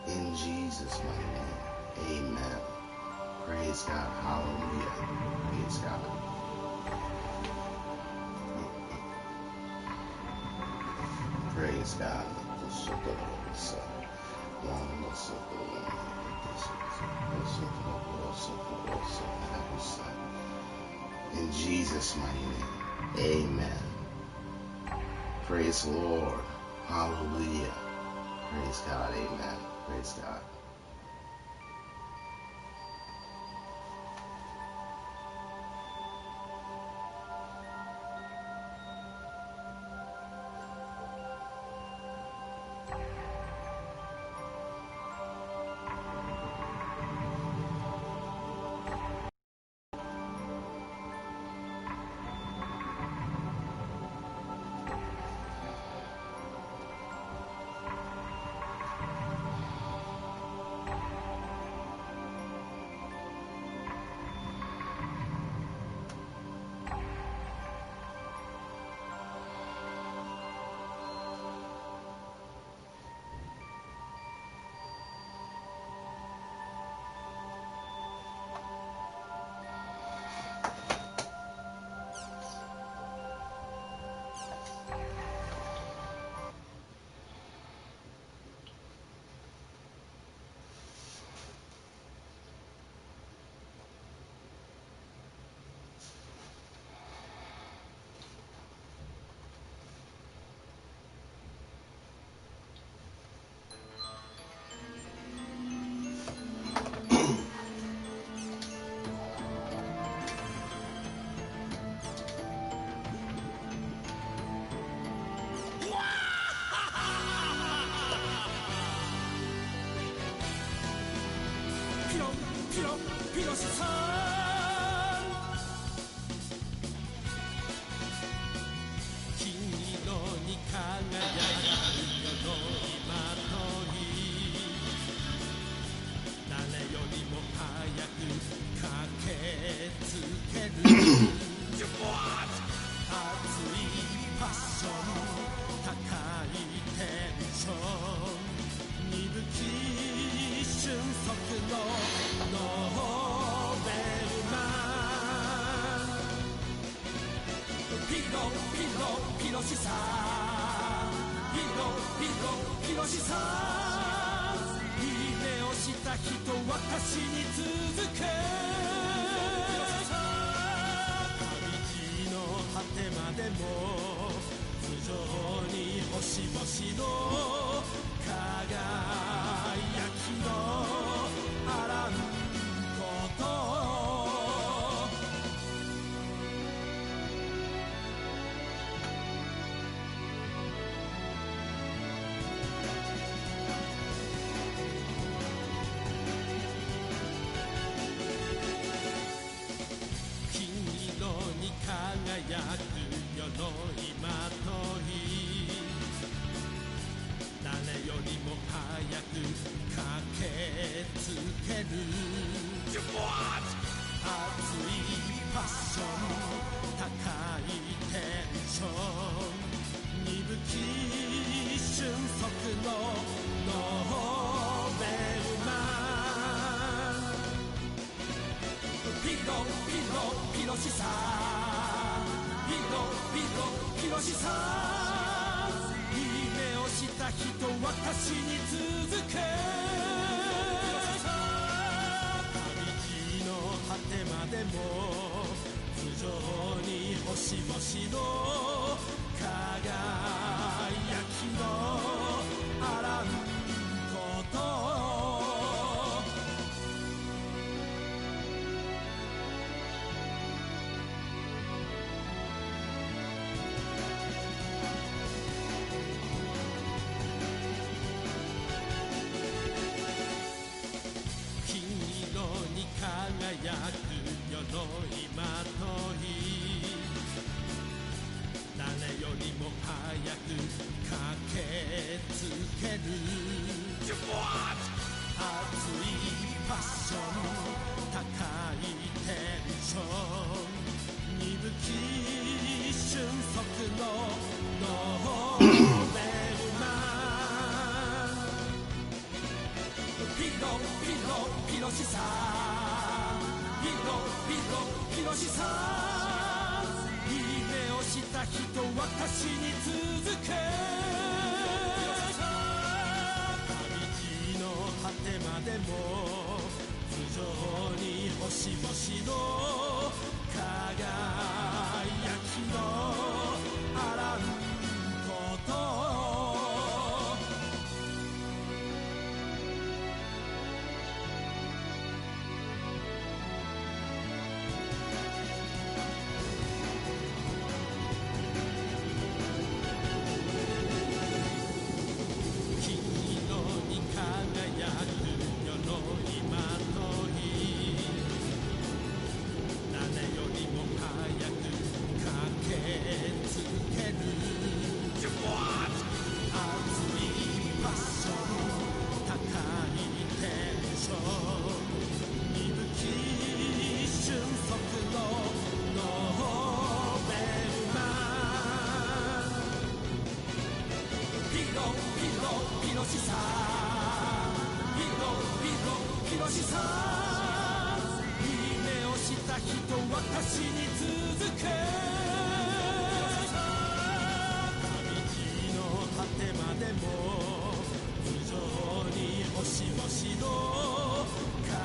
In Jesus' mighty name, amen. Praise God, hallelujah. Praise God. Praise God. In Jesus' mighty name, amen. Praise the Lord. Hallelujah. Praise God. Amen. Praise God. しさヒロシさんいい目をした人私に続け旅路の果てまでも頭上に星々の輝きのあらんこと私に続け旅の果てまでも頭上に星々の輝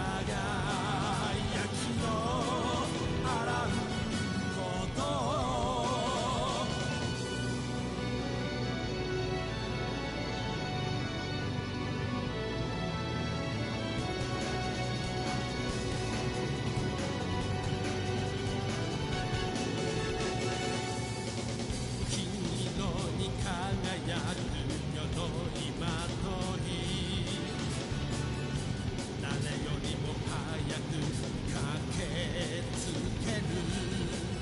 きのあらんこと輝く世の今とい誰よりも早く駆けつける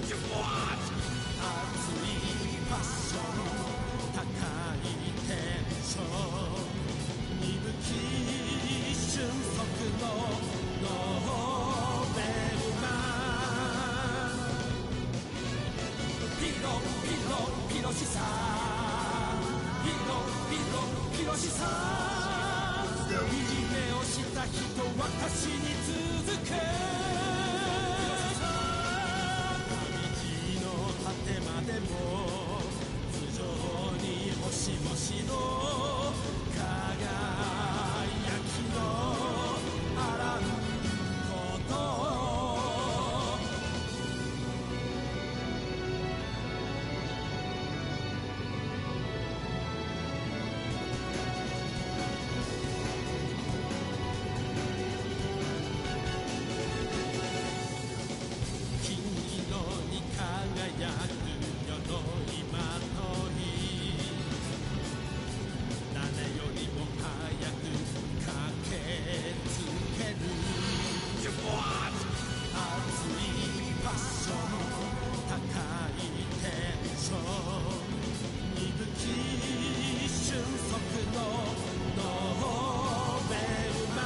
熱いパッション高いテンション鈍き瞬足のノーベルマンヒロシさヒロシさんいい目をした人私に続け旅路の果てまでも頭上に星々の輝きのあらんこと輝く世の今とい誰よりも早く駆けつける熱いパッション高いテンション鈍き瞬足のノーベルマン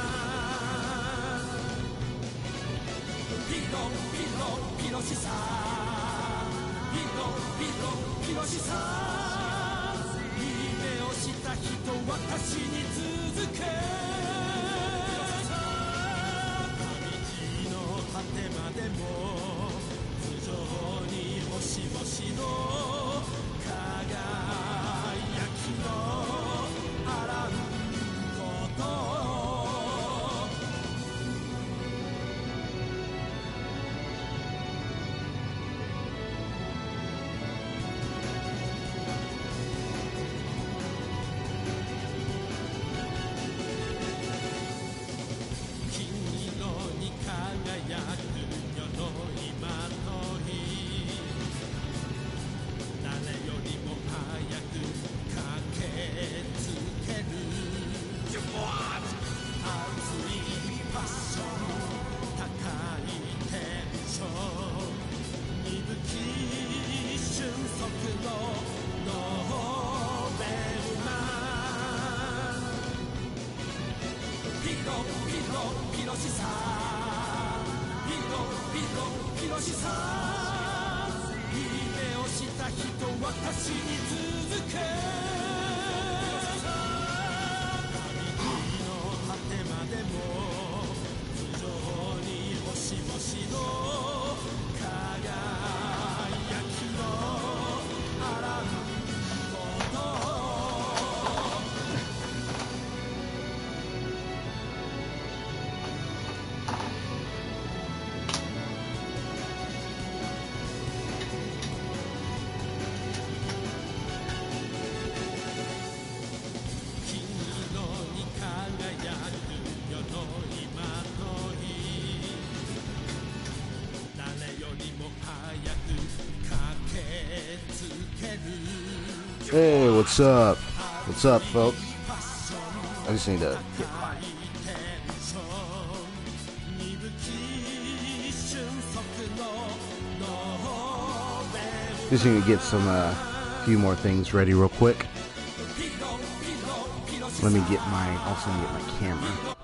ヒロシさヒロシさんいい目をした人私に続け旅路の果てまでも頭上に星々の輝きのあらんこと輝く世の今とい誰よりも早く駆けつける熱いパッション高いテンション鈍き瞬足のノーベルマンヒロシさヒロシさんいい目をした人私に続け旅路の果てまでも頭 Hey, what's up? What's up, folks? I just need to get my... Just need to get some few more things ready real quick. Let me get my... Also need to get my camera.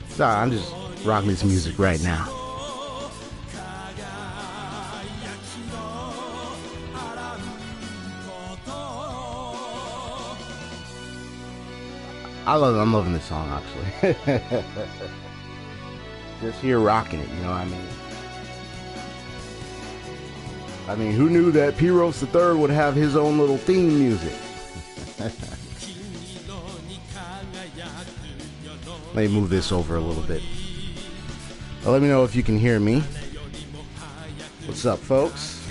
Sorry, I'm just rocking this music right now. I'm loving this song, actually. Just here rocking it, you know what I mean? Who knew that P-Rose III would have his own little theme music? Let me move this over a little bit. Let me know if you can hear me. What's up, folks?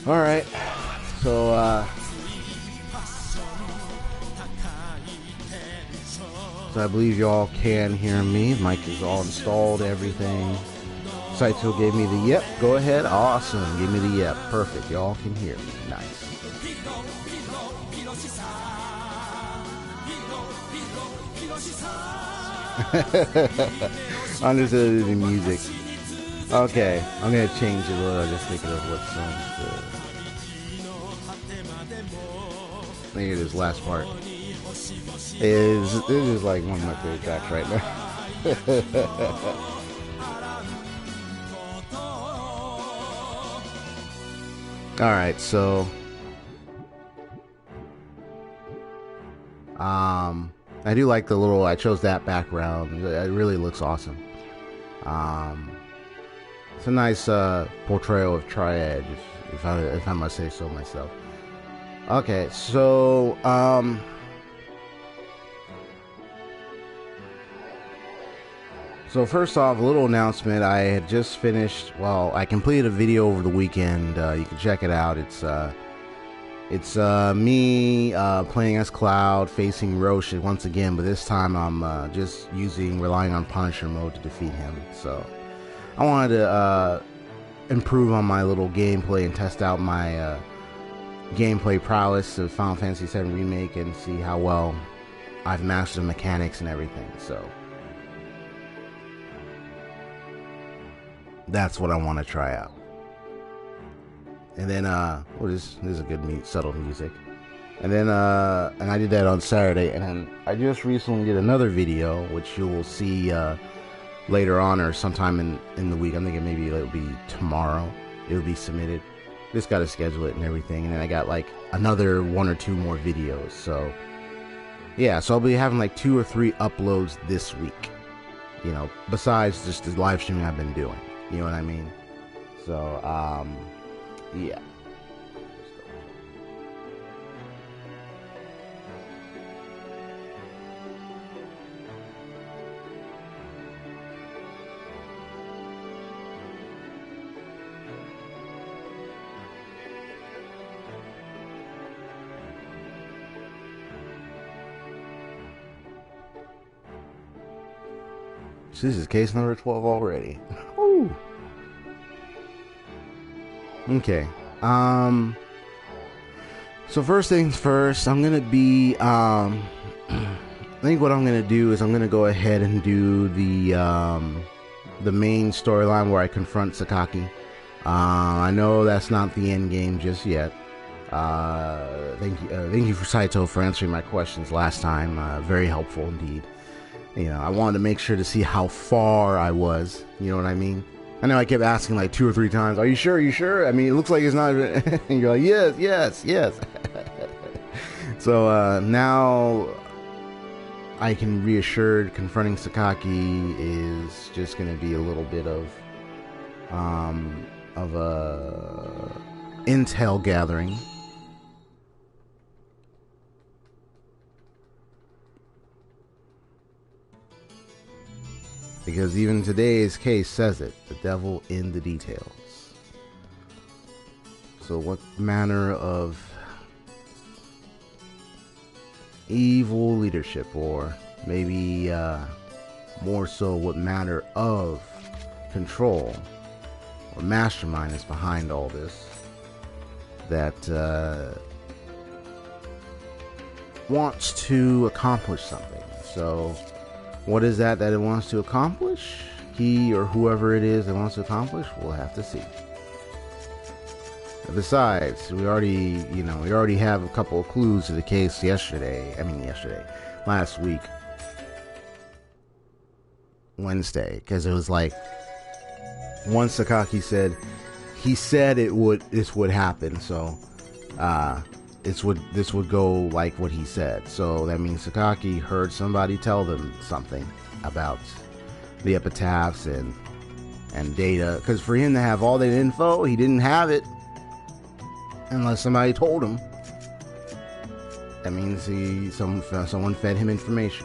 Alright. So, I believe y'all can hear me. Mic is all installed, everything. Saito gave me the yep. Go ahead. Awesome. Give me the yep. Perfect. Y'all can hear me. Nice. Understood the music. Okay. I'm going to change it a little. I just thinking of what song's good. I think it is last part. This is like one of my favorite tracks right now. Alright, so I do like the little, I chose that background. It really looks awesome. It's a nice portrayal of Triad, if I must say so myself. Okay, so so first off, a little announcement. I had just finished, well, I completed a video over the weekend. You can check it out. It's me playing as Cloud, facing Roche once again, but this time I'm just relying on Punisher mode to defeat him. So I wanted to improve on my little gameplay and test out my gameplay prowess of Final Fantasy VII Remake and see how well I've mastered the mechanics and everything. So that's what I want to try out. And then this is a good subtle music. And then and I did that on Saturday, and then I just recently did another video which you will see later on or sometime in the week. I'm thinking maybe it'll be tomorrow. It'll be submitted. Just got to schedule it and everything. And then I got like another 1 or 2 more videos. So yeah, so I'll be having like 2 or 3 uploads this week. You know, besides just the live streaming I've been doing. You know what I mean? So, yeah. So this is case number 12 already. Woo. Okay. So first things first, I'm gonna be I think what I'm gonna do is I'm gonna go ahead and do the main storyline where I confront Sakaki. I know that's not the end game just yet. Thank you for Saito for answering my questions last time. Very helpful indeed. You know, I wanted to make sure to see how far I was. You know what I mean? I know I kept asking like 2 or 3 times, are you sure? Are you sure? I mean, it looks like it's not. And you're like, yes. So now I can reassure confronting Sakaki is just going to be a little bit of a intel gathering. Because even today's case says it, the devil in the details. So what manner of evil leadership, or maybe more so what manner of control or mastermind is behind all this, that wants to accomplish something. So what is that it wants to accomplish? He or whoever it is that wants to accomplish, we'll have to see. Besides, we already have a couple of clues to the case last week, Wednesday, because it was like, once Sakaki said, this would happen, so this would go like what he said. So that means Sakaki heard somebody tell them something about the epitaphs and data, because for him to have all that info, he didn't have it unless somebody told him. That means someone fed him information.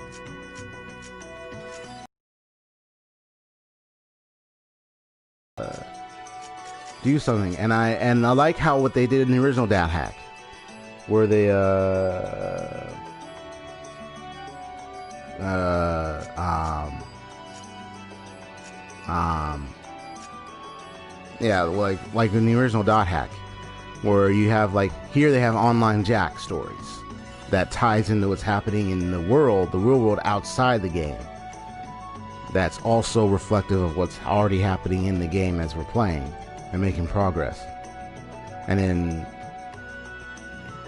Do something, and I like how what they did in the original Dat hack, where they yeah, like in the original dot hack, where you have, like, here they have online Jack stories that ties into what's happening in the real world outside the game. That's also reflective of what's already happening in the game as we're playing and making progress. And then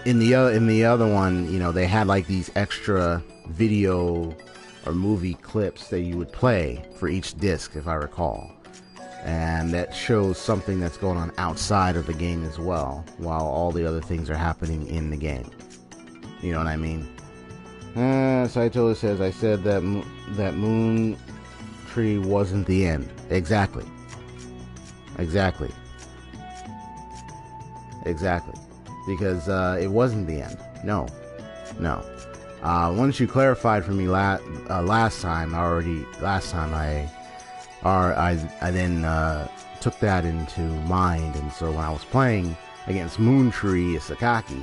in the other one, you know, they had like these extra video or movie clips that you would play for each disc, if I recall. And that shows something that's going on outside of the game as well, while all the other things are happening in the game. You know what I mean? Saitola says, I said that Moon Tree wasn't the end. Exactly. Because it wasn't the end. No. Once you clarified for me last time, I then took that into mind, and so when I was playing against Moon Tree Sakaki,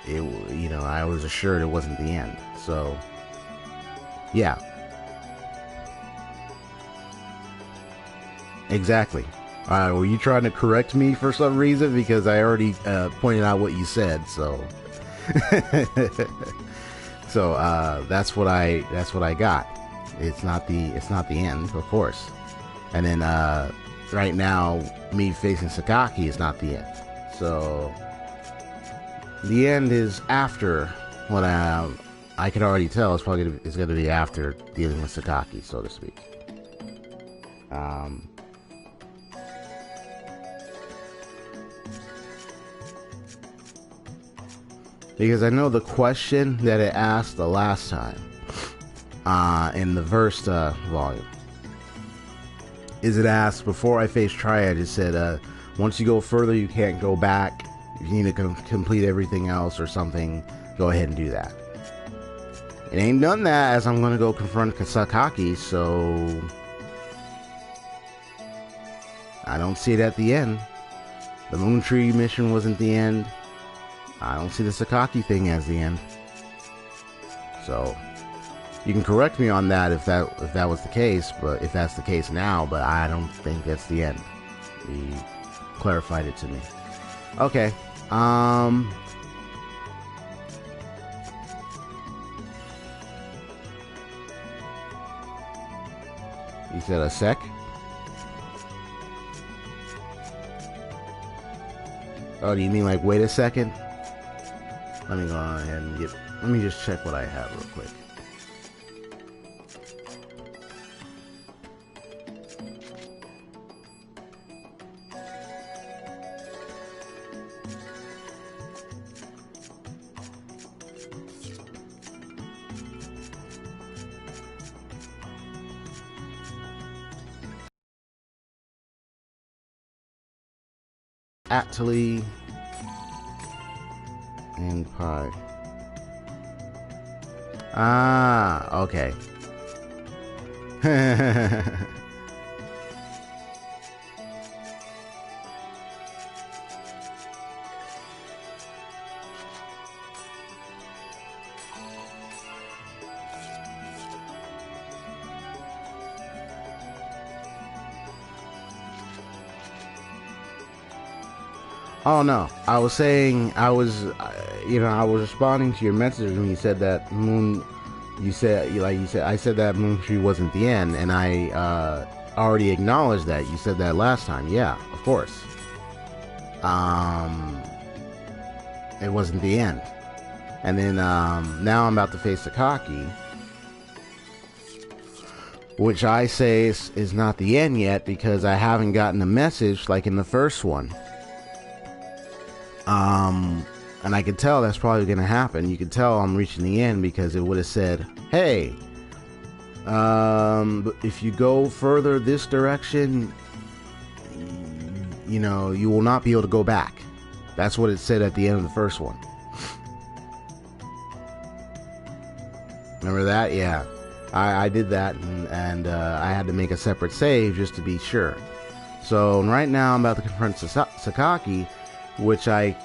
I was assured it wasn't the end. So, yeah. Exactly. Were you trying to correct me for some reason? Because I already pointed out what you said. So, that's what I got. It's not the end, of course. And then right now, me facing Sakaki is not the end. So the end is after what I can already tell. It's going to be after dealing with Sakaki, so to speak. Because I know the question that it asked the last time in the Verse volume. Is it asked, before I face Triad, it said, once you go further, you can't go back. If you need to complete everything else or something, go ahead and do that. It ain't done that, as I'm going to go confront Sakaki, so I don't see it at the end. The Moon Tree mission wasn't the end. I don't see the Sakaki thing as the end. So you can correct me on that if that was the case, but if that's the case now, but I don't think that's the end. He clarified it to me. Okay. You said a sec? Oh, do you mean like wait a second? Let me go ahead and let me just check what I have real quick. Actually, and pie. Ah, okay. Oh no, I was saying I was, I was responding to your message when you said that Moon. You said I said that Moon Tree wasn't the end, and I already acknowledged that. You said that last time. Yeah, of course. It wasn't the end, and then now I'm about to face Sakaki, which I say is not the end yet because I haven't gotten a message like in the first one. And I could tell that's probably going to happen. You could tell I'm reaching the end because it would have said, hey, if you go further this direction, you will not be able to go back. That's what it said at the end of the first one. Remember that? Yeah. I did that, and I had to make a separate save just to be sure. So right now I'm about to confront Sakaki, which I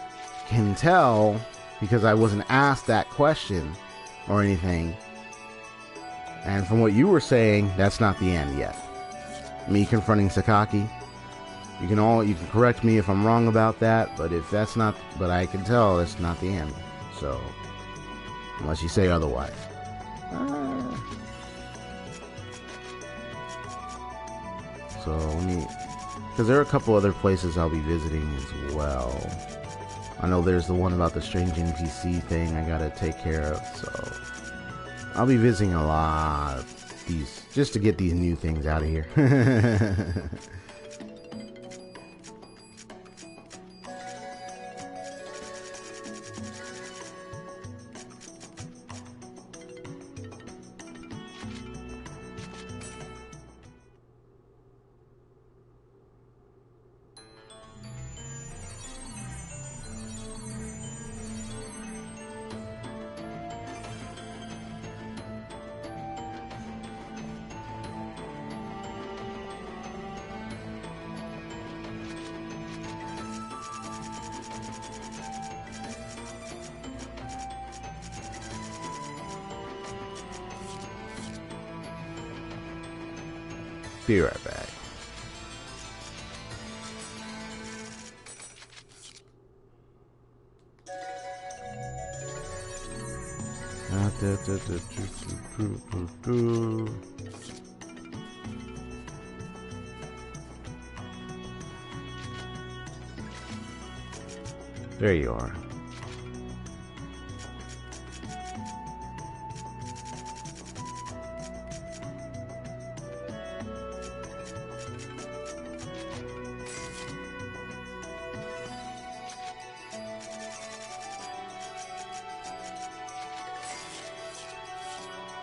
can tell because I wasn't asked that question or anything. And from what you were saying, that's not the end yet. Me confronting Sakaki. You can correct me if I'm wrong about that, but if that's not, but I can tell that's not the end. So unless you say otherwise. So let me, because there are a couple other places I'll be visiting as well. I know there's the one about the strange NPC thing I gotta take care of, so I'll be visiting a lot of these just to get these new things out of here. Be right back. There you are.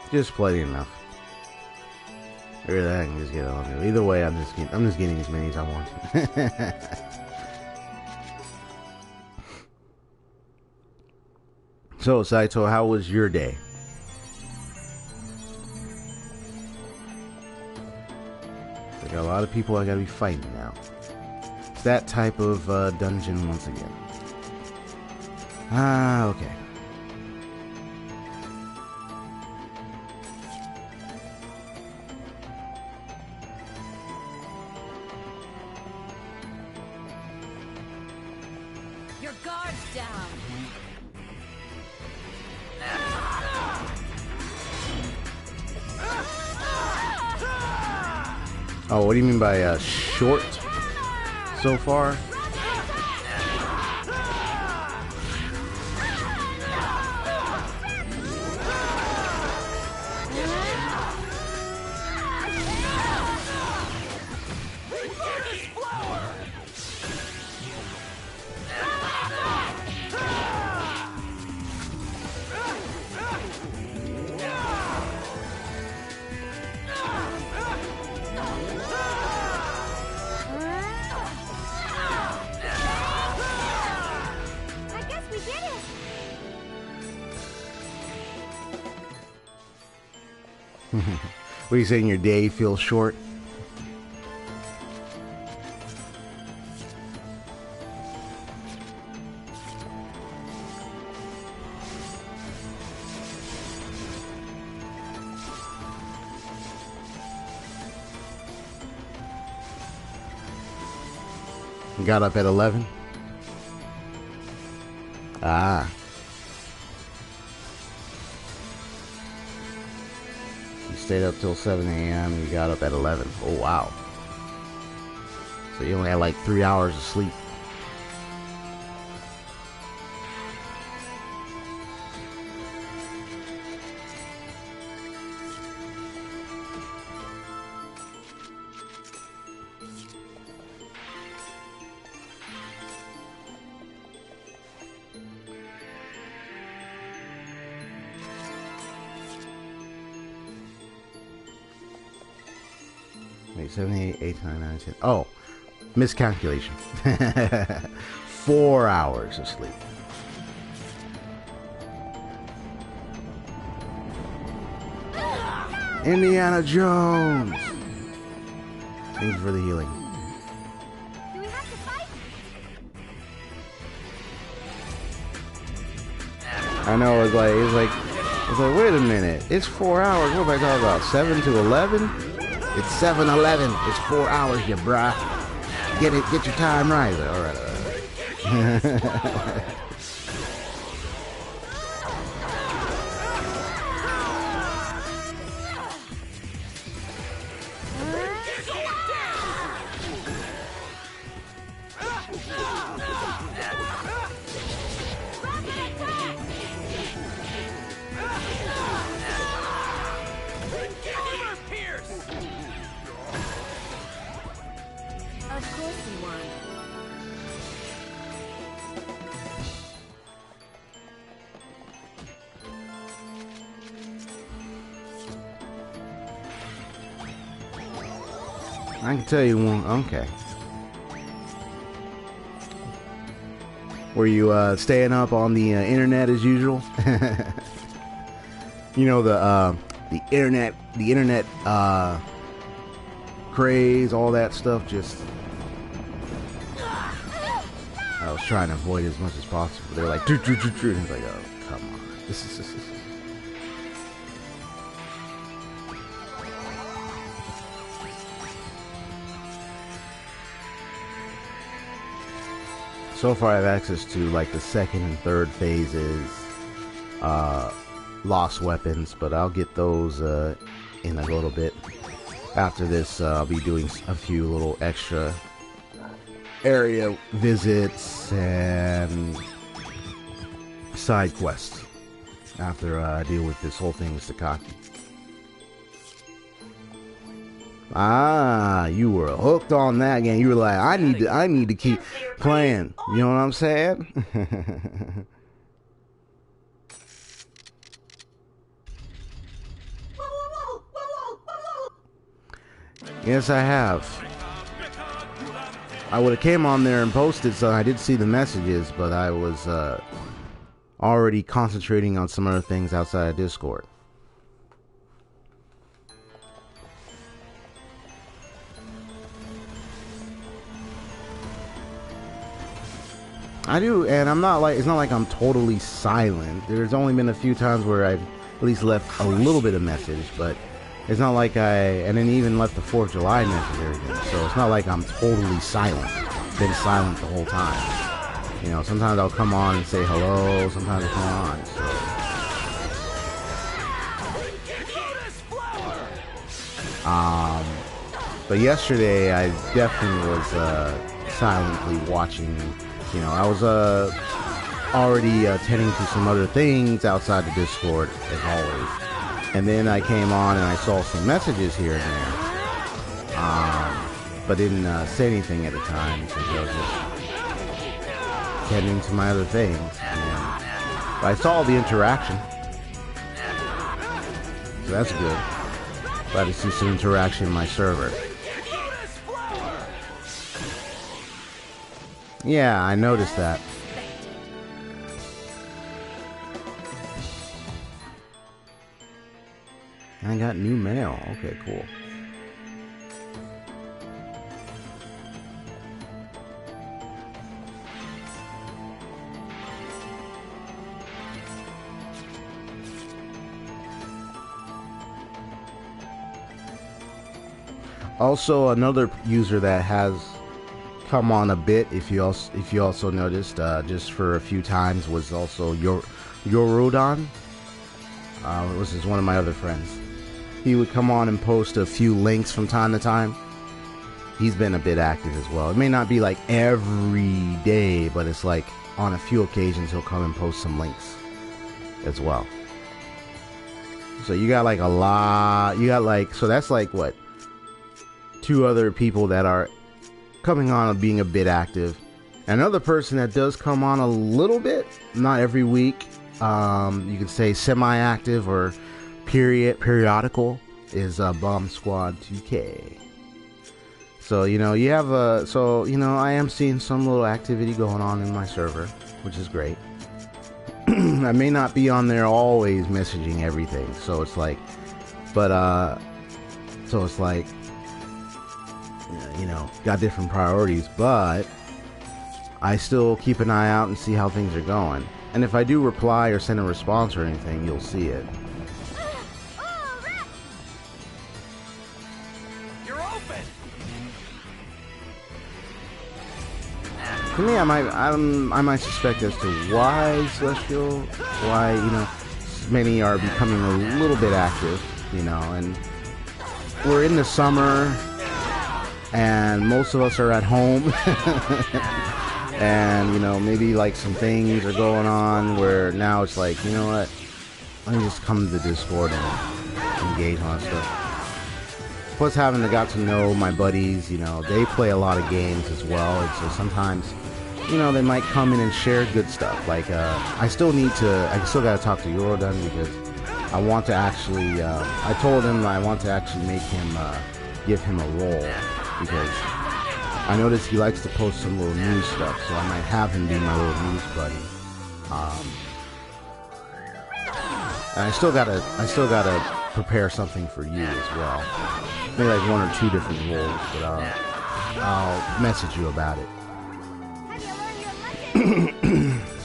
Just plenty enough. Really, I can just get on. Either way, I'm just getting as many as I want. So, Saito, how was your day? I got a lot of people I gotta be fighting now. It's that type of dungeon once again. Okay. Your guard's down. Oh, what do you mean by short so far? What are you saying, your day feels short? Got up at 11? Ah. You stayed up till 7 a.m. and you got up at 11. Oh, wow. So you only had like 3 hours of sleep. Wait, 7, 8, 8, 9, 9, 10. Oh, miscalculation. 4 hours of sleep. Indiana Jones. Thank you for the healing. Do we have to fight? I know, it's like, wait a minute. It's 4 hours. What am I talking about? 7 to 11? It's 7-11. It's 4 hours, you bruh. Get your time right. All right. Of course we won. I can tell you one. Okay. Were you staying up on the internet as usual? You know, the internet craze, all that stuff. Just I was trying to avoid it as much as possible. They're like, "True." It's like, oh, come on. This is. So far, I have access to like the second and third phases, lost weapons, but I'll get those in a little bit. After this, I'll be doing a few little extra area visits and side quests after I deal with this whole thing with Sakaki. Ah, you were hooked on that game. You were like, I need to keep playing. You know what I'm saying? Yes, I have. I would have came on there and posted, so I did see the messages, but I was already concentrating on some other things outside of Discord. I do, and I'm not like, it's not like I'm totally silent. There's only been a few times where I've at least left a little bit of message, but it's not like and then even left the 4th of July message or anything. So it's not like I'm totally silent. Been silent the whole time. You know, sometimes I'll come on and say hello, sometimes I'll come on. So. But yesterday I definitely was silently watching. You know, I was already tending to some other things outside the Discord, as always. And then I came on and I saw some messages here and there. But didn't say anything at the time because I was just tending to my other things. But I saw the interaction. So that's good. Glad to see some interaction in my server. Yeah, I noticed that. I got new mail. Okay, cool. Also, another user that has come on a bit, if you also noticed, just for a few times, was also Yorodon. This is one of my other friends. He would come on and post a few links from time to time. He's been a bit active as well. It may not be like every day, but it's like on a few occasions he'll come and post some links as well. So you got like a lot. You got like, so that's like what, 2 other people that are coming on and being a bit active. Another person that does come on a little bit, not every week, you could say semi-active or periodical, is Bomb Squad 2K. So, you know, you have I am seeing some little activity going on in my server, which is great. I may not be on there always messaging everything, so it's like, but, so it's like, you know, got different priorities, but I still keep an eye out and see how things are going. And if I do reply or send a response or anything, you'll see it. To me, I might suspect as to why Celestial, why, you know, many are becoming a little bit active, you know, and we're in the summer, and most of us are at home, and, you know, maybe like some things are going on where now it's like, you know what, let me just come to the Discord and engage on stuff. Plus, having got to know my buddies, you know, they play a lot of games as well, and so sometimes, you know, they might come in and share good stuff. Like, I still gotta talk to Yorodon because I want to actually, I told him I want to actually make him, give him a role, because I noticed he likes to post some little news stuff, so I might have him be my little news buddy. And I still gotta prepare something for you as well. Maybe like 1 or 2 different roles, but I'll message you about it.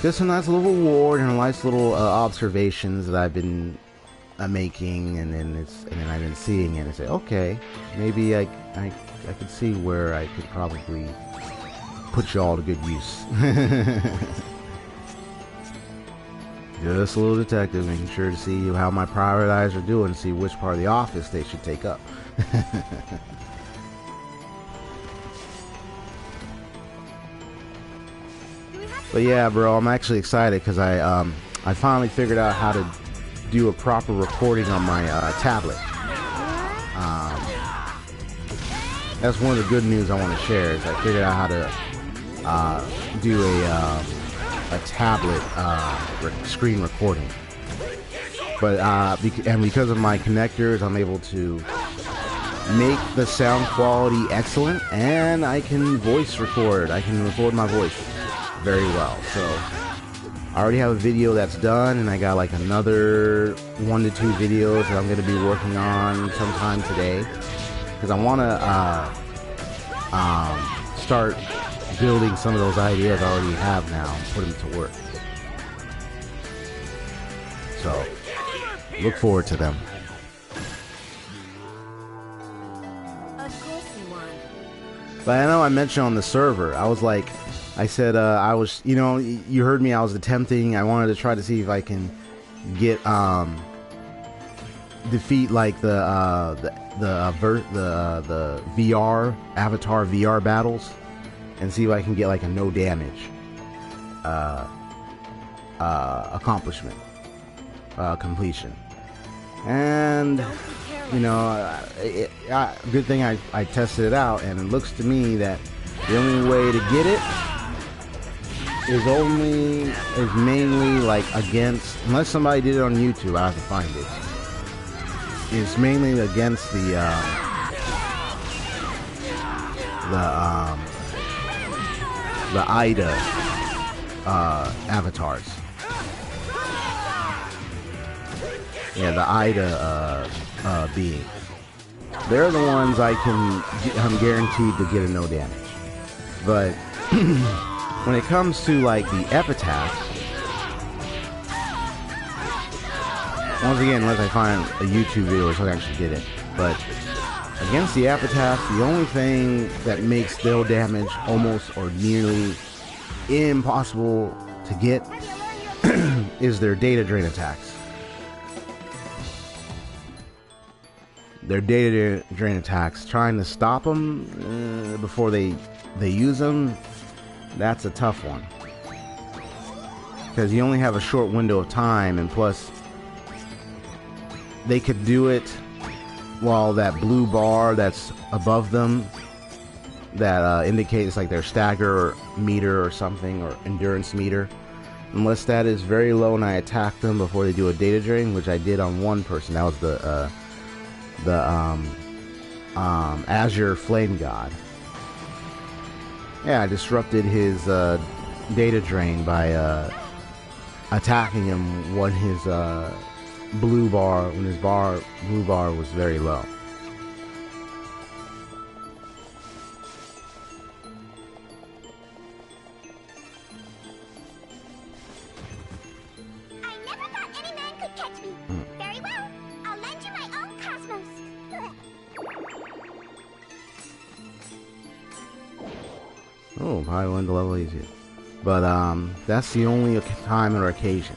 Just a nice little reward and a nice little observations that I've been making, and then I've been seeing it and say, okay, maybe I could see where I could probably put you all to good use. Just a little detective, making sure to see how my private eyes are doing, see which part of the office they should take up. But yeah, bro, I'm actually excited because I finally figured out how to do a proper recording on my tablet. That's one of the good news I want to share, is I figured out how to do a tablet screen recording. But because of my connectors, I'm able to make the sound quality excellent, and I can voice record. I can record my voice very well. So I already have a video that's done, and I got like another 1 to 2 videos that I'm going to be working on sometime today, because I want to start building some of those ideas I already have now and put them to work. So look forward to them. But I know I mentioned on the server, I said I was, you know, you heard me, I was attempting, I wanted to try to see if I can get, defeat like the VR, avatar VR battles, and see if I can get like a no damage, accomplishment, completion. And, you know, good thing I tested it out, and it looks to me that the only way to get it is mainly like against, unless somebody did it on YouTube, I have to find it. It's mainly against the AIDA avatars. Yeah, the AIDA being. They're the ones I'm guaranteed to get a no damage. But when it comes to like the epitaph, once again, unless I find a YouTube video where someone actually did it, but against the epitaph, the only thing that makes their damage almost or nearly impossible to get is their data drain attacks. Their data drain attacks, trying to stop them before they use them, that's a tough one. Because you only have a short window of time, and plus they could do it while that blue bar that's above them that indicates like their stagger meter or something, or endurance meter, unless that is very low and I attack them before they do a data drain, which I did on one person. That was the Azure Flame God. Yeah, I disrupted his data drain by attacking him when his blue bar was very low. I never thought any man could catch me. Very well. I'll lend you my own cosmos. Oh, probably went the level easier. But that's the only time or occasion.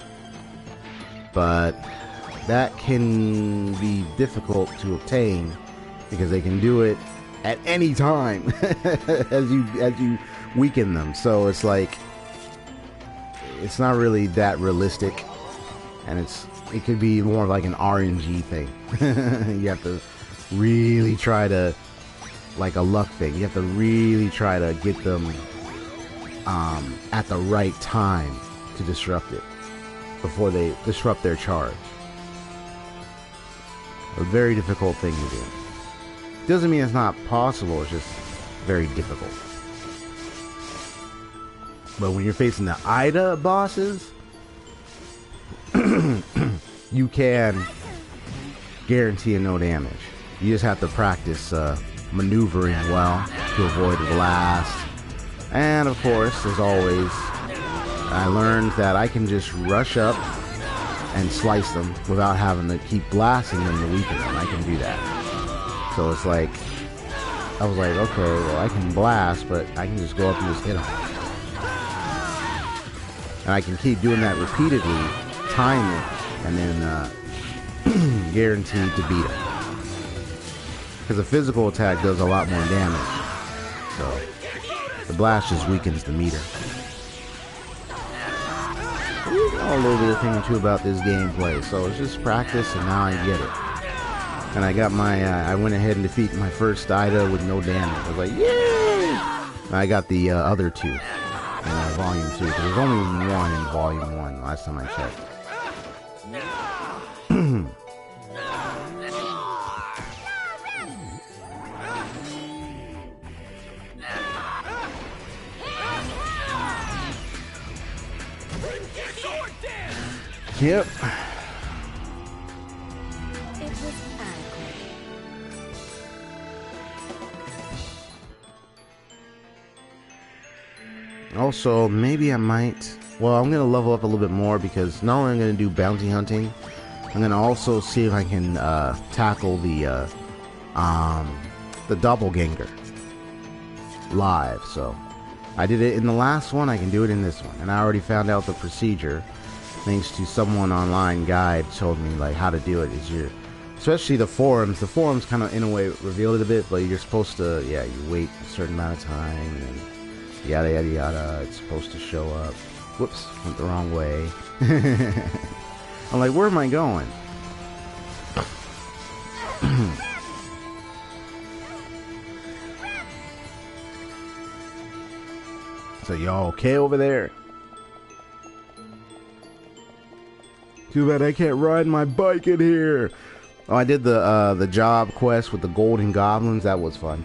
But that can be difficult to obtain because they can do it at any time as you weaken them. So it's like it's not really that realistic, and it could be more of like an RNG thing. You have to really try to, like a luck thing. You have to really try to get them at the right time to disrupt it before they disrupt their charge. A very difficult thing to do. Doesn't mean it's not possible, it's just very difficult. But when you're facing the Ida bosses, you can guarantee a no damage. You just have to practice maneuvering well to avoid a blast. And of course, as always, I learned that I can just rush up and slice them without having to keep blasting them to weaken them. I can do that. So it's like, I was like, okay, well I can blast, but I can just go up and just hit them. And I can keep doing that repeatedly, time it, and then guaranteed to beat them. Because a physical attack does a lot more damage. So the blast just weakens the meter. You know a little bit of thing or two about this gameplay, so it's just practice, and now I get it. And I got my, I went ahead and defeated my first Ida with no damage. I was like, yay! And I got the other two in Volume 2, because there's only one in Volume 1 last time I checked. Yep. It was adequate. Also, maybe I might... Well, I'm going to level up a little bit more because not only am I going to do bounty hunting, I'm going to also see if I can tackle the doppelganger live. So, I did it in the last one, I can do it in this one. And I already found out the procedure. Thanks to someone online guide told me like how to do it. Is your, especially the forums kind of in a way revealed it a bit, but you're supposed to, yeah, you wait a certain amount of time and then yada yada yada, it's supposed to show up. Whoops, went the wrong way. I'm like, where am I going? So y'all okay over there? Too bad I can't ride my bike in here. Oh, I did the job quest with the golden goblins. That was fun.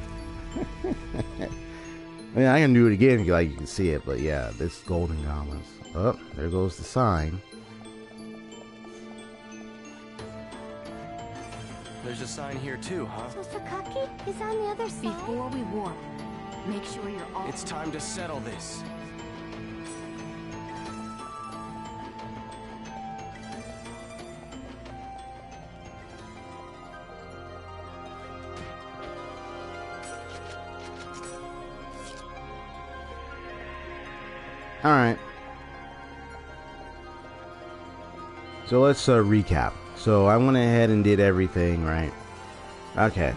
I mean, I can do it again, like you can see it, but yeah, this golden goblins. Oh, there goes the sign. There's a sign here too, huh? So Sakaki is on the other side? Before we warp, make sure you're all... It's time to settle this. Alright. So let's recap. So I went ahead and did everything, right? Okay.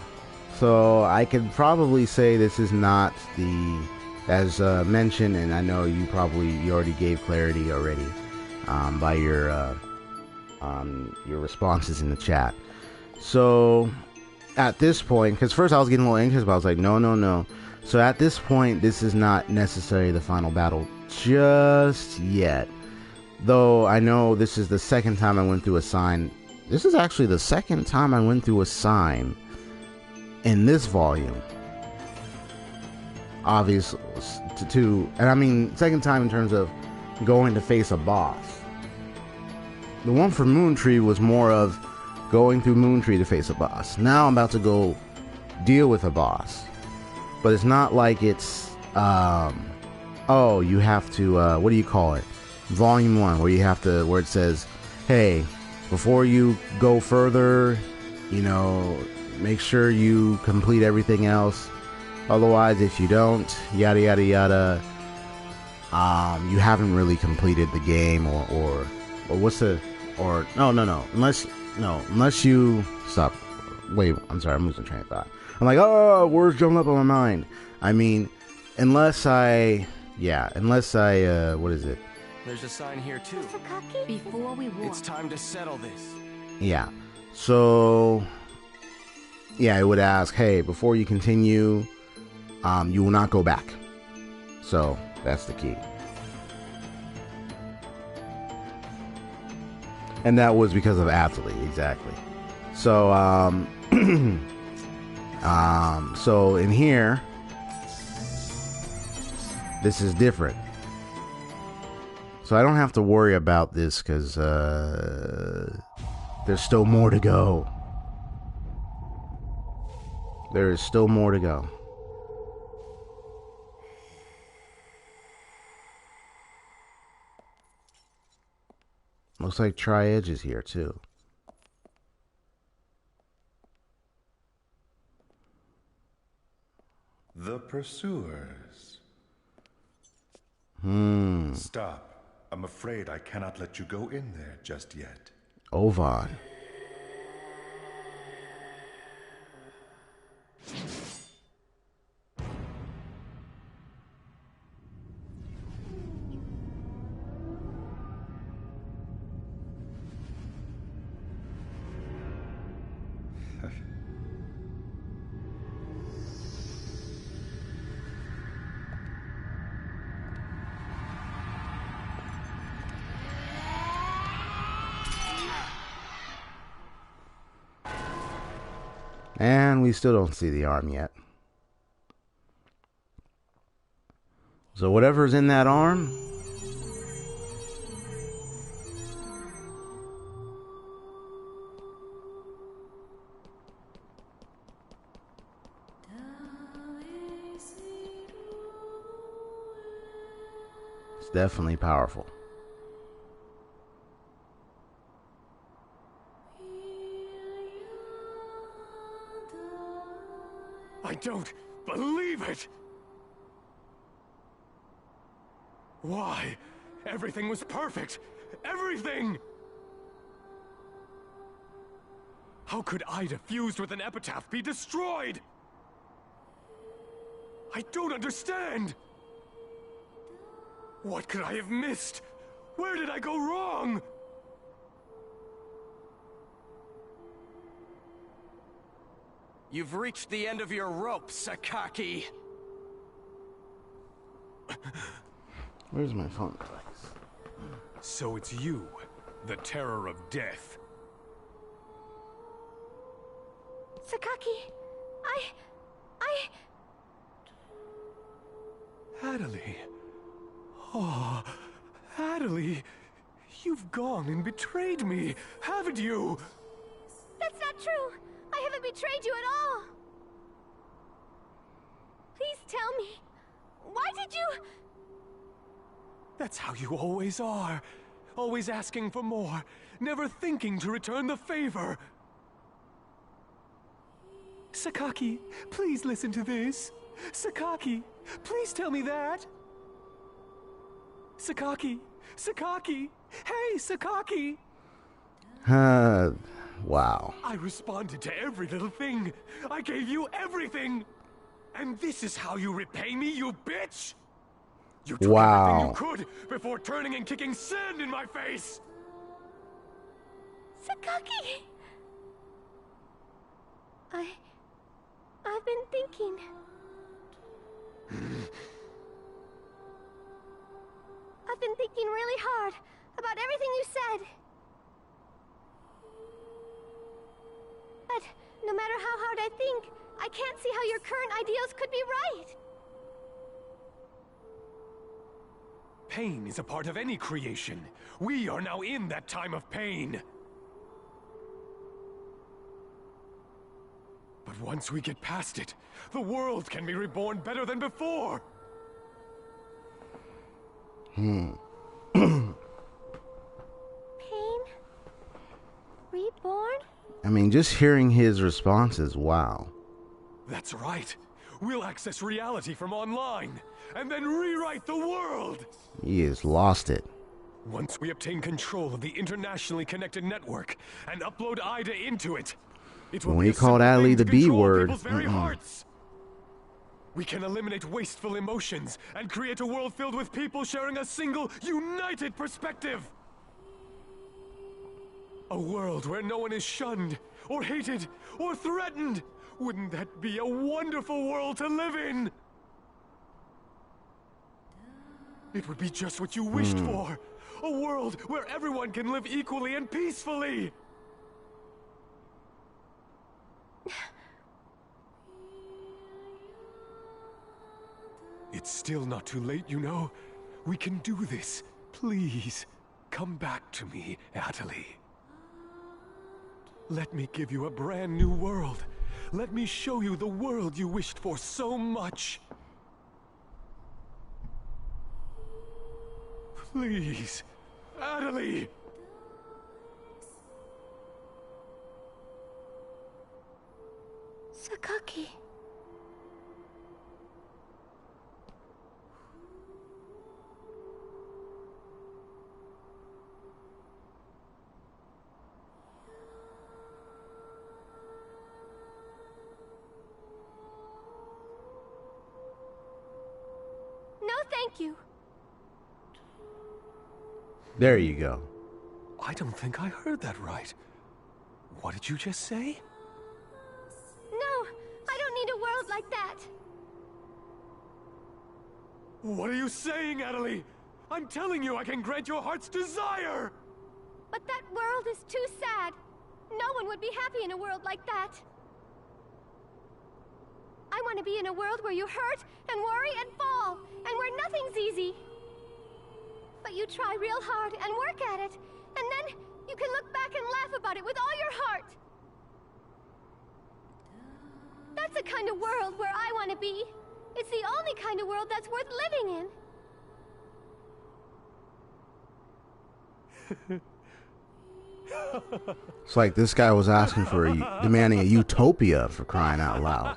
So I could probably say this is not the, as mentioned, and I know you already gave clarity already by your responses in the chat. So at this point, because first I was getting a little anxious, but I was like, no. So at this point, this is not necessarily the final battle just yet. Though I know this is the second time I went through a sign. This is actually the second time I went through a sign in this volume. Obviously, and I mean, second time in terms of going to face a boss. The one for Moontree was more of going through Moontree to face a boss. Now I'm about to go deal with a boss. But it's not like it's, oh, you have to, what do you call it? Volume 1, where you have to, where it says, hey, before you go further, you know, make sure you complete everything else. Otherwise, if you don't, yada, yada, yada, you haven't really completed the game, or what's the, or, no, unless you, stop, wait, I'm sorry, I'm losing train of thought. I'm like, oh, words jumping up on my mind. I mean, unless I, what is it? There's a sign here too. Sakaki? Before we walk. It's time to settle this. Yeah. So, yeah, it would ask, hey, before you continue, you will not go back. So, that's the key. And that was because of Athlete, exactly. So, so in here, this is different. So I don't have to worry about this because there's still more to go. There is still more to go. Looks like Tri-Edge is here too. The pursuers. Stop. I'm afraid I cannot let you go in there just yet. Ovan. And we still don't see the arm yet. So whatever's in that arm, it's definitely powerful. I don't believe it! Why? Everything was perfect! Everything! How could Ida fused with an epitaph be destroyed? I don't understand! What could I have missed? Where did I go wrong? You've reached the end of your rope, Sakaki. Where's my phone? So it's you, the terror of death. Sakaki, Adelie. Oh, Adelie. You've gone and betrayed me, haven't you? That's not true. I haven't betrayed you at all. Please tell me. Why did you... That's how you always are. Always asking for more. Never thinking to return the favor. Sakaki, please listen to this. Sakaki, please tell me that. Sakaki! Sakaki! Hey, Sakaki! Wow. I responded to every little thing. I gave you everything. And this is how you repay me, you bitch? You took everything you could before turning and kicking sand in my face. Sakaki! I've been thinking. I've been thinking really hard about everything you said. But no matter how hard I think, I can't see how your current ideals could be right. Pain is a part of any creation. We are now in that time of pain. But once we get past it, the world can be reborn better than before. Pain? Reborn? I mean, just hearing his responses, wow. That's right. We'll access reality from online, and then rewrite the world! He has lost it. Once we obtain control of the internationally connected network, and upload Ida into it, it will When be he a simple called Adley thing the to B control word, people's very hearts. We can eliminate wasteful emotions, and create a world filled with people sharing a single, united perspective! A world where no one is shunned, or hated, or threatened! Wouldn't that be a wonderful world to live in? It would be just what you wished for. A world where everyone can live equally and peacefully. It's still not too late, you know. We can do this. Please, come back to me, Adley. Let me give you a brand new world. Let me show you the world you wished for so much. Please, Adley! Sakaki. No, thank you. There you go. I don't think I heard that right. What did you just say? No, I don't need a world like that. What are you saying, Adley? I'm telling you I can grant your heart's desire! But that world is too sad. No one would be happy in a world like that. I want to be in a world where you hurt and worry and fall, and where nothing's easy. But you try real hard and work at it, and then you can look back and laugh about it with all your heart. That's the kind of world where I want to be. It's the only kind of world that's worth living in. It's like this guy was asking for demanding a utopia, for crying out loud.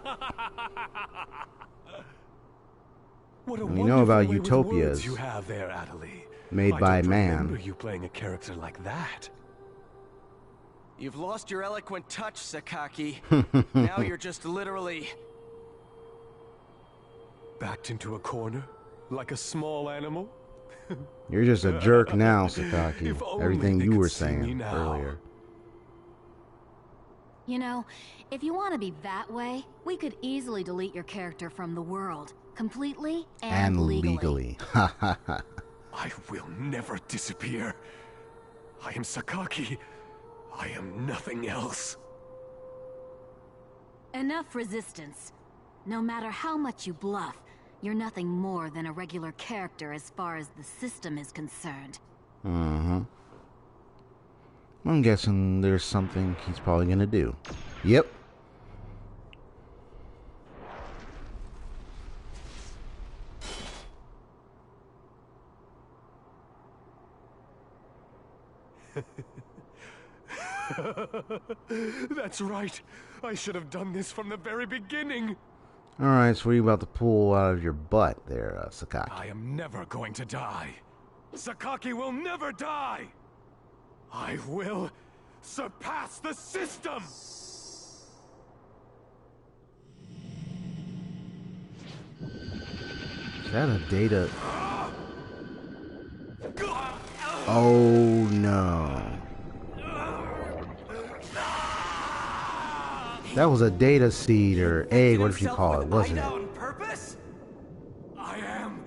What a You know about wonderful way with utopias words you have there, Adley. made by I don't man. remember you playing a character like that. You've lost your eloquent touch, Sakaki. Now you're just literally... Backed into a corner? Like a small animal? You're just a jerk now, Sakaki. If only Everything they you could were see me saying now. earlier. You know, if you want to be that way, we could easily delete your character from the world. Completely and legally. I will never disappear. I am Sakaki. I am nothing else. Enough resistance. No matter how much you bluff, you're nothing more than a regular character as far as the system is concerned. I'm guessing there's something he's probably gonna do. Yep. That's right. I should have done this from the very beginning. Alright, so what are you about to pull out of your butt there, Sakaki? I am never going to die. Sakaki will never die! I will surpass the system! Is that a data? Oh no. That was a data seed or egg, whatever you call it, wasn't it? On purpose? I am.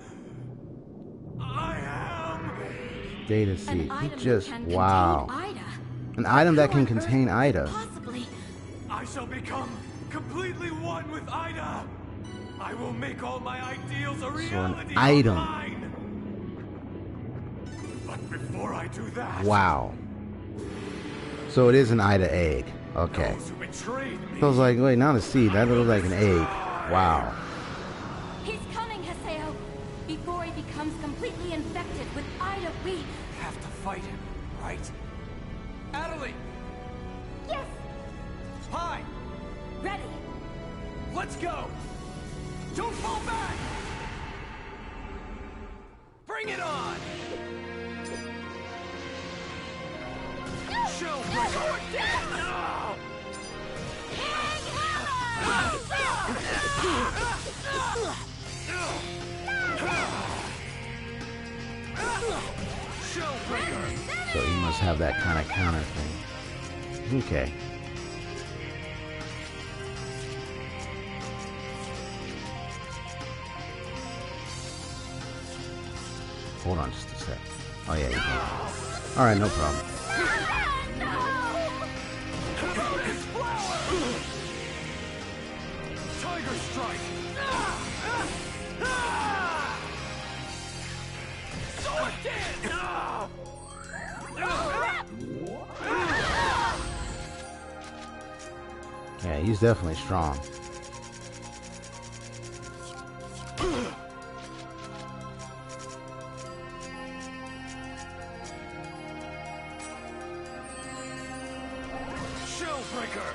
Data seed. An He item just, can wow. contain Ida. An item that How can on contain earth Ida. Possibly. I shall become completely one with Ida. I will make all my ideals a reality. item. Online. But before I do that, Wow. So it is an Ida egg. Okay. those who betrayed me. So I was like, wait, not a seed. That looks like an egg. Wow. He's coming, Haseo. Before he becomes completely infected with Ida, we Have to fight him, right? Adelie! Yes! Hi! ready. Let's go! Don't fall back! Bring it on! Shell breaker! No! Shell breaker! So he must have that kind of counter thing. Okay. Hold on just a sec. Oh yeah, you can. Alright, no problem. Tiger strike! Sword dance! Yeah, he's definitely strong. Shell breaker!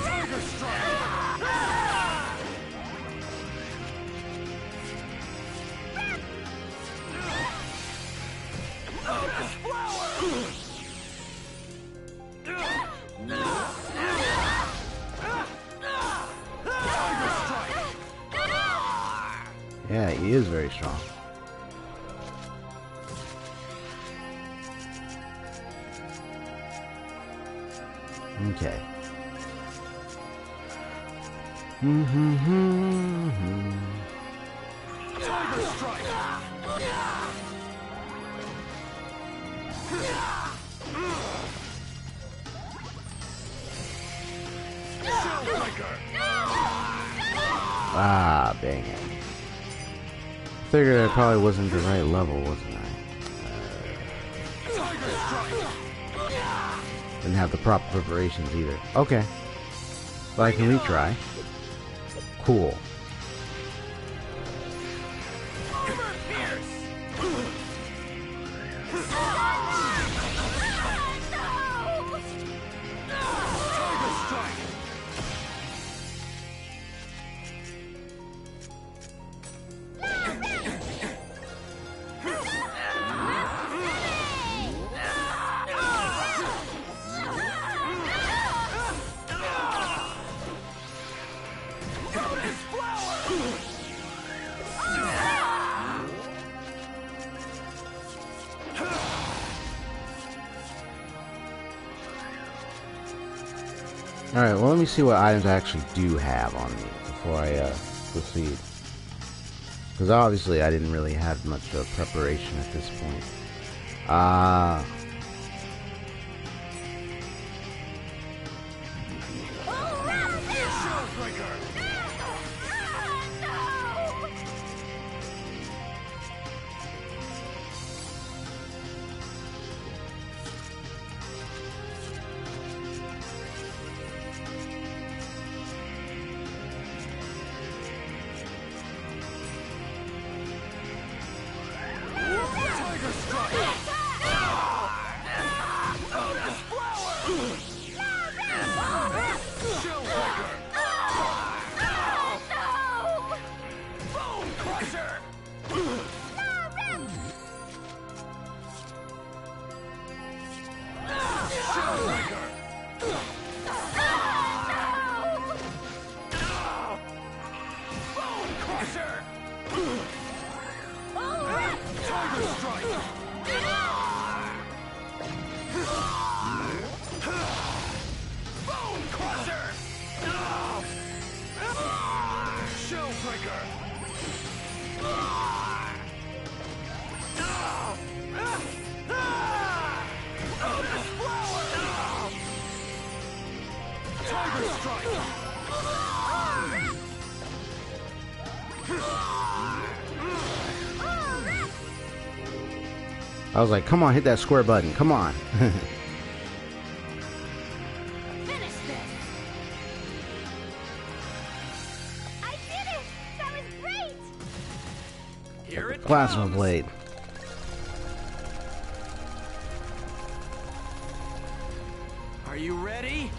Tiger strike! Yeah, he is very strong. Okay. Tiger strike! Shell breaker! Ah, dang it. Figured I probably wasn't the right level, wasn't I? Tiger strike! Didn't have the proper preparations either. Okay. But I can retry. Cool. Tiger strike! Alright, well let me see what items I actually do have on me before I proceed. Because obviously I didn't really have much preparation at this point. Shell breaker! Crusher! I was like, come on, hit that square button. Come on. Finish this. I did it! That was great! Here it Plasma comes. blade. Are you ready?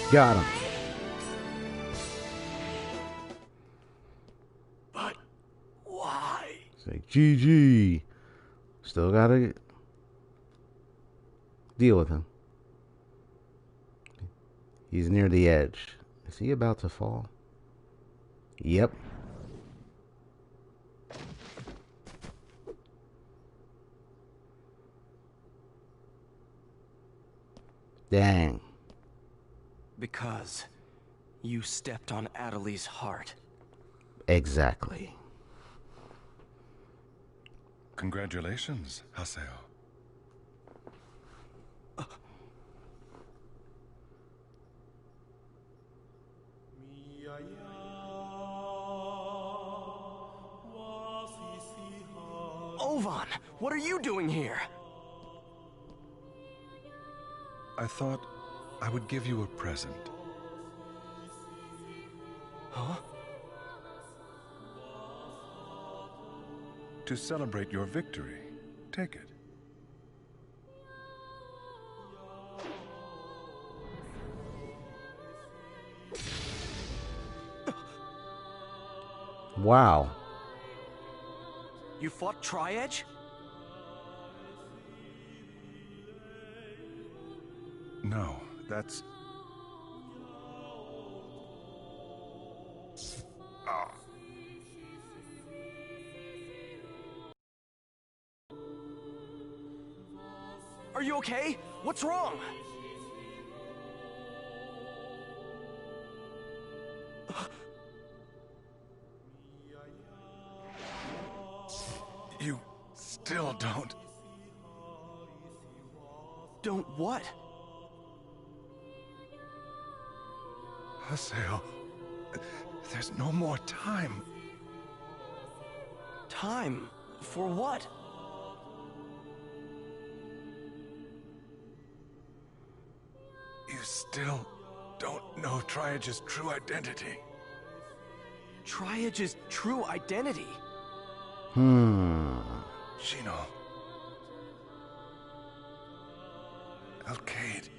Got him. But why? It's like, GG. Still gotta deal with him. He's near the edge. Is he about to fall? Yep. Dang. Because you stepped on Adelie's heart. Exactly. Congratulations, Haseo. Ovan, what are you doing here? I thought I would give you a present. Huh? To celebrate your victory. Take it. Wow. You fought Tri-Edge? No, that's... Ah. Are you okay? What's wrong? You still don't... Don't what? Haseo, there's no more time. Time? For what? You still don't know Tri-Edge's true identity. Tri-Edge's true identity? Shino. Alcade.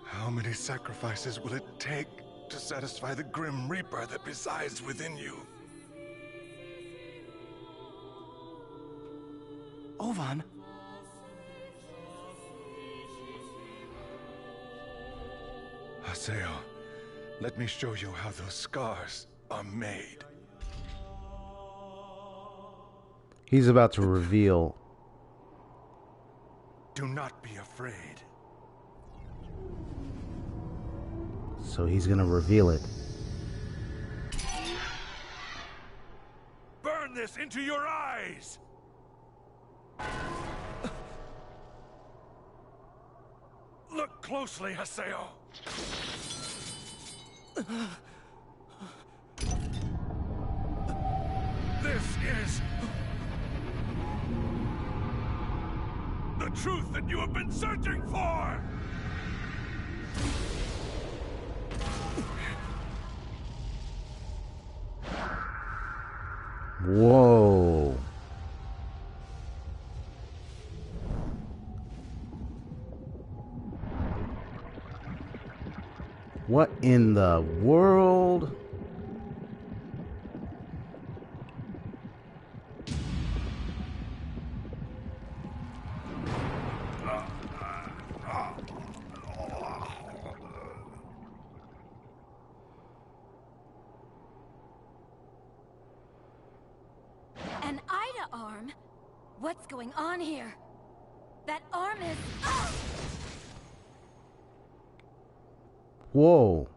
How many sacrifices will it take to satisfy the Grim Reaper that resides within you? Ovan? Haseo, let me show you how those scars are made. He's about to reveal. Do not be afraid. So he's gonna reveal it. Burn this into your eyes! Look closely, Haseo. This is the truth that you have been searching for! Whoa. What in the world? An Ida arm? What's going on here? That arm is... Whoa.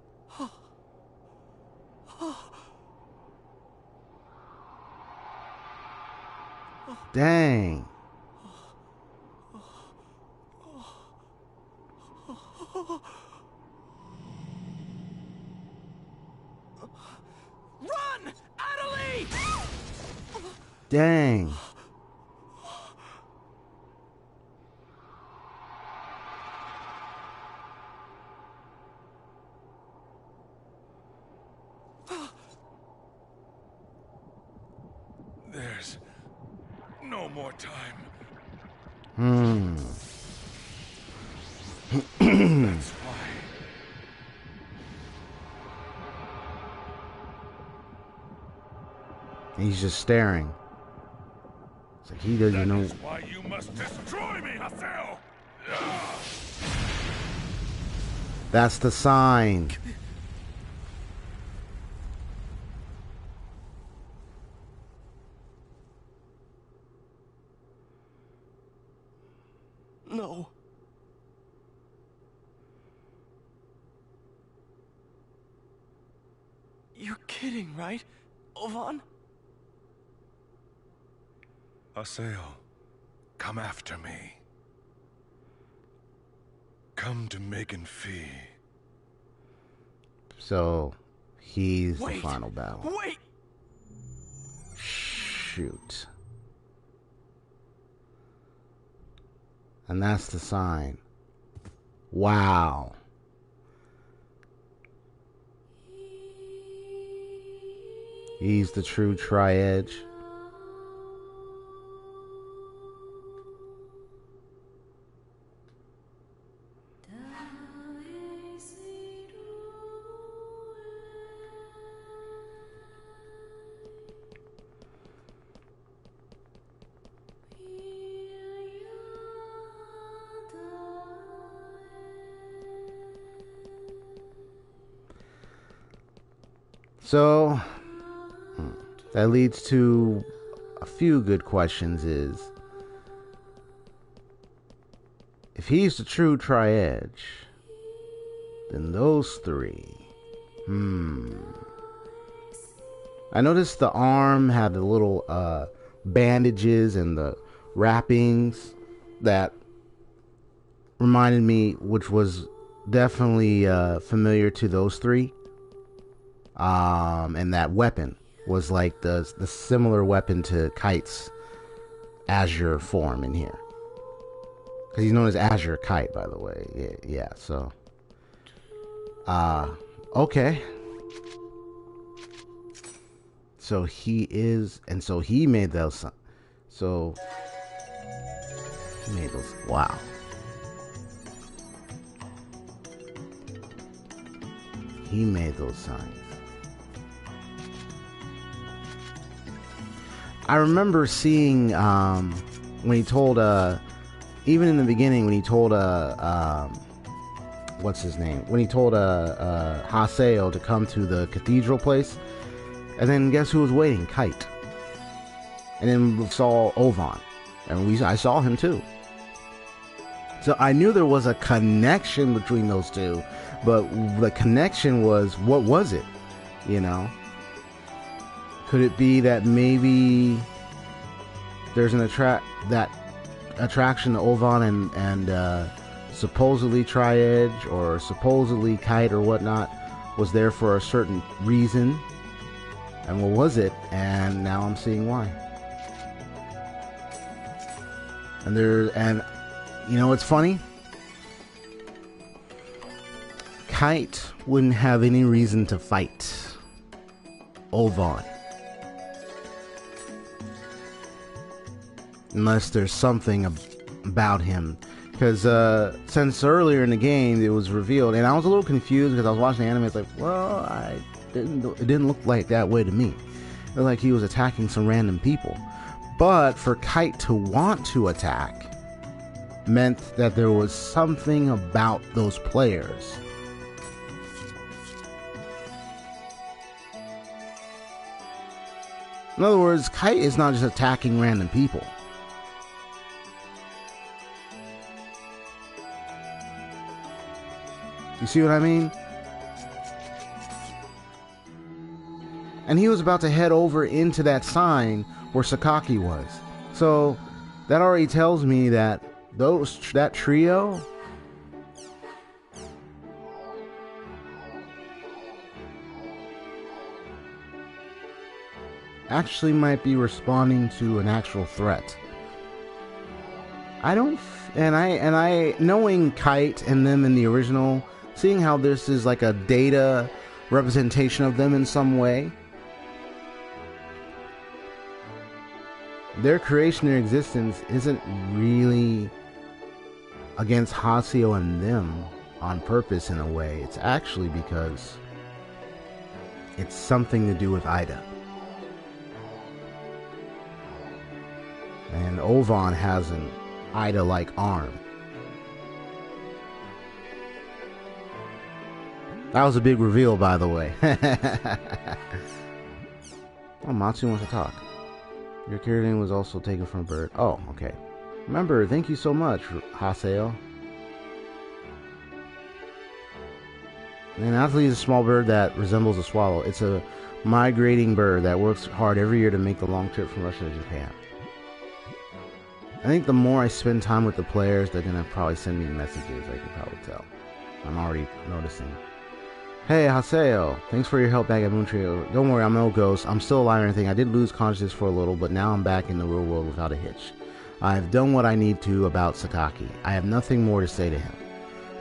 Dang. Run! Adelie! Dang. There's no more time. That's why. He's just staring. It's like he doesn't know. That is why you must destroy me, Haseo! That's the sign. No. You're kidding, right, Ovan? Haseo, come after me. Come to Megan Fee. So he's the final battle. Wait! Shoot. And that's the sign. Wow. He's the true tri-edge. So, that leads to a few good questions is, if he's the true tri-edge, then those three, I noticed the arm had the little bandages and the wrappings that reminded me, which was definitely familiar to those three. And that weapon was like the similar weapon to Kite's Azure form in here. Because he's known as Azure Kite, by the way. Yeah, so. Okay. So he is, and so he made those. So. He made those. Wow. He made those signs. I remember seeing when he told even in the beginning when he told what's his name, when he told Haseo to come to the cathedral place, and then guess who was waiting? Kite. And then we saw Ovan, and I saw him too. So I knew there was a connection between those two, but the connection was, what was it? You know? Could it be that maybe there's an attraction to Ovan and supposedly Tri-Edge or supposedly Kite or whatnot was there for a certain reason? And what was it? And now I'm seeing why. And You know what's funny? Kite wouldn't have any reason to fight Ovan unless there's something about him. Because since earlier in the game it was revealed, and I was a little confused because I was watching the anime. It's like, well, it didn't look like that way to me. It looked like he was attacking some random people. But for Kite to want to attack meant that there was something about those players. In other words, Kite is not just attacking random people. You see what I mean? And he was about to head over into that sign where Sakaki was. So that already tells me that that trio actually might be responding to an actual threat. I knowing Kite and them in the original, seeing how this is like a data representation of them in some way, their creation, their existence isn't really against Haseo and them on purpose in a way. It's actually because it's something to do with Ida. And Ovan has an Ida-like arm. That was a big reveal, by the way. Oh, Matsu wants to talk. Your character name was also taken from a bird. Oh, okay. Remember, thank you so much, Haseo. An athlete is a small bird that resembles a swallow. It's a migrating bird that works hard every year to make the long trip from Russia to Japan. I think the more I spend time with the players, they're gonna probably send me messages, I can probably tell. I'm already noticing. Hey, Haseo, thanks for your help back at Moontree. Don't worry, I'm no ghost. I'm still alive and everything. I did lose consciousness for a little, but now I'm back in the real world without a hitch. I've done what I need to about Sakaki. I have nothing more to say to him.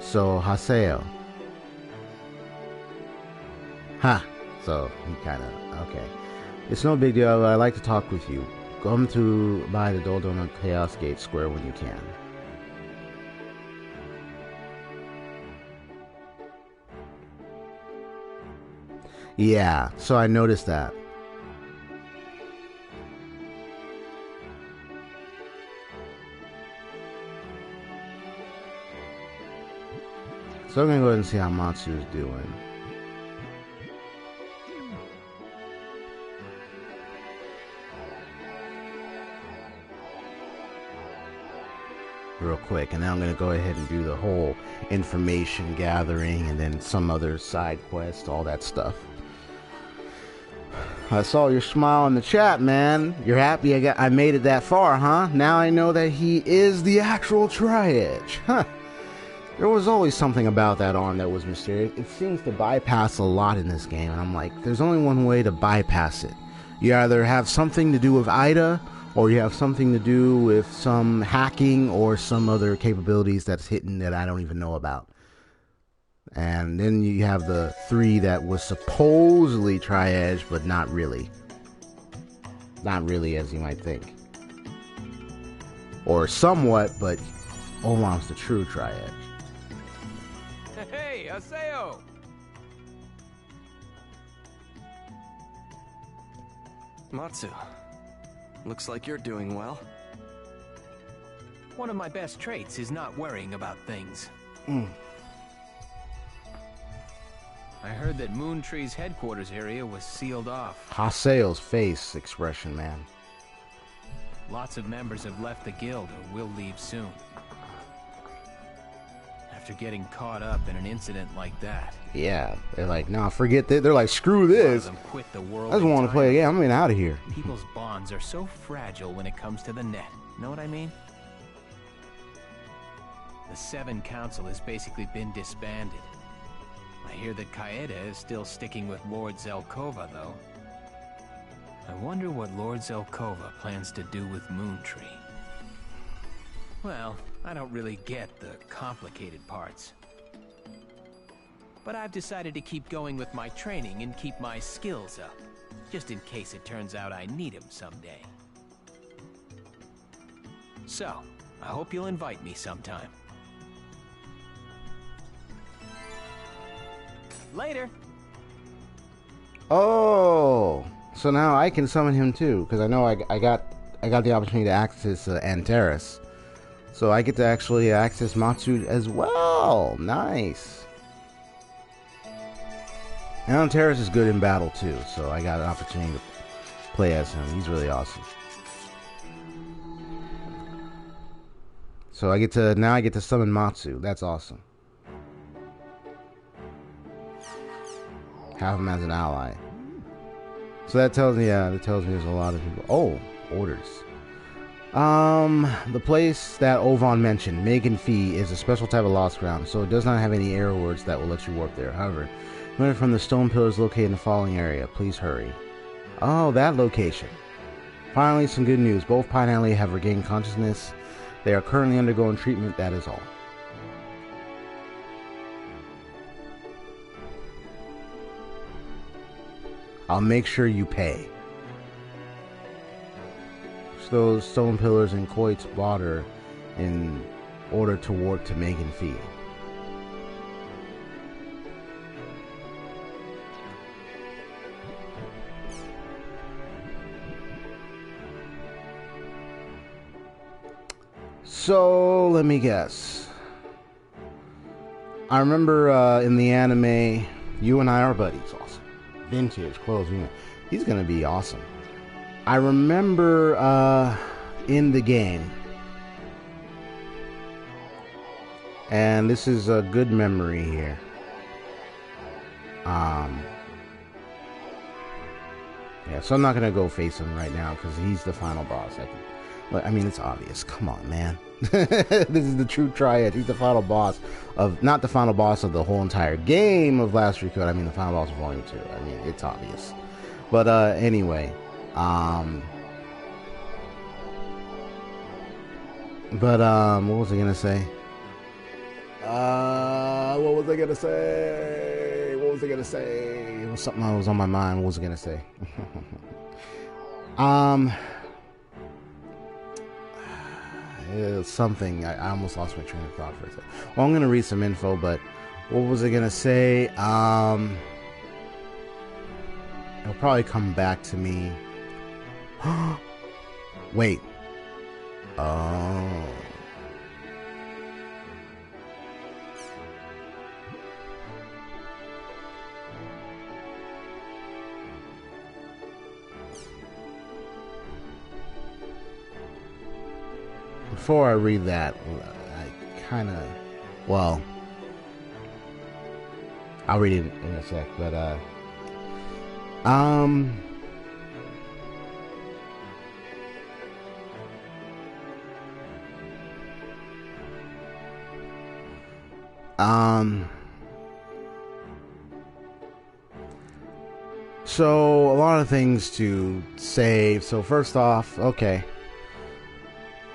So, Haseo. Ha! So, he kinda, okay. It's no big deal, but I'd like to talk with you. Come to buy the Doldona Chaos Gate Square when you can. Yeah, so I noticed that. So I'm gonna go ahead and see how Matsu is doing. Real quick, and then I'm gonna go ahead and do the whole information gathering and then some other side quest, all that stuff. I saw your smile in the chat, man. You're happy I made it that far, huh? Now I know that he is the actual Tri-Edge. Huh. There was always something about that arm that was mysterious. It seems to bypass a lot in this game, and I'm like, there's only one way to bypass it. You either have something to do with Ida, or you have something to do with some hacking or some other capabilities that's hidden that I don't even know about. And then you have the three that was supposedly Tri-Edge, but not really. Not really, as you might think. Or somewhat, but Olan's the true Tri-Edge. Hey, Haseo! Matsu, looks like you're doing well. One of my best traits is not worrying about things. I heard that Moontree's headquarters area was sealed off. Haseo's face expression, man. Lots of members have left the guild or will leave soon. After getting caught up in an incident like that. Yeah, they're like, nah, forget that. They're like, screw this. Quit the world I just want to play a game. I'm getting out of here. People's bonds are so fragile when it comes to the net. Know what I mean? The Seven Council has basically been disbanded. I hear that Kaede is still sticking with Lord Zelkova, though. I wonder what Lord Zelkova plans to do with Moontree. Well, I don't really get the complicated parts. But I've decided to keep going with my training and keep my skills up, just in case it turns out I need them someday. So, I hope you'll invite me sometime. Later! Oh, so now I can summon him too, because I know I got the opportunity to access Antares. So I get to actually access Matsu as well. Nice. And Antares is good in battle too, so I got an opportunity to play as him. He's really awesome. So I get to summon Matsu. That's awesome. Have him as an ally. So that tells me, there's a lot of people. Oh, orders. The place that Ovan mentioned, Megan Fee, is a special type of lost ground, so it does not have any error words that will let you warp there. However, learn from the stone pillars located in the following area. Please hurry. Oh, that location. Finally, some good news. Both Pine Alley have regained consciousness. They are currently undergoing treatment, that is all. I'll make sure you pay. Those stone pillars in Coit's water in order to warp to Megan Fee. So let me guess. I remember in the anime, you and I are buddies. Awesome. Vintage clothes. He's gonna be awesome. I remember in the game, and this is a good memory here. Yeah, so I'm not gonna go face him right now because he's the final boss. I mean, it's obvious. Come on, man. This is the true triad. He's the final boss of, not the final boss of the whole entire game of Last Recode. I mean, the final boss of Volume 2. I mean, it's obvious. But anyway. What was I gonna say? It was something that was on my mind. What was I gonna say? It was something. I almost lost my train of thought for a second. Well, I'm gonna read some info, but what was I gonna say? It'll probably come back to me. Wait. Oh. Before I read that, I kind of, well, I'll read it in a sec, but so a lot of things to say. So first off, okay,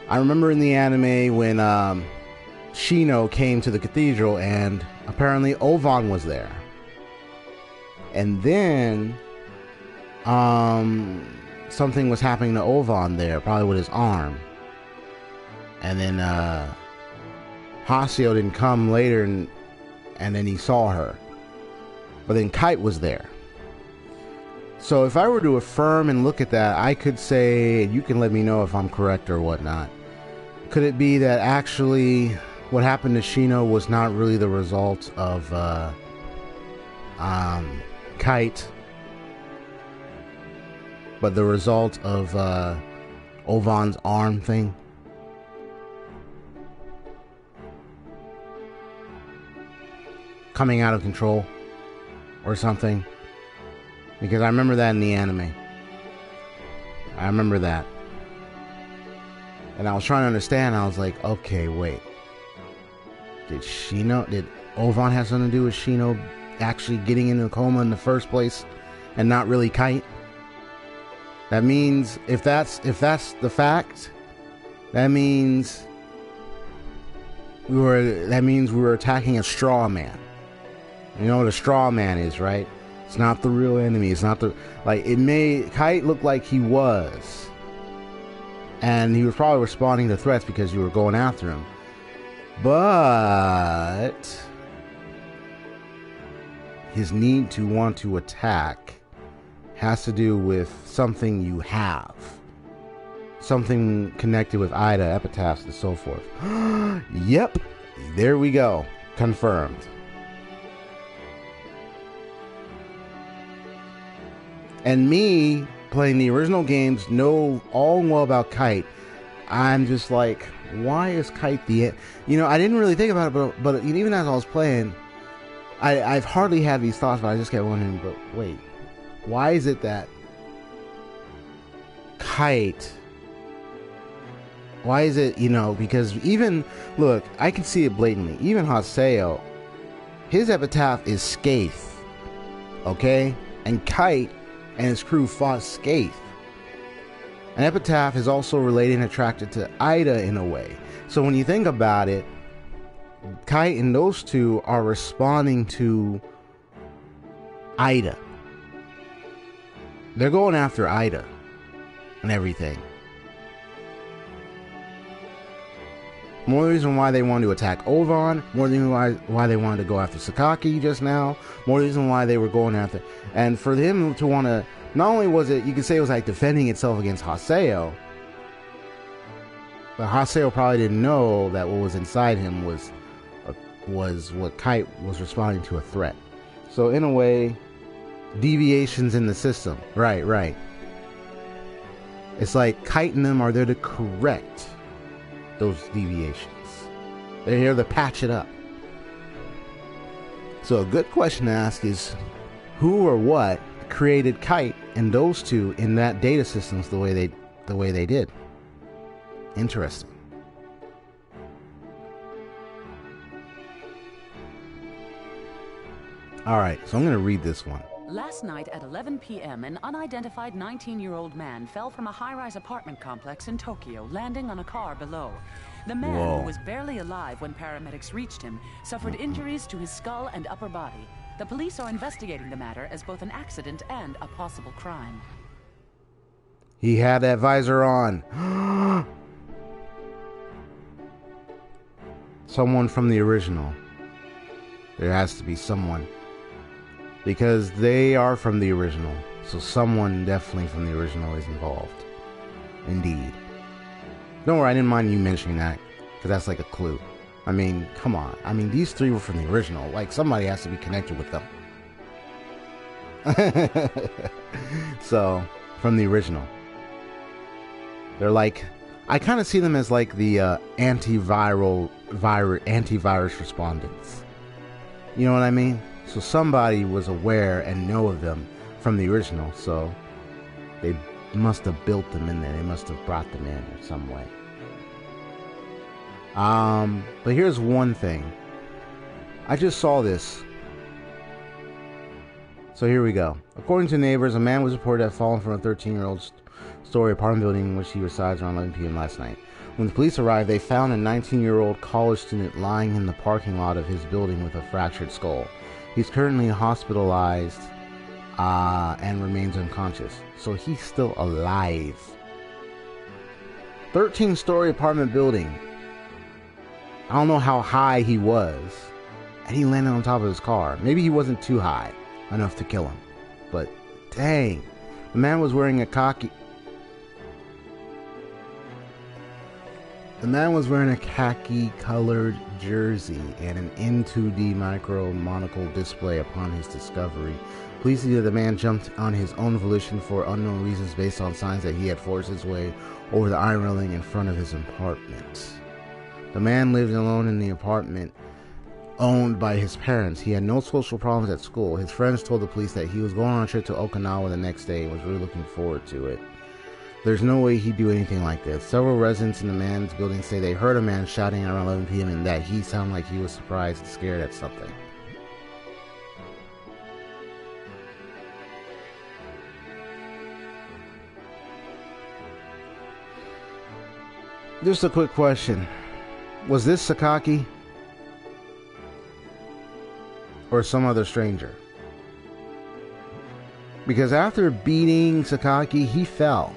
I remember in the anime when Shino came to the cathedral and apparently Ovan was there, and then something was happening to Ovan there, probably with his arm, and then Haseo didn't come later, and then he saw her, but then Kite was there. So if I were to affirm and look at that, I could say, you can let me know if I'm correct or whatnot. Could it be that actually what happened to Shino was not really the result of Kite, but the result of Ovan's arm thing? Coming out of control or something? Because I remember that in the anime. I remember that. And I was trying to understand. I was like, okay, wait. Did Ovan have something to do with Shino actually getting into a coma in the first place and not really Kite? That means, if that's the fact, that means That means we were attacking a straw man. You know what a straw man is, right? It's not the real enemy. It's not the, like, it made Kite look like he was. And he was probably responding to threats because you were going after him. But his need to want to attack has to do with something you have. Something connected with Ida, epitaphs, and so forth. Yep. There we go. Confirmed. And me, playing the original games, know all and well about Kite. I'm just like, why is Kite the... You know, I didn't really think about it, but even as I was playing, I've hardly had these thoughts, but I just kept wondering, but wait, why is it that Kite... Why is it, you know, because even, look, I can see it blatantly. Even Haseo, his epitaph is Skaith, okay? And Kite and his crew fought Skaith. An epitaph is also related and attracted to Ida in a way. So when you think about it, Kite and those two are responding to Ida. They're going after Ida and everything. More reason why they wanted to attack Ovan, more reason why they wanted to go after Sakaki just now, more reason why they were going after, and for him to want to, not only was it, you could say it was like defending itself against Haseo, but Haseo probably didn't know that what was inside him was what Kite was responding to, a threat. So in a way, deviations in the system. Right. It's like Kite and them are there to correct those deviations. They're here to patch it up. So a good question to ask is, who or what created Kite and those two in that data systems the way they did? Interesting. All right, so I'm going to read this one. Last night at 11 p.m., an unidentified 19-year-old man fell from a high-rise apartment complex in Tokyo, landing on a car below. The man, who was barely alive when paramedics reached him, suffered injuries to his skull and upper body. The police are investigating the matter as both an accident and a possible crime. He had that visor on. Someone from the original. There has to be someone. Because they are from the original. So someone definitely from the original is involved. Indeed. Don't worry, I didn't mind you mentioning that. Because that's like a clue. I mean, come on. I mean, these three were from the original. Like, somebody has to be connected with them. So, from the original. They're like... I kind of see them as like the antivirus respondents. You know what I mean? So somebody was aware and know of them from the original, so they must have built them in there. They must have brought them in in some way. But here's one thing. I just saw this. So here we go. According to neighbors, a man was reported to have fallen from a 13-year-old story apartment building in which he resides around 11 p.m. last night. When the police arrived, they found a 19-year-old college student lying in the parking lot of his building with a fractured skull. He's currently hospitalized and remains unconscious. So he's still alive. 13-story apartment building. I don't know how high he was. And he landed on top of his car. Maybe he wasn't too high enough to kill him. But dang. The man was wearing a khaki... The man was wearing a khaki-colored jersey and an N2D micro monocle display upon his discovery. Police say the man jumped on his own volition for unknown reasons based on signs that he had forced his way over the iron railing in front of his apartment. The man lived alone in the apartment owned by his parents. He had no social problems at school. His friends told the police that he was going on a trip to Okinawa the next day and was really looking forward to it. There's no way he'd do anything like this. Several residents in the man's building say they heard a man shouting around 11 p.m. and that he sounded like he was surprised and scared at something. Just a quick question. Was this Sakaki? or some other stranger. Because after beating Sakaki, he fell.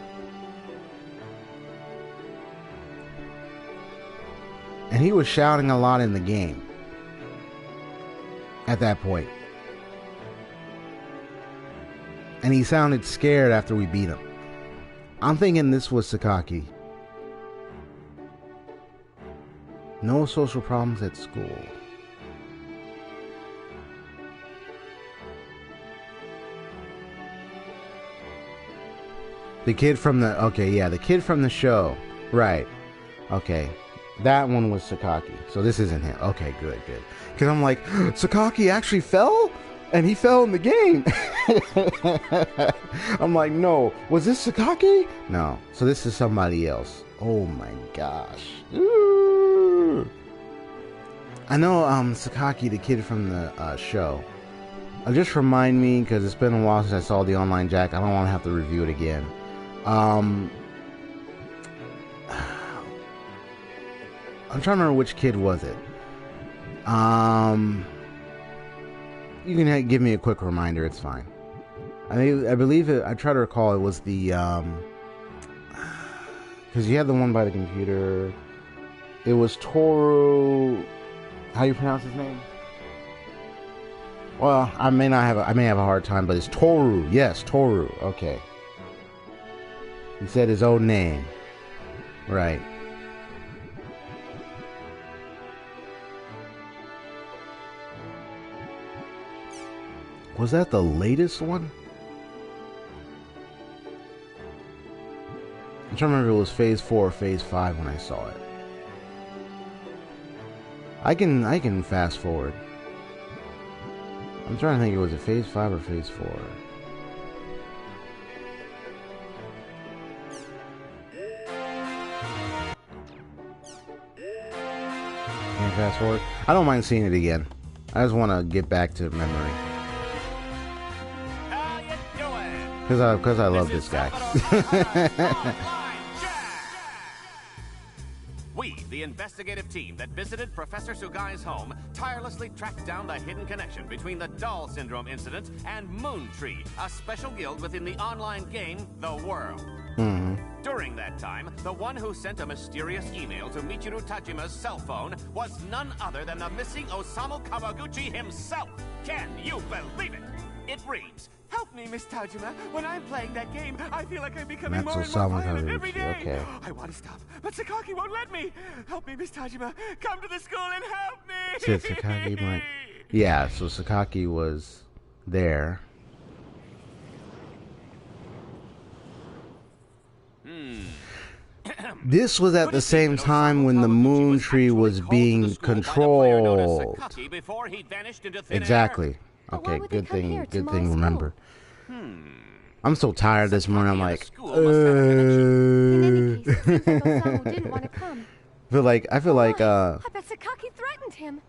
And he was shouting a lot in the game at that point. And he sounded scared after we beat him. I'm thinking this was Sakaki. No social problems at school. The kid from the... Okay, yeah, the kid from the show. Right. Okay. That one was Sakaki. So this isn't him. Okay, good, good. Because I'm like, Sakaki actually fell? And he fell in the game. I'm like, no. Was this Sakaki? No. So this is somebody else. Oh my gosh. Ooh. I know Sakaki, the kid from the show. Just remind me, because it's been a while since I saw the Online Jack. I don't want to have to review it again. I'm trying to remember which kid was it. You can give me a quick reminder. It's fine. I believe it. I try to recall it was the because you had the one by the computer. It was Toru. How do you pronounce his name? Well, I may have a hard time, but it's Toru. Yes, Toru. Okay. He said his own name. Right. Was that the latest one? I'm trying to remember if it was Phase 4 or Phase 5 when I saw it. I can fast forward. I'm trying to think, was it Phase 5 or Phase 4? Can I fast forward? I don't mind seeing it again. I just want to get back to memory. Because I love this guy. We, the investigative team that visited Professor Sugai's home, tirelessly tracked down the hidden connection between the Doll Syndrome incident and Moon Tree, a special guild within the online game, The World. During that time, the one who sent a mysterious email to Michiru Tajima's cell phone was none other than the missing Osamu Kawaguchi himself. Can you believe it? It reads, "Help me, Miss Tajima. When I'm playing that game, I feel like I'm becoming more and more violent every day. Okay. I want to stop, but Sakaki won't let me. Help me, Miss Tajima. Come to the school and help me." Said Sakaki might. Yeah, so Sakaki was there. This was at the same time when the Moon Tree was being controlled. Exactly. Okay, good thing remember. I'm so tired this morning. I'm like, I feel like I bet Sakaki threatened him.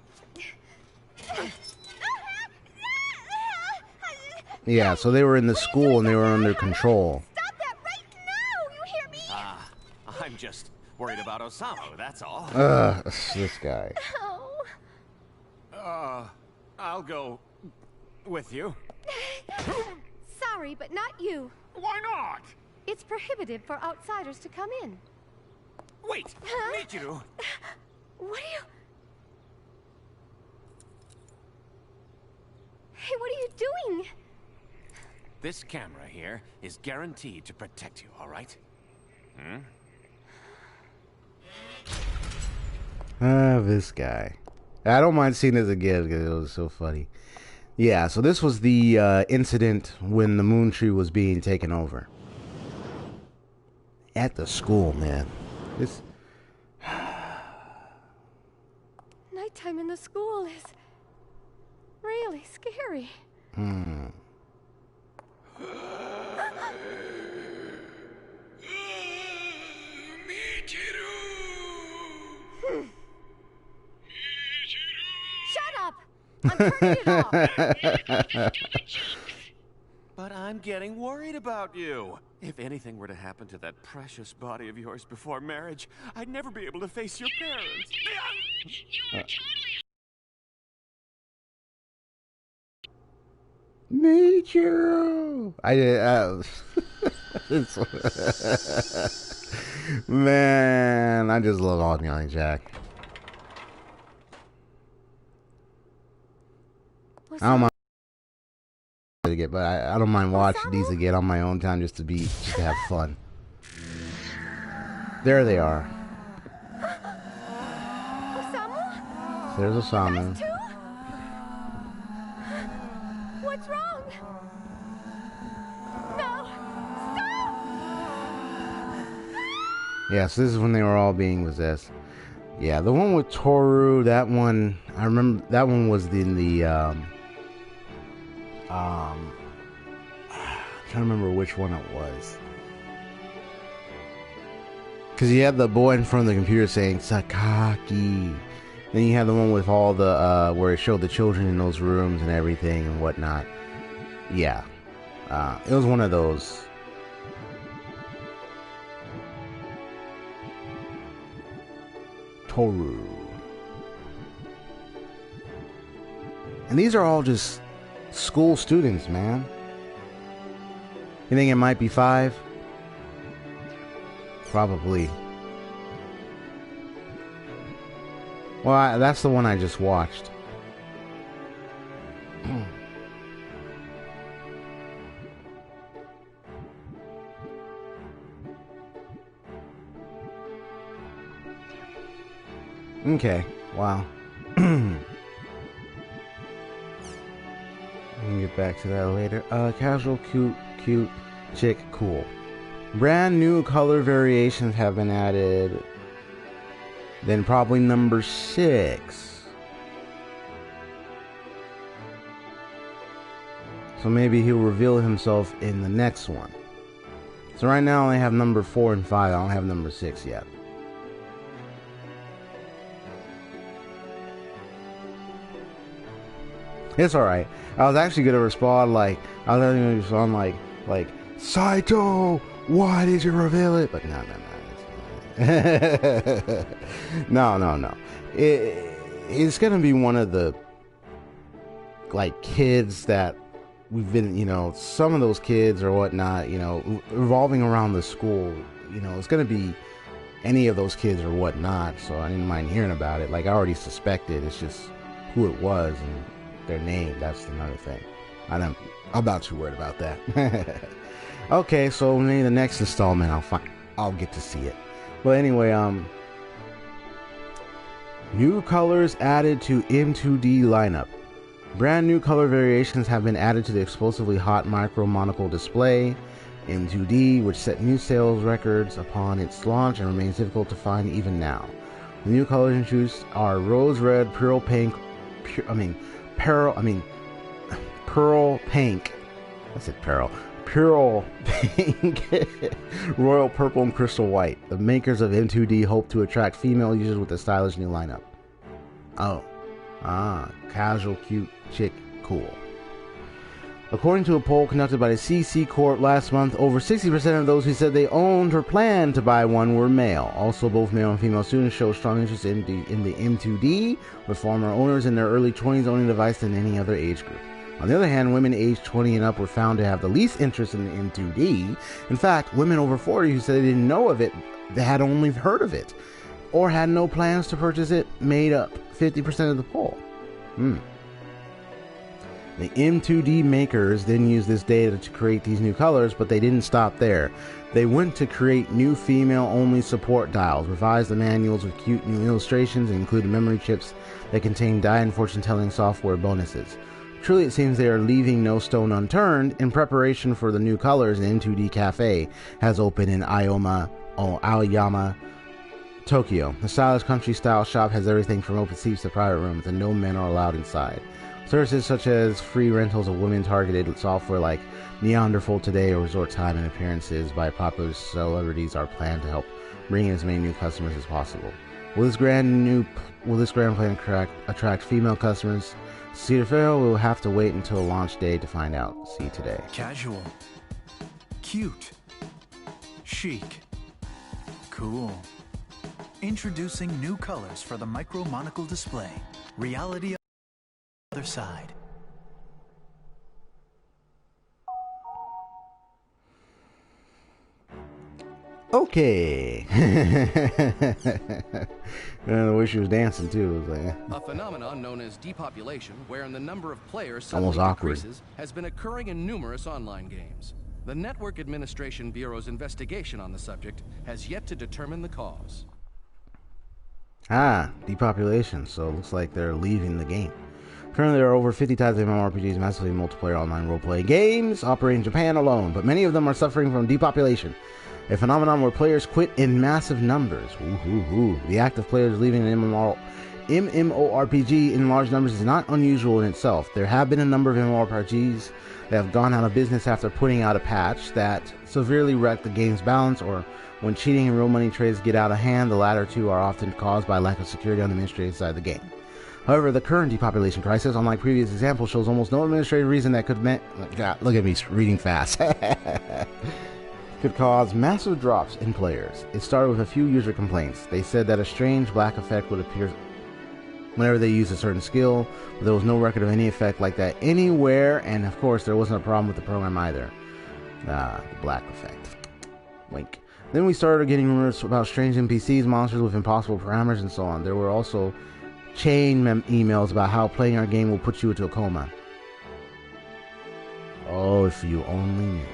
Yeah, so they were in the school and they were under control. Stop that right now! You hear me? I'm just worried about Osamu, that's all. This guy. Oh. I'll go with you. Sorry, but not you. Why not? It's prohibited for outsiders to come in. Wait, Michiru. What are you... Hey, what are you doing? This camera here is guaranteed to protect you, all right? This guy. I don't mind seeing this again because it was so funny. Yeah, so this was the incident when the Moon Tree was being taken over. At the school, man. This... Nighttime in the school is really scary. Shut up! I'm turning it off. But I'm getting worried about you. If anything were to happen to that precious body of yours before marriage, I'd never be able to face your parents. You are totally Michiru. I did. Man, I just love all Young Jack. I don't mind again, but I don't mind watching these again on my own time just to have fun. There they are. Osamu? There's Osamu. What's wrong? No! Stop! Yeah, so this is when they were all being possessed. Yeah, the one with Toru, that one, I remember that one was in the, I'm trying to remember which one it was. Because you had the boy in front of the computer saying, Sakaki. Then you had the one with all the, where it showed the children in those rooms and everything and whatnot. Yeah. It was one of those. Toru. And these are all just school students, man. You think it might be 5? Probably. Well, that's the one I just watched. Okay, wow. We can get back to that later. Casual, cute, chick, cool. Brand new color variations have been added. Then probably number 6. So maybe he'll reveal himself in the next one. So right now I only have number 4 and 5. I don't have number 6 yet. It's alright. I was actually gonna respond like, Saito, why did you reveal it? But no. No. It's gonna be one of the, like, kids that we've been, you know, some of those kids or whatnot, you know, revolving around the school, you know, it's gonna be any of those kids or whatnot, so I didn't mind hearing about it. Like, I already suspected, it's just who it was and their name, that's another thing. I'm not too worried about that. Okay, so maybe the next installment I'll get to see it. But anyway, new colors added to M2D lineup. Brand new color variations have been added to the explosively hot micro monocle display M2D, which set new sales records upon its launch and remains difficult to find even now. The new colors introduced are rose red, pearl pink, pearl pink. I said pearl. Pearl pink, royal purple, and crystal white. The makers of M2D hope to attract female users with a stylish new lineup. Casual, cute, chick, cool. According to a poll conducted by the CC Corp last month, over 60% of those who said they owned or planned to buy one were male. Also, both male and female students show strong interest in the M2D, with former owners in their early 20s owning the device than any other age group. On the other hand, women aged 20 and up were found to have the least interest in the M2D. In fact, women over 40 who said they didn't know of it, they had only heard of it, or had no plans to purchase it, made up 50% of the poll. The M2D makers then used this data to create these new colors, but they didn't stop there. They went to create new female-only support dials, revised the manuals with cute new illustrations, and included memory chips that contain die and fortune-telling software bonuses. Truly, it seems they are leaving no stone unturned. In preparation for the new colors, an M2D cafe has opened in Aoyama, Tokyo. The stylish country-style shop has everything from open seats to private rooms, and no men are allowed inside. Services such as free rentals of women-targeted software like Neanderthal Today or Resort Time and appearances by popular celebrities are planned to help bring in as many new customers as possible. Will this grand plan attract female customers? Cedar will have to wait until launch day to find out. See today. Casual. Cute. Chic. Cool. Introducing new colors for the micro monocle display. Reality on the other side. Okay. The way she was dancing too was like, A phenomenon known as depopulation, wherein the number of players almost suddenly awkward. decreases, has been occurring in numerous online games. The Network Administration Bureau's investigation on the subject has yet to determine the cause. Ah, depopulation. So it looks like they're leaving the game. Currently, there are over 50 types of MMORPGs, massively multiplayer online role-play games operating in Japan alone, but many of them are suffering from depopulation, a phenomenon where players quit in massive numbers. The act of players leaving an MMORPG in large numbers is not unusual in itself. There have been a number of MMORPGs that have gone out of business after putting out a patch that severely wrecked the game's balance, or when cheating and real money trades get out of hand. The latter two are often caused by lack of security on the administrative side of the game. However, the current depopulation crisis, unlike previous examples, shows almost no administrative reason that could God, look at me reading fast. Could cause massive drops in players. It started with a few user complaints. They said that a strange black effect would appear whenever they used a certain skill, but there was no record of any effect like that anywhere, and of course there wasn't a problem with the program either. The black effect. Wink. Then we started getting rumors about strange NPCs, monsters with impossible parameters, and so on. There were also chain emails about how playing our game will put you into a coma. Oh, if you only knew.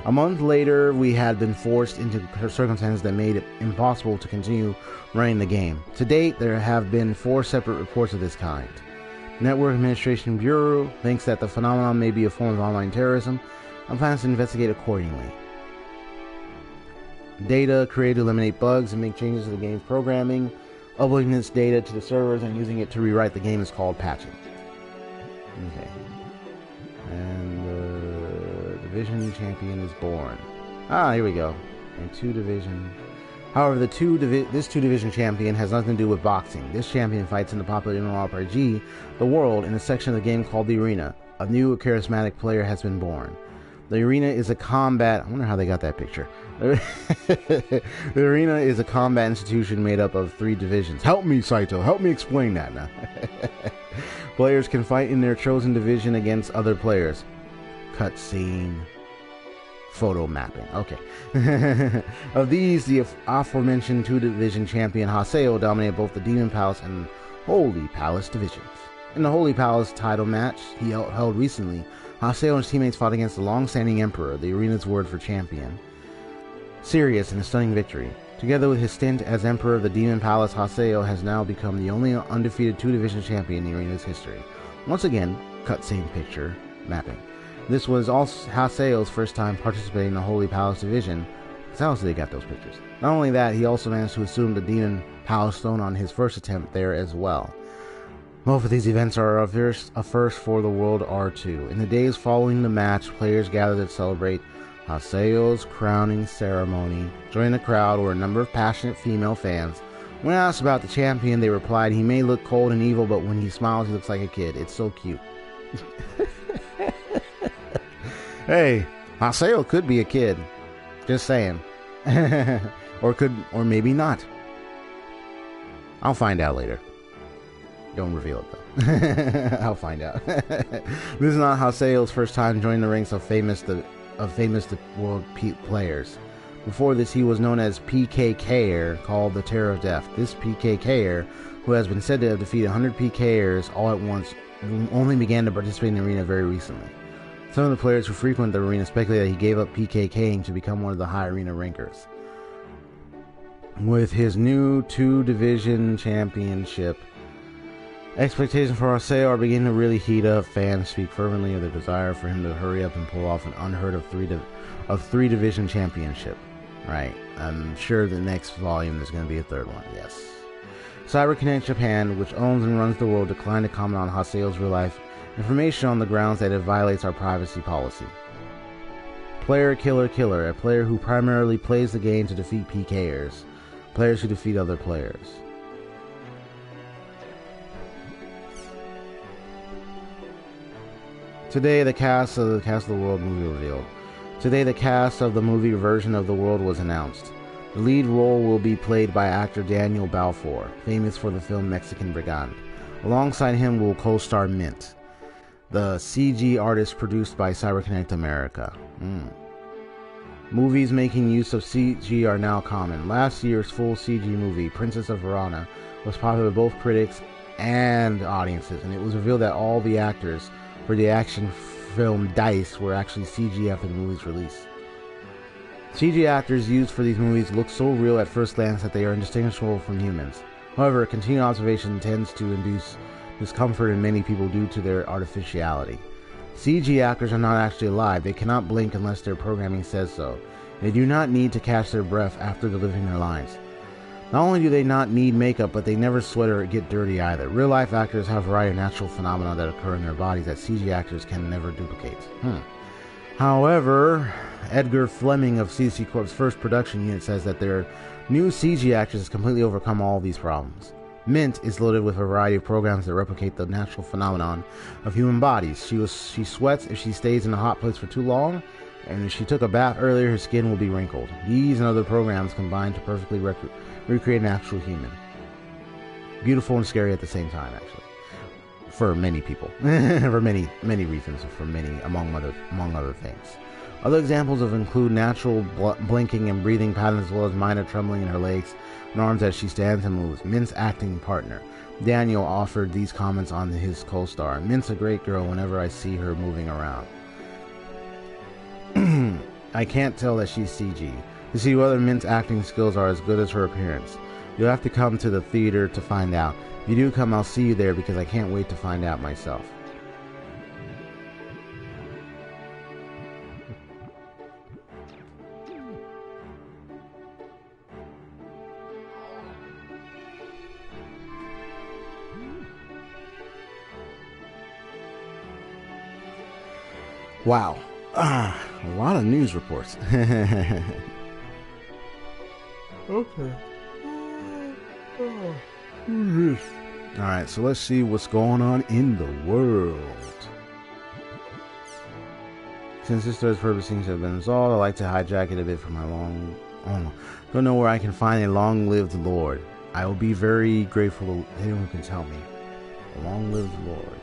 A month later, we had been forced into circumstances that made it impossible to continue running the game. To date, there have been 4 separate reports of this kind. Network Administration Bureau thinks that the phenomenon may be a form of online terrorism and plans to investigate accordingly. Data created to eliminate bugs and make changes to the game's programming. Uploading this data to the servers and using it to rewrite the game is called patching. Okay. And the division champion is born. Ah, here we go. And 2 division. However, this 2 division champion has nothing to do with boxing. This champion fights in the popular MMORPG, The World, in a section of the game called the Arena. A new charismatic player has been born. The Arena is a combat... I wonder how they got that picture. The Arena is a combat institution made up of 3 divisions. Help me, Saito. Help me explain that now. Players can fight in their chosen division against other players. Cutscene. Photo mapping. Okay. Of these, the aforementioned 2 division champion Haseo dominated both the Demon Palace and Holy Palace divisions. In the Holy Palace title match he held recently, Haseo and his teammates fought against the long-standing Emperor, the Arena's word for champion, Sirius, in a stunning victory. Together with his stint as Emperor of the Demon Palace, Haseo has now become the only undefeated 2-division champion in the Arena's history. Once again, cutscene picture mapping. This was also Haseo's first time participating in the Holy Palace division. That's how they got those pictures. Not only that, he also managed to assume the Demon Palace throne on his first attempt there as well. Both of these events are a first for the World R2. In the days following the match, players gathered to celebrate Haseo's crowning ceremony. Joining the crowd were a number of passionate female fans. When asked about the champion, they replied, "He may look cold and evil, but when he smiles, he looks like a kid. It's so cute." Hey, Haseo could be a kid. Just saying. or maybe not. I'll find out later. Don't reveal it though. I'll find out. This is not Haseo's first time joining the ranks of famous world players. Before this, he was known as PKKer, called the Terror of Death. This PKKer, who has been said to have defeated 100 PKers all at once, only began to participate in the arena very recently. Some of the players who frequent the arena speculate that he gave up PKKing to become one of the high arena rankers. With his new 2-division championship, expectations for Haseo are beginning to really heat up. Fans speak fervently of their desire for him to hurry up and pull off an unheard of 3-division championship. Right. I'm sure the next volume there's going to be a 3rd one. Yes. CyberConnect Japan, which owns and runs the world, declined to comment on Haseo's real-life information on the grounds that it violates our privacy policy. Player Killer Killer, a player who primarily plays the game to defeat PKers. Players who defeat other players. Today, the cast of the World movie revealed. Today, the cast of the movie version of The World was announced. The lead role will be played by actor Daniel Balfour, famous for the film Mexican Brigand. Alongside him will co-star Mint, the CG artist produced by CyberConnect America. Movies making use of CG are now common. Last year's full CG movie, Princess of Verona, was popular with both critics and audiences, and it was revealed that all the actors for the action film Dice were actually CG after the movie's release. CG actors used for these movies look so real at first glance that they are indistinguishable from humans. However, continued observation tends to induce discomfort in many people due to their artificiality. CG actors are not actually alive. They cannot blink unless their programming says so. They do not need to catch their breath after delivering their lines. Not only do they not need makeup, but they never sweat or get dirty either. Real-life actors have a variety of natural phenomena that occur in their bodies that CG actors can never duplicate. However, Edgar Fleming of CC Corp's first production unit says that their new CG actors has completely overcome all these problems. Mint is loaded with a variety of programs that replicate the natural phenomenon of human bodies. She sweats if she stays in a hot place for too long, and if she took a bath earlier, her skin will be wrinkled. These and other programs combine to perfectly recreate an actual human. Beautiful and scary at the same time, actually. For many people. For many reasons, for many, among other things. Other examples include natural blinking and breathing patterns, as well as minor trembling in her legs and arms as she stands and moves. Mint's acting partner, Daniel, offered these comments on his co-star. Mint's a great girl whenever I see her moving around. I can't tell that she's CG. To see whether Mint's acting skills are as good as her appearance, you'll have to come to the theater to find out. If you do come, I'll see you there because I can't wait to find out myself. Wow. A lot of news reports. Okay. Alright, so let's see what's going on in the world. Since this thread's purpose seems to have been resolved, I'd like to hijack it a bit for my don't know where I can find a long-lived lord. I will be very grateful to anyone who can tell me. A long-lived lord.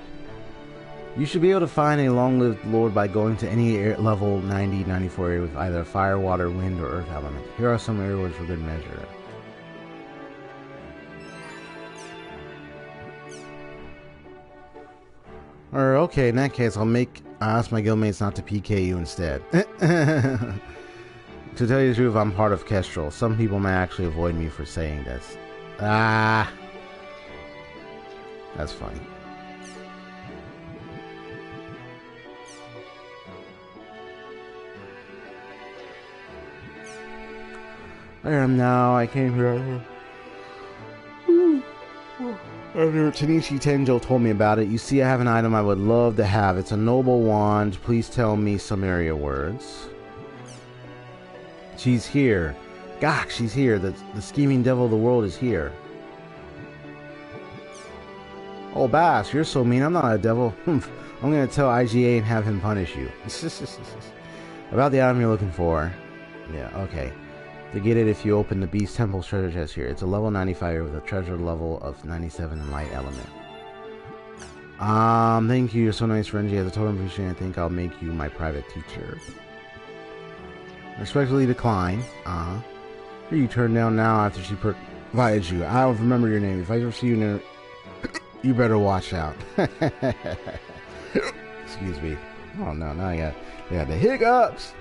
You should be able to find a long-lived lord by going to any level 90, 94 area with either fire, water, wind, or earth element. Here are some area words for good measure. Okay, in that case, I'll ask my guildmates not to PK you instead. To tell you the truth, I'm part of Kestrel. Some people may actually avoid me for saying this. That's funny. I am now. I came here. After Tanishi Tenjo told me about it, you see I have an item I would love to have. It's a noble wand. Please tell me some area words. She's here. Gah, she's here. The scheming devil of the world is here. Oh, Bass, you're so mean. I'm not a devil. I'm going to tell IGA and have him punish you. About the item you're looking for. Yeah, okay. To get it, if you open the Beast Temple's treasure chest here, it's a level 95 with a treasure level of 97 in light element. Thank you. You're so nice, Renji. As a total appreciation, I think I'll make you my private teacher. Respectfully decline. Who you turned down now after she provided you? I don't remember your name. If I ever see you near, you better watch out. Excuse me. Oh no, now I got the hiccups.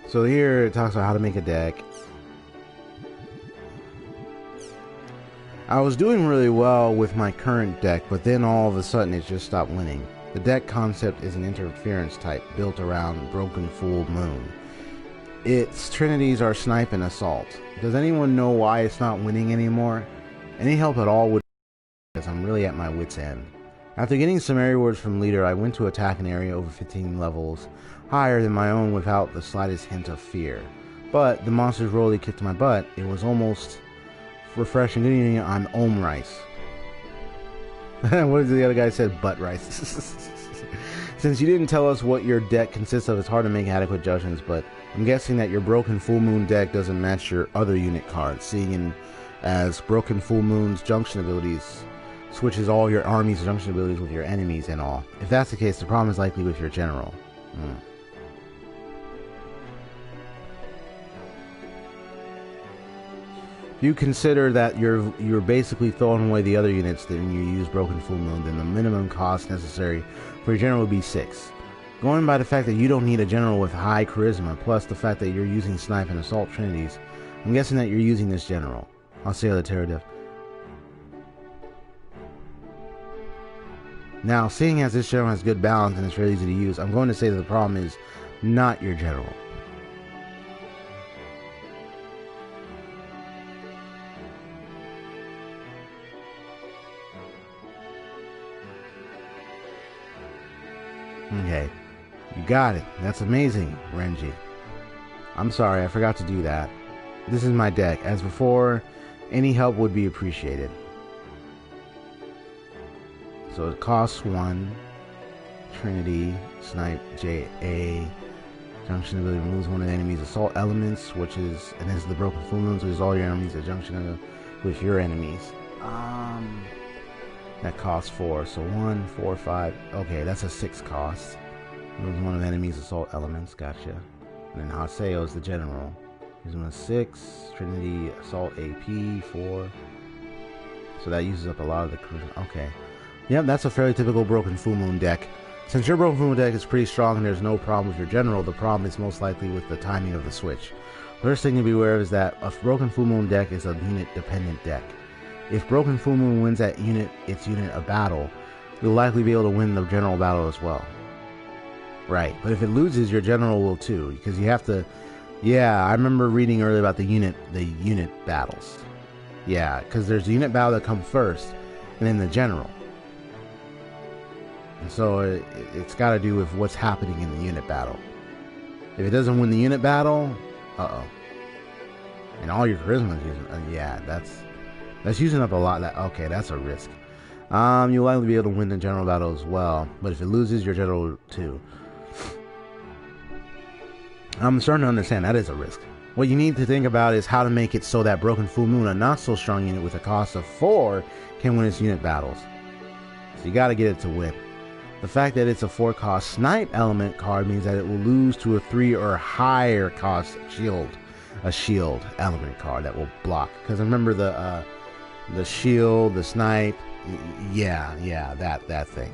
So here it talks about how to make a deck. I was doing really well with my current deck, but then all of a sudden it just stopped winning. The deck concept is an interference type built around Broken Full Moon. Its trinities are Snipe and Assault. Does anyone know why it's not winning anymore? Any help at all would, because I'm really at my wit's end. After getting some area words from leader, I went to attack an area over 15 levels higher than my own without the slightest hint of fear. But the monsters royally kicked my butt. It was almost refreshing. Good evening, I'm Om Rice. What did the other guy said? Butt rice. Since you didn't tell us what your deck consists of, it's hard to make adequate judgments, but I'm guessing that your Broken Full Moon deck doesn't match your other unit cards, seeing as Broken Full Moon's junction abilities switches all your army's junction abilities with your enemies and all. If that's the case, the problem is likely with your general. If you consider that you're basically throwing away the other units that when you use Broken Full Moon, then the minimum cost necessary for your general would be 6. Going by the fact that you don't need a general with high charisma, plus the fact that you're using Snipe and Assault Trinities, I'm guessing that you're using this general. I'll say the Terror Def. Now, seeing as this general has good balance and it's really easy to use, I'm going to say that the problem is not your general. Okay, you got it. That's amazing, Renji. I'm sorry, I forgot to do that. This is my deck. As before, any help would be appreciated. So it costs 1. Trinity, Snipe, JA. Junction ability removes one of the enemy's assault elements, which is, and this is the Broken Full Moon, which is all your enemies at junction with your enemies. That costs 4. So 1, 4, 5. Okay, that's a 6 cost. Removes one of the enemy's assault elements. Gotcha. And then Haseo is the general. Here's one of 6. Trinity, assault AP, 4. So that uses up a lot of the charisma. Okay. Yep, that's a fairly typical Broken Full Moon deck. Since your Broken Full Moon deck is pretty strong and there's no problem with your general, the problem is most likely with the timing of the switch. First thing to be aware of is that a Broken Full Moon deck is a unit-dependent deck. If Broken Full Moon wins its unit a battle, you'll likely be able to win the general battle as well. Right, but if it loses, your general will too, because you have to... Yeah, I remember reading earlier about the unit battles. Yeah, because there's a unit battle that comes first, and then the general. And so it's got to do with what's happening in the unit battle. If it doesn't win the unit battle, uh-oh. And all your charisma is using... yeah, that's using up a lot. Okay, that's a risk. You'll likely be able to win the general battle as well, but if it loses, your general too. I'm starting to understand that is a risk. What you need to think about is how to make it so that Broken Full Moon, a not so strong unit with a cost of 4, can win its unit battles. So you got to get it to win. The fact that it's a 4 cost Snipe element card means that it will lose to a 3 or higher cost shield, a shield element card that will block. Because remember the shield, the Snipe, yeah, that thing.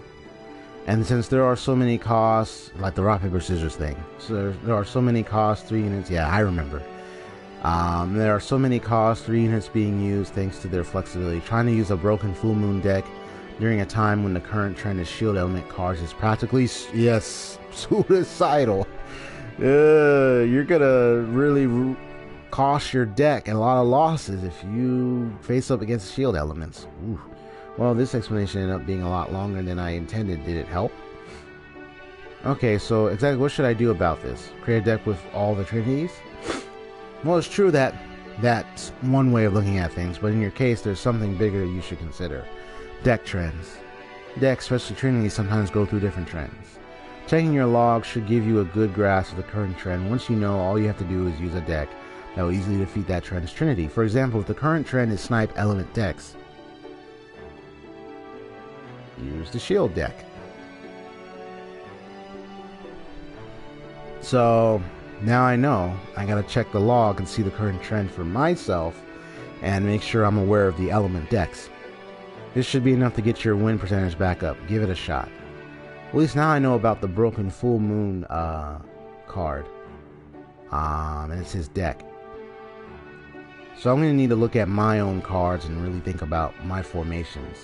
And since there are so many costs, like the rock paper scissors thing, so there are so many costs, 3 units. Yeah, I remember. There are so many costs, 3 units being used thanks to their flexibility. Trying to use a Broken Full Moon deck during a time when the current trend is shield element cards is practically, yes, suicidal. You're gonna really cost your deck a lot of losses if you face up against shield elements. Ooh. Well, this explanation ended up being a lot longer than I intended. Did it help? Okay, so exactly what should I do about this? Create a deck with all the Trinities? Well, it's true that that's one way of looking at things, but in your case, there's something bigger you should consider. Deck trends. Decks, especially Trinities, sometimes go through different trends. Checking your log should give you a good grasp of the current trend. Once you know, all you have to do is use a deck that will easily defeat that trend's Trinity. For example, if the current trend is Snipe element decks, use the shield deck. So now I know I gotta check the log and see the current trend for myself and make sure I'm aware of the element decks. This should be enough to get your win percentage back up. Give it a shot. At least now I know about the Broken Full Moon card. And it's his deck. So I'm going to need to look at my own cards and really think about my formations.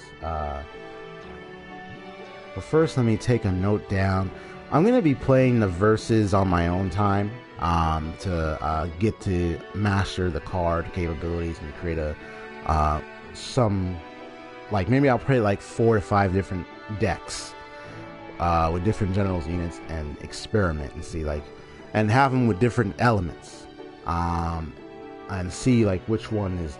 But first, let me take a note down. I'm going to be playing the verses on my own time to get to master the card capabilities and create like maybe I'll play like 4 to 5 different decks with different generals units and experiment and see and have them with different elements and see like which one is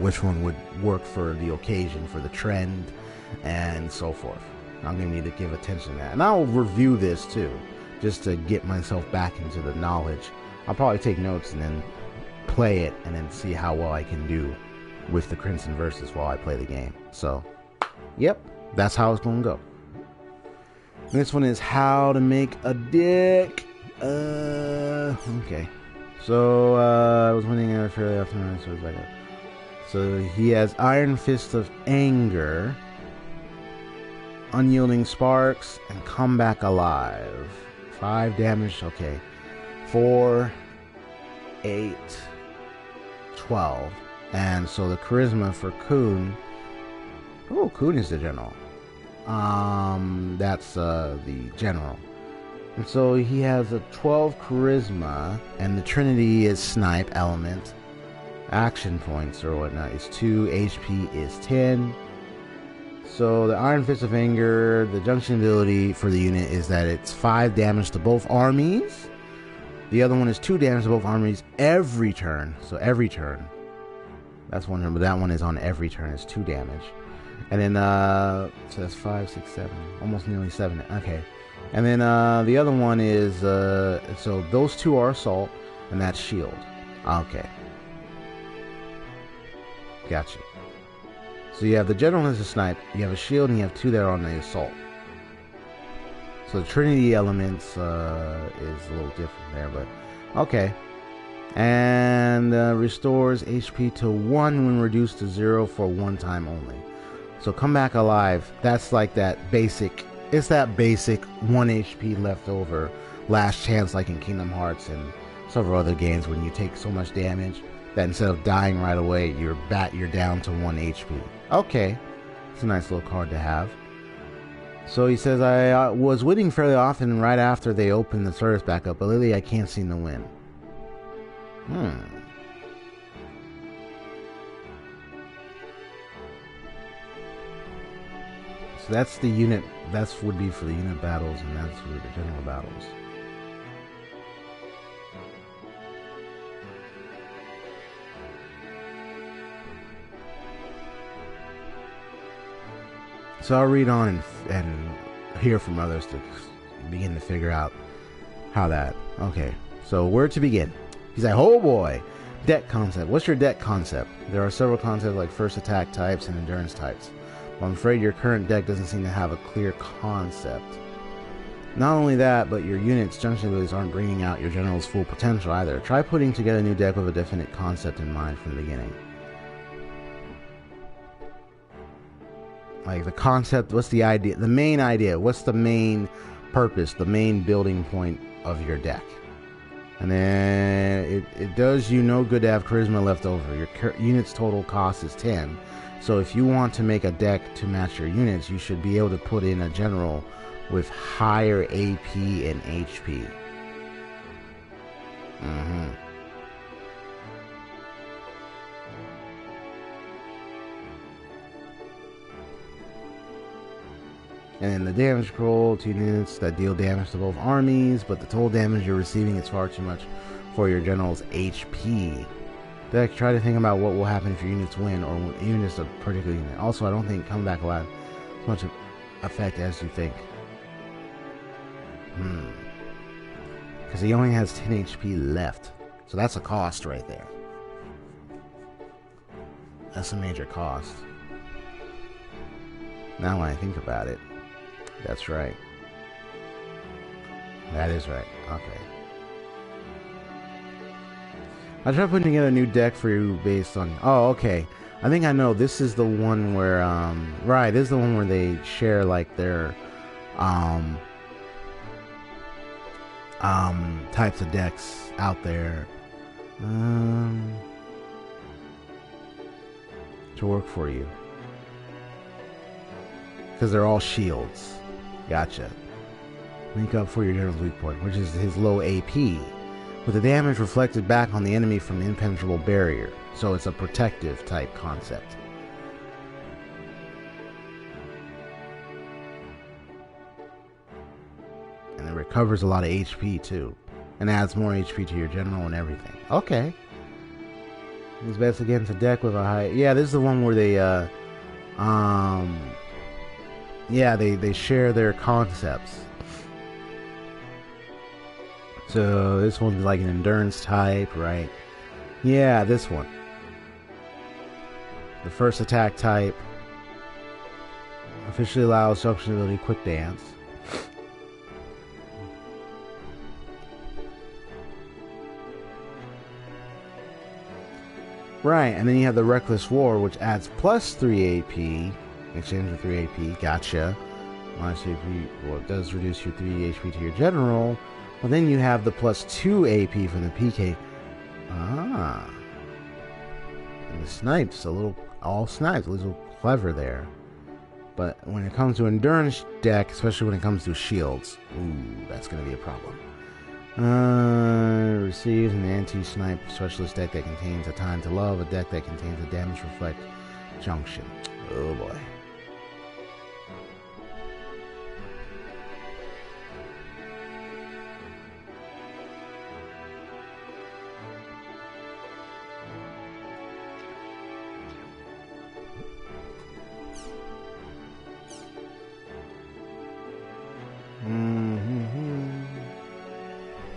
which one would work for the occasion, for the trend, and so forth. I'm gonna need to give attention to that, and I'll review this too, just to get myself back into the knowledge. I'll probably take notes and then play it and then see how well I can do with the Crimson Verses while I play the game. So Yep, that's how it's gonna go. This one is how to make a deck. Okay. So, I was winning fairly often, so it's like that. So he has Iron Fist of Anger, Unyielding Sparks, and Come Back Alive. 5 damage, okay. 4, 8, 12. And so the charisma for Kun. Oh, Kun is the general. That's the general. And so he has a 12 charisma, and the Trinity is snipe element. Action points or whatnot is 2, HP is 10. So the Iron Fist of Anger, the junction ability for the unit is that it's 5 damage to both armies. The other one is 2 damage to both armies every turn. So every turn. That's one turn, but that one is on every turn. It's 2 damage. And then, so that's 5, 6, 7. Almost nearly 7. Okay. And then the other one is, so those 2 are assault, and that's shield. Okay. Gotcha. So you have the general as a snipe, you have a shield, and you have 2 that are on the assault. So the Trinity elements is a little different there, but okay. And restores HP to 1 when reduced to 0 for 1 time only. So Come Back Alive, that's like that basic, it's that basic 1 HP left over, last chance like in Kingdom Hearts and several other games when you take so much damage that instead of dying right away, you're down to 1 HP. Okay, it's a nice little card to have. So he says, I was winning fairly often right after they opened the service back up, but lately I can't seem to win. So that's the unit, that would be for the unit battles, and that's for the general battles. So I'll read on and hear from others to begin to figure out how that. Okay, so where to begin? He's like, oh boy, deck concept. What's your deck concept? There are several concepts like first attack types and endurance types. But I'm afraid your current deck doesn't seem to have a clear concept. Not only that, but your units' junction abilities aren't bringing out your general's full potential either. Try putting together a new deck with a definite concept in mind from the beginning. Like the concept, what's the idea? The main idea, what's the main purpose, the main building point of your deck? And then it does you no good to have charisma left over. Your unit's total cost is 10. So if you want to make a deck to match your units, you should be able to put in a general with higher AP and HP. And then the damage scroll, 2 units that deal damage to both armies, but the total damage you're receiving is far too much for your general's HP. Deck, try to think about what will happen if your units win, or even just a particular unit. Also, I don't think Come Back Alive has much effect as you think. Because he only has 10 HP left. So that's a cost right there. That's a major cost. Now when I think about it, that's right. That is right. Okay. I tried putting together a new deck for you based on... Oh, okay. I think I know. This is the one where... Right, this is the one where they share, like, their... types of decks out there. To work for you. Because they're all shields. Gotcha. Link up for your general's weak point, which is his low AP. With the damage reflected back on the enemy from the impenetrable barrier. So it's a protective type concept. And it recovers a lot of HP too. And adds more HP to your general and everything. Okay. He's best against a deck with a high... Yeah, this is the one where they, yeah, they share their concepts. So this one's like an endurance type, right? Yeah, this one. The first attack type. Officially allows self ability quick dance. Right, and then you have the Reckless War, which adds +3 AP in exchange for 3 AP. Gotcha. HP, well, it does reduce your 3 HP to your general, but then you have the +2 AP from the PK. Ah. And the snipes, all snipes, a little clever there. But when it comes to endurance deck, especially when it comes to shields, ooh, that's going to be a problem. Receives an anti-snipe specialist deck that contains a Time to Love, a deck that contains a Damage Reflect Junction. Oh boy.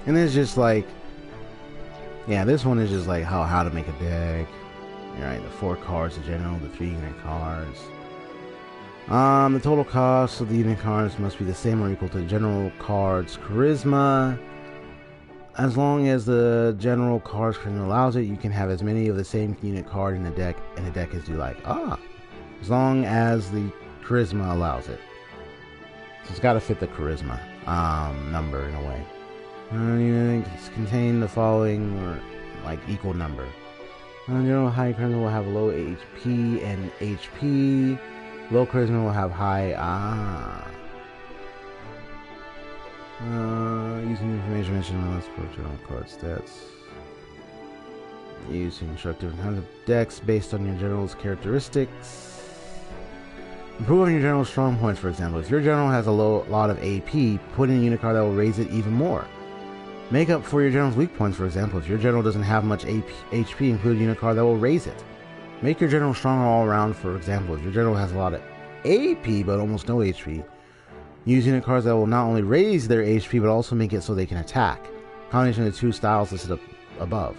And it's just like, yeah, this one is just like how to make a deck. Alright, the 4 cards, the general, the 3 unit cards. The total cost of the unit cards must be the same or equal to the general card's charisma. As long as the general card's charisma allows it, you can have as many of the same unit card in the deck as you like. As long as the charisma allows it. So it's got to fit the charisma number in a way. It's contain the following or like equal number. General high charisma will have low HP and HP. Low charisma will have high. Using information mentioned on this general card stats. Use to construct different kinds of decks based on your general's characteristics. Improve on your general's strong points, for example. If your general has a lot of AP, put in a unit card that will raise it even more. Make up for your general's weak points, for example. If your general doesn't have much HP, include a unit card that will raise it. Make your general stronger all around, for example. If your general has a lot of AP but almost no HP, use unit cards that will not only raise their HP but also make it so they can attack. Combination of the 2 styles listed up above.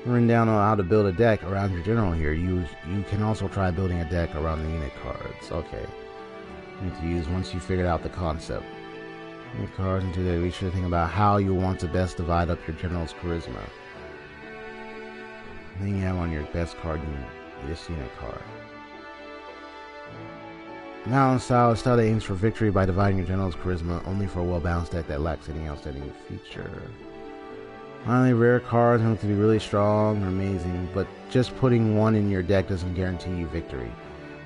Written down on how to build a deck around your general here. You can also try building a deck around the unit cards. Okay. You need to use once you figured out the concept. Unit cards into there. We should think about how you want to best divide up your general's charisma. Then you have on your best card unit, this unit card. Balanced style is style that aims for victory by dividing your general's charisma only for a well-balanced deck that lacks any outstanding feature. Finally, rare cards have to be really strong or amazing, but just putting one in your deck doesn't guarantee you victory.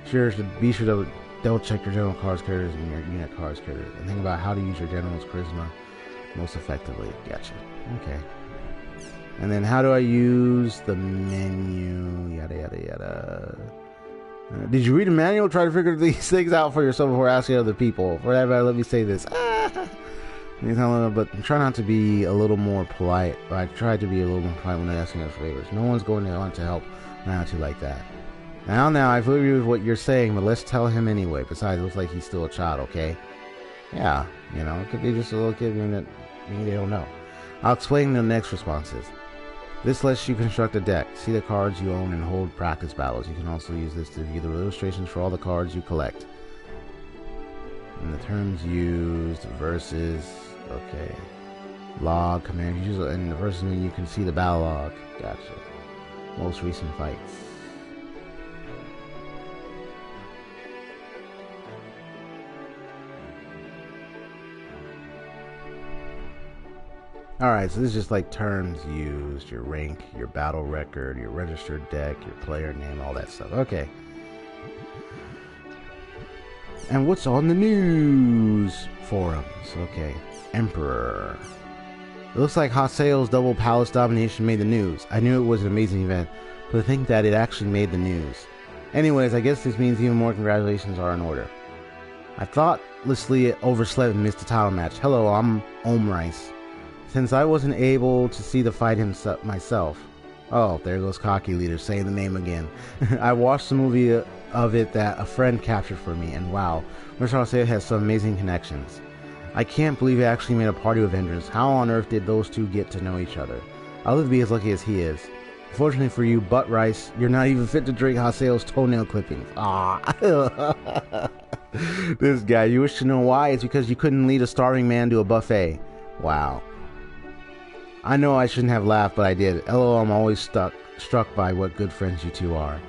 Be sure to double check your general cards characters and your unit cards characters, and think about how to use your general's charisma most effectively. Gotcha. Okay. And then how do I use the menu? Yada yada yada. Did you read the manual? Try to figure these things out for yourself before asking other people. For that matter, let me say this. But try not to be a little more polite. I try to be a little more polite when asking us favors. No one's going to want to help around you like that. Now, I fully agree with what you're saying, but let's tell him anyway. Besides, it looks like he's still a child, okay? Yeah, it could be just a little kid that maybe they don't know. I'll explain the next responses. This lets you construct a deck. See the cards you own and hold practice battles. You can also use this to view the illustrations for all the cards you collect. And the terms used, versus, okay. Log, command, and the versus mean you can see the battle log. Gotcha. Most recent fights. Alright, so this is just like terms used, your rank, your battle record, your registered deck, your player name, all that stuff. Okay. And what's on the news forums? Okay. Emperor. It looks like Haseo's double palace domination made the news. I knew it was an amazing event, but to think that it actually made the news. Anyways, I guess this means even more congratulations are in order. I thoughtlessly overslept and missed the title match. Hello, I'm Omrice. Since I wasn't able to see the fight myself. Oh, there goes Cocky Leader saying the name again. I watched the movie of it that a friend captured for me, and wow, Mr. Haseo has some amazing connections. I can't believe he actually made a party with Vengeance. How on earth did those two get to know each other? I'll live to be as lucky as he is. Fortunately for you, Butt Rice, you're not even fit to drink Haseo's toenail clippings. Ah. This guy, you wish to know why? It's because you couldn't lead a starving man to a buffet. Wow. I know I shouldn't have laughed, but I did. LOL, I'm always struck by what good friends you two are.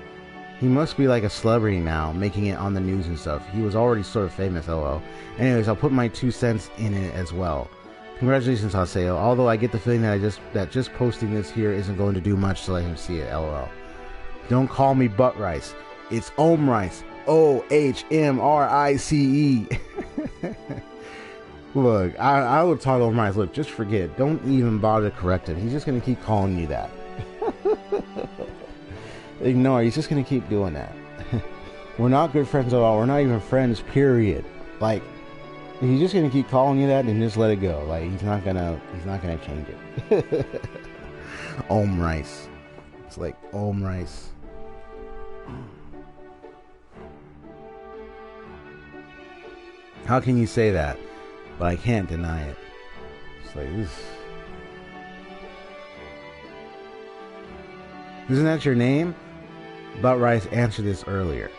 He must be like a celebrity now, making it on the news and stuff. He was already sort of famous, LOL. Anyways, I'll put my 2 cents in it as well. Congratulations, Haseo. Although I get the feeling that just posting this here isn't going to do much to let him see it, LOL. Don't call me butt rice. It's Omrice. OHMRICE. Look, I would talk over my look, just forget it. Don't even bother to correct him. He's just going to keep calling you that. Ignore, he's just going to keep doing that. We're not good friends at all. We're not even friends, period. Like, he's just going to keep calling you that and just let it go. Like, he's not going to change it. Rice. It's like Rice. How can you say that? But I can't deny it. It's like this. Isn't that your name? Butt Rice answered this earlier.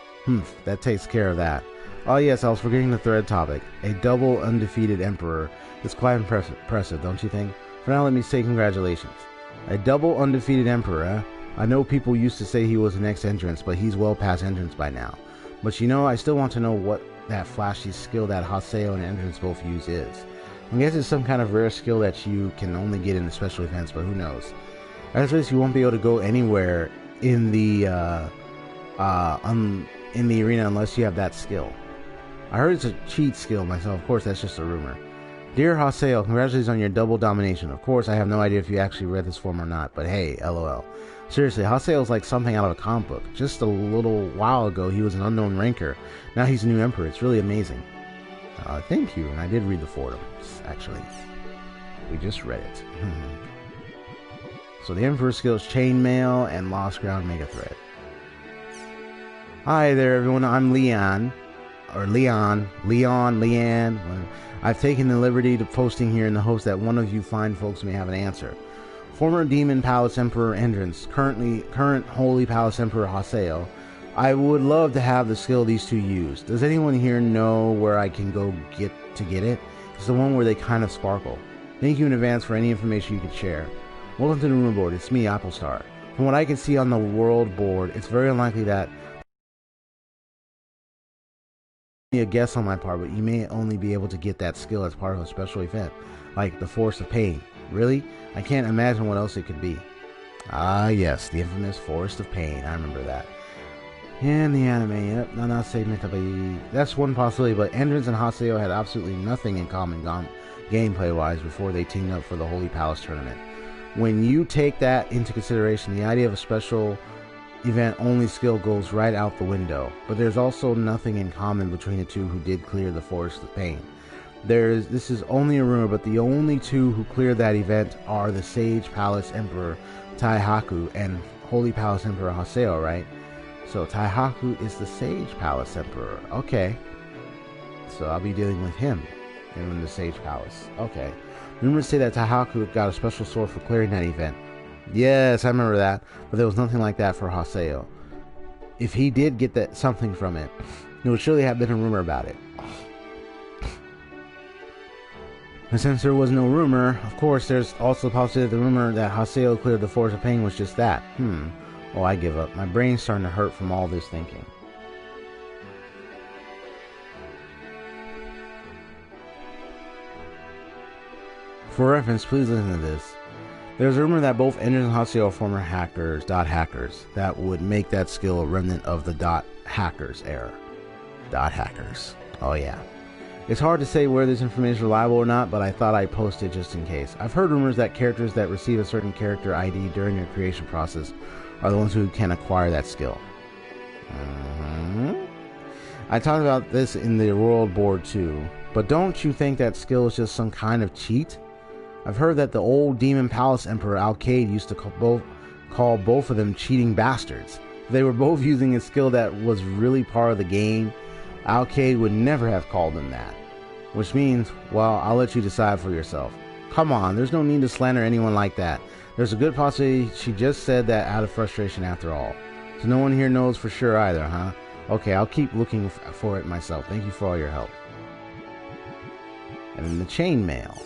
That takes care of that. Oh yes, I was forgetting the thread topic. A double undefeated emperor is quite impressive, don't you think? For now, let me say congratulations. A double undefeated emperor, eh? I know people used to say he was an ex-entrance, but he's well past entrance by now. But you know, I still want to know what that flashy skill that Haseo and entrance both use is. I guess it's some kind of rare skill that you can only get in the special events, but who knows. As this, you won't be able to go anywhere in the arena unless you have that skill. I heard it's a cheat skill myself. Of course, that's just a rumor. Dear Haseo, congratulations on your double domination. Of course, I have no idea if you actually read this form or not, but hey, LOL. Seriously, Haseo is like something out of a comic book. Just a little while ago, he was an unknown ranker. Now he's a new emperor. It's really amazing. Thank you, and I did read the forums, actually. We just read it. So the Emperor's skill is Chainmail and Lost Ground Mega Thread. Hi there, everyone. I'm Leanne. I've taken the liberty of posting here in the hopes that one of you fine folks may have an answer. Former Demon Palace Emperor Entrance, current Holy Palace Emperor Haseo. I would love to have the skill these two use. Does anyone here know where I can go get it? It's the one where they kind of sparkle. Thank you in advance for any information you could share. Welcome to the rumor board. It's me, Applestar. From what I can see on the world board, it's very unlikely that a guess on my part, but you may only be able to get that skill as part of a special event, like the Force of Pain. Really? I can't imagine what else it could be. Ah, yes, the infamous Forest of Pain. I remember that. And the anime, yep, that's one possibility, but Entrance and Haseo had absolutely nothing in common gameplay-wise before they teamed up for the Holy Palace tournament. When you take that into consideration, the idea of a special event only skill goes right out the window. But there's also nothing in common between the two who did clear the Forest of Pain. This is only a rumor, but the only two who cleared that event are the Sage Palace Emperor Taihaku and Holy Palace Emperor Haseo, right? So Taihaku is the Sage Palace Emperor. Okay. So I'll be dealing with him in the Sage Palace. Okay. Rumors say that Taihaku got a special sword for clearing that event. Yes, I remember that. But there was nothing like that for Haseo. If he did get something from it, there would surely have been a rumor about it. And since there was no rumor, of course, there's also the possibility the rumor that Haseo cleared the Force of Pain was just that. Oh, I give up. My brain's starting to hurt from all this thinking. For reference, please listen to this. There's a rumor that both Entrance and Haseo are former hackers, hackers, that would make that skill a remnant of the hackers era. Hackers. Oh yeah. It's hard to say whether this information is reliable or not, but I thought I'd post it just in case. I've heard rumors that characters that receive a certain character ID during their creation process are the ones who can acquire that skill. I talked about this in the world board too, but don't you think that skill is just some kind of cheat? I've heard that the old Demon Palace Emperor Alcade used to call both of them cheating bastards. If they were both using a skill that was really part of the game, Alcade would never have called them that. Which means, well, I'll let you decide for yourself. Come on, there's no need to slander anyone like that. There's a good possibility she just said that out of frustration after all. So no one here knows for sure either, huh? Okay, I'll keep looking for it myself. Thank you for all your help. And then the chain mail.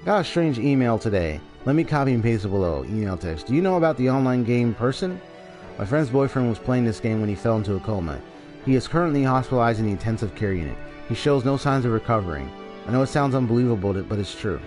Got a strange email today. Let me copy and paste it below. Email text. Do you know about the online game Person? My friend's boyfriend was playing this game when he fell into a coma. He is currently hospitalized in the intensive care unit. He shows no signs of recovering. I know it sounds unbelievable, but it's true.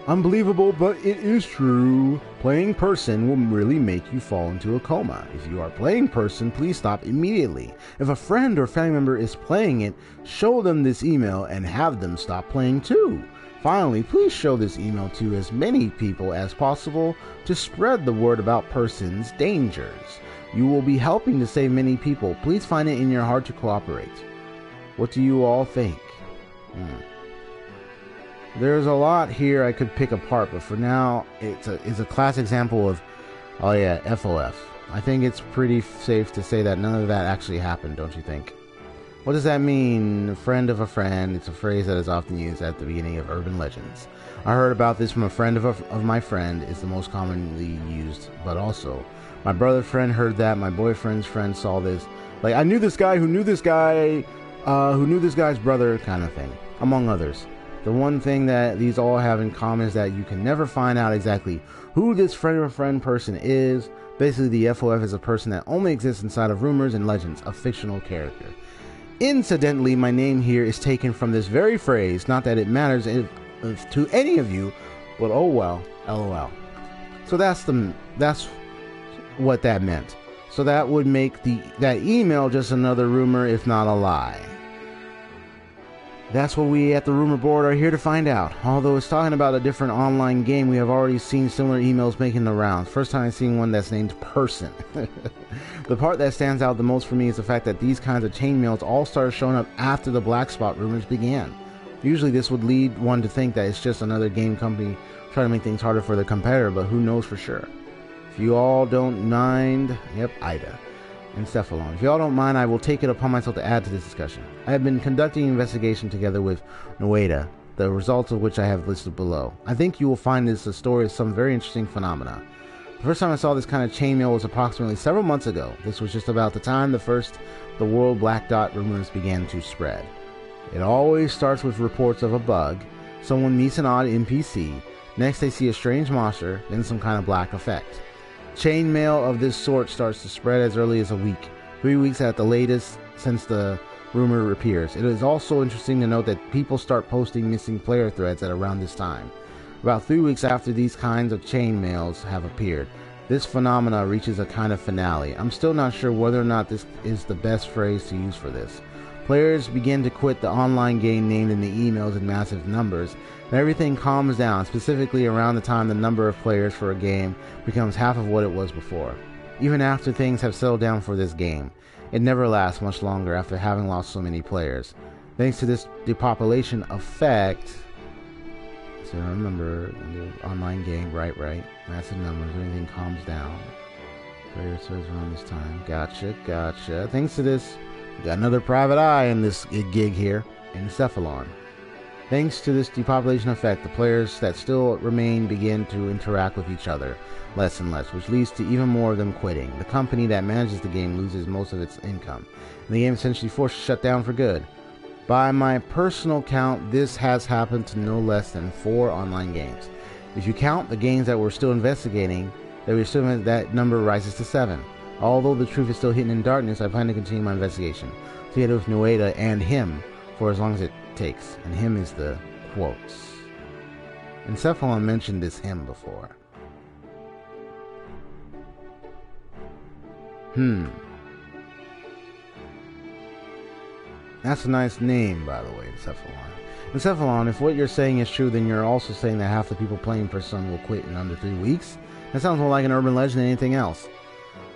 Unbelievable, but it is true. Playing Person will really make you fall into a coma. If you are playing Person, please stop immediately. If a friend or family member is playing it, show them this email and have them stop playing too. Finally, please show this email to as many people as possible to spread the word about Person's dangers. You will be helping to save many people. Please find it in your heart to cooperate. What do you all think? There's a lot here I could pick apart, but for now, it's a class example of, oh yeah, FOF. I think it's pretty safe to say that none of that actually happened, don't you think? What does that mean? A friend of a friend. It's a phrase that is often used at the beginning of urban legends. I heard about this from a friend of my friend. It's the most commonly used, but also my brother's friend heard that. My boyfriend's friend saw this. Like, I knew this guy who knew this guy who knew this guy's brother, kind of thing, among others. The one thing that these all have in common is that you can never find out exactly who this friend of a friend person is. Basically, the FOF is a person that only exists inside of rumors and legends, a fictional character. Incidentally, my name here is taken from this very phrase, not that it matters if to any of you, but oh well, LOL. So that's what that meant. So that would make that email just another rumor, if not a lie. That's what we at the rumor board are here to find out. Although it's talking about a different online game, we have already seen similar emails making the rounds. First time I've seen one that's named Person. The part that stands out the most for me is the fact that these kinds of chain mails all started showing up after the black spot rumors began. Usually this would lead one to think that it's just another game company trying to make things harder for their competitor, but who knows for sure. If you all don't mind, yep, Ida. And Cephalon. If y'all don't mind, I will take it upon myself to add to this discussion. I have been conducting an investigation together with Noeda, the results of which I have listed below. I think you will find this a story of some very interesting phenomena. The first time I saw this kind of chainmail was approximately several months ago. This was just about the time the World Black Dot rumors began to spread. It always starts with reports of a bug, someone meets an odd NPC, next they see a strange monster, then some kind of black effect. Chainmail of this sort starts to spread as early as a week, 3 weeks at the latest since the rumor appears. It is also interesting to note that people start posting missing player threads at around this time. About 3 weeks after these kinds of chainmails have appeared, this phenomena reaches a kind of finale. I'm still not sure whether or not this is the best phrase to use for this. Players begin to quit the online game named in the emails in massive numbers, and everything calms down, specifically around the time the number of players for a game becomes half of what it was before. Even after things have settled down for this game, it never lasts much longer after having lost so many players. Thanks to this depopulation effect, so remember, the online game, right, massive numbers, everything calms down. Player serves around this time. Gotcha. Thanks to this, we got another private eye in this gig here, in Cephalon. Thanks to this depopulation effect, the players that still remain begin to interact with each other less and less, which leads to even more of them quitting. The company that manages the game loses most of its income, and the game is essentially forced to shut down for good. By my personal count, this has happened to no less than 4 online games. If you count the games that we're still investigating, that number rises to 7. Although the truth is still hidden in darkness, I plan to continue my investigation, together with Noeda and him, for as long as it takes. And him is the quotes. And Cephalon mentioned this him before. That's a nice name, by the way, Cephalon. And Cephalon, if what you're saying is true, then you're also saying that half the people playing Person will quit in under 3 weeks? That sounds more like an urban legend than anything else.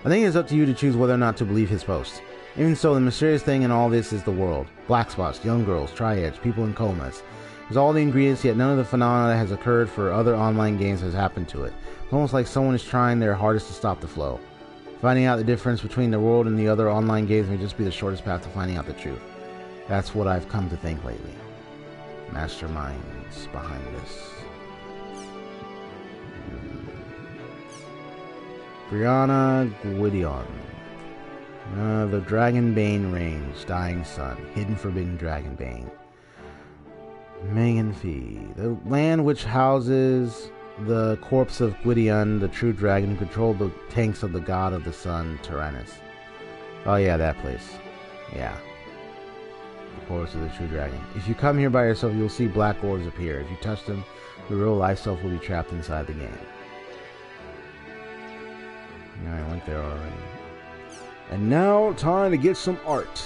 I think it's up to you to choose whether or not to believe his post. Even so, the mysterious thing in all this is the world. Black spots, young girls, triads, people in comas. There's all the ingredients, yet none of the phenomena that has occurred for other online games has happened to it. It's almost like someone is trying their hardest to stop the flow. Finding out the difference between the world and the other online games may just be the shortest path to finding out the truth. That's what I've come to think lately. Masterminds behind this. Brianna Gwydion. The Dragonbane Range, Dying Sun, Hidden Forbidden Dragonbane. Megan Fee, the land which houses the corpse of Gwydion, the true dragon who controlled the tanks of the god of the sun, Tyrannus. Oh yeah, that place. Yeah. The corpse of the true dragon. If you come here by yourself, you'll see black orbs appear. If you touch them, your real life self will be trapped inside the game. Yeah, I went there already. And now, time to get some art.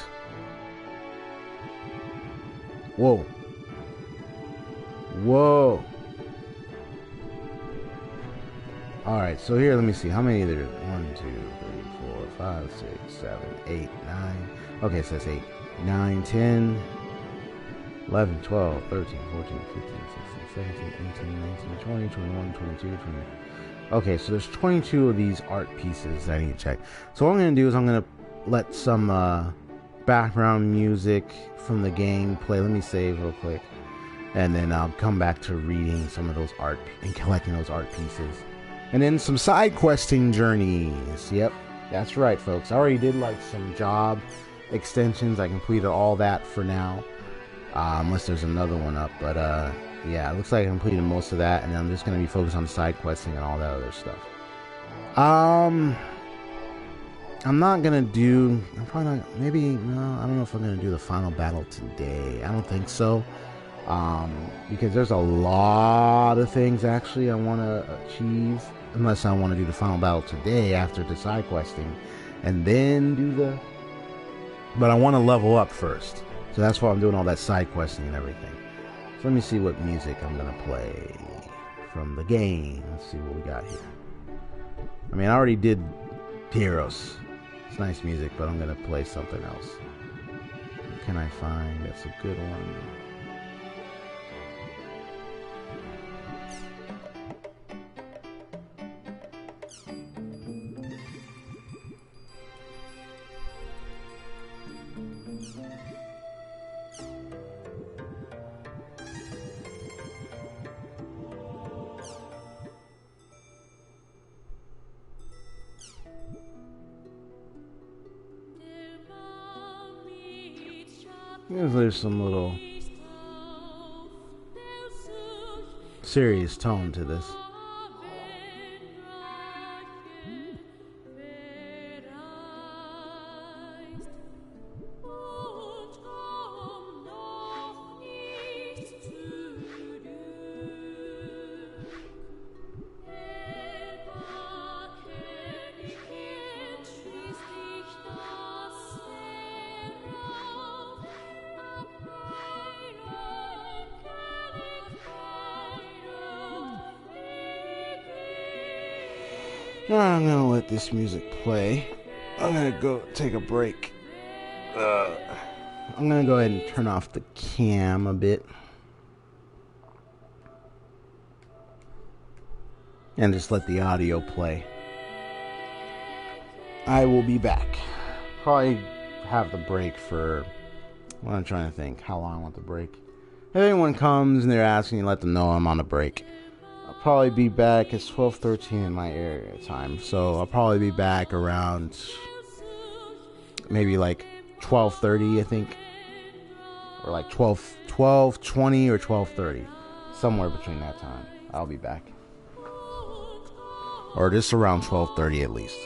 Whoa. Whoa. Alright, so here, let me see. How many there? 1, 2, 3, 4, 5, 6, 7, 8, 9. Okay, so that's 8. 9, 10, 11, 12, 13, 14, 15, 16, 17, 18, 19, 20, 21, 22, 20. Okay, so there's 22 of these art pieces that I need to check. So what I'm going to do is I'm going to let some background music from the game play. Let me save real quick. And then I'll come back to reading some of those art and collecting those art pieces. And then some side questing journeys. Yep, that's right, folks. I already did like some job extensions. I completed all that for now. Unless there's another one up. But yeah, it looks like I completed most of that. And then I'm just going to be focused on side questing and all that other stuff. I'm not going to do... I'm probably not... Maybe... No, I don't know if I'm going to do the final battle today. I don't think so. Because there's a lot of things actually I want to achieve, unless I want to do the final battle today after the side questing, and then do the... But I want to level up first, so that's why I'm doing all that side questing and everything. So let me see what music I'm going to play from the game. Let's see what we got here. I mean, I already did Heroes. It's nice music, but I'm going to play something else. What can I find that's a good one? There's some little serious tone to this. I'm gonna let this music play. I'm gonna go take a break. I'm gonna go ahead and turn off the cam a bit. And just let the audio play. I will be back. Probably have the break for... Well, I'm trying to think how long I want the break. If anyone comes and they're asking, let them know I'm on a break. I'll probably be back. It's 12:13 in my area time, so I'll probably be back around maybe like 12:30, I think, or like 12:20 or 12:30, somewhere between that time. I'll be back, or just around 12:30 at least.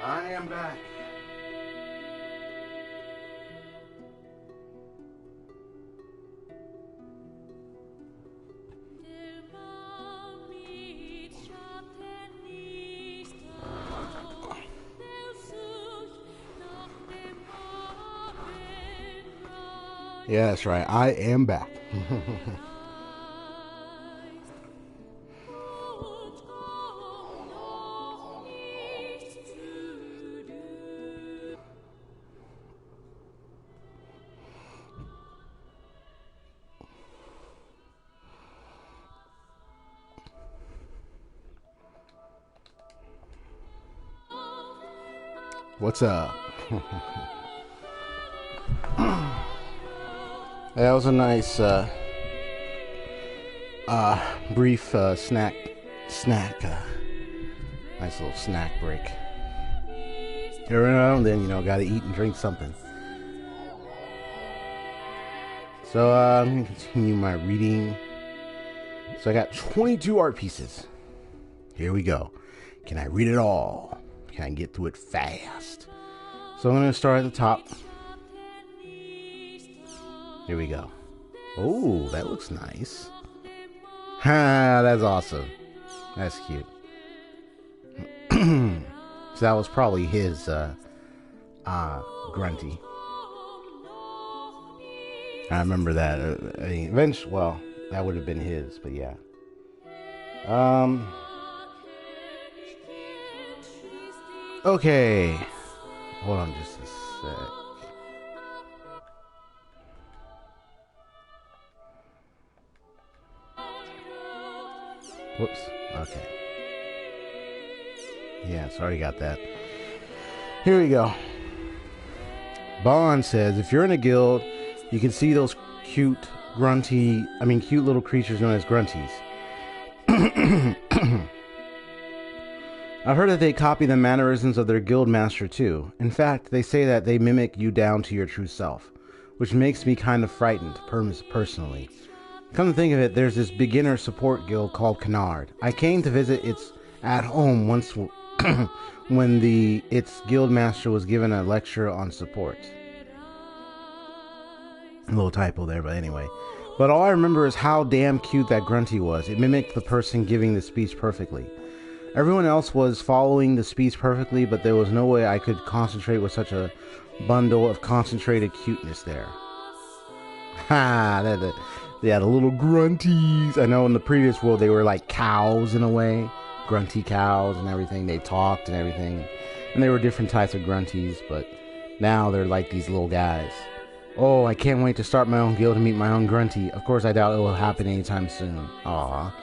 I am back. Yeah, that's right. I am back. What's up? That was a nice brief snack nice little snack break. Every now and then, you know, gotta eat and drink something. So I'm gonna continue my reading. So I got 22 art pieces. Here we go. Can I read it all? Can I get through it fast? So I'm gonna start at the top. Here we go. Oh, that looks nice. Ha, that's awesome. That's cute. So that was probably his grunty. I remember that. I mean, eventually, well, that would have been his, but yeah. Okay. Hold on just a sec. Whoops. Okay. Yeah, sorry, got that. Here we go. Bond says, if you're in a guild, you can see those cute little creatures known as grunties. I've heard that they copy the mannerisms of their guild master too. In fact, they say that they mimic you down to your true self, which makes me kind of frightened, personally. Come to think of it, there's this beginner support guild called Canard. I came to visit its at home once when its guild master was given a lecture on support. A little typo there, but anyway. But all I remember is how damn cute that grunty was. It mimicked the person giving the speech perfectly. Everyone else was following the speech perfectly, but there was no way I could concentrate with such a bundle of concentrated cuteness there. Ha! Yeah, the little grunties. I know in the previous world they were like cows in a way. Grunty cows and everything. They talked and everything. And there were different types of grunties, but now they're like these little guys. Oh, I can't wait to start my own guild and meet my own grunty. Of course, I doubt it will happen anytime soon. Aw.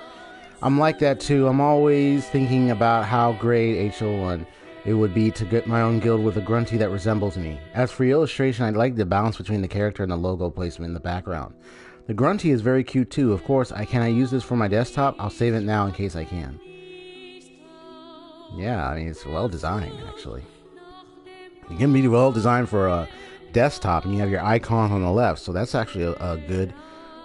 I'm like that too. I'm always thinking about how great HO1 it would be to get my own guild with a grunty that resembles me. As for your illustration, I'd like the balance between the character and the logo placement in the background. The grunty is very cute too. Of course, can I use this for my desktop? I'll save it now in case I can. Yeah, I mean, it's well designed, actually. It can be well designed for a desktop, and you have your icon on the left, so that's actually a good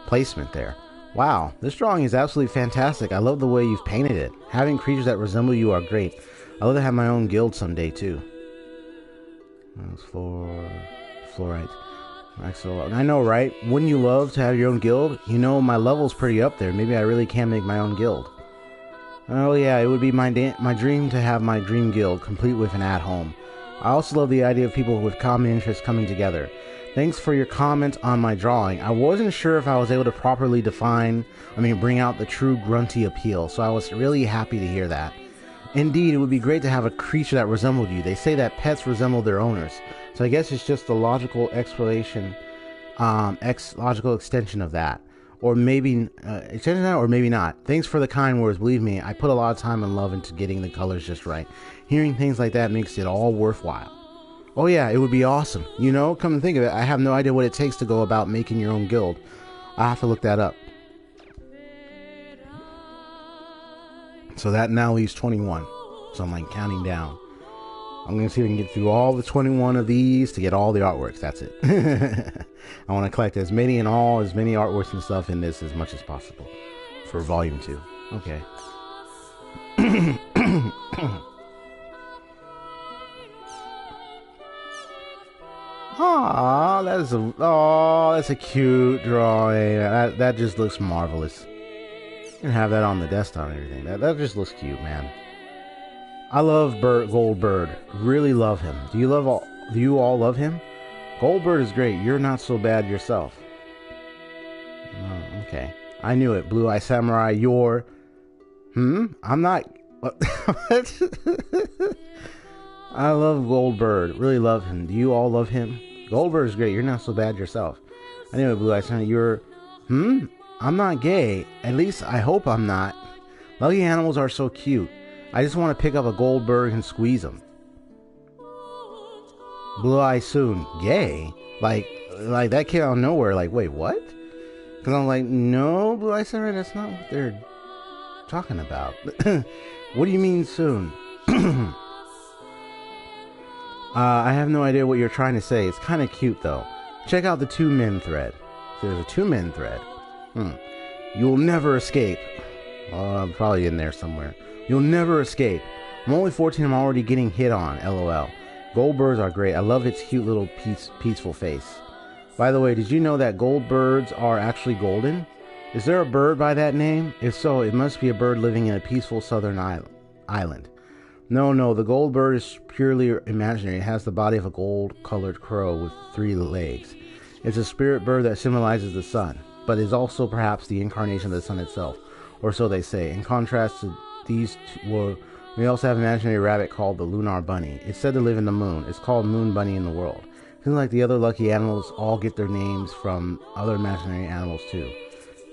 placement there. Wow, this drawing is absolutely fantastic. I love the way you've painted it. Having creatures that resemble you are great. I'd love to have my own guild someday, too. That's fluorite. Excellent. I know, right? Wouldn't you love to have your own guild? You know, my level's pretty up there. Maybe I really can make my own guild. Oh yeah, it would be my dream to have my dream guild, complete with an at-home. I also love the idea of people with common interests coming together. Thanks for your comment on my drawing. I wasn't sure if I was able to properly bring out the true grunty appeal, so I was really happy to hear that. Indeed, it would be great to have a creature that resembled you. They say that pets resemble their owners, so I guess it's just a logical explanation, logical extension of that. Or maybe or maybe not. Thanks for the kind words. Believe me, I put a lot of time and love into getting the colors just right. Hearing things like that makes it all worthwhile. Oh yeah, it would be awesome. You know, come to think of it, I have no idea what it takes to go about making your own guild. I'll have to look that up. So that now leaves 21. So I'm like counting down. I'm going to see if I can get through all the 21 of these to get all the artworks. That's it. I want to collect as many artworks and stuff in this as much as possible for volume 2. Okay. Aw, that's a cute drawing. That just looks marvelous. You can have that on the desktop and everything. That just looks cute, man. I love Goldbird. Really love him. Do you all love him? Goldbird is great. You're not so bad yourself. Oh, okay. I knew it. Blue Eye Samurai, you're... I'm not... I love Goldbird. Really love him. Do you all love him? Goldbird is great. You're not so bad yourself. I knew it, Blue Eye Samurai. You're... I'm not gay. At least I hope I'm not. Lucky animals are so cute. I just want to pick up a Goldbird and squeeze him. Blue Eye Soon. Gay? Like that came out of nowhere. Like, wait, what? Because I'm like, no, Blue Eye Samurai, that's not what they're talking about. What do you mean soon? I have no idea what you're trying to say. It's kind of cute, though. Check out the 2 men thread. So there's a 2 men thread. You'll never escape. I'm probably in there somewhere. You'll never escape. I'm only 14. I'm already getting hit on. LOL. Goldbirds are great. I love its cute little peaceful face. By the way, did you know that goldbirds are actually golden? Is there a bird by that name? If so, it must be a bird living in a peaceful southern island. No, the goldbird is purely imaginary. It has the body of a gold-colored crow with 3 legs. It's a spirit bird that symbolizes the sun, but is also perhaps the incarnation of the sun itself, or so they say. In contrast to these two, we also have an imaginary rabbit called the lunar bunny. It's said to live in the moon. It's called moon bunny in the world. Seems like the other lucky animals all get their names from other imaginary animals too.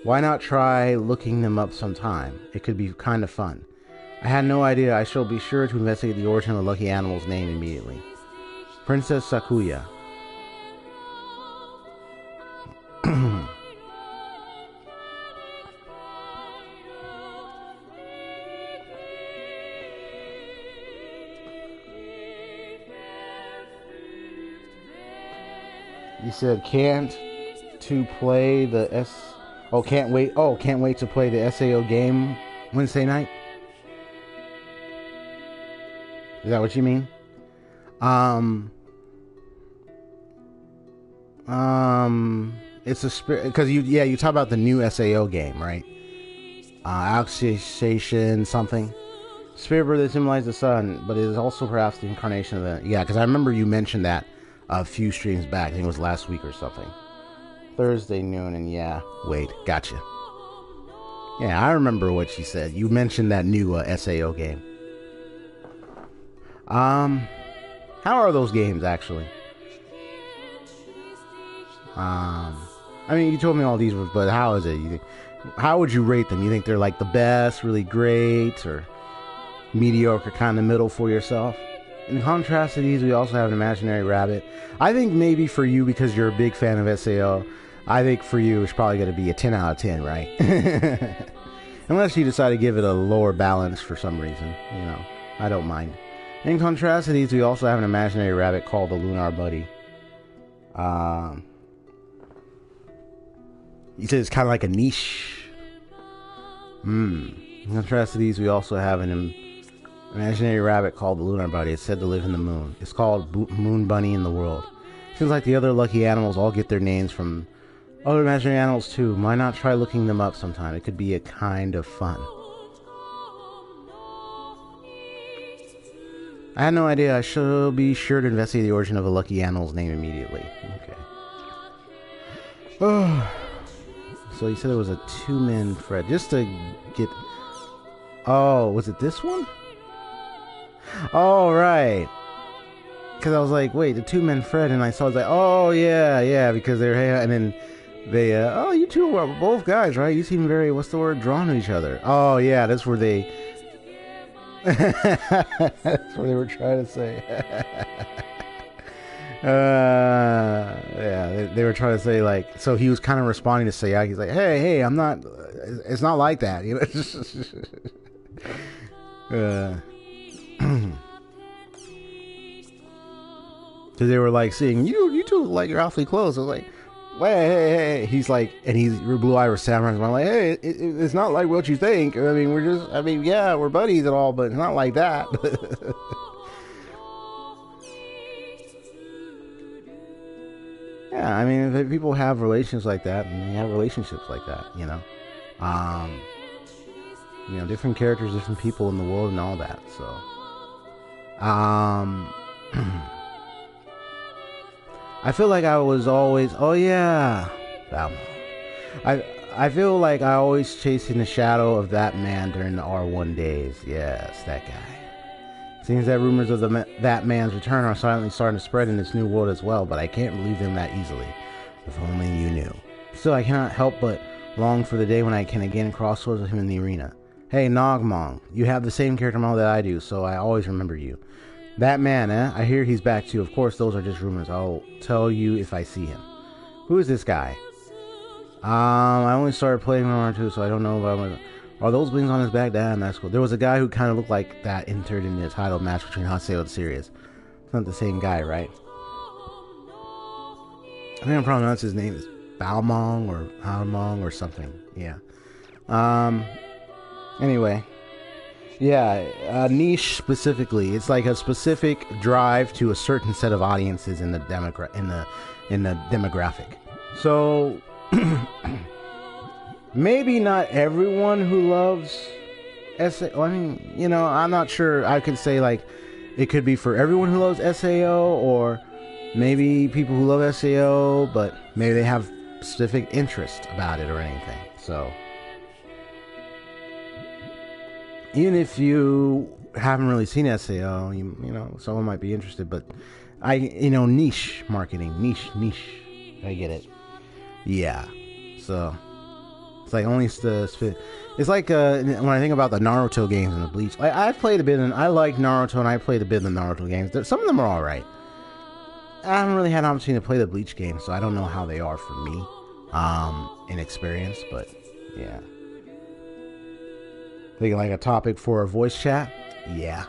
Why not try looking them up sometime? It could be kind of fun. I had no idea. I shall be sure to investigate the origin of the lucky animal's name immediately. Princess Sakuya. You said can't play the can't wait to play the SAO game Wednesday night? Is that what you mean? It's a spirit, because you talk about the new SAO game, right? Alxation something. Spirit bird that symbolizes the sun, but it is also perhaps the incarnation of the... Yeah, because I remember you mentioned that a few streams back. I think it was last week or something. Thursday noon, and wait, gotcha. Yeah, I remember what you said. You mentioned that new SAO game. How are those games, actually? I mean, you told me all these, but how is it? How would you rate them? You think they're like the best, really great, or mediocre, kind of middle for yourself? In contrast to these, we also have an imaginary rabbit. I think maybe for you, because you're a big fan of SAO, I think for you it's probably going to be a 10 out of 10, right? Unless you decide to give it a lower balance for some reason. I don't mind. In contrast to these, we also have an imaginary rabbit called the Lunar Buddy. You said it's kind of like a niche. In contrast to these, we also have an imaginary rabbit called the Lunar Buddy. It's said to live in the moon. It's called Moon Bunny in the world. Seems like the other lucky animals all get their names from other imaginary animals too. Why not try looking them up sometime? It could be a kind of fun. I had no idea. I shall be sure to investigate the origin of a lucky animal's name immediately. Okay. Oh. So you said it was a 2-man thread. Just to get... Oh, was it this one? Oh, right. Because I was like, wait, the 2-man thread, and I saw, I was like, oh, yeah, because they're... And then they, oh, you two are both guys, right? You seem very, what's the word, drawn to each other. Oh, yeah, that's where they... That's what they were trying to say. They were trying to say, like, so he was kind of responding to Sakaki. He's like, hey, I'm not, it's not like that, Because they were like saying, you two look like you're awfully close. I was like, hey. He's like, and he's Blue Eye was samurai. I'm like, hey, it's not like what you think. I mean, we're buddies and all, but it's not like that. yeah, I mean, if people have relations like that, and they have relationships like that, you know, different characters, different people in the world, and all that. So, I feel like I was always, oh yeah, I feel like I always chasing the shadow of that man during the R1 days. Yes, that guy. Seems that rumors of that man's return are silently starting to spread in this new world as well, but I can't believe them that easily. If only you knew. Still, I cannot help but long for the day when I can again cross swords with him in the arena. Hey, Nogmong, you have the same character model that I do, so I always remember you. That man, eh? I hear he's back too. Of course, those are just rumors. I'll tell you if I see him. Who is this guy? I only started playing Naruto, so I don't know about... Are those wings on his back? Damn, that's cool. There was a guy who kind of looked like that entered in the title match between Haseo and Sirius. It's not the same guy, right? I think I'm pronounce his name is Balmong or Halmong or something. Yeah. Anyway. Yeah, niche specifically. It's like a specific drive to a certain set of audiences in the demographic. So... Maybe not everyone who loves SAO. I mean, you know, I'm not sure. I could say, like, it could be for everyone who loves SAO, or maybe people who love SAO, but maybe they have specific interest about it or anything. So, even if you haven't really seen SAO, you know, someone might be interested, but niche marketing, niche. I get it. Yeah. So, it's like only it's like when I think about the Naruto games and the Bleach. I've played a bit, and I like Naruto, and I played a bit of the Naruto games. Some of them are all right. I haven't really had an opportunity to play the Bleach games, so I don't know how they are for me, in experience. But yeah, thinking like a topic for a voice chat. Yeah,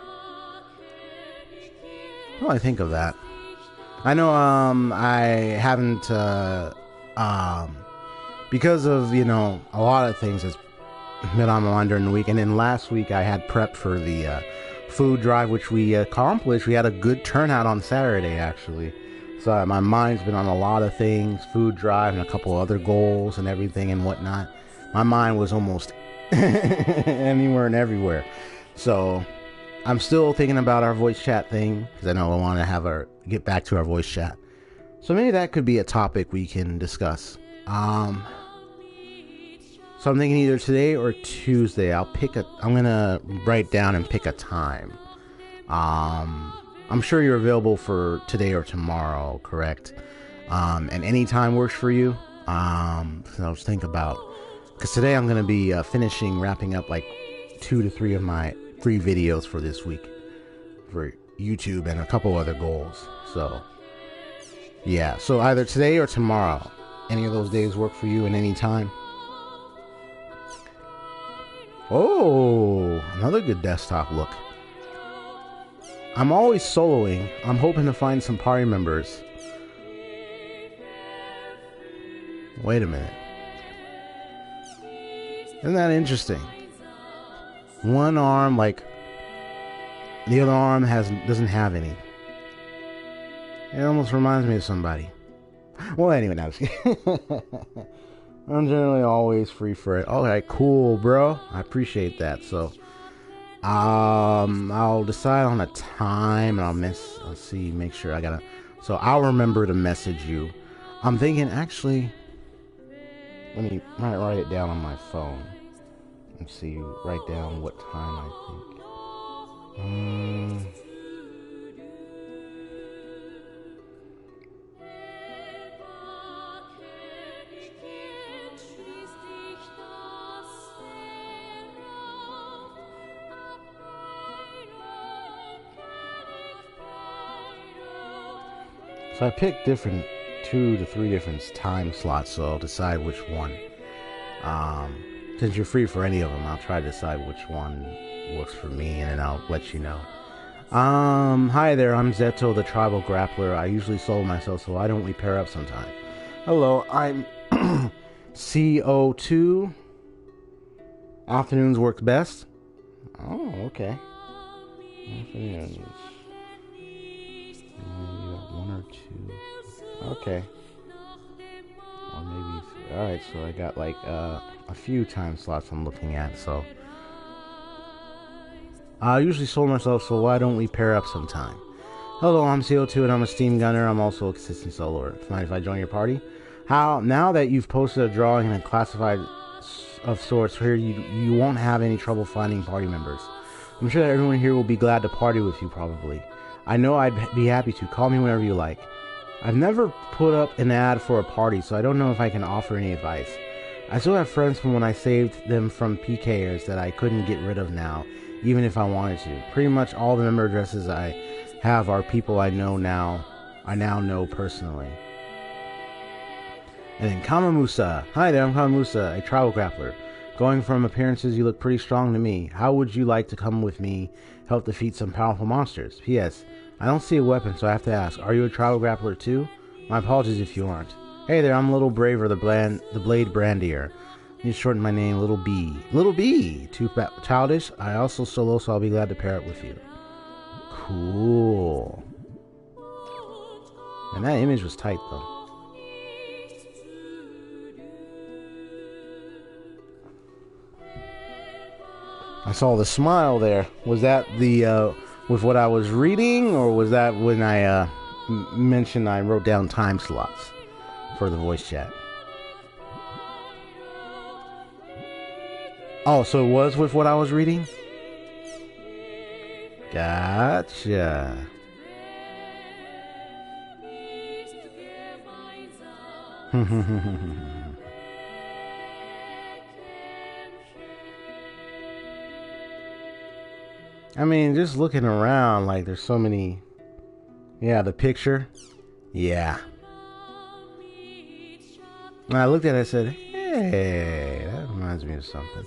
well, I think of that. I know I haven't because of, you know, a lot of things that's been on my mind during the week. And then last week I had prepped for the food drive, which we accomplished. We had a good turnout on Saturday, actually. So my mind's been on a lot of things, food drive and a couple other goals and everything and whatnot. My mind was almost anywhere and everywhere. So I'm still thinking about our voice chat thing, because I know I want to get back to our voice chat. So maybe that could be a topic we can discuss. So I'm thinking either today or Tuesday. I'm gonna write down and pick a time. I'm sure you're available for today or tomorrow, correct? And any time works for you. So I'll just think about, because today I'm gonna be wrapping up like 2 to 3 of my free videos for this week for YouTube and a couple other goals. So yeah, so either today or tomorrow. Any of those days work for you at any time? Oh, another good desktop look. I'm always soloing. I'm hoping to find some party members. Wait a minute. Isn't that interesting? One arm, like, the other arm doesn't have any. It almost reminds me of somebody. Well, anyway, now I'm generally always free for it. Alright, cool, bro. I appreciate that. So, I'll decide on a time, and I'll see, make sure I gotta. So I'll remember to message you. I'm thinking, actually, let me write it down on my phone and see. Write down what time I think. So I picked 2 to 3 different time slots, so I'll decide which one. Since you're free for any of them, I'll try to decide which one works for me, and then I'll let you know. Hi there, I'm Zeto, the Tribal Grappler. I usually solo myself, so why don't we pair up sometime? Hello, I'm CO2. Afternoons work best. Oh, okay. Afternoons. You got 1 or 2. Okay. Or maybe... Alright, so I got like a few time slots I'm looking at, so... I usually solo myself, so why don't we pair up sometime? Hello, I'm CO2 and I'm a Steam Gunner. I'm also a consistent soloer. Mind if I join your party? Now that you've posted a drawing and a classified of sorts here, you won't have any trouble finding party members. I'm sure that everyone here will be glad to party with you, probably. I know I'd be happy to. Call me whenever you like. I've never put up an ad for a party, so I don't know if I can offer any advice. I still have friends from when I saved them from PKers that I couldn't get rid of now, even if I wanted to. Pretty much all the member addresses I have are people I now know personally. And then Kamamusa. Hi there, I'm Kamamusa, a tribal grappler. Going from appearances, you look pretty strong to me. How would you like to come with me, help defeat some powerful monsters? P.S. I don't see a weapon, so I have to ask, are you a tribal grappler too? My apologies if you aren't. Hey there, I'm Little Braver, the Blade Brandier. You shorten my name, Little B. Little B! Too childish? I also solo, so I'll be glad to pair up with you. Cool. And that image was tight, though. I saw the smile there. Was that the, with what I was reading, or was that when I, mentioned I wrote down time slots for the voice chat? Oh, so it was with what I was reading? Gotcha. I mean, just looking around, like, there's so many... Yeah, the picture. Yeah. When I looked at it, I said, hey, that reminds me of something.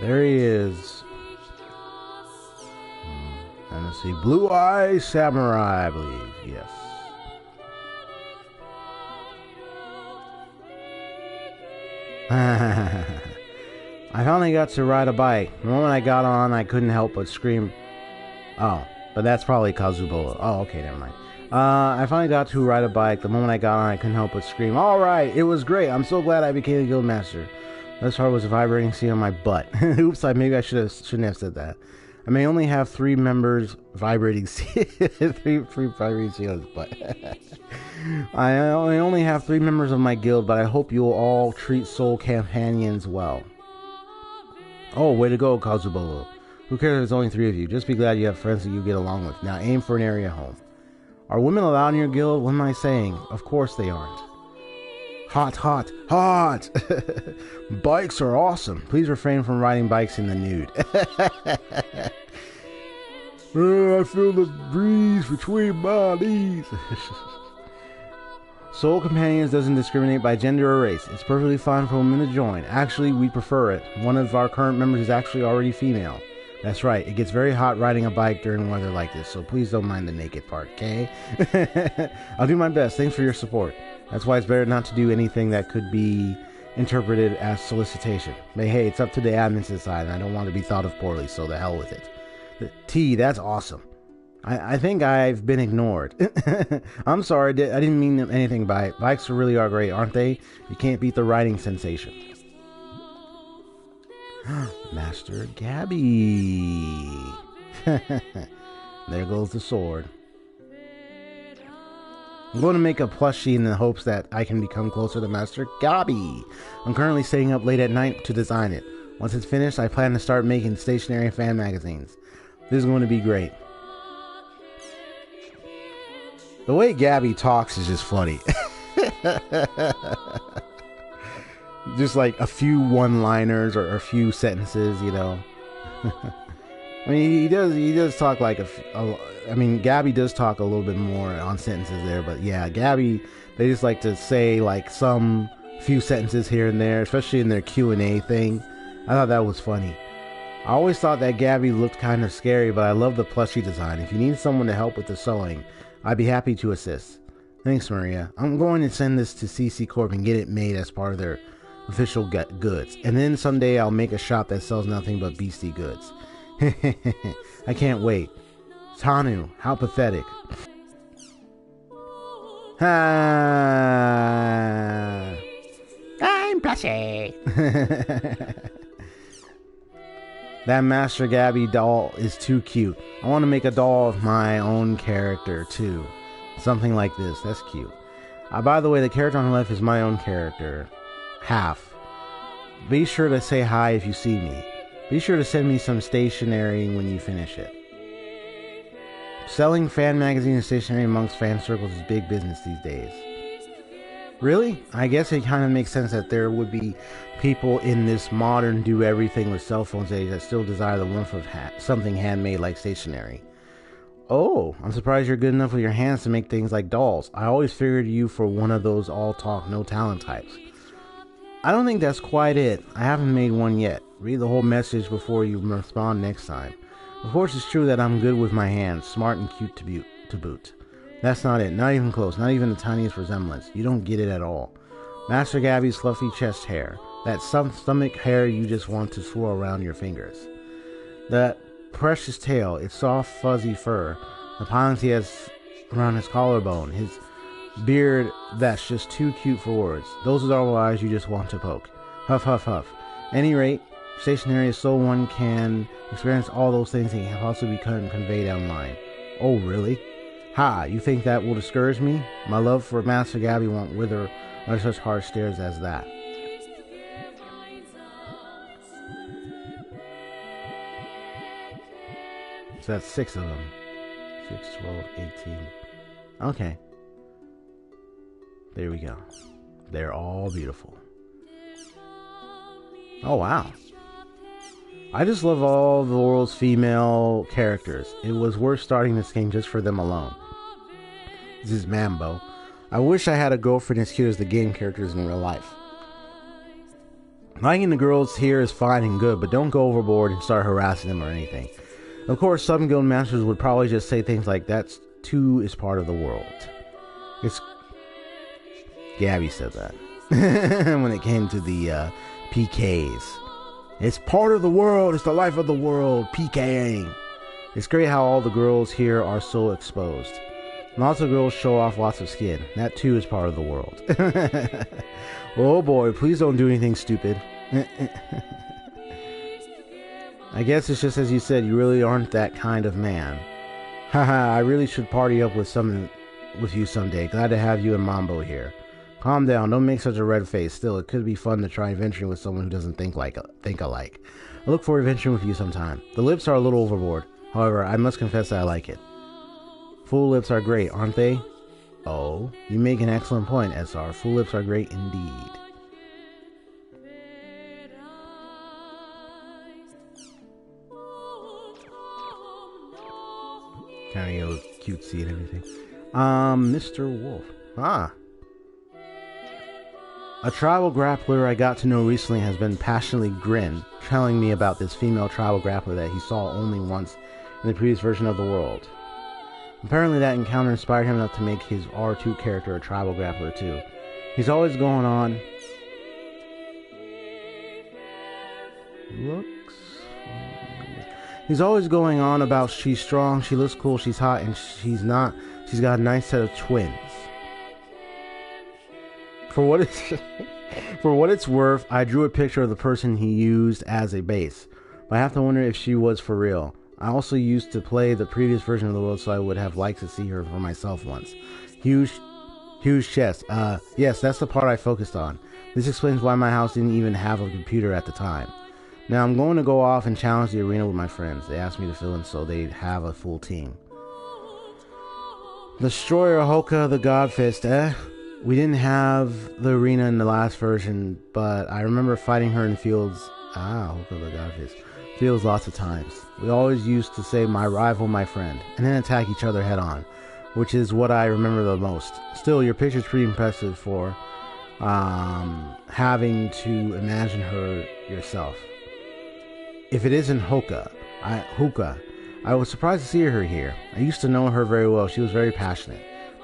There he is. And let's see, Blue Eye Samurai, I believe. Yes. I finally got to ride a bike. The moment I got on, I couldn't help but scream. Oh, but that's probably Kazubola. Oh, okay, never mind. I finally got to ride a bike. The moment I got on, I couldn't help but scream. All right, it was great. I'm so glad I became a guild master. This part was a vibrating seat on my butt. Oops, shouldn't have said that. I may only have 3 members vibrating seat. three vibrating seat on his butt. I only have 3 members of my guild, but I hope you'll all treat soul companions well. Oh, way to go, Kazubolo. Who cares if there's only 3 of you? Just be glad you have friends that you get along with. Now aim for an area home. Are women allowed in your guild? What am I saying? Of course they aren't. Hot, hot, hot! Bikes are awesome. Please refrain from riding bikes in the nude. I feel the breeze between my knees. Soul Companions doesn't discriminate by gender or race. It's perfectly fine for women to join. Actually, we prefer it. One of our current members is actually already female. That's right. It gets very hot riding a bike during weather like this, so please don't mind the naked part, okay? I'll do my best. Thanks for your support. That's why it's better not to do anything that could be interpreted as solicitation. But hey, it's up to the admins inside, and I don't want to be thought of poorly, so the hell with it. T, that's awesome. I think I've been ignored. I'm sorry, I didn't mean anything by it. Bikes really are great, aren't they? You can't beat the riding sensation. Master Gabby. There goes the sword. I'm going to make a plushie in the hopes that I can become closer to Master Gabby. I'm currently staying up late at night to design it. Once it's finished, I plan to start making stationary fan magazines. This is going to be great. The way Gabby talks is just funny. Just like a few one-liners or a few sentences, you know. I mean, he does talk like I mean, Gabby does talk a little bit more on sentences there, but yeah, Gabby, they just like to say like some few sentences here and there, especially in their Q&A thing. I thought that was funny. I always thought that Gabby looked kind of scary, but I love the plushie design. If you need someone to help with the sewing, I'd be happy to assist. Thanks, Maria. I'm going to send this to CC Corp and get it made as part of their official goods. And then someday I'll make a shop that sells nothing but beastie goods. I can't wait. Tanu, how pathetic. I'm plushie. That Master Gabby doll is too cute. I want to make a doll of my own character too. Something like this. That's cute. By the way, the character on the left is my own character. Half. Be sure to say hi if you see me. Be sure to send me some stationery when you finish it. Selling fan magazines and stationery amongst fan circles is big business these days. Really? I guess it kind of makes sense that there would be people in this modern do everything with cell phones age that still desire the warmth of something handmade like stationery. Oh, I'm surprised you're good enough with your hands to make things like dolls. I always figured you for one of those all talk, no talent types. I don't think that's quite it. I haven't made one yet. Read the whole message before you respond next time. Of course, it's true that I'm good with my hands, smart and cute to boot. That's not it. Not even close. Not even the tiniest resemblance. You don't get it at all. Master Gabby's fluffy chest hair. That stomach hair you just want to swirl around your fingers. That precious tail, its soft fuzzy fur, the piles he has around his collarbone, his beard that's just too cute for words. Those are the eyes you just want to poke. Huff, huff, huff. Any rate, stationery is so one can experience all those things that can possibly be conveyed online. Oh, really? Ha, you think that will discourage me? My love for Master Gabby won't wither under such hard stares as that. So that's 6 of them. 6, 12, 18. Okay. There we go. They're all beautiful. Oh, wow. I just love all the world's female characters. It was worth starting this game just for them alone. This is Mambo. I wish I had a girlfriend as cute as the game characters in real life. Liking the girls here is fine and good, but don't go overboard and start harassing them or anything. Of course, some guild masters would probably just say things like, that too is part of the world. It's... Gabby said that. When it came to the PKs. It's part of the world. It's the life of the world. PKing. It's great how all the girls here are so exposed. Lots of girls show off lots of skin. That too is part of the world. Oh boy, please don't do anything stupid. I guess it's just as you said, you really aren't that kind of man. Haha, I really should party up with you someday. Glad to have you and Mambo here. Calm down, don't make such a red face. Still, it could be fun to try venturing with someone who doesn't think alike. I look forward to venturing with you sometime. The lips are a little overboard. However, I must confess that I like it. Full lips are great, aren't they? Oh, you make an excellent point, SR. Full lips are great indeed. Kind of cutesy and everything. Mr. Wolf. Ah. A tribal grappler I got to know recently has been passionately telling me about this female tribal grappler that he saw only once in the previous version of the world. Apparently that encounter inspired him enough to make his R2 character a tribal grappler too. He's always going on... He's always going on about she's strong, she looks cool, she's hot, and she's not. She's got a nice set of twins. For what it's worth, I drew a picture of the person he used as a base. But I have to wonder if she was for real. I also used to play the previous version of the world, so I would have liked to see her for myself once. Huge chest. Yes, that's the part I focused on. This explains why my house didn't even have a computer at the time. Now I'm going to go off and challenge the arena with my friends. They asked me to fill in so they'd have a full team. Destroyer Hoka the Godfist, We didn't have the arena in the last version, but I remember fighting her in fields. Hoka the Godfist. Fields lots of times. We always used to say my rival, my friend, and then attack each other head on, which is what I remember the most. Still, your picture's pretty impressive for having to imagine her yourself. if it isn't Hoka. I was surprised to see her here. I used to know her very well. She was very passionate.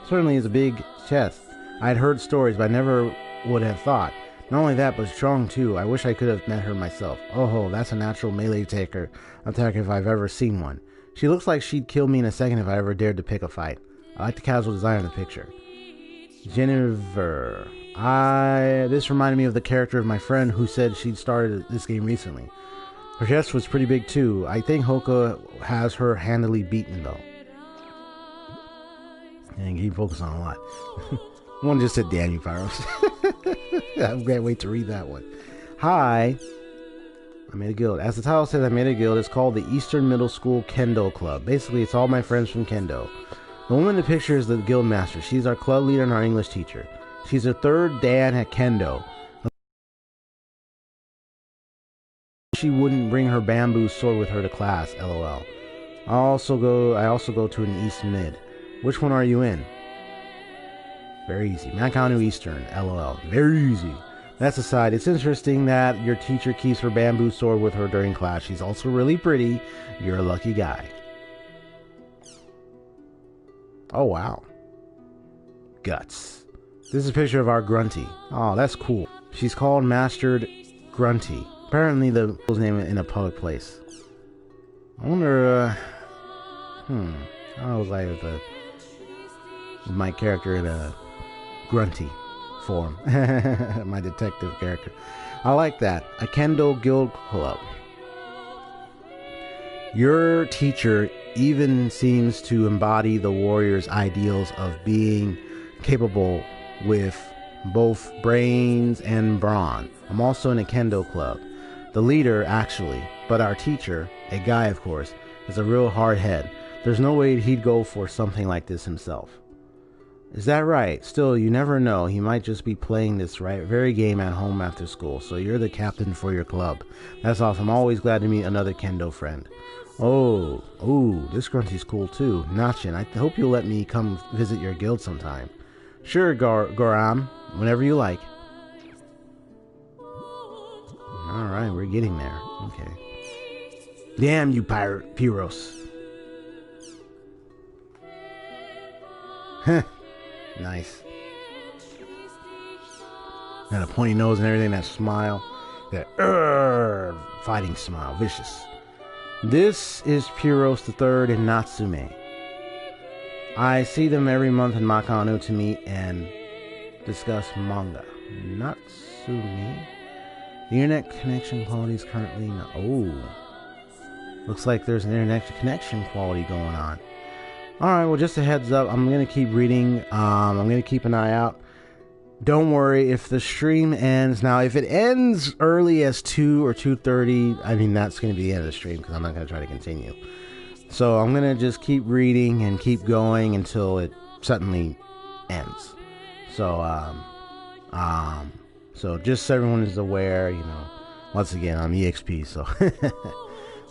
Certainly is a big chest. I had heard stories, but I never would have thought. Not only that, but strong too. I wish I could have met her myself. Oh, that's a natural melee attacker if I've ever seen one. She looks like she'd kill me in a second if I ever dared to pick a fight. I like the casual design of the picture. Jennifer. This reminded me of the character of my friend who said she'd started this game recently. Her chest was pretty big too. I think Hoka has her handily beaten though. And keep focus on a lot. One just said, damn you, Pyros. I can't wait to read that one. Hi. I made a guild. As the title says, I made a guild. It's called the Eastern Middle School Kendo Club. Basically, it's all my friends from Kendo. The woman in the picture is the guild master. She's our club leader and our English teacher. She's the third Dan at Kendo. She wouldn't bring her bamboo sword with her to class, lol. I also go to an East Mid. Which one are you in? Very easy. Makanu Eastern, lol. Very easy. That's aside. It's interesting that your teacher keeps her bamboo sword with her during class. She's also really pretty. You're a lucky guy. Oh, wow. Guts. This is a picture of our Grunty. Oh, that's cool. She's called Mastered Grunty. Apparently the name in a public place. I wonder, I was like my character in a Grunty form. My detective character. I like that. A Kendo Guild Club. Your teacher even seems to embody the warrior's ideals of being capable with both brains and brawn. I'm also in a Kendo club. The leader, actually, but our teacher, a guy of course, is a real hard head. There's no way he'd go for something like this himself. Is that right? Still, you never know. He might just be playing this very game at home after school. So you're the captain for your club. That's awesome. I'm always glad to meet another Kendo friend. Oh, this Grunty's cool too. Nachin, I hope you'll let me come visit your guild sometime. Sure, Goram, whenever you like. Alright, we're getting there. Okay. Damn you, Pyros. Heh. Nice. Got a pointy nose and everything, that smile. That fighting smile. Vicious. This is Pyros III and Natsume. I see them every month in Makano to meet and discuss manga. Natsume. The internet connection quality is currently not. Oh. Looks like there's an internet connection quality going on. Alright, well, just a heads up. I'm going to keep reading. I'm going to keep an eye out. Don't worry if the stream ends. Now, if it ends early as 2 or 2:30, I mean, that's going to be the end of the stream because I'm not going to try to continue. So I'm going to just keep reading and keep going until it suddenly ends. So, so just so everyone is aware, you know, once again, I'm EXP, so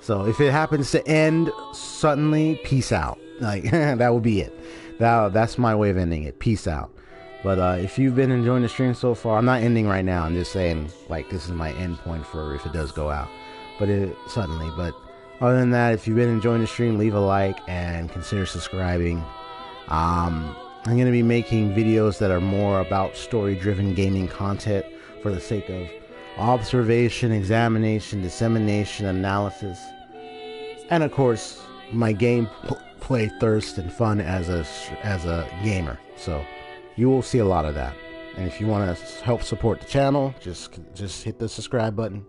so if it happens to end suddenly, peace out. Like, that will be it. That's my way of ending it. Peace out. But if you've been enjoying the stream so far, I'm not ending right now. I'm just saying, like, this is my end point for if it does go out. But suddenly. But other than that, if you've been enjoying the stream, leave a like and consider subscribing. I'm going to be making videos that are more about story-driven gaming content for the sake of observation, examination, dissemination, analysis, and of course, my gameplay thirst and fun as a gamer. So you will see a lot of that. And if you want to help support the channel, just hit the subscribe button.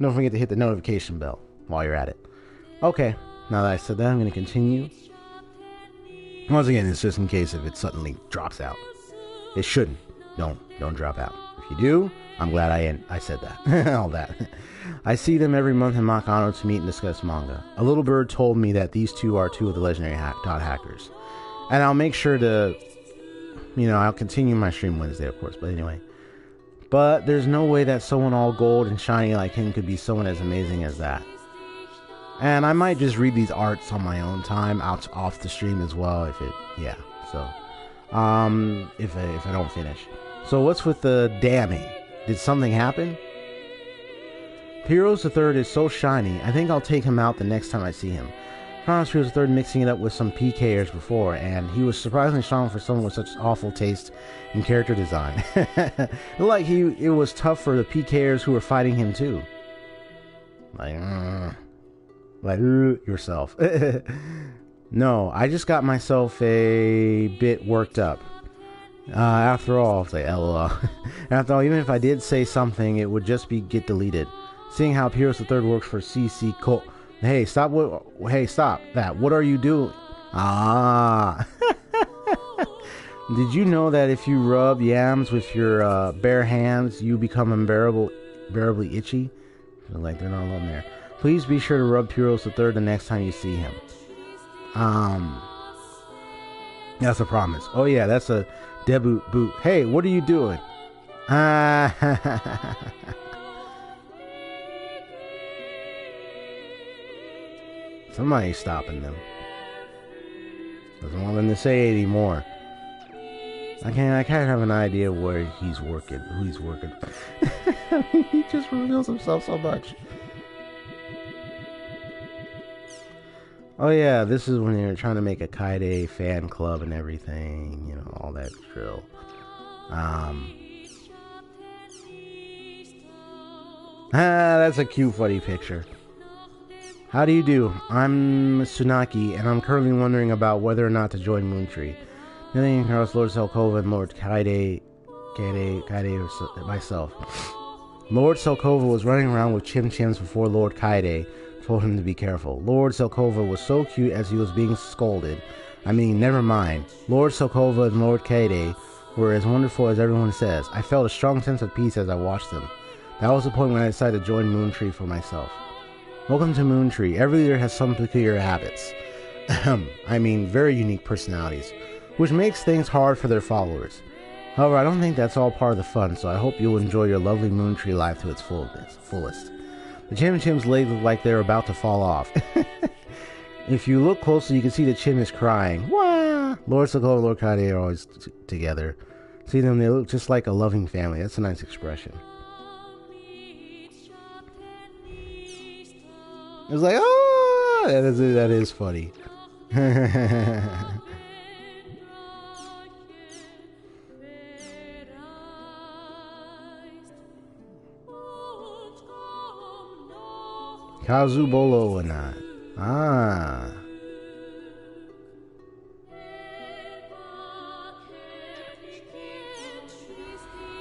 Don't forget to hit the notification bell while you're at it. Okay, now that I said that, I'm going to continue. Once again, it's just in case if it suddenly drops out. It shouldn't. Don't drop out. If you do, I'm glad I said that. All that. I see them every month in Makano to meet and discuss manga. A little bird told me that these two are two of the legendary dot hackers. And I'll make sure to, you know, I'll continue my stream Wednesday, of course. But anyway. But there's no way that someone all gold and shiny like him could be someone as amazing as that. And I might just read these arts on my own time, off the stream as well, if I don't finish. So what's with the damning? Did something happen? Heroes the Third is so shiny, I think I'll take him out the next time I see him. I found Heroes the Third mixing it up with some PKers before, and he was surprisingly strong for someone with such awful taste in character design. Like it was tough for the PKers who were fighting him too. Like yourself. No, I just got myself a bit worked up. After all, I'll say LOL. After all, even if I did say something, it would just get deleted. Seeing how Heroes the Third works for CC Co. Hey, stop! Hey, stop that! What are you doing? Ah! Did you know that if you rub yams with your bare hands, you become unbearably itchy? Like they're not alone there. Please be sure to rub Heroes the Third the next time you see him. That's a promise. Oh yeah, that's a debut boot. Hey, what are you doing? Somebody's stopping them. Doesn't want them to say anymore. I kind of have an idea where he's working, who he's working. He just reveals himself so much. Oh yeah, this is when you're trying to make a Kaide fan club and everything, you know, all that drill. That's a cute, funny picture. How do you do? I'm Tsunaki, and I'm currently wondering about whether or not to join Moontree. Million across Lord Selkova and Lord Kaide myself. Lord Selkova was running around with Chim Chims before Lord Kaide told him to be careful. Lord Selkova was so cute as he was being scolded. I mean, never mind. Lord Selkova and Lord Kaide were as wonderful as everyone says. I felt a strong sense of peace as I watched them. That was the point when I decided to join Moontree for myself. Welcome to Moontree. Every leader has some peculiar habits. I mean, very unique personalities, which makes things hard for their followers. However, I don't think that's all part of the fun, so I hope you'll enjoy your lovely Moontree life to its fullest. The Chim Chim's legs look like they're about to fall off. If you look closely, you can see the Chim is crying. Wah! Lord Sakako and Lord Kaide are always together. See them, they look just like a loving family. That's a nice expression. It's like, oh, that is funny. Kazubolo or not? Ah.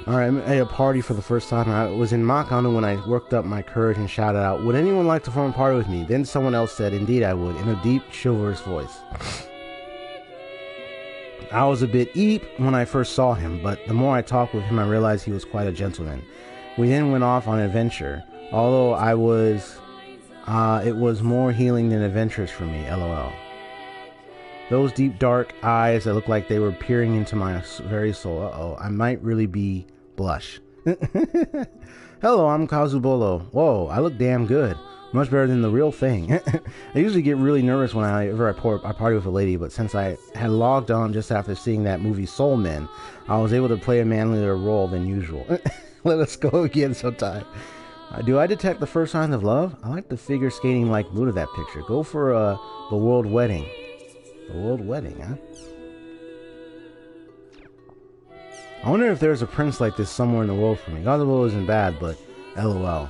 Alright, at a party for the first time. I was in Makano when I worked up my courage and shouted out, "Would anyone like to form a party with me?" Then someone else said, "Indeed I would," in a deep, chivalrous voice. I was a bit eep when I first saw him, but the more I talked with him, I realized he was quite a gentleman. We then went off on an adventure, although it was more healing than adventurous for me, lol. Those deep, dark eyes that looked like they were peering into my very soul. Uh-oh, I might really be blush. Hello, I'm Kazubolo. Whoa, I look damn good. Much better than the real thing. I usually get really nervous whenever I party with a lady, but since I had logged on just after seeing that movie Soul Men, I was able to play a manlier role than usual. Let us go again sometime. Do I detect the first signs of love? I like the figure skating like mood of that picture. Go for the world wedding. The world wedding, huh? I wonder if there's a prince like this somewhere in the world for me. Kazubolo isn't bad, but LOL.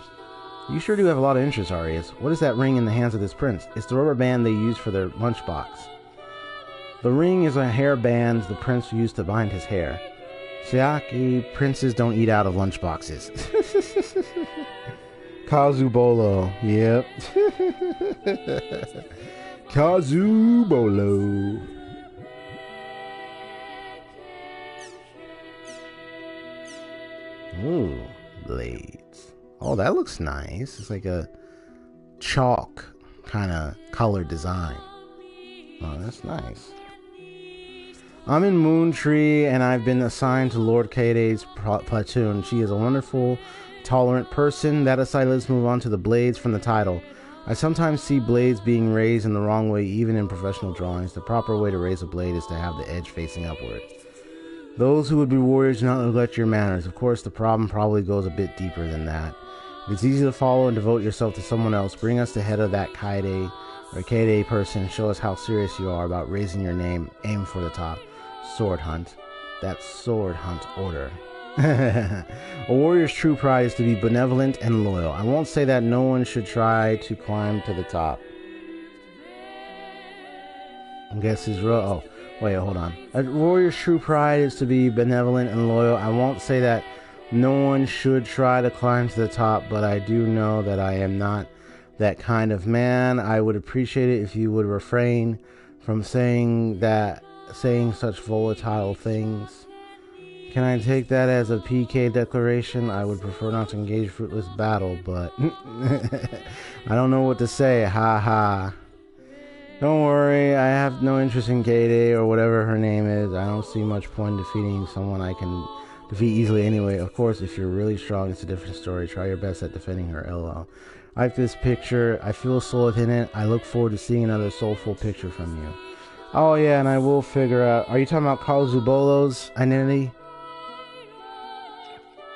You sure do have a lot of interest, Arias. What is that ring in the hands of this prince? It's the rubber band they use for their lunchbox. The ring is a hair band the prince used to bind his hair. Sakaki, princes don't eat out of lunchboxes. Kazubolo, yep. Kazubolo. Ooh, blades. Oh, that looks nice. It's like a chalk kind of color design. Oh, that's nice. I'm in Moontree, and I've been assigned to Lord Kaide's platoon. She is a wonderful, tolerant person. That aside, let's move on to the blades from the title. I sometimes see blades being raised in the wrong way, even in professional drawings. The proper way to raise a blade is to have the edge facing upward. Those who would be warriors do not neglect your manners. Of course, the problem probably goes a bit deeper than that. It's easy to follow and devote yourself to someone else. Bring us the head of that Kaide or Kaide person. Show us how serious you are about raising your name. Aim for the top. Sword hunt. That's sword hunt order. A warrior's true pride is to be benevolent and loyal. I won't say that no one should try to climb to the top. I guess his real... Oh, wait, hold on. A warrior's true pride is to be benevolent and loyal. I won't say that no one should try to climb to the top, but I do know that I am not that kind of man. I would appreciate it if you would refrain from saying such volatile things. Can I take that as a PK declaration? I would prefer not to engage fruitless battle, but I don't know what to say. Ha ha. Don't worry, I have no interest in Kaide or whatever her name is. I don't see much point in defeating someone I can defeat easily anyway. Of course, if you're really strong, it's a different story. Try your best at defending her, LOL. I like this picture. I feel soul within it. I look forward to seeing another soulful picture from you. Oh yeah, and I will figure out... Are you talking about Kazubolo's identity?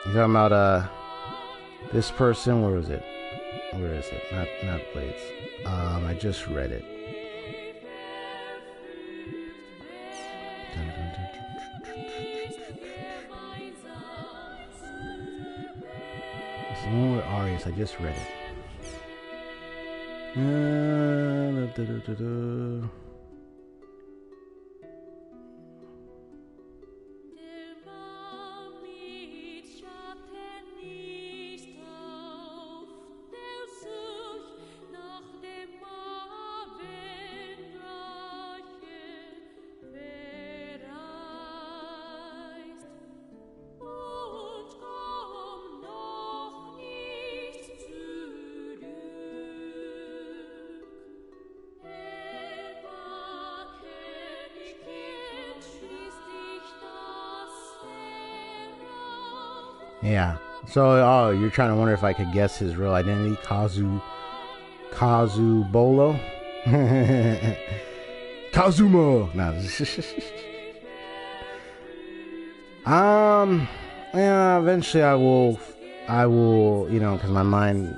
You talking about this person? Where is it? Where is it? Not Blades. I just read it. It's the one with Arius. I just read it. Yeah. So, oh, you're trying to wonder if I could guess his real identity? Kazubolo? Kazumo! No. Yeah, eventually I will, you know, because my mind,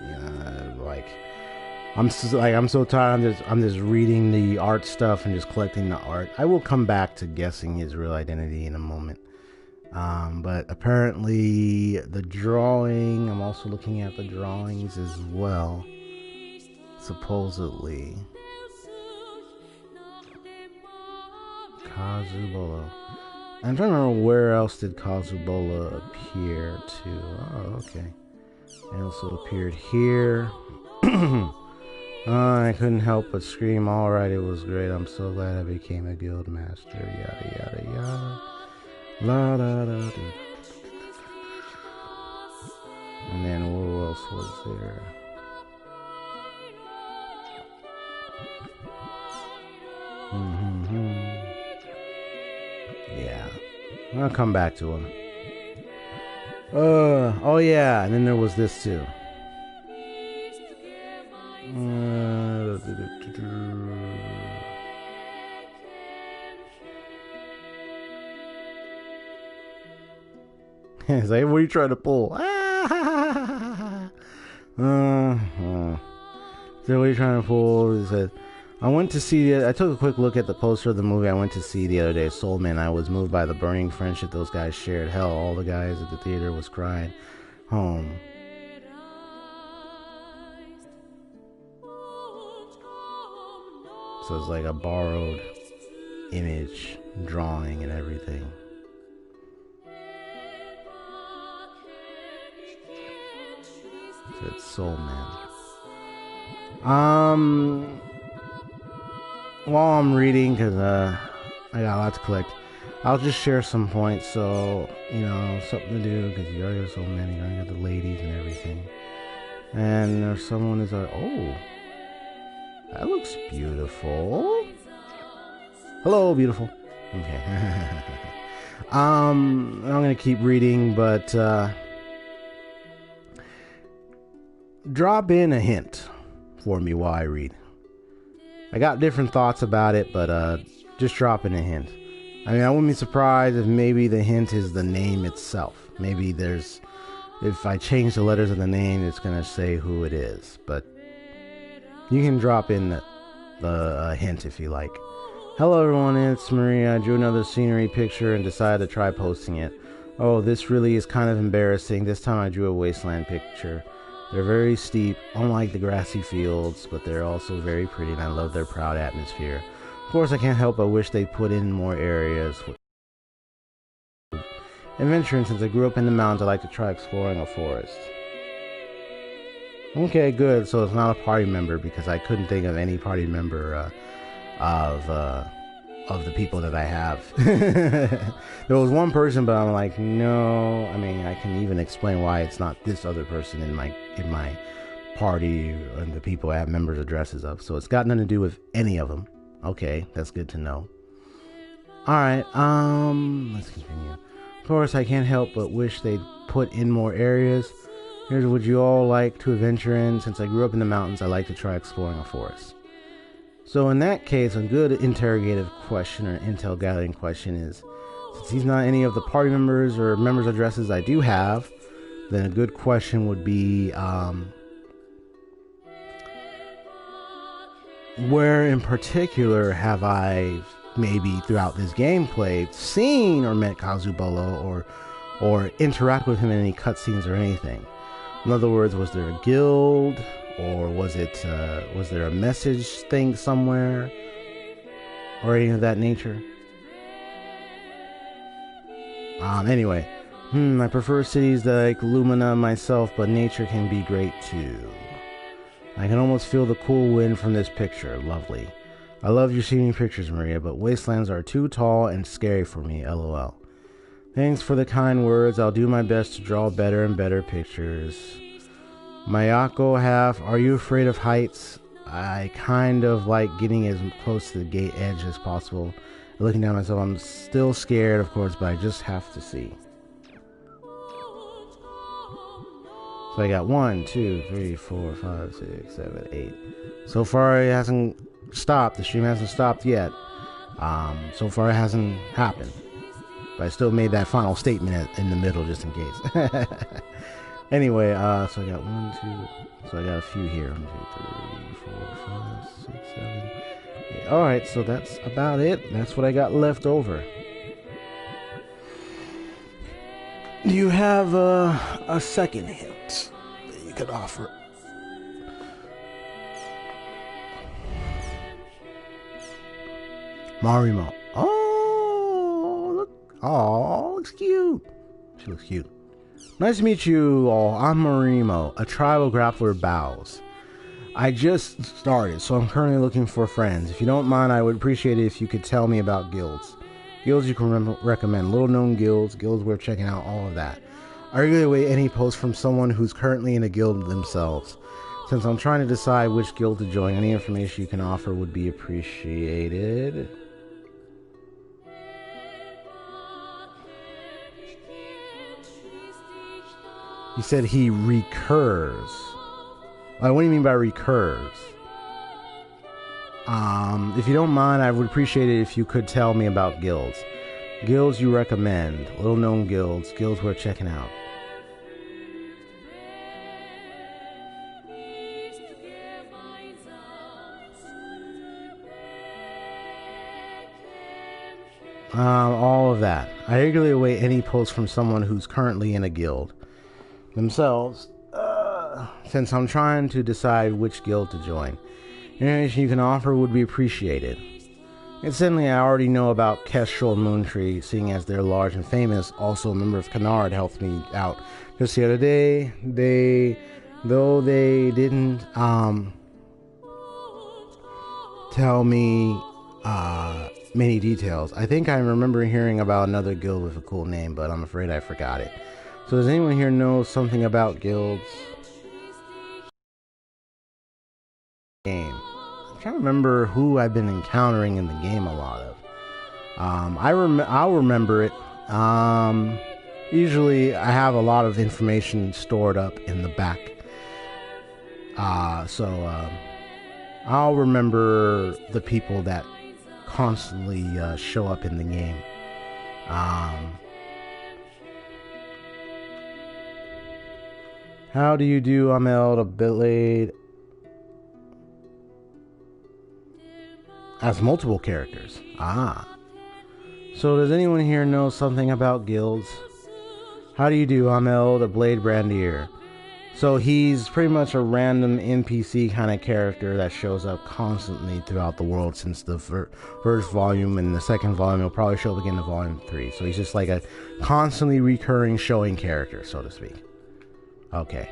like, I'm so tired. I'm just reading the art stuff and just collecting the art. I will come back to guessing his real identity in a moment. But apparently the drawing, I'm also looking at the drawings as well, supposedly. Kazubolo. I'm trying to remember where else did Kazubolo appear to. Oh, okay. It also appeared here. I couldn't help but scream, alright, it was great. I'm so glad I became a guild master. Yada, yada, yada. La da da da. And then what else was there? Yeah, I'll come back to him. Oh yeah, and then there was this too. He's like, what are you trying to pull? So what are you trying to pull? He said, I took a quick look at the poster of the movie I went to see the other day, Soul Man. I was moved by the burning friendship those guys shared. Hell, all the guys at the theater was crying home. So it's like a borrowed image, drawing, and everything. It's Soul Man. While I'm reading, because I got a lot to collect, I'll just share some points, so, you know, something to do, because you already got so many, you already got the ladies and everything. And there's someone who's like, oh, that looks beautiful. Hello, beautiful. Okay. I'm going to keep reading, but, drop in a hint for me while I read. I got different thoughts about it, but just drop in a hint. I mean, I wouldn't be surprised if maybe the hint is the name itself. Maybe there's if I change the letters of the name, it's gonna say who it is. But you can drop in the hint if you like. Hello everyone, it's Maria. I drew another scenery picture and decided to try posting it. Oh, this really is kind of embarrassing. This time I drew a wasteland picture. They're very steep, unlike the grassy fields, but they're also very pretty and I love their proud atmosphere. Of course, I can't help but wish they put in more areas. Adventuring, since I grew up in the mountains, I like to try exploring a forest. Okay, good. So it's not a party member because I couldn't think of any party member of the people that I have. There was one person, but I'm like, no. I mean, I can even explain why it's not this other person in my party and the people I have members' addresses of. So it's got nothing to do with any of them. Okay, that's good to know. All right, let's continue. Of course, I can't help but wish they'd put in more areas. Here's what you all like to adventure in. Since I grew up in the mountains, I like to try exploring a forest. So in that case, a good interrogative question or intel gathering question is, since he's not any of the party members or members' addresses I do have, then a good question would be, where in particular have I maybe throughout this gameplay seen or met Kazubolo or interact with him in any cutscenes or anything? In other words, was there a guild, or was there a message thing somewhere, or any of that nature? Anyway, I prefer cities like Lumina myself, but nature can be great too. I can almost feel the cool wind from this picture. Lovely. I love your scenery pictures, Maria, but wastelands are too tall and scary for me, lol. Thanks for the kind words. I'll do my best to draw better and better pictures. Mayako half, are you afraid of heights? I kind of like getting as close to the gate edge as possible. Looking down myself, I'm still scared, of course, but I just have to see. So I got 1, 2, 3, 4, 5, 6, 7, 8. So far it hasn't stopped. The stream hasn't stopped yet. So far it hasn't happened. But I still made that final statement in the middle just in case. Anyway, so I got 1, 2. So I got a few here. 1, 2, 3, 4, 5, 6, 7, 8. Alright, so that's about it. That's what I got left over. Do you have a second hint that you could offer? Marimo. Oh, look. Oh, looks cute. She looks cute. Nice to meet you all. I'm Marimo, a tribal grappler bows. I just started, so I'm currently looking for friends. If you don't mind, I would appreciate it if you could tell me about guilds. Guilds you can recommend, little known guilds worth checking out, all of that. I regularly await any posts from someone who's currently in a guild themselves. Since I'm trying to decide which guild to join, any information you can offer would be appreciated. He said he recurs. What do you mean by recurs? If you don't mind, I would appreciate it if you could tell me about guilds. Guilds you recommend. Little known guilds. Guilds worth checking out. All of that. I regularly await any posts from someone who's currently in a guild themselves. Since I'm trying to decide which guild to join. Information you can offer would be appreciated. Incidentally, I already know about Kestrel and Moontree, seeing as they're large and famous. Also, a member of Canard helped me out just the other day. Though they didn't tell me many details. I think I remember hearing about another guild with a cool name, but I'm afraid I forgot it. So does anyone here know something about guilds? Game. I'm trying to remember who I've been encountering in the game a lot of. I'll remember it. Usually I have a lot of information stored up in the back. So I'll remember the people that constantly show up in the game. How do you do? I'm Eld, a blade. As multiple characters. Ah. So does anyone here know something about guilds? How do you do? I'm Eld, a blade brandier. So he's pretty much a random NPC kind of character that shows up constantly throughout the world since the first volume, and the second volume will probably show up again in volume 3. So he's just like a constantly recurring showing character, so to speak. Okay.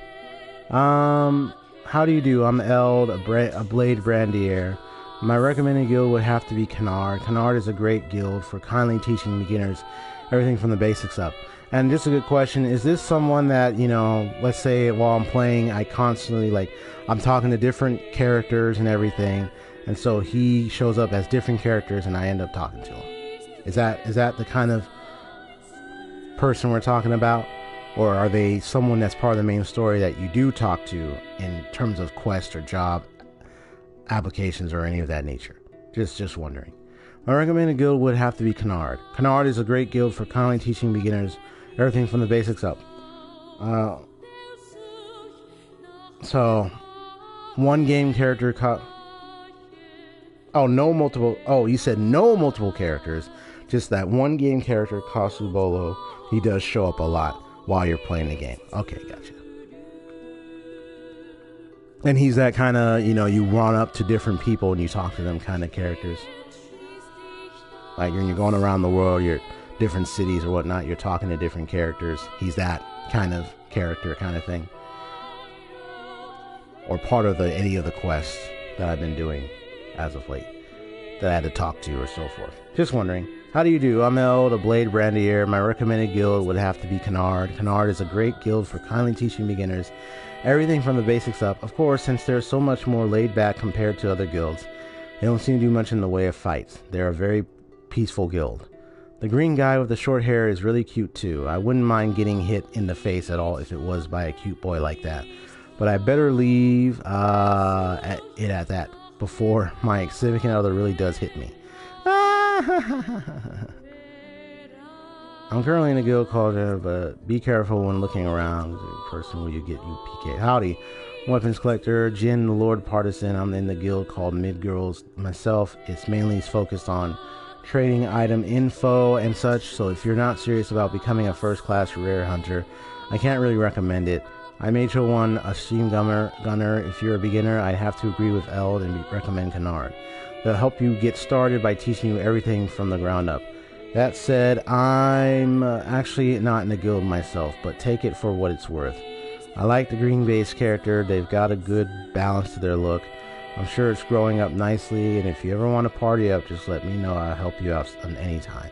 How do you do? I'm Eld, a blade brandier. My recommended guild would have to be Canard. Canard is a great guild for kindly teaching beginners everything from the basics up. And just a good question, is this someone that, you know, let's say while I'm playing, I constantly, like, I'm talking to different characters and everything, and so he shows up as different characters and I end up talking to him? Is that the kind of person we're talking about? Or are they someone that's part of the main story that you do talk to in terms of quest or job applications or any of that nature? Just wondering. My recommended guild would have to be Canard. Canard is a great guild for kindly teaching beginners everything from the basics up. So, one game character no multiple... Oh, you said no multiple characters. Just that one game character, Kasubolo. He does show up a lot while you're playing the game. Okay, gotcha. And he's that kind of, you know, you run up to different people and you talk to them kind of characters. Like when you're going around the world, you're different cities or whatnot, you're talking to different characters. He's that kind of character kind of thing. Or part of any of the quests that I've been doing as of late that I had to talk to or so forth. Just wondering. How do you do? I'm Eld, a blade brandier. My recommended guild would have to be Canard. Canard is a great guild for kindly teaching beginners everything from the basics up. Of course, since they're so much more laid back compared to other guilds, they don't seem to do much in the way of fights. They're a very peaceful guild. The green guy with the short hair is really cute too. I wouldn't mind getting hit in the face at all if it was by a cute boy like that. But I better leave it at that before my significant other really does hit me. I'm currently in a guild called but be careful when looking around. The person will you get you PK. Howdy. Weapons collector, Jin the Lord Partisan. I'm in the guild called Mid Girls. Myself, it's mainly focused on trading item info and such, so if you're not serious about becoming a first class rare hunter, I can't really recommend it. I made sure one a stream gunner. If you're a beginner, I'd have to agree with Eld and recommend Canard. They'll help you get started by teaching you everything from the ground up. That said, I'm actually not in the guild myself, but take it for what it's worth. I like the green base character. They've got a good balance to their look. I'm sure it's growing up nicely, and if you ever want to party up, just let me know. I'll help you out any time.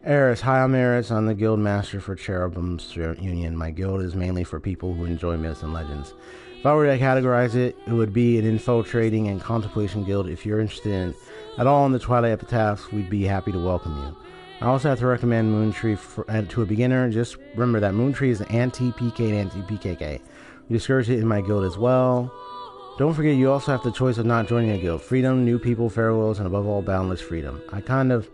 Eris, hi, I'm Eris. I'm the guild master for Cherubim's Union. My guild is mainly for people who enjoy myths and legends. If I were to categorize it, it would be an info trading and contemplation guild. If you're interested in at all in the Twilight Epitaphs, we'd be happy to welcome you. I also have to recommend Moontree to a beginner. Just remember that Moontree is anti-PK and anti-PKK. We discourage it in my guild as well. Don't forget, you also have the choice of not joining a guild. Freedom, new people, farewells, and above all, boundless freedom. A kind of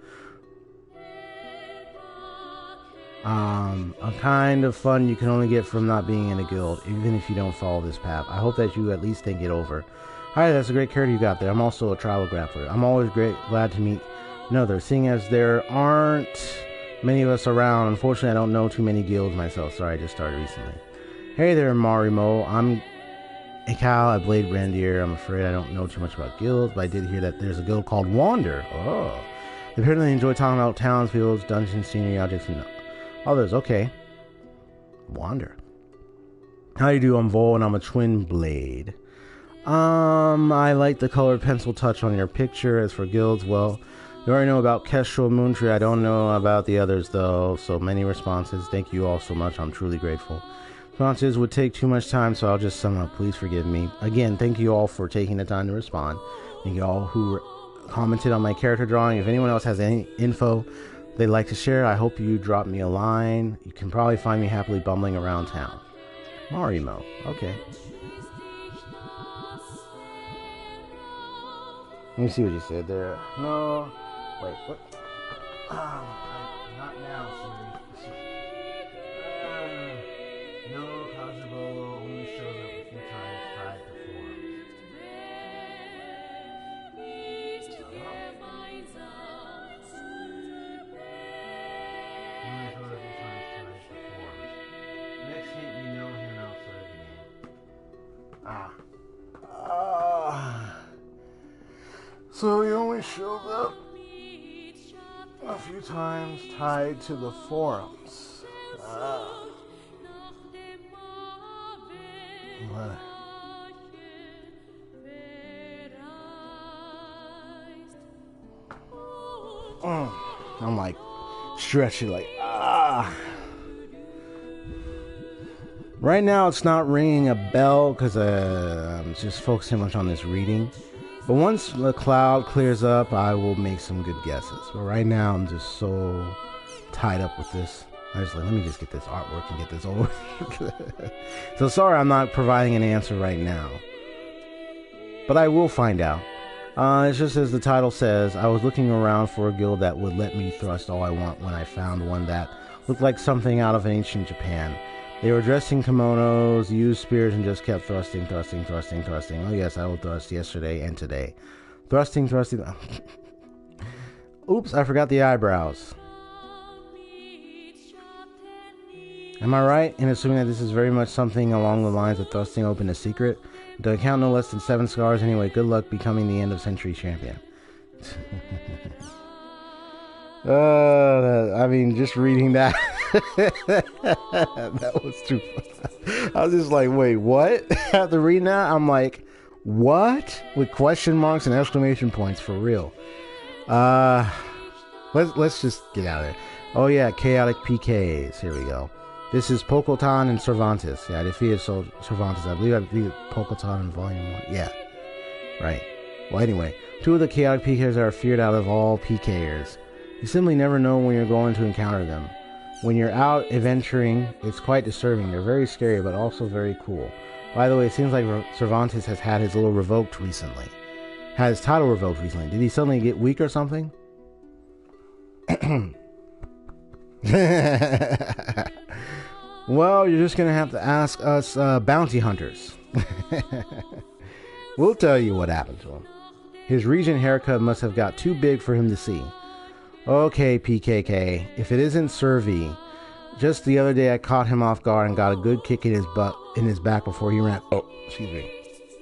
fun you can only get from not being in a guild, even if you don't follow this path. I hope that you at least think it over. Hi, that's a great character you got there. I'm also a tribal grappler. I'm always glad to meet another, seeing as there aren't many of us around. Unfortunately, I don't know too many guilds myself. Sorry, I just started recently. Hey there, Marimo. I'm Cal, a blade brandier. I'm afraid I don't know too much about guilds, but I did hear that there's a guild called Wander. Oh. They apparently enjoy talking about towns, fields, dungeons, scenery, objects, and others. Okay. Wander. How you do? I'm Vol, and I'm a twin blade. I like the colored pencil touch on your picture. As for guilds, well, you already know about Kestrel, Moontree. I don't know about the others, though. So many responses. Thank you all so much. I'm truly grateful. Responses would take too much time, so I'll just sum up. Please forgive me. Again, thank you all for taking the time to respond. Thank you all who commented on my character drawing. If anyone else has any info they'd like to share, I hope you drop me a line. You can probably find me happily bumbling around town. Marimo. Okay. Let me see what you said there. No. Wait, what? Not now, Siri. No, Kazubo, So he only showed up a few times tied to the forums. What? I'm like stretching, like Right now, it's not ringing a bell because I'm just focusing much on this reading. But once the cloud clears up, I will make some good guesses. But right now, I'm just so tied up with this. I just like, let me just get this artwork and get this over. So sorry, I'm not providing an answer right now. But I will find out. It's just as the title says, I was looking around for a guild that would let me thrust all I want when I found one that looked like something out of ancient Japan. They were dressed in kimonos, used spears, and just kept thrusting. Oh yes, I will thrust yesterday and today. Thrusting. Oops, I forgot the eyebrows. Am I right in assuming that this is very much something along the lines of thrusting open a secret? Do I count no less than 7 scars? Anyway, good luck becoming the end of century champion. I mean, just reading that, that was too funny. I was just like, wait, what? After reading that, I'm like, what? With question marks and exclamation points, for real. Let's just get out of there. Oh yeah, chaotic PKs. Here we go. This is Pocotan and Cervantes. Yeah, I defeated Cervantes. I believe I defeated Pocotan in Volume 1. Yeah, right. Well, anyway, 2 of the chaotic PKers are feared out of all PKers. You simply never know when you're going to encounter them. When you're out adventuring, it's quite disturbing. They're very scary, but also very cool. By the way, it seems like Cervantes has had his little revoked recently. Had his title revoked recently. Did he suddenly get weak or something? Well, you're just going to have to ask us bounty hunters. We'll tell you what happened to him. His Regent haircut must have got too big for him to see. Okay, PKK, if it isn't Servi, just the other day I caught him off guard and got a good kick in his back before he ran. Oh, excuse me.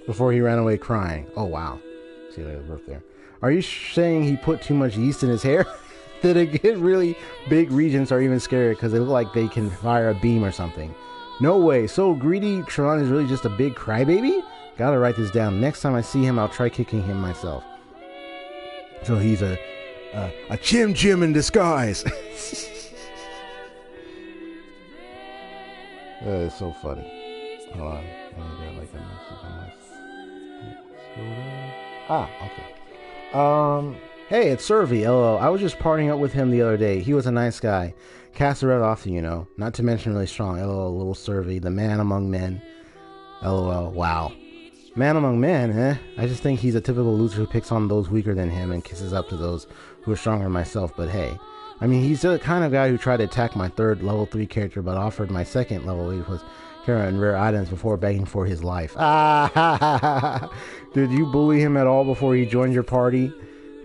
Before he ran away crying. Oh wow. See that birth there. Are you saying he put too much yeast in his hair? Did it get really big? Regents are even scarier because they look like they can fire a beam or something. No way. So greedy Tron is really just a big crybaby? Gotta write this down. Next time I see him, I'll try kicking him myself. So he's a Chim Chim in disguise. That is so funny. Hold on. Okay. Hey, it's Servi. LOL. I was just partying up with him the other day. He was a nice guy. Cast the red off, you know. Not to mention really strong. LOL, little Servi, the man among men. LOL. Wow. Man among men, eh? I just think he's a typical loser who picks on those weaker than him and kisses up to those who are stronger than myself, but hey. I mean, he's the kind of guy who tried to attack my 3rd level 3 character, but offered my 2nd level 8 plus character and rare items before begging for his life. Did you bully him at all before he joined your party?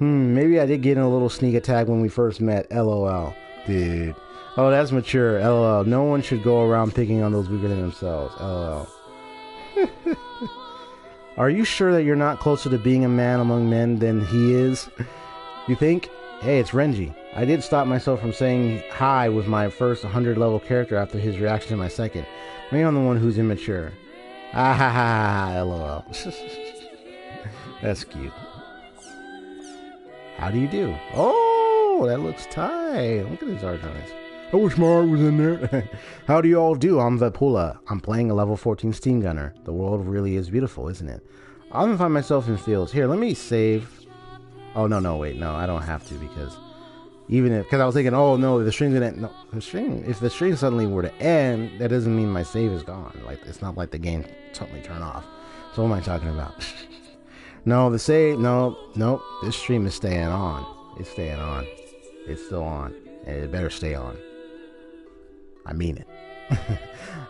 Maybe I did get in a little sneak attack when we first met. LOL. Dude. Oh, that's mature. LOL. No one should go around picking on those weaker than themselves. LOL. Are you sure that you're not closer to being a man among men than he is? You think? Hey, it's Renji. I did stop myself from saying hi with my first 100 level character after his reaction to my 2nd. Maybe I'm the one who's immature. LOL. That's cute. How do you do? Oh, that looks tight. Look at these art on this. I wish my art was in there. How do you all do? I'm Vepula. I'm playing a level 14 steam gunner. The world really is beautiful, isn't it? I often find myself in fields. Here, let me save. Oh, no, wait. No, I don't have to because because I was thinking, oh, no, the string's going to... No, if the string suddenly were to end, that doesn't mean my save is gone. Like, it's not like the game suddenly turned off. So what am I talking about? No, the save... Nope. This stream is staying on. It's staying on. It's still on. And it better stay on. I mean it.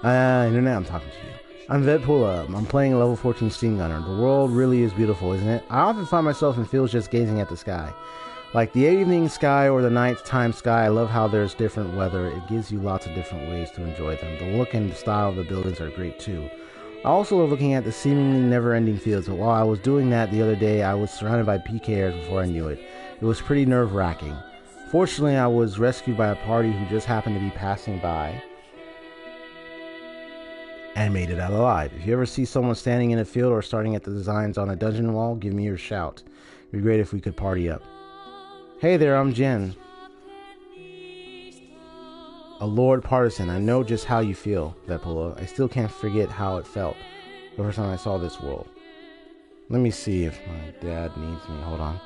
Internet, I'm talking to you. I'm Vedpula. I'm playing a level 14 steam gunner. The world really is beautiful, isn't it? I often find myself in fields just gazing at the sky. Like the evening sky or the nighttime sky, I love how there's different weather. It gives you lots of different ways to enjoy them. The look and the style of the buildings are great too. I also love looking at the seemingly never-ending fields, but while I was doing that the other day, I was surrounded by PKers before I knew it. It was pretty nerve-wracking. Fortunately, I was rescued by a party who just happened to be passing by and made it out alive. If you ever see someone standing in a field or starting at the designs on a dungeon wall, give me your shout. It'd be great if we could party up. Hey there, I'm Jen. A Lord Partisan. I know just how you feel, Vepula. I still can't forget how it felt the first time I saw this world. Let me see if my dad needs me. Hold on.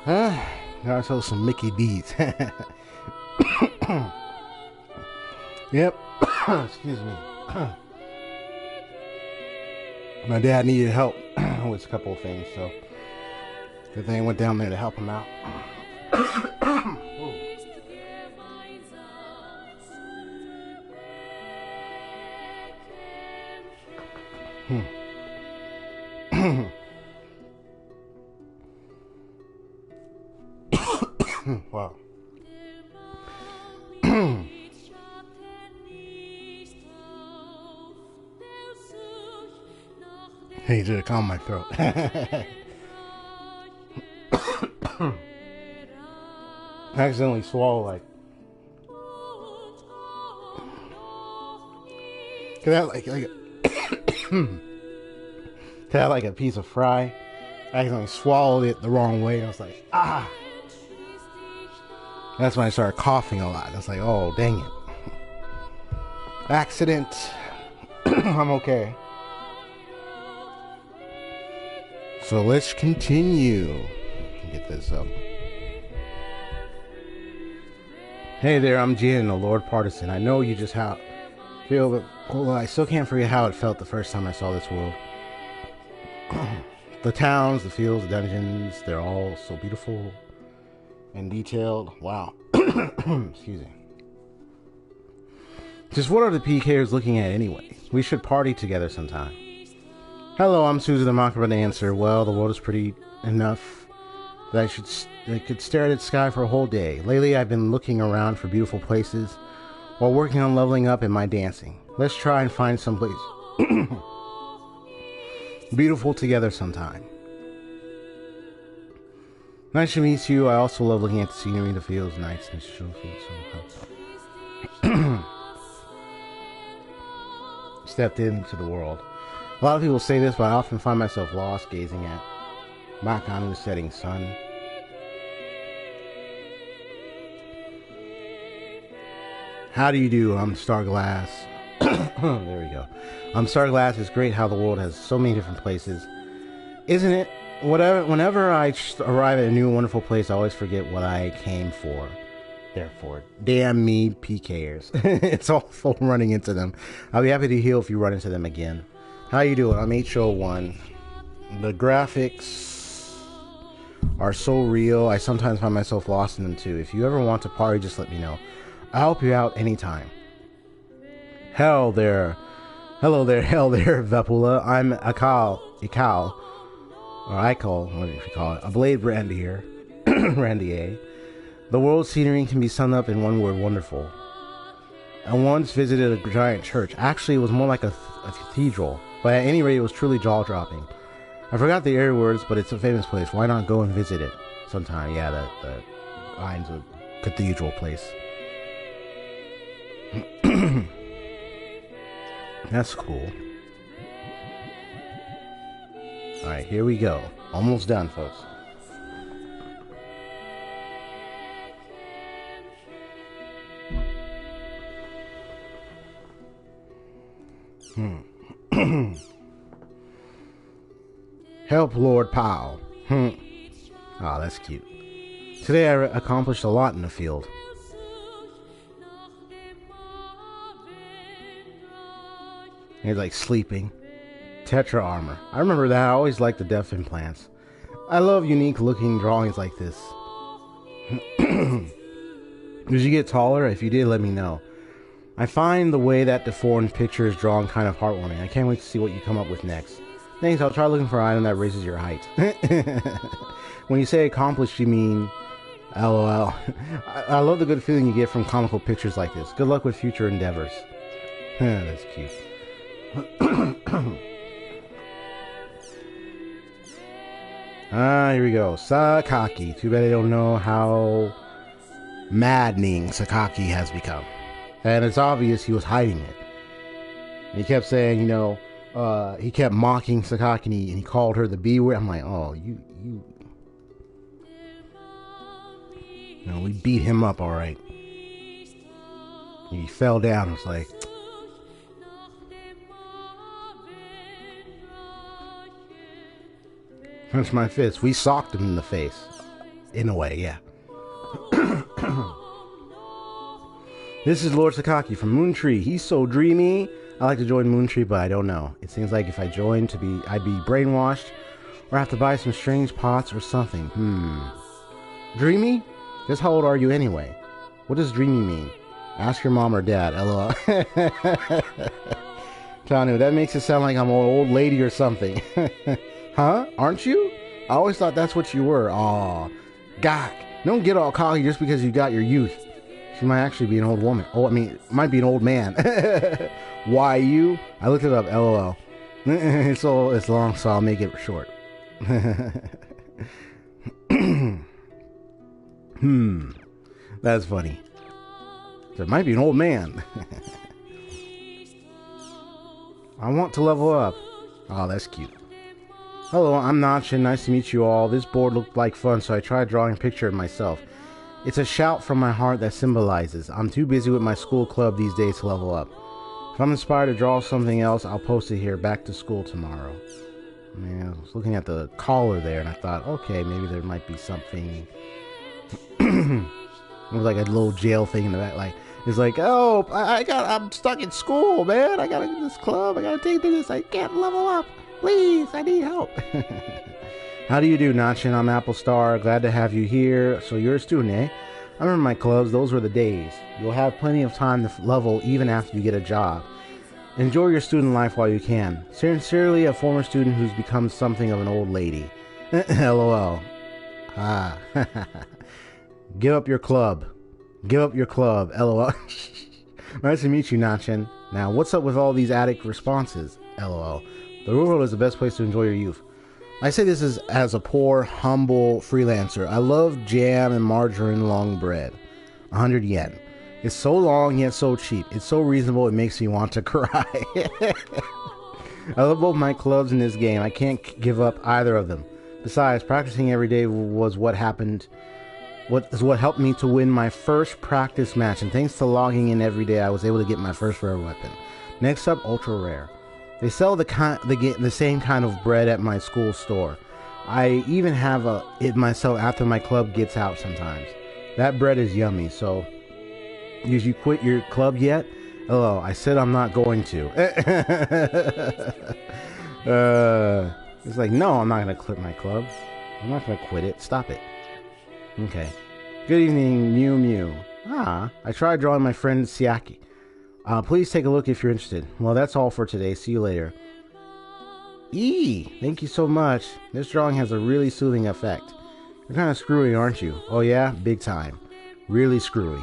Gotta sell some Mickey D's. Yep. Excuse me. My dad needed help with a couple of things, so good thing I went down there to help him out. Wow. Hey, did it calm my throat? I accidentally swallowed like. Could that like a piece of fry? I accidentally swallowed it the wrong way, and I was like, ah. That's when I started coughing a lot. I was like, oh, dang it. Accident. I'm okay. So let's continue. Get this up. Hey there, I'm Jin, a Lord Partisan. I know you just feel, but well, I still can't forget how it felt the first time I saw this world. The towns, the fields, the dungeons, they're all so beautiful and detailed. Wow. Excuse me. Just what are the PKers looking at anyway? We should party together sometime. Hello, I'm Susie the Mocker Dancer. Well, the world is pretty enough that I could stare at its sky for a whole day. Lately, I've been looking around for beautiful places while working on leveling up in my dancing. Let's try and find some place beautiful together sometime. Nice to meet you. I also love looking at the scenery, the fields, nights, and so stepped into the world. A lot of people say this, but I often find myself lost gazing at Makanu's setting sun. How do you do? I'm Starglass. There we go. Starglass. It's great how the world has so many different places, isn't it? Whenever I arrive at a new wonderful place, I always forget what I came for. Therefore, damn me, PKers. It's awful running into them. I'll be happy to heal if you run into them again. How you doing? I'm HO1. The graphics are so real. I sometimes find myself lost in them too. If you ever want to party, just let me know. I'll help you out anytime. Hello there, Vepula. I'm Ikal, or Ikal, what do you call it? A blade brandier, Randier. The world's scenery can be summed up in one word: wonderful. I once visited a giant church. Actually, it was more like a cathedral, but at any rate, it was truly jaw-dropping. I forgot the area words, but it's a famous place. Why not go and visit it sometime? Yeah, the Line's a cathedral place. That's cool. Alright, here we go. Almost done, folks. Help Lord Powell. Oh, that's cute. Today I accomplished a lot in the field. He's like sleeping. Tetra armor. I remember that. I always liked the death implants. I love unique looking drawings like this. Did you get taller? If you did, let me know. I find the way that deformed picture is drawn kind of heartwarming. I can't wait to see what you come up with next. Thanks, I'll try looking for an item that raises your height. When you say accomplished, you mean LOL. I love the good feeling you get from comical pictures like this. Good luck with future endeavors. That's cute. Here we go. Sakaki. Too bad I don't know how maddening Sakaki has become. And it's obvious he was hiding it. And he kept saying, you know, he kept mocking Sakaki and he called her the B word. I'm like, oh, you know, we beat him up, all right. He fell down. I was like, punch my fist. We socked him in the face. in a way, yeah. This is Lord Sakaki from Moontree. He's so dreamy. I like to join Moontree, but I don't know. It seems like if I joined I'd be brainwashed or have to buy some strange pots or something. Dreamy? Just how old are you anyway? What does dreamy mean? Ask your mom or dad, lol. Tanu, that makes it sound like I'm an old lady or something. Huh? Aren't you? I always thought that's what you were. Aw. Gak. Don't get all cocky just because you got your youth. She might actually be an old woman. Oh, I mean, might be an old man. Why you? I looked it up, lol. It's long, so I'll make it short. That's funny. There might be an old man. I want to level up. Oh, that's cute. Hello, I'm Nachin. Nice to meet you all. This board looked like fun, so I tried drawing a picture of myself. It's a shout from my heart that symbolizes. I'm too busy with my school club these days to level up. If I'm inspired to draw something else, I'll post it here. Back to school tomorrow. I was looking at the collar there, and I thought, okay, maybe there might be something. It was like a little jail thing in the back. Like, it's like, oh, I'm stuck in school, man. I gotta get this club. I gotta take this. I can't level up. Please, I need help. How do you do, Nachin? I'm Apple Star. Glad to have you here. So you're a student, eh? I remember my clubs. Those were the days. You'll have plenty of time to level even after you get a job. Enjoy your student life while you can. Sincerely, a former student who's become something of an old lady. LOL. Ah. Give up your club. Give up your club. LOL. Nice to meet you, Nachin. Now, what's up with all these addict responses? LOL. The real world is the best place to enjoy your youth. I say this as a poor, humble freelancer. I love jam and margarine long bread. 100 yen. It's so long yet so cheap. It's so reasonable it makes me want to cry. I love both my clubs in this game. I can't give up either of them. Besides, practicing every day was what helped me to win my first practice match. And thanks to logging in every day, I was able to get my first rare weapon. Next up, ultra rare. They sell the same kind of bread at my school store. I even have it myself after my club gets out sometimes. That bread is yummy, so... Did you quit your club yet? Hello, I said I'm not going to. It's like, no, I'm not going to quit my club. I'm not going to quit it. Stop it. Okay. Good evening, Mew Mew. I tried drawing my friend Sakaki. Please take a look if you're interested. Well, that's all for today. See you later. Thank you so much. This drawing has a really soothing effect. You're kind of screwy, aren't you? Oh yeah? Big time. Really screwy.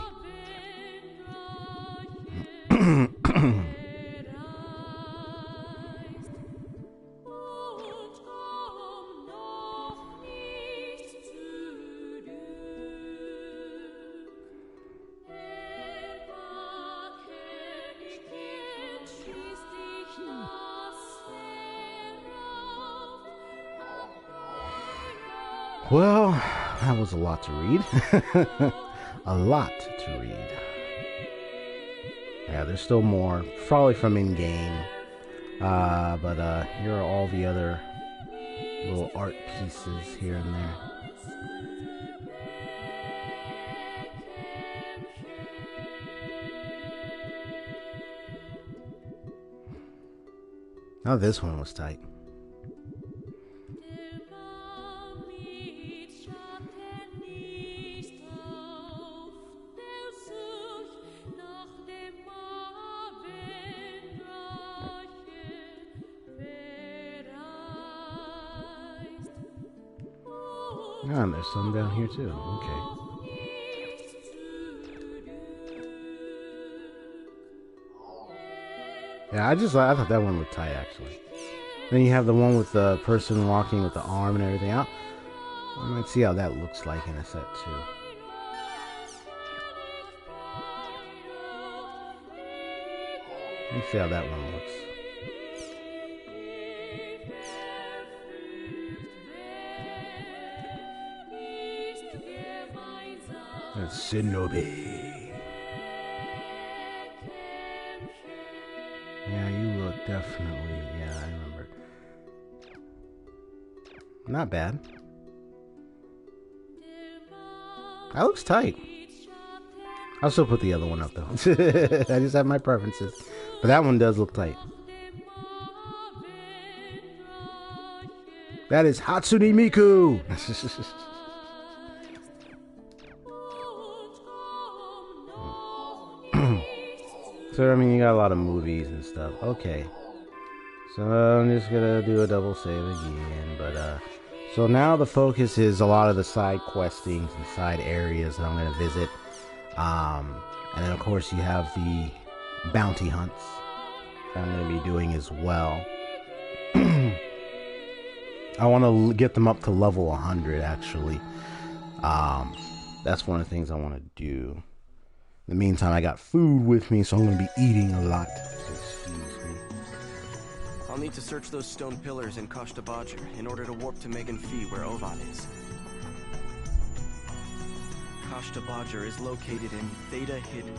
Well, that was a lot to read. A lot to read. Yeah, there's still more, probably from in-game. But here are all the other little art pieces here and there. Now this one was tight. And there's some down here too. Okay. Yeah, I thought that one looked tight actually. Then you have the one with the person walking with the arm and everything out. I might see how that looks like in a set too. Let me see how that one looks. That's Shinobi. Yeah, you look definitely. Yeah, I remember. That looks tight. I'll still put the other one up though. I just have my preferences. But that one does look tight. That is Hatsune Miku! So, I mean, you got a lot of movies and stuff. Okay. So, I'm just gonna do a double save again. But, so now the focus is a lot of the side questings and side areas that I'm gonna visit. And then, of course, you have the bounty hunts that I'm gonna be doing as well. I want to get them up to level 100, actually. That's one of the things I want to do. In the meantime, I got food with me, so I'm going to be eating a lot. So excuse me. I'll need to search those stone pillars in Kashtabadger in order to warp to Megan Fee where Ovad is. Kashtabadger is located in Theta Hidden.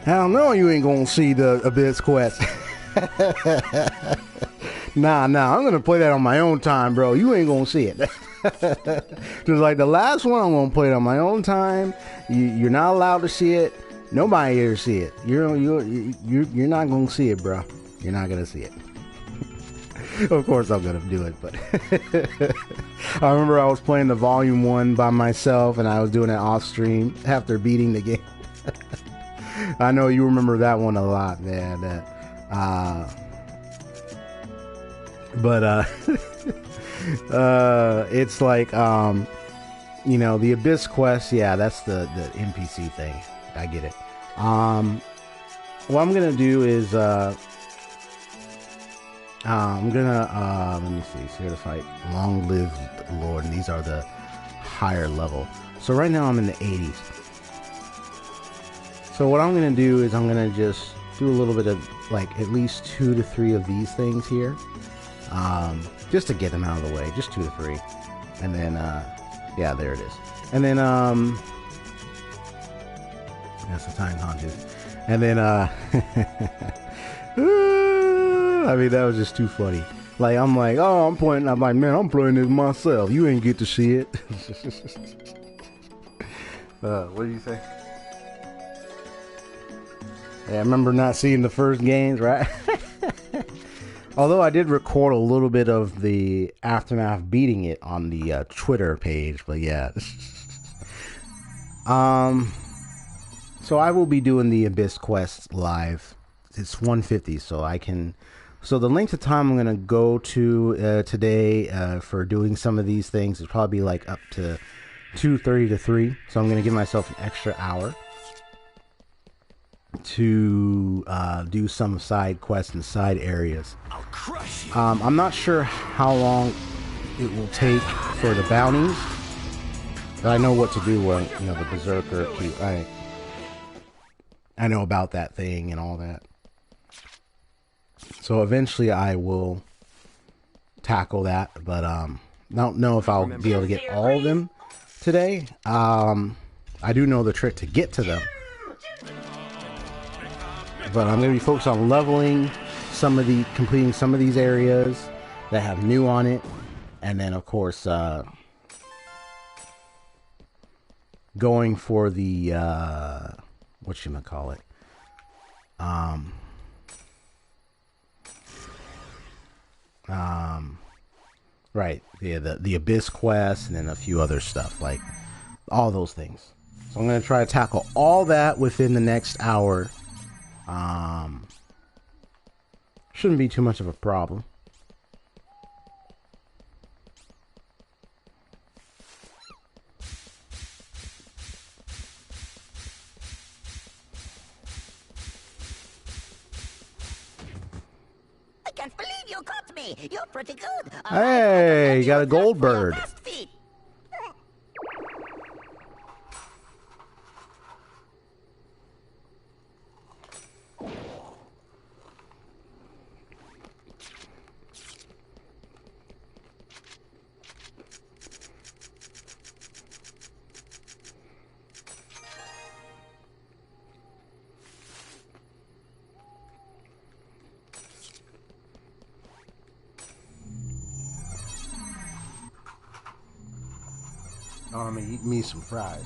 Hell no, you ain't gonna see the Abyss quest. Nah, I'm gonna play that on my own time, bro. You ain't gonna see it. Just like the last one, I'm gonna play it on my own time. You're not allowed to see it. Nobody here see it. You're not gonna see it, bro. You're not gonna see it. Of course, I'm gonna do it, but I remember I was playing the Volume 1 by myself, and I was doing it off stream after beating the game. I know you remember that one a lot, man. It's like, you know, the Abyss quest. Yeah, that's the NPC thing. I get it. What I'm gonna do is, I'm gonna, let me see. So here to fight Long Live Lord, and these are the higher level. So right now I'm in the 80s. So what I'm going to do is I'm going to just do a little bit of, like, at least 2 to 3 of these things here. Just to get them out of the way. Just 2 to 3. And then, yeah, there it is. And then, that's the time conscious. And then, I mean, that was just too funny. Like, I'm like, oh, I'm playing this myself. You ain't get to see it. What did you say? Yeah, I remember not seeing the first games, right? Although I did record a little bit of the aftermath beating it on the Twitter page, but yeah. So I will be doing the Abyss quest live. It's 150, so I can. So the length of time I'm gonna go to today for doing some of these things is probably like up to 2:30 to 3. So I'm gonna give myself an extra hour to do some side quests and side areas. I'm not sure how long it will take for the bounties, but I know what to do when, you know, the Berserker cube. I know about that thing and all that. So eventually I will tackle that, but I don't know if I'll be able to get all of them today. I do know the trick to get to them. But I'm going to be focused on leveling completing some of these areas that have new on it. And then, of course, going for the, whatchamacallit? Right. Yeah, the Abyss quest and then a few other stuff, like all those things. So I'm going to try to tackle all that within the next hour. Shouldn't be too much of a problem. can't believe you caught me. You're pretty good. Hey, you got a gold bird. Best feat. Oh, I'm gonna eat me some fried.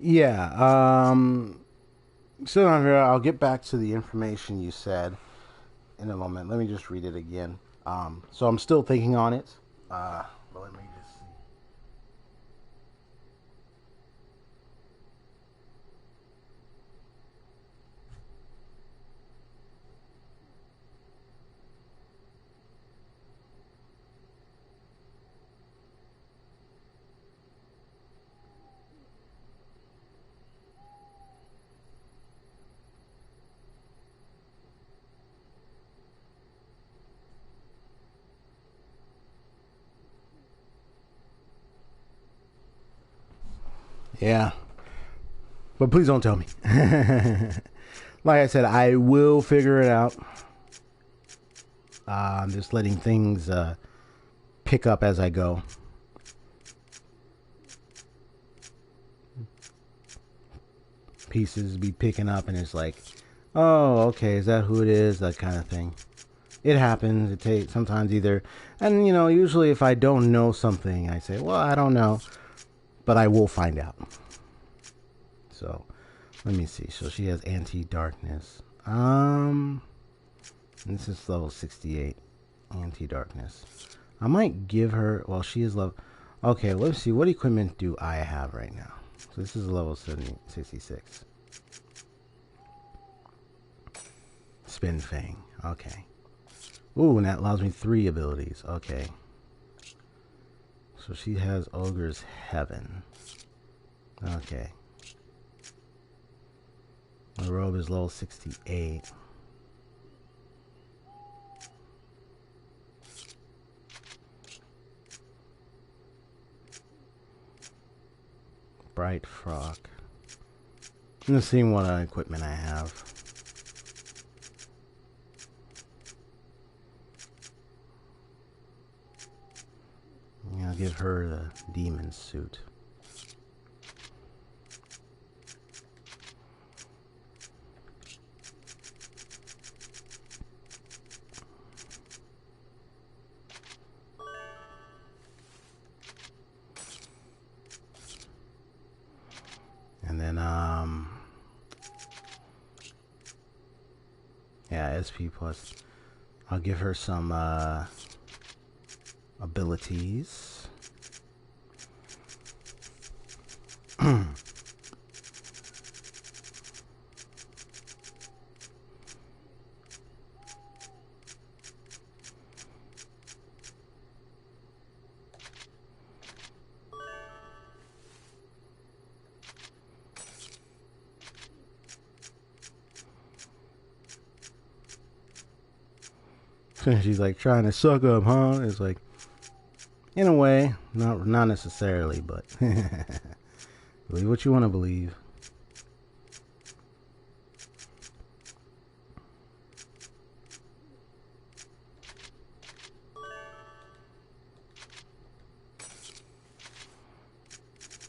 Yeah, so on here, I'll get back to the information you said in a moment. Let me just read it again. So I'm still thinking on it. But let me just see. Yeah. But please don't tell me. Like I said, I will figure it out. I'm just letting things pick up as I go. Pieces be picking up and it's like, oh, okay, is that who it is? That kind of thing. It happens. It takes sometimes either. And, you know, usually if I don't know something, I say, well, I don't know. But I will find out. So, let me see. So she has anti-darkness. This is level 68. Anti-darkness. I might give her... Well, she is level... Okay, let's see. What equipment do I have right now? So this is level 66. Spin Fang. Okay. Ooh, and that allows me 3 abilities. Okay. So she has Ogre's Heaven. Okay. My robe is level 68. Bright Frock. I'm just seeing what equipment I have. I'll give her the demon suit. And then, yeah, SP plus. I'll give her some, abilities. She's like trying to suck up, huh? It's like, in a way, not necessarily, but believe what you want to believe.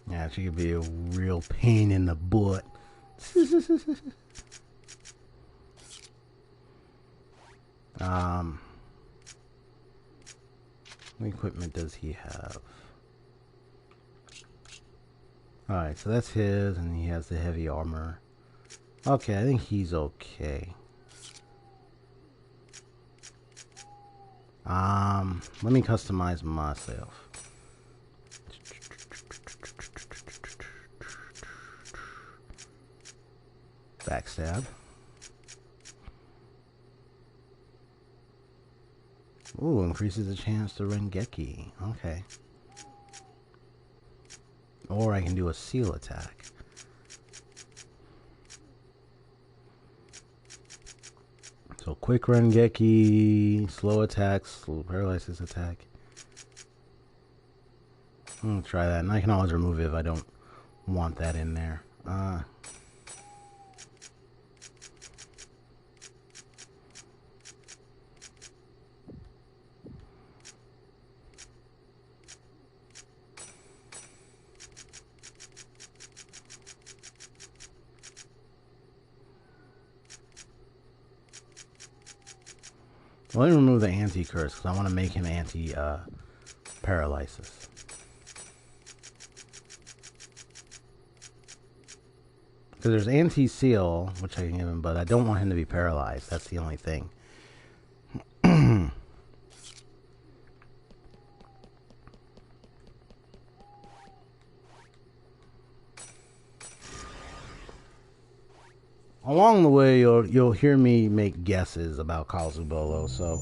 Yeah, she could be a real pain in the butt. What equipment does he have? Alright, so that's his, and he has the heavy armor. Okay, I think he's okay. Let me customize myself. Backstab. Ooh, increases the chance to Rengeki. Okay. Or I can do a seal attack. So quick Rengeki, slow attacks, slow paralysis attack. I'm gonna try that, and I can always remove it if I don't want that in there. Let me remove the anti-curse because I want to make him anti-paralysis. Because there's anti-seal, which I can give him, but I don't want him to be paralyzed. That's the only thing. Along the way, you'll hear me make guesses about Kazubolo. So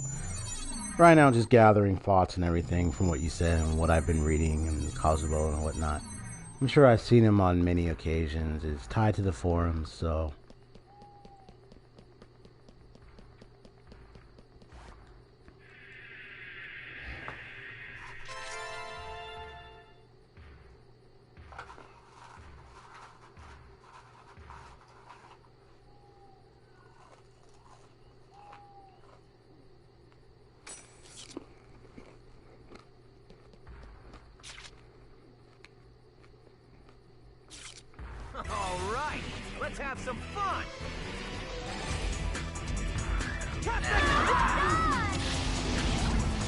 right now, just gathering thoughts and everything from what you said and what I've been reading and Kazubolo and whatnot. I'm sure I've seen him on many occasions. It's tied to the forums, so. Alright, let's have some fun!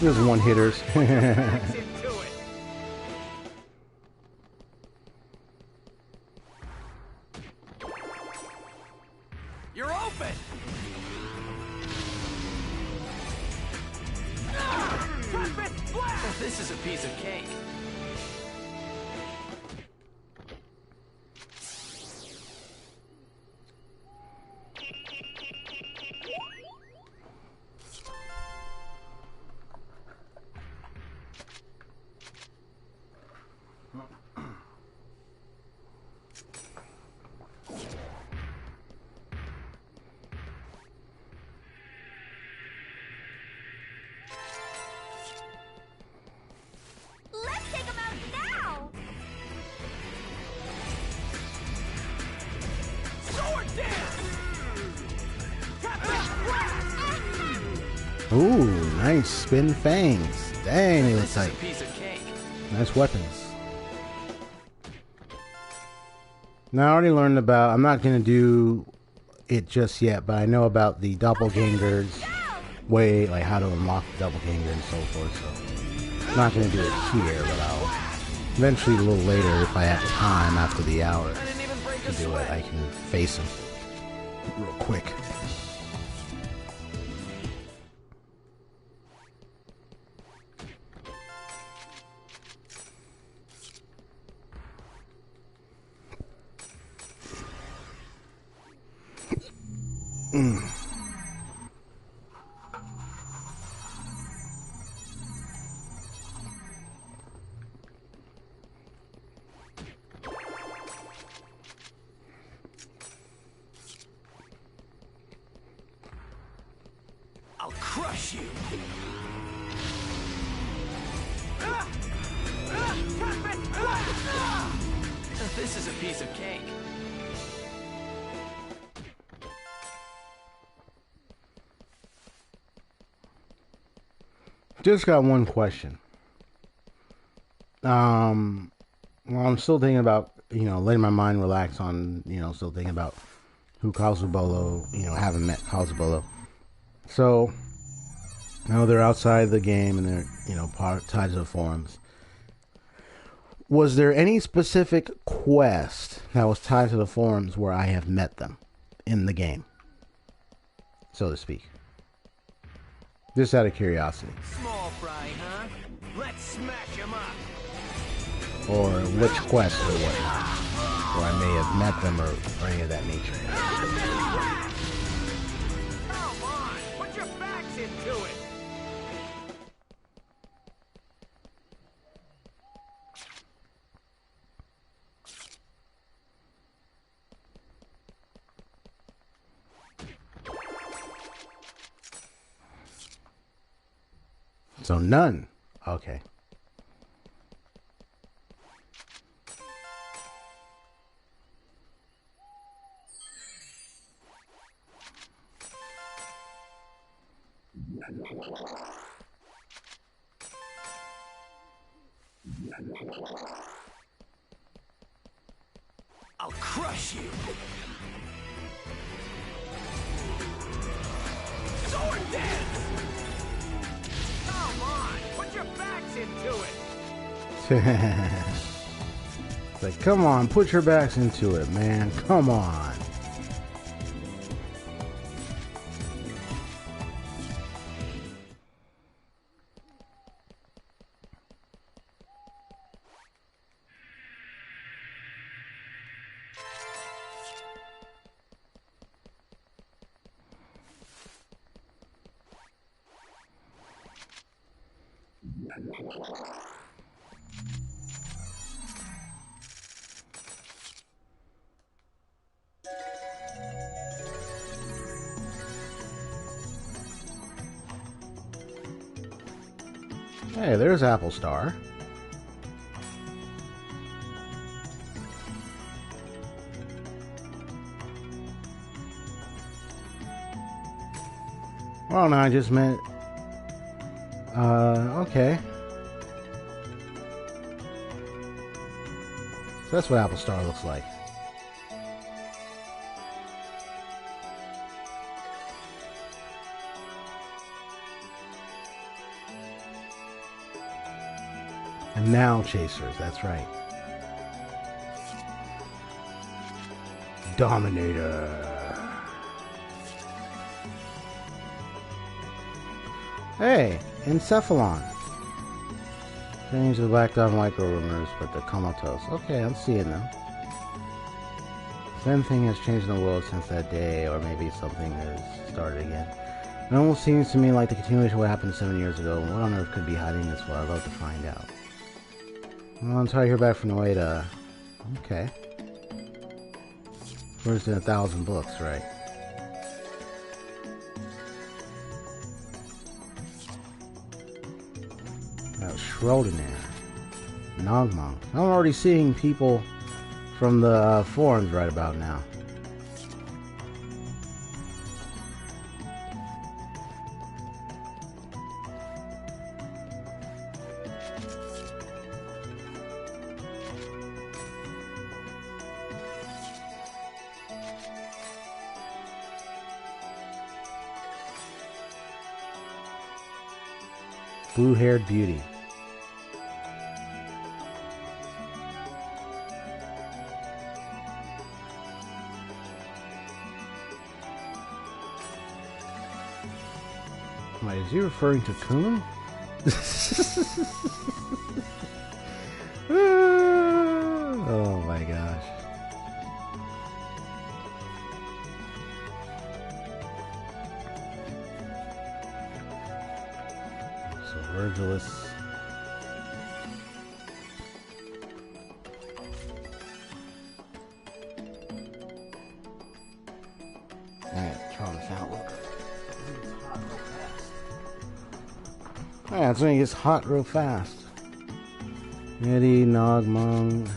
There's one hitters. You're open! This is a piece of cake. Let's take him out now! Sword dance! Ooh, nice spin fangs. Dang, they look This is a tight. piece of cake. Nice weapons. Now I already learned about, I'm not going to do it just yet, but I know about the doppelgangers way, like how to unlock the doppelganger and so forth, so I'm not going to do it here, but I'll eventually a little later, if I have time after the hour to do it, I can face him real quick. I'll crush crush you. This is a piece of cake. Just got one question. Well, I'm still thinking about, letting my mind relax on, still thinking about who Cosmobolo, haven't met Cosmobolo. So, they're outside the game and they're, tied to the forums. Was there any specific quest that was tied to the forums where I have met them in the game, so to speak? Just out of curiosity. Small fry, huh? Let's smash him up. Or which quest or whatnot, where I may have met them or any of that nature. Come on, put your backs into it. So none. Okay. I'll crush you. Sword dance! Come on, put your backs into it. It's like, come on, put your backs into it, man. Come on. Hey, there's Apple Star. Well, no, I just meant... okay. So that's what Apple Star looks like. And now Chasers, that's right. Dominator. Hey, Encephalon. Change the Black Dot micro rumors, but the comatose. Okay, I'm seeing them. Same thing has changed in the world since that day, or maybe something has started again. It almost seems to me like the continuation of what happened 7 years ago. What on earth could be hiding this for? I'd love to find out. Well, until I hear back from the way to... Okay. First in 1,000 books, right? Schrodiner. Nogmonk. I'm already seeing people from the forums right about now. Blue-haired beauty. Wait, is he referring to Kun? Oh my gosh. So Virgilus. Alright, try this out. Look. Yeah, it's when it gets hot real fast. Eddie, Nogmung.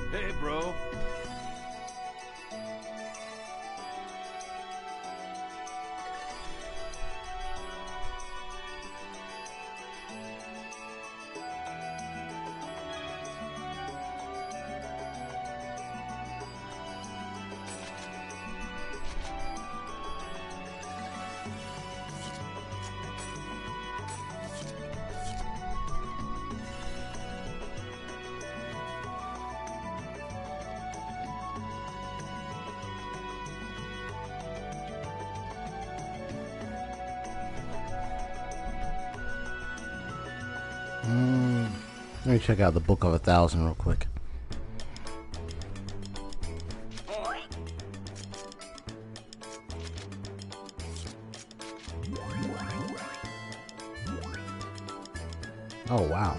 Hey, bro. Let me check out the Book of 1,000 real quick. Oh, wow.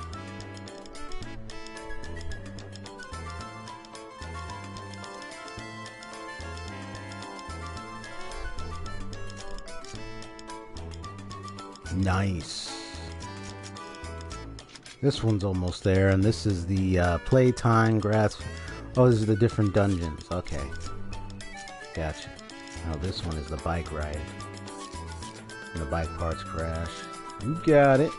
Nice. This one's almost there, and this is the playtime grass. Oh, this is the different dungeons. Okay. Gotcha. Now this one is the bike ride. And the bike parts crash. You got it.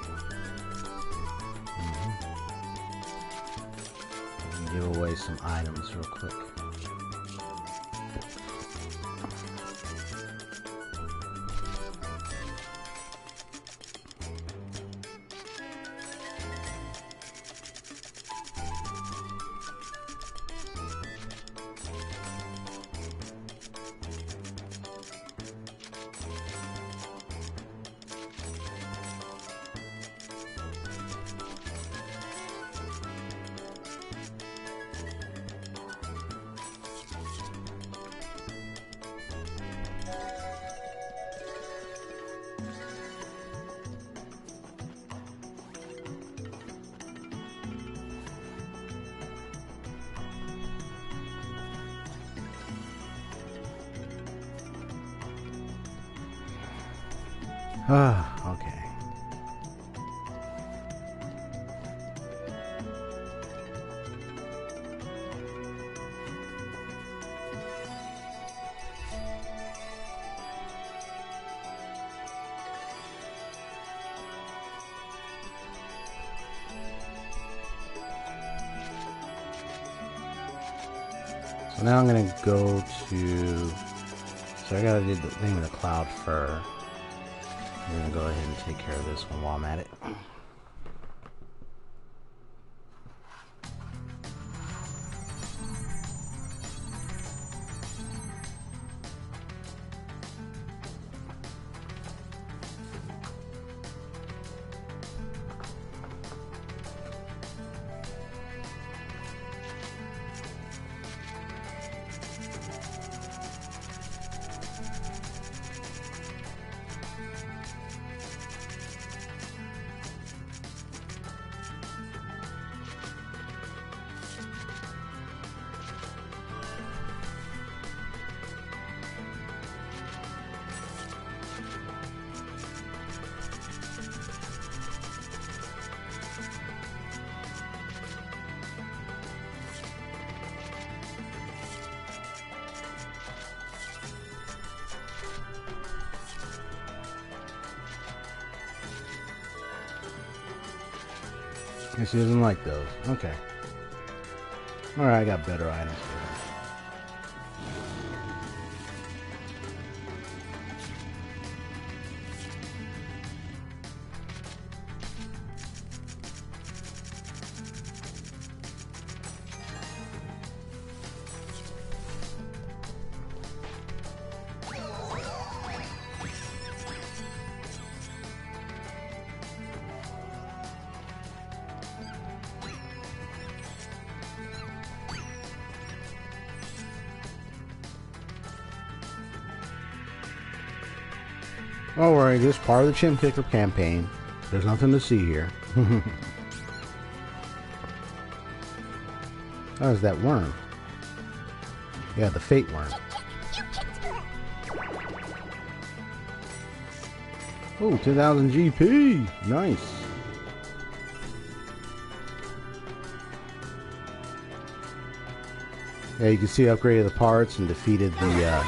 Give away some items real quick. Okay. So now I'm gonna go to. So I gotta do the thing with the cloud fur. I'm gonna go ahead and take care of this one while I'm at it. And she doesn't like those. Okay. Alright, I got better items for her. Don't worry, this is part of the Chin Kicker campaign. There's nothing to see here. Oh, is that worm? Yeah, the fate worm. Oh, 10,000 GP! Nice. Yeah, you can see I upgraded the parts and defeated the, yeah,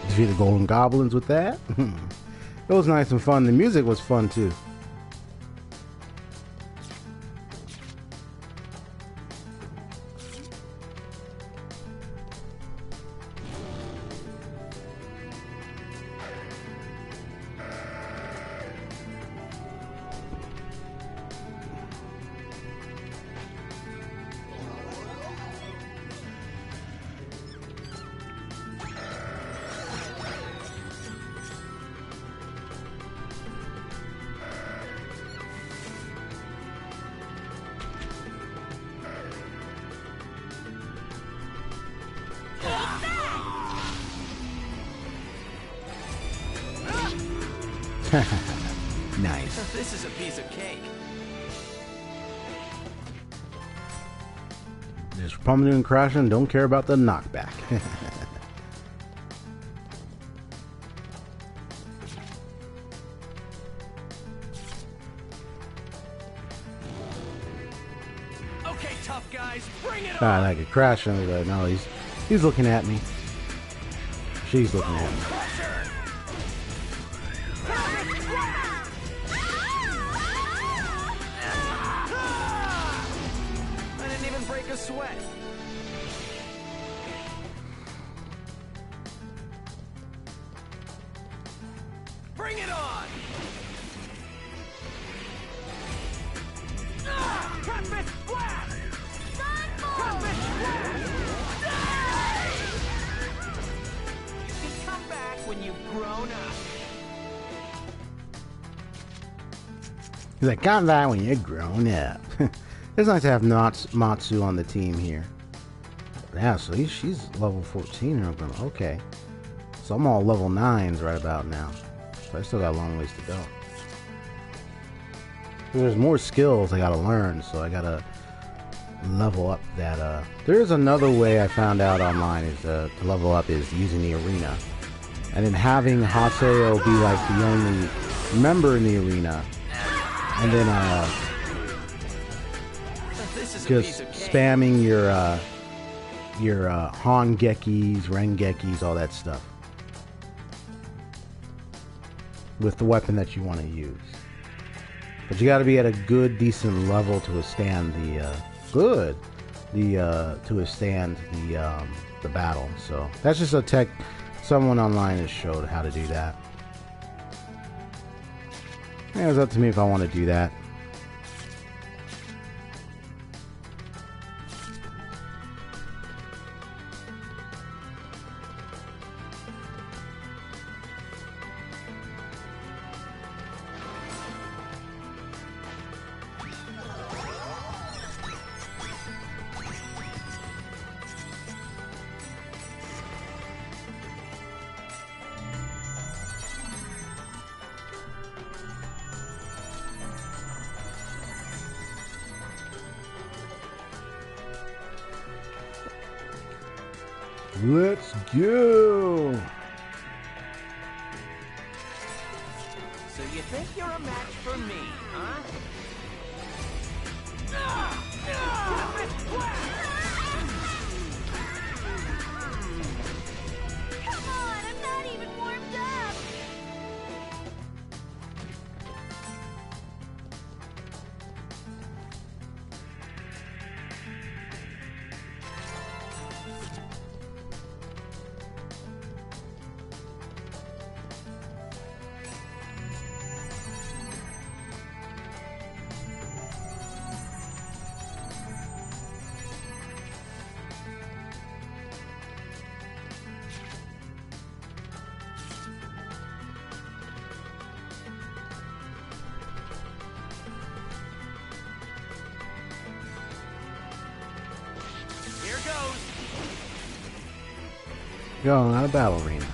defeated golden goblins with that. It was nice and fun. The music was fun too. Nice. This is a piece of cake. Just pumping and crashing, don't care about the knockback. Okay, tough guys, bring it God, on. I could crash under that. No, he's looking at me. She's looking at me. I didn't even break a sweat. Bring it on. Trumpet blast! Trumpet blast! You come back when you've grown up. He's like, come back when you're grown up. It's nice to have Matsu on the team here. Yeah, so she's level 14. Okay. So I'm all level 9s right about now. So I still got a long ways to go. There's more skills I gotta learn, so I gotta level up that. There's another way I found out online is to level up is using the arena. And then having Haseo be like the only member in the arena. And then just spamming your Hongekis, Rengekis, all that stuff with the weapon that you want to use. But you got to be at a good, decent level to withstand the battle. So that's just a tech. Someone online has showed how to do that. Yeah, it's up to me if I want to do that. Let's go! So you think you're a match for me, huh? Come on, I'm not even warmed up. Here goes. Go, not a battle arena.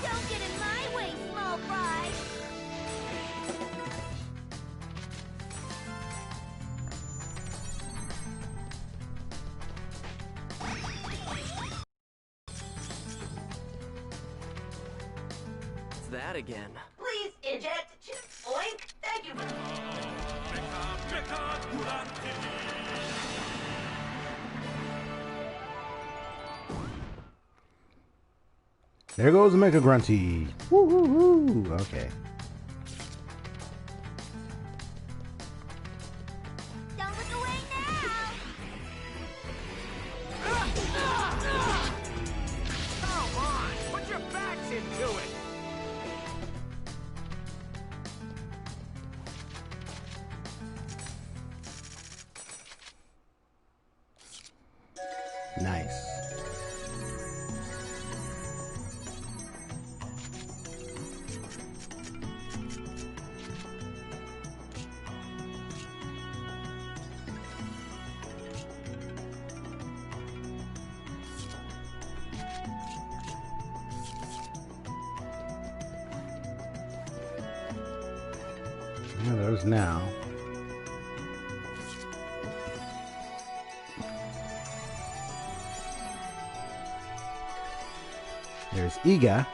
Don't get in my way, small fry. It's that again. Please eject. Oink. Thank you. There goes the Mecha Grunty. Woo woo woo. Okay. Don't look away now. Come on, put your backs into it. Nice. Yeah, there's now. There's Iga.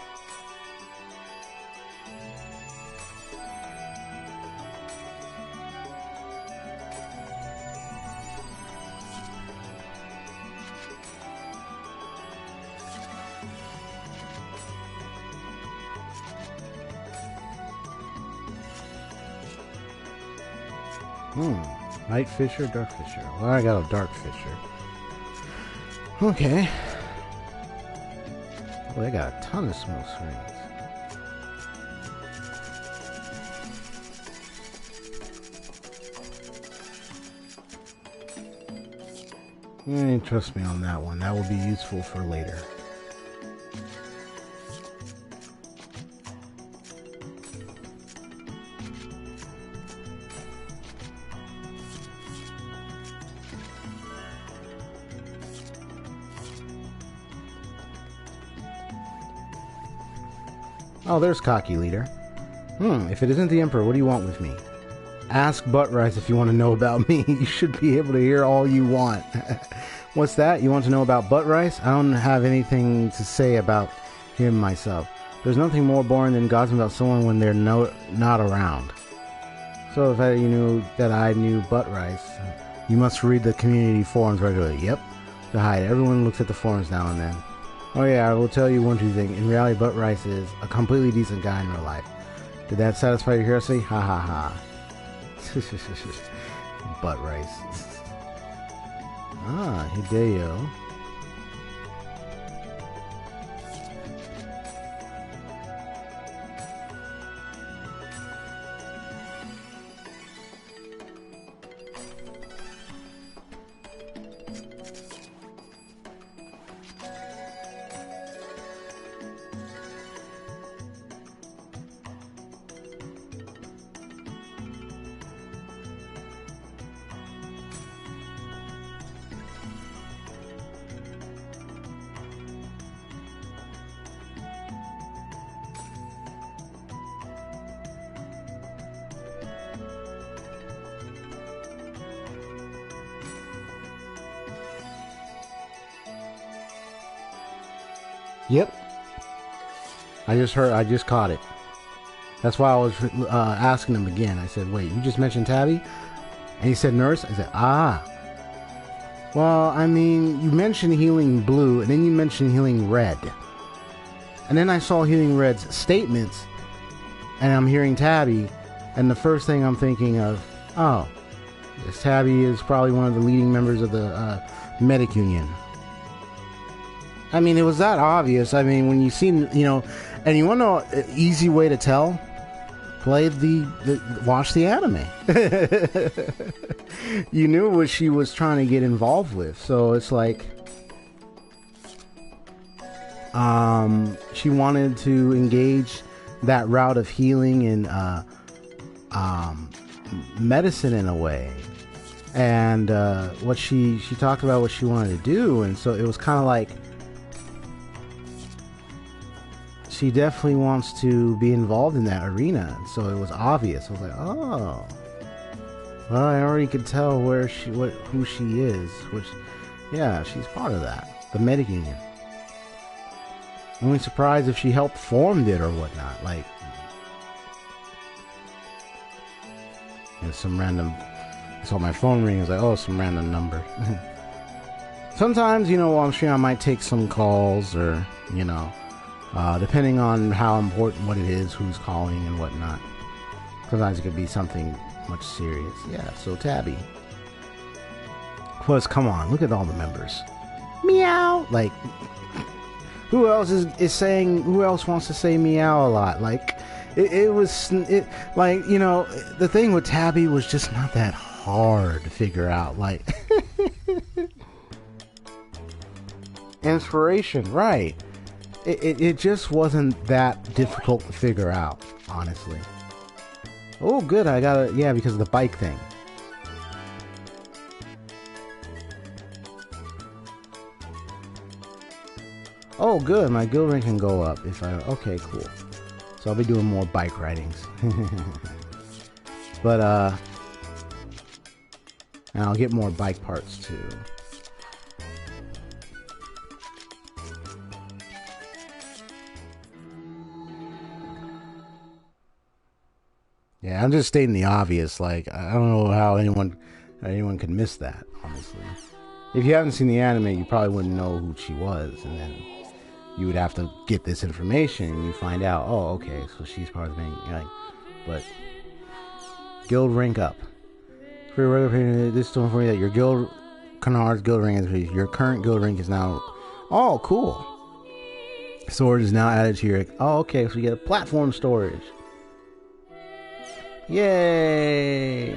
Light Fisher, Dark Fisher. Well, I got a Dark Fisher. Okay. Oh, they got a ton of smoke screens. Trust me on that one. That will be useful for later. Oh, there's Cocky Leader. If it isn't the Emperor, what do you want with me? Ask Buttrice if you want to know about me. You should be able to hear all you want. What's that? You want to know about Buttrice? I don't have anything to say about him myself. There's nothing more boring than gossiping about someone when they're not around. So if you knew that I knew Buttrice, you must read the community forums regularly. Yep. To hide. Everyone looks at the forums now and then. Oh yeah, I will tell you one true thing. In reality, Buttrice is a completely decent guy in real life. Did that satisfy your curiosity? Ha ha ha. Buttrice. Ah, Hideo. Yep. I just caught it. That's why I was asking him again. I said, wait, you just mentioned Tabby? And he said nurse. I said, ah. Well, I mean, you mentioned healing blue, and then you mentioned healing red. And then I saw healing red's statements, and I'm hearing Tabby, and the first thing I'm thinking of, oh, this Tabby is probably one of the leading members of the medic union. I mean, it was that obvious. I mean, when you see, you know, and you want to know an easy way to tell? Watch the anime. You knew what she was trying to get involved with. So it's like, she wanted to engage that route of healing and medicine in a way. And what she talked about what she wanted to do, and so it was kind of like she definitely wants to be involved in that arena. And so it was obvious. I was like, oh, well, I already could tell who she is. Which, yeah, she's part of that, the medic union. Only surprised if she helped form it or whatnot. Like, some random. I saw my phone ring. I was like, oh, some random number. Sometimes, you know, while I'm streaming, I might take some calls, or, you know, depending on how important what it is, who's calling and whatnot. Sometimes it could be something much serious. Yeah, so Tabby. Plus, come on, look at all the members. Meow! Like, who else is saying, who else wants to say meow a lot? Like, it was, like, you know, the thing with Tabby was just not that hard to figure out. Like, inspiration, right. It just wasn't that difficult to figure out, honestly. Oh, good, I got it. Yeah, because of the bike thing. Oh, good, my guild rank can go up if I... Okay, cool. So I'll be doing more bike ridings. But, and I'll get more bike parts, too. Yeah, I'm just stating the obvious. Like, I don't know how anyone could miss that, honestly. If you haven't seen the anime, you probably wouldn't know who she was, and then you would have to get this information, and you find out, oh, okay, so she's part of the main, like, but guild rank up. For your regular, this is to inform you that your guild, Kanar's guild rank is, your current guild rank is now, oh, cool. Storage is now added to your, oh, okay, so you get a platform storage. Yay!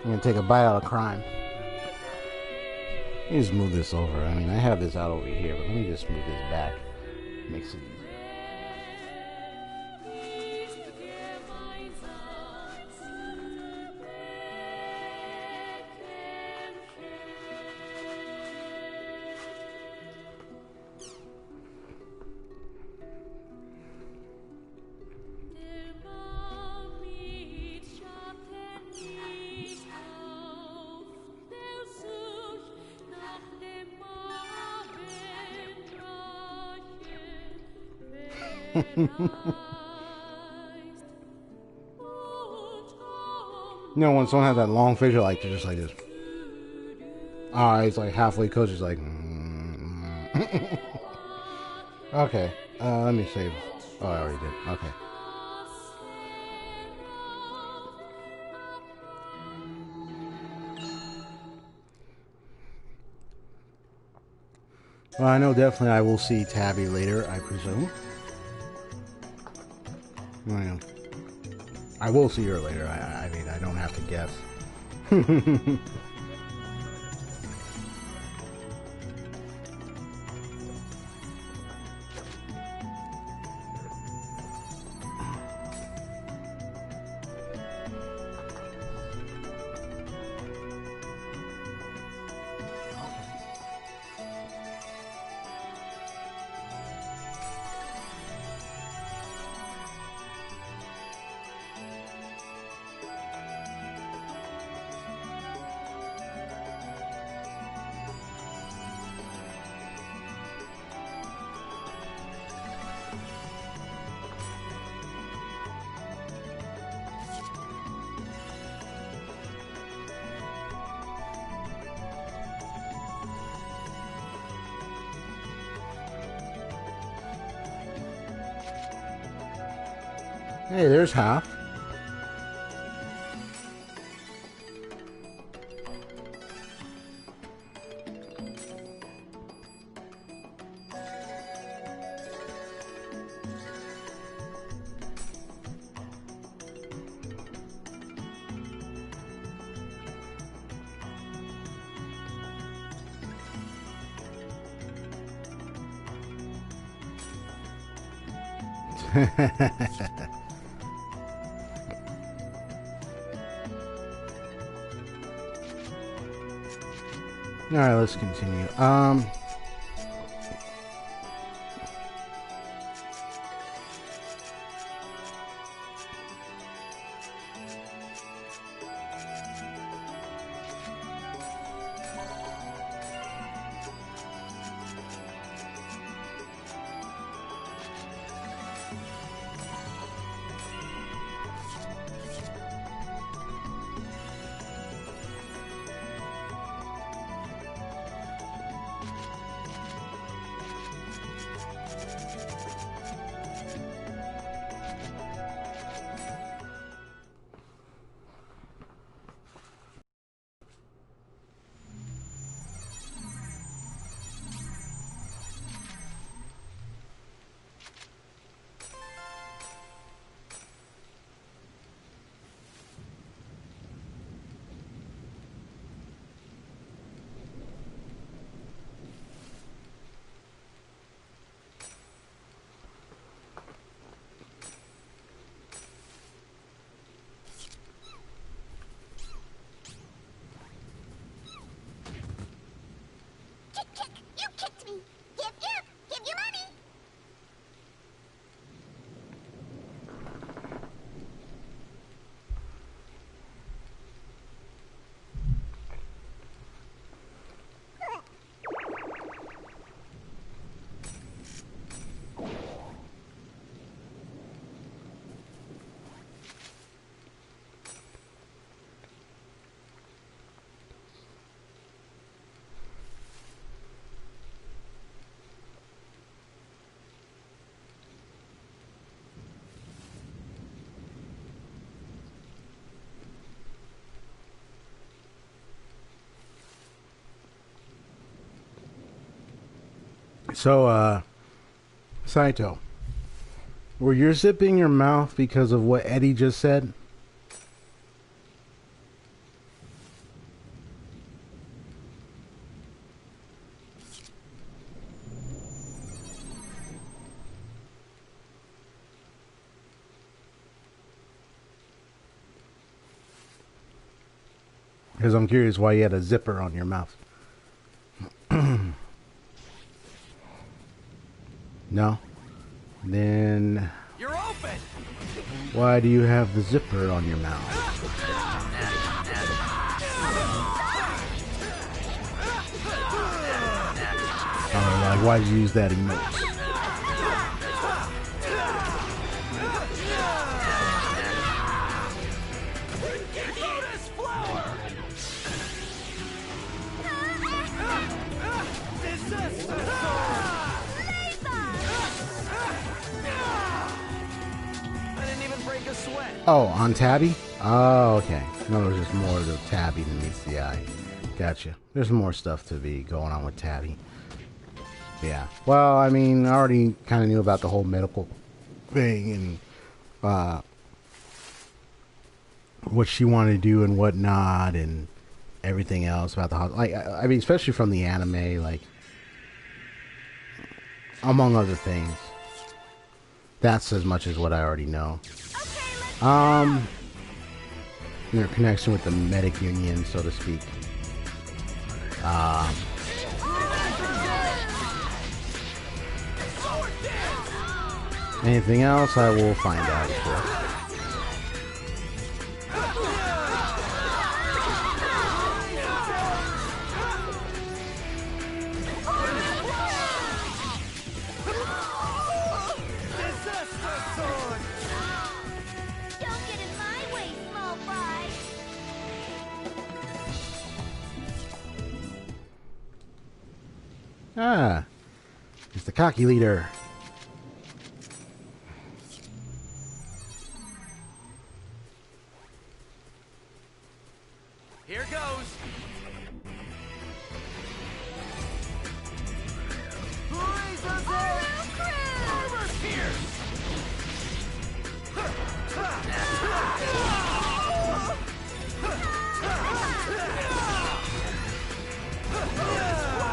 I'm gonna take a bite out of crime. Let me just move this over. I mean, I have this out over here, but let me just move this back. Makes it easier. You know, when someone has that long facial, like, they're just like this. Eyes like halfway closed, just like. Okay, let me save. Oh, I already did. Okay. Well, I know definitely I will see Tabby later, I presume. I will see her later. I mean, I don't have to guess. Hey, there's half. All right, let's continue. You kicked me! Give your money! So, Saito, were you zipping your mouth because of what Eddie just said? Because I'm curious why you had a zipper on your mouth. No? Then You're open. why do you have the zipper on your mouth? Oh, like why did you use that emote? Oh, on Tabby? Oh, okay. No, there's just more to Tabby than meets the eye. Gotcha. There's more stuff to be going on with Tabby. Yeah. Well, I mean, I already kind of knew about the whole medical thing and what she wanted to do and whatnot and everything else about the hospital. Like, I mean, especially from the anime, like, among other things. That's as much as what I already know. Your connection with the medic union, so to speak. Anything else, I will find out, of course. Ah, it's the Sakaki leader.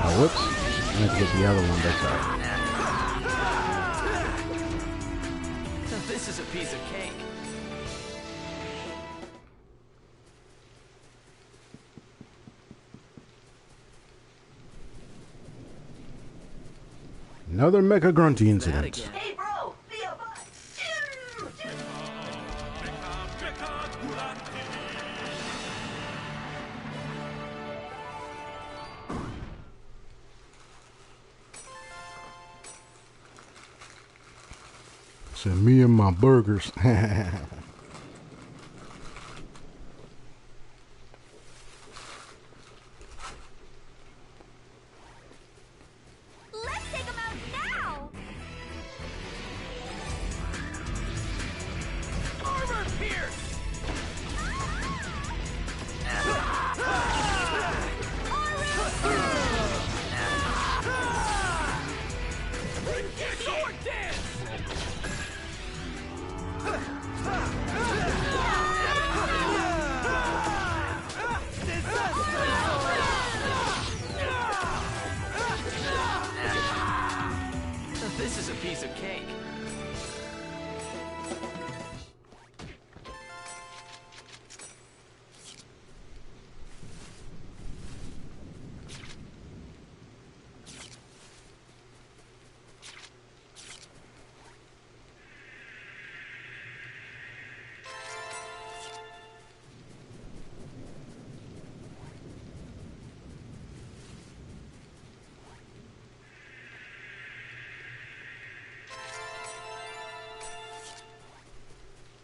Oh, whoops. I have to get the other one, that's alright. This is a piece of cake. Another Mecha Grunty incident. Hey, bro! Be a bot! Send me and my burgers. Let's take him out now! Armor pierce! Sword dance! This is a piece of cake.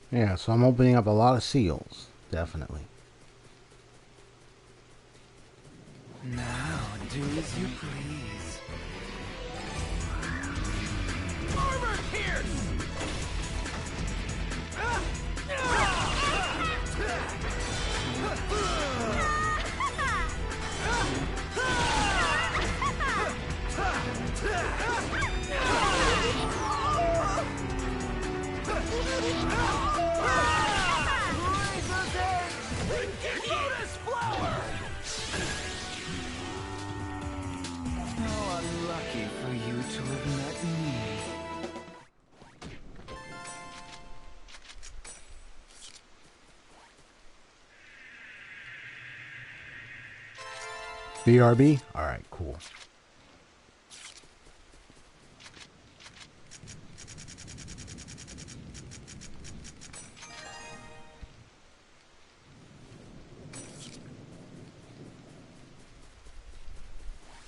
Yeah, so I'm opening up a lot of seals, definitely. Now, do as you please. Armor pierce! Lotus flower! How unlucky for you to have met me. BRB? Alright, cool.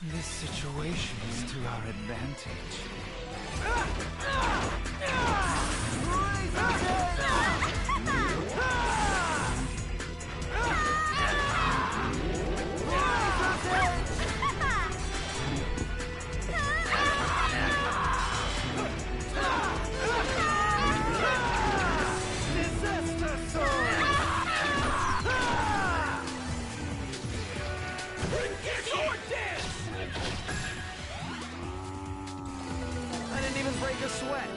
This situation is to our advantage. Sword dance! I didn't even break a sweat.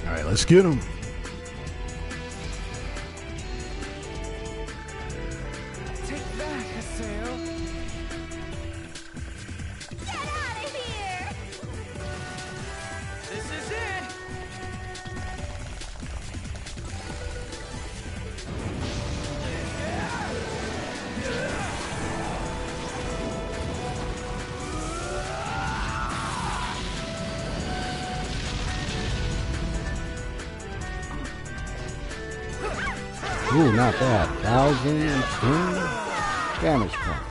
Alright, let's get him. Take that, Haseo. Get out of here! This is it! Ooh, not bad. 1,010 damage points.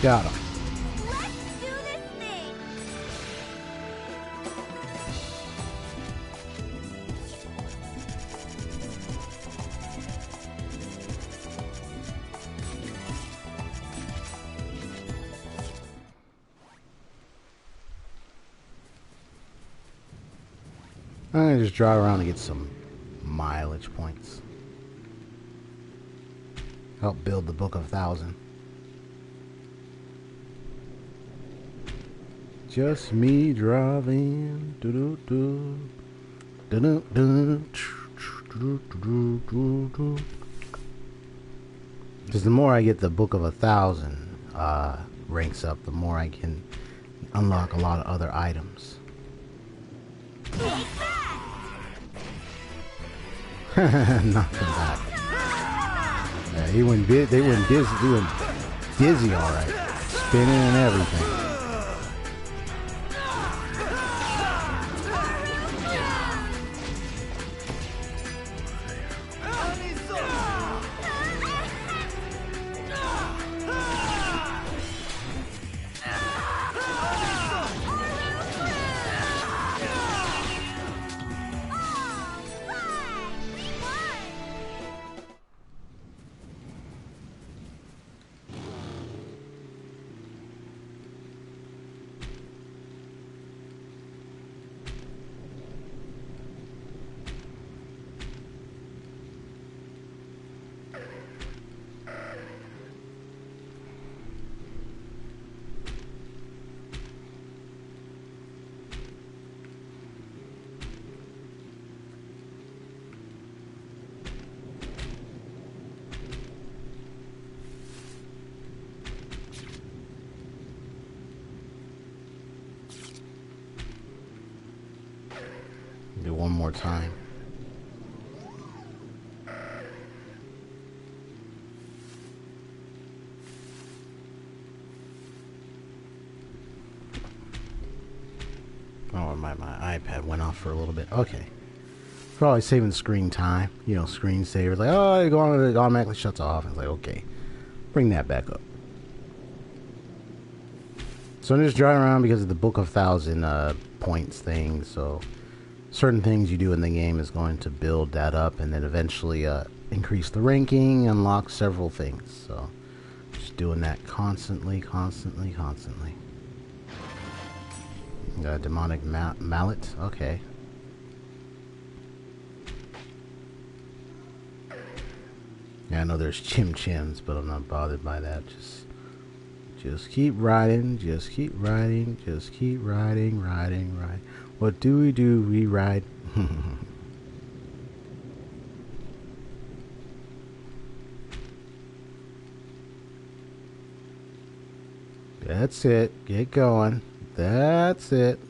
Got him. Let's do this thing. I'm gonna just drive around and get some mileage points. Help build the Book of 1,000. Just me driving. Because the more I get the Book of 1,000 ranks up, the more I can unlock a lot of other items. Knock him back. Yeah, they went dizzy, all right, spinning and everything. Do one more time. Oh, my iPad went off for a little bit. Okay. Probably saving screen time. You know, screensavers. Like, oh, it automatically shuts off. It's like, okay. Bring that back up. So I'm just driving around because of the Book of 1,000 points thing. So certain things you do in the game is going to build that up and then eventually increase the ranking, unlock several things. So just doing that constantly. Demonic mallet. Okay. Yeah, I know there's chim-chims, but I'm not bothered by that. Just keep riding, just keep riding. What do? We ride. That's it. Get going. That's it.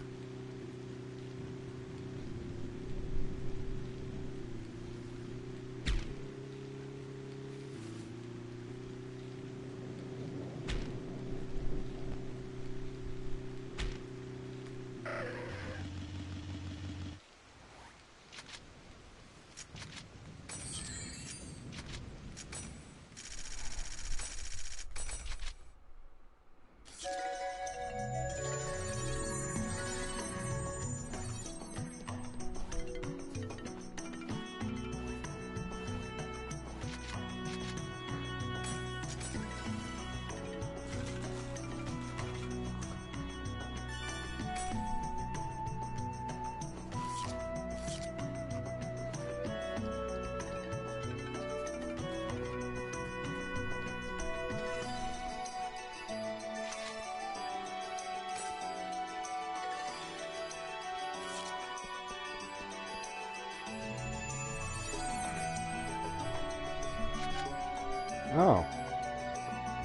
Oh.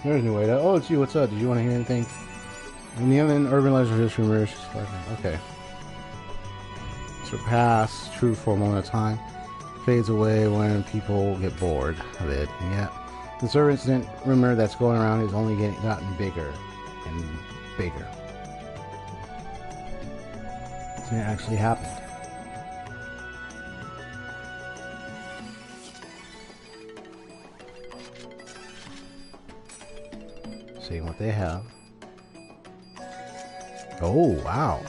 There's a new way to... Oh, it's you. What's up? Did you want to hear anything? In the other urban legend history, okay. surpass truth for a moment of time, fades away when people get bored of it. And yet, the server incident rumor that's going around is only gotten bigger and bigger. It actually happened. Seeing what they have. Oh, wow.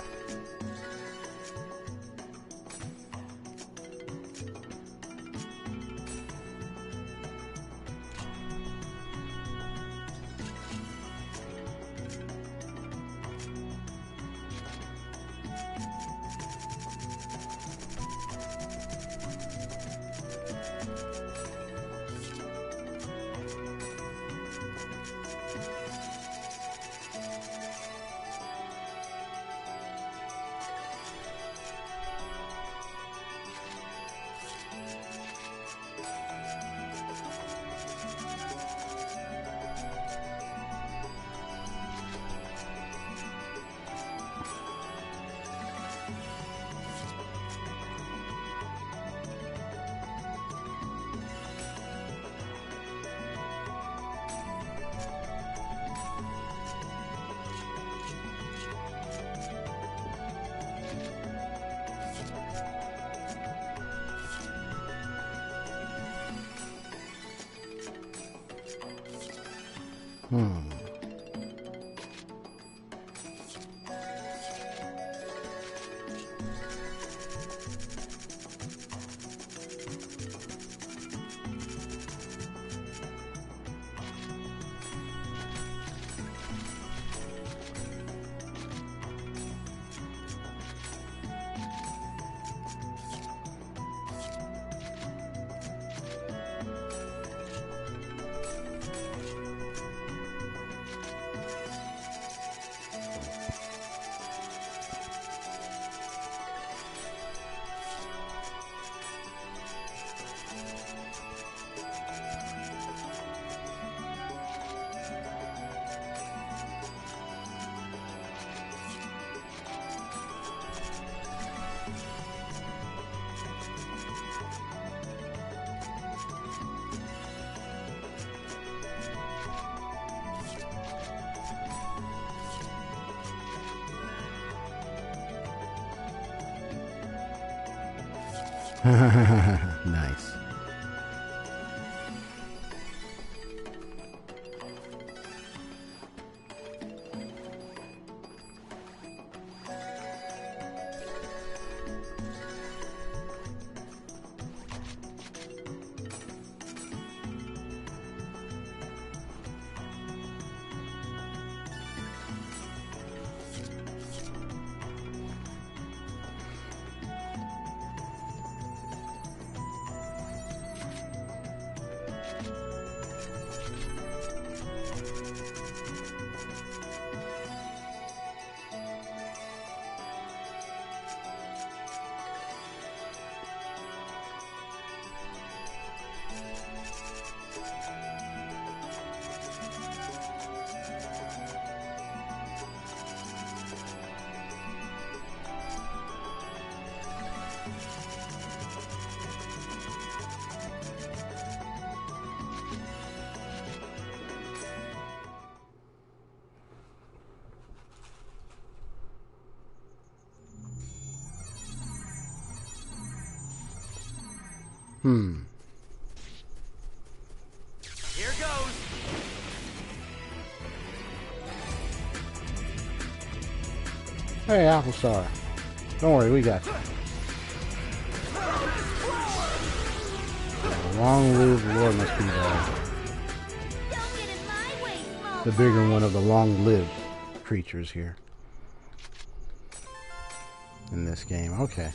Nice. Here goes. Hey, Applestar. Don't worry, we got you. Long-lived Lord must be the bigger one of the long-lived creatures here in this game. Okay.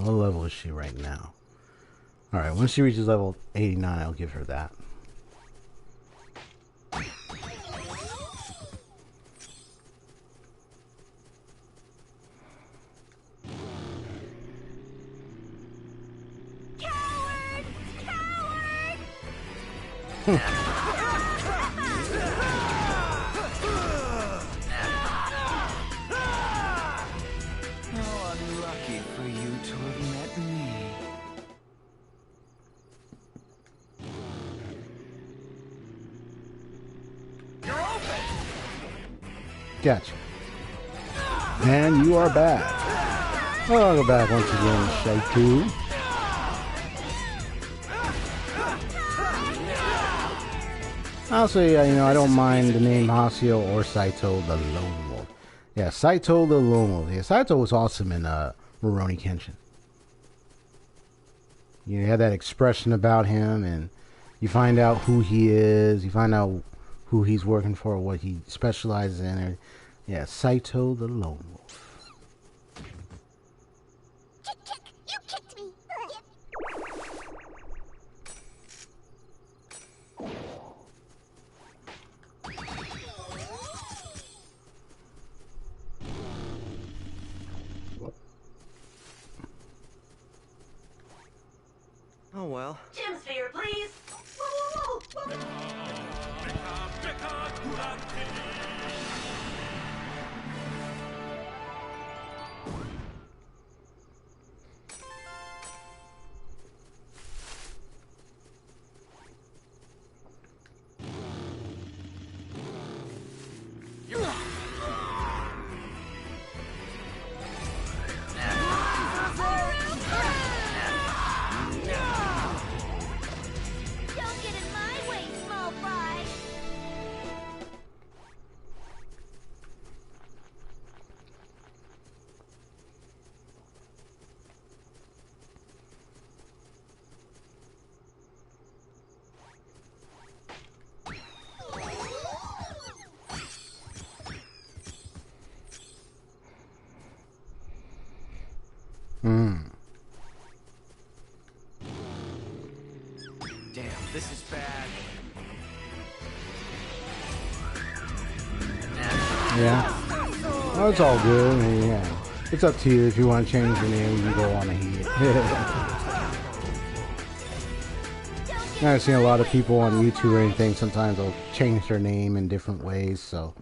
What level is she right now? Alright, once she reaches level 89, I'll give her that. Coward! How unlucky for you to have met me. You're open! Gotcha. And you are back. Well, I'll go back once again, Saito. I'll say, you know, I don't mind the name Hasio or Saito the Lone Wolf. Yeah, Saito the Lone Wolf. Yeah, Saito was awesome in Rurouni Kenshin. You had that expression about him, and you find out who he is. You find out who he's working for, what he specializes in. Yeah, Saito the Lone Wolf. You kicked me! Oh well. Gym sphere, please. Don't get in my way, small fry! Damn, this is bad. Yeah. Oh, it's all good. I mean, yeah. It's up to you. If you want to change your name, you go on ahead. I've seen a lot of people on YouTube or anything. Sometimes they'll change their name in different ways, so.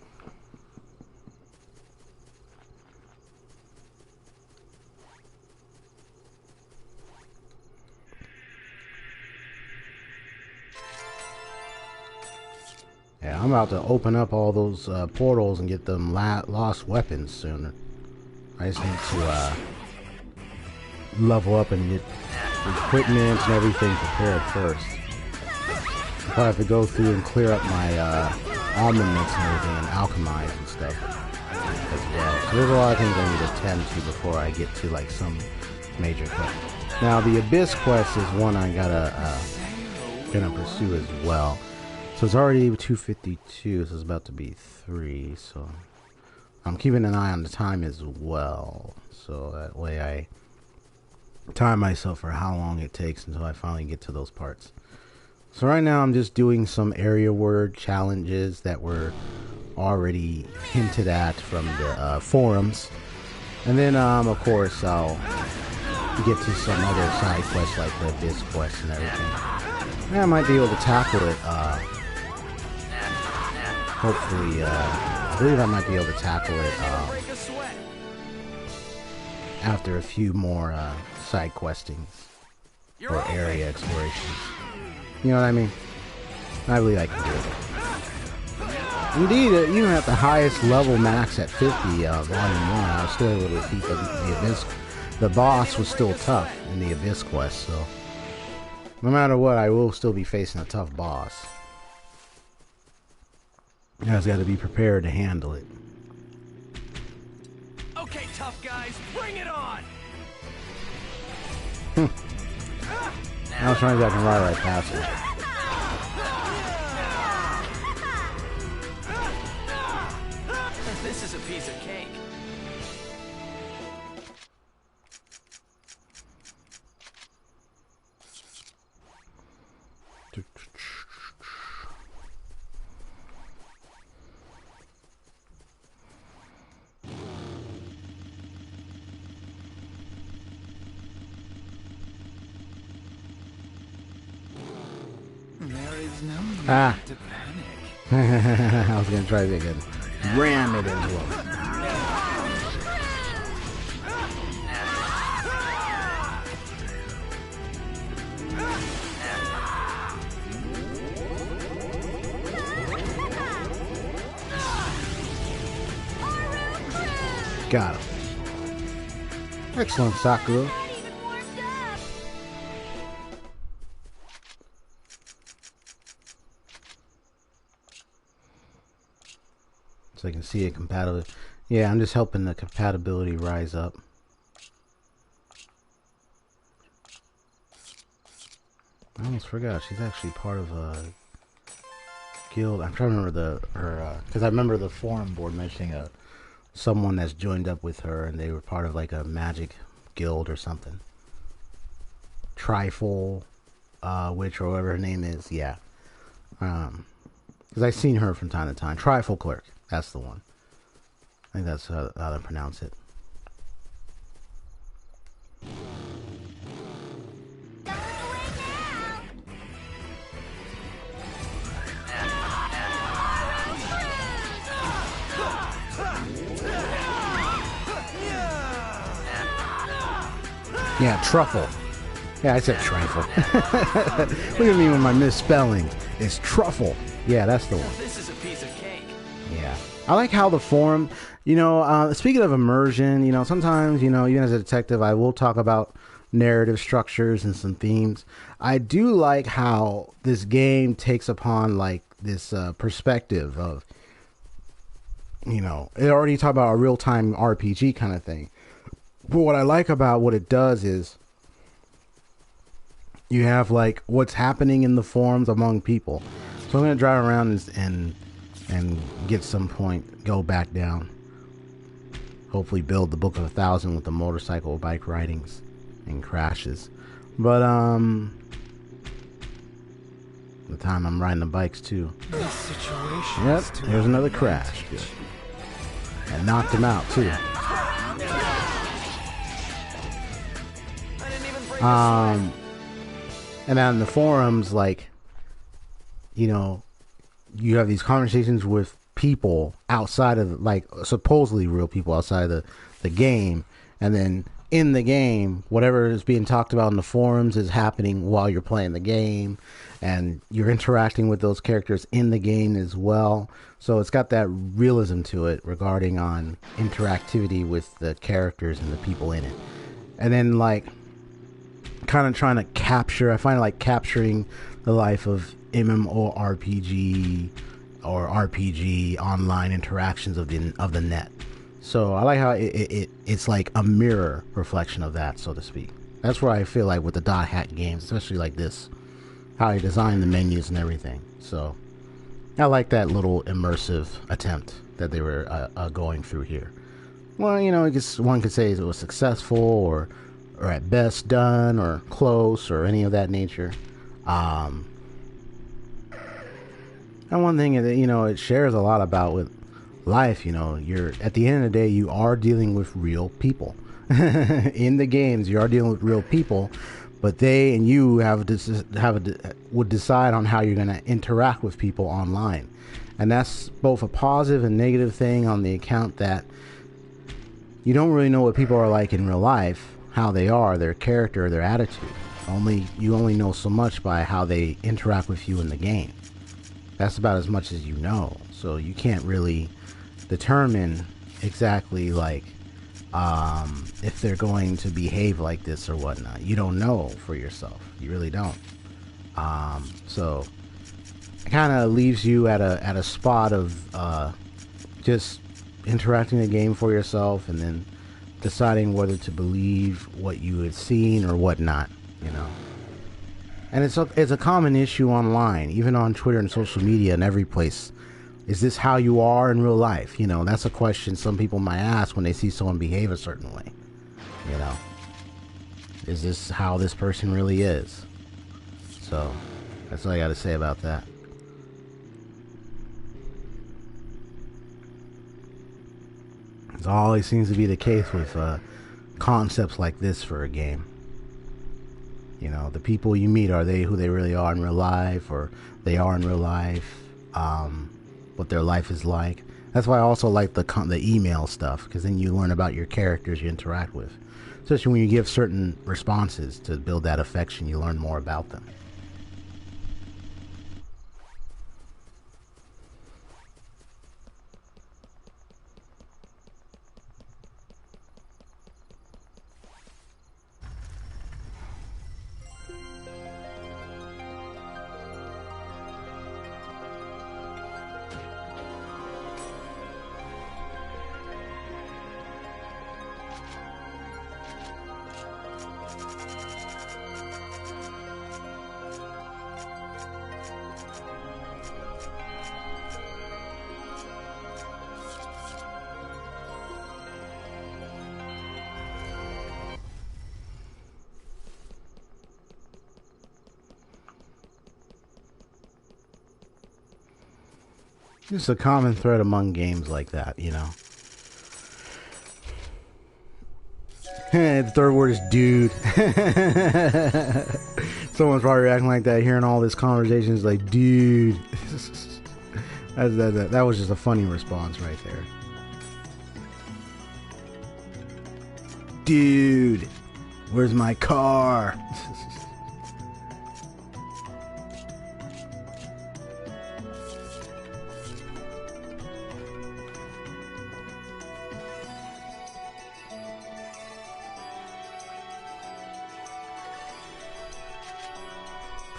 Yeah, I'm about to open up all those portals and get them lost weapons sooner. I just need to level up and get equipment and everything prepared first. I'll probably have to go through and clear up my armaments and everything and alchemize and stuff as well. So there's a lot of things I need to attend to before I get to like some major quest. Now the Abyss quest is one I gonna pursue as well. So it's already 2:52, so it's about to be 3, so I'm keeping an eye on the time as well. So that way I time myself for how long it takes until I finally get to those parts. So right now I'm just doing some area word challenges that were already hinted at from the forums. And then of course I'll get to some other side quests like the Abyss quest and everything. And I might be able to tackle it hopefully, I believe I might be able to tackle it after a few more side questings or area explorations. You know what I mean? I believe I can do it. Indeed, even at the highest level max at 50, Volume 1, I was still able to defeat the Abyss. The boss was still tough in the Abyss quest, so no matter what, I will still be facing a tough boss. You guys got to be prepared to handle it. Okay, tough guys, bring it on! I was trying to see if I can ride right past it. This is a piece of cake. Ah. I was gonna try to again. Ram it into him. Got him. Excellent, Sakura. So I can see it compatible. Yeah, I'm just helping the compatibility rise up. I almost forgot she's actually part of a guild. I'm trying to remember her because I remember the forum board mentioning someone that's joined up with her, and they were part of like a magic guild or something. Trifle, witch or whatever her name is. Yeah, because I've seen her from time to time. Trifle clerk. That's the one. I think that's how to pronounce it. Yeah, truffle. Yeah, I said trifle. Look at me with my misspelling. It's truffle. Yeah, that's the one. This is a piece of cake. Yeah. I like how the forum, you know, speaking of immersion, you know, sometimes, you know, even as a detective, I will talk about narrative structures and some themes. I do like how this game takes upon like this perspective of, you know, it already talked about a real-time RPG kind of thing. But what I like about what it does is you have like what's happening in the forums among people. So I'm going to drive around and get some point, go back down. Hopefully build the Book of 1,000 with the motorcycle bike ridings and crashes. But the time I'm riding the bikes too. Yep, there's another crash. Good. And knocked him out too. And on the forums, like, you know, you have these conversations with people outside of, like, supposedly real people outside of the game, and then in the game, whatever is being talked about in the forums is happening while you're playing the game, and you're interacting with those characters in the game as well. So it's got that realism to it regarding on interactivity with the characters and the people in it. And then, like, kind of trying to capture, I find like capturing the life of MMORPG or RPG online interactions of the net. So I like how it's like a mirror reflection of that, so to speak. That's where I feel like with the dot hack games, especially like this, how you design the menus and everything. So I like that little immersive attempt that they were going through here. Well, you know, I guess one could say it was successful or at best done or close or any of that nature. And one thing that, you know, it shares a lot about with life, you know, you're at the end of the day, you are dealing with real people. In the games, you are dealing with real people, but they and you would decide on how you're going to interact with people online. And that's both a positive and negative thing on the account that you don't really know what people are like in real life, how they are, their character, their attitude. You only know so much by how they interact with you in the game. That's about as much as you know. So you can't really determine exactly like if they're going to behave like this or whatnot. You don't know for yourself. You really don't. So it kind of leaves you at a spot of just interacting the game for yourself and then deciding whether to believe what you had seen or whatnot, you know. And it's a common issue online, even on Twitter and social media and every place. Is this how you are in real life? You know, that's a question some people might ask when they see someone behave a certain way. You know, is this how this person really is? So that's all I got to say about that. It always seems to be the case with concepts like this for a game. You know, the people you meet, are they who they really are in real life, or they are in real life? What their life is like. That's why I also like the email stuff, because then you learn about your characters you interact with. Especially when you give certain responses to build that affection, you learn more about them. Just a common thread among games like that, you know. The third word is dude. Someone's probably reacting like that, hearing all this conversation is like, dude. That was just a funny response right there. Dude, where's my car?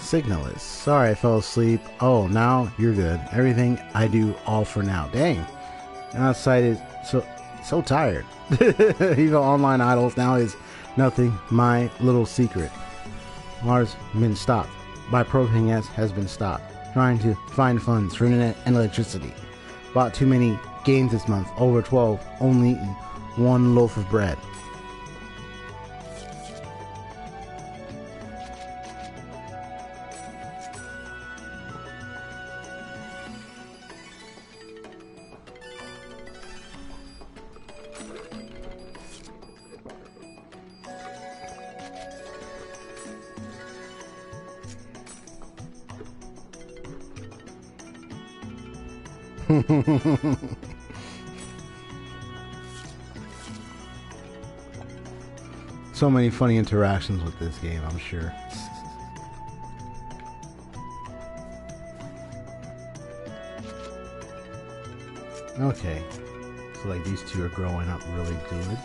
Signalist. Sorry, I fell asleep. Oh, now you're good. Everything I do, all for now. Dang. And outside is so tired. Even online idols now is nothing. My little secret. Mars been stopped. By propane has been stopped. Trying to find funds for internet and electricity. Bought too many games this month. Over 12. Only eaten one loaf of bread. So many funny interactions with this game, I'm sure. Okay. So like these two are growing up really good.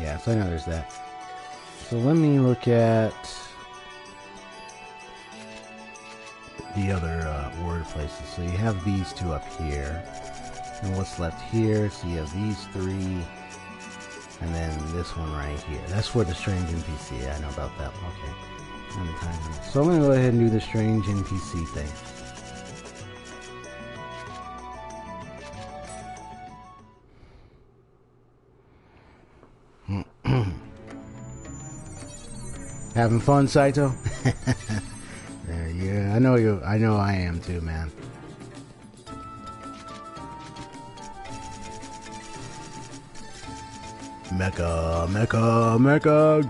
Yeah, so I know there's that. So let me look at the other word places. So you have these two up here. And what's left here? So you have these three. And then this one right here. That's for the strange NPC. Yeah, I know about that. Okay. So I'm going to go ahead and do the strange NPC thing. Having fun, Saito? Yeah, I know you. I know I am too, man. Mecha,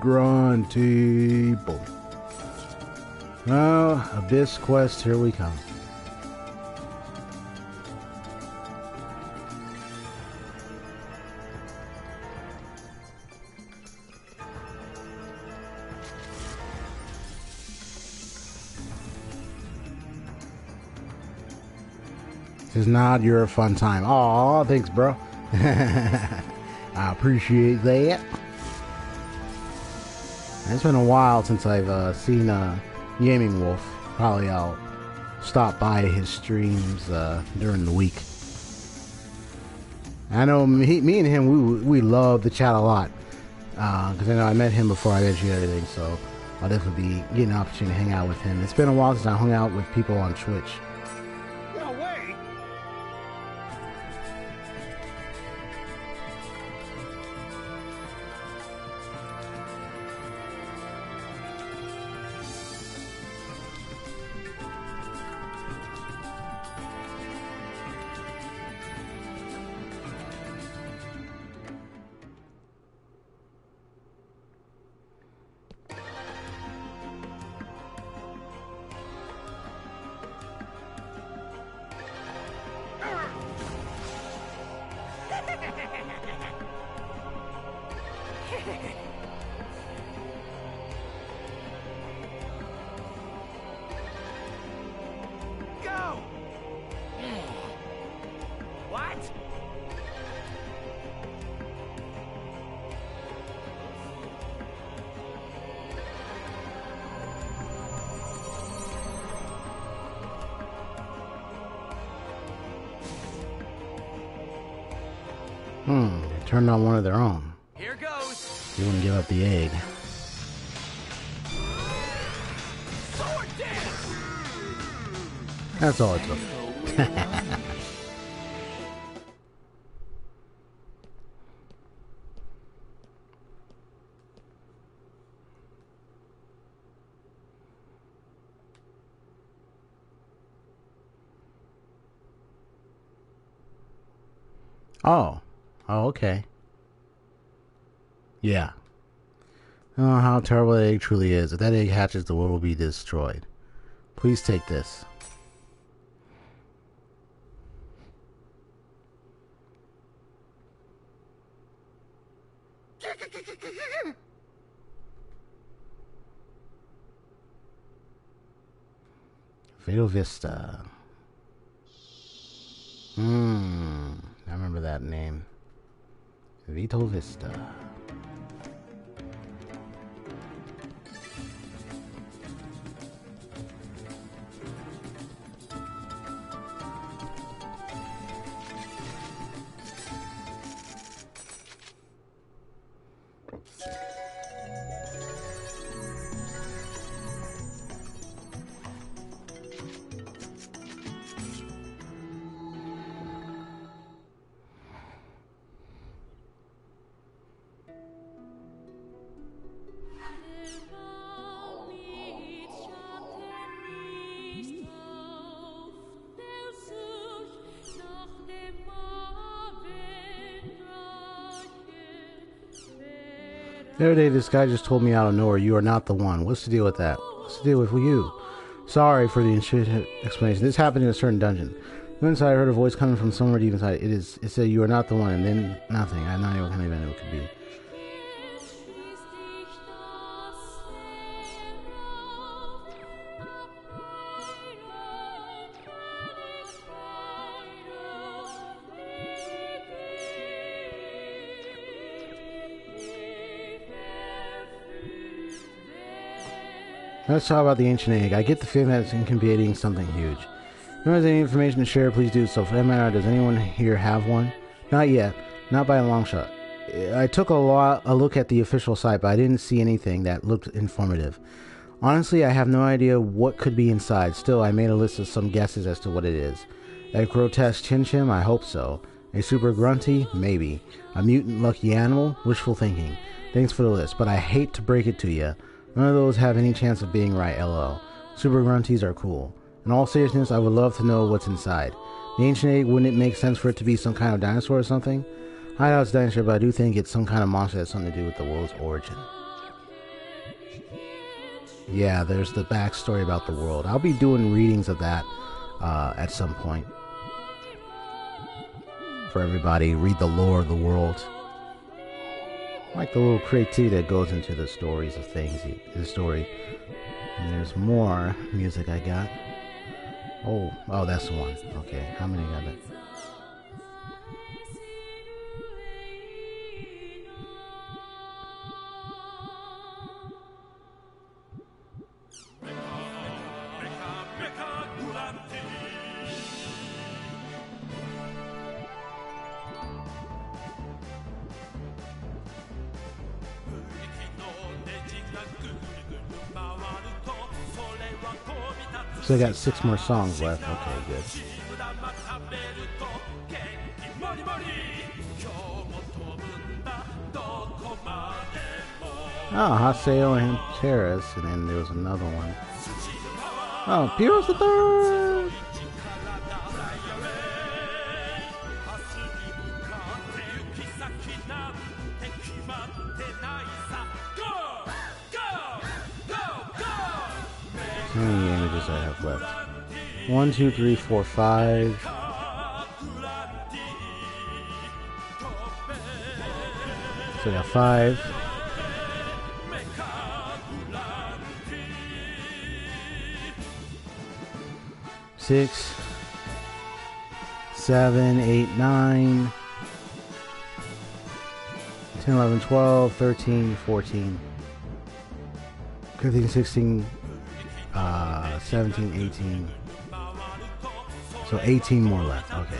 grunty, boom. Oh, Abyss Quest, here we come. Says Nod, you're a fun time. Aw, thanks, bro. I appreciate that. It's been a while since I've seen Gaming Wolf. Probably I'll stop by his streams during the week. I know me and him, we love to chat a lot. Because I know I met him before I met you and everything, so I'll definitely be getting an opportunity to hang out with him. It's been a while since I hung out with people on Twitch. No way! They turned on one of their own. Here goes. They wouldn't give up the egg. Sword dance. That's all it took. Oh, okay. Yeah. Oh, how terrible that egg truly is. If that egg hatches, the world will be destroyed. Please take this. Fatal Vista. I remember that name. Vital Vista. The other day, this guy just told me out of nowhere, "You are not the one." What's the deal with that? What's the deal with you? Sorry for the explanation. This happened in a certain dungeon. Inside, I heard a voice coming from somewhere deep inside. It said, "You are not the one," and then nothing. I don't even know what it could be. Let's talk about the ancient egg. I get the feeling that it's incubating something huge. If anyone has any information to share, please do so. For that matter, does anyone here have one? Not yet. Not by a long shot. I took a look at the official site, but I didn't see anything that looked informative. Honestly, I have no idea what could be inside. Still, I made a list of some guesses as to what it is. A grotesque chin-chim? I hope so. A super grunty? Maybe. A mutant lucky animal? Wishful thinking. Thanks for the list, but I hate to break it to you. None of those have any chance of being right, lol. Super grunties are cool. In all seriousness, I would love to know what's inside. The ancient egg, wouldn't it make sense for it to be some kind of dinosaur or something? I doubt it's dinosaur, but I do think it's some kind of monster that has something to do with the world's origin. Yeah, there's the backstory about the world. I'll be doing readings of that at some point. For everybody, read the lore of the world. I like the little creativity that goes into the stories of things, the story. And there's more music I got. Oh, that's the one. Okay, how many got it? So I got 6 more songs left. Okay, good. Oh, Haseo and Terrace, and then there was another one. Oh, Pierce the Third! How many images I have left? 1, 2, 3, 4, 5. So I got 5. 6, 7, 8, 9, 10, 11, 12, 13, 14, 15, 16, 17, 18. So 18 more left. Okay.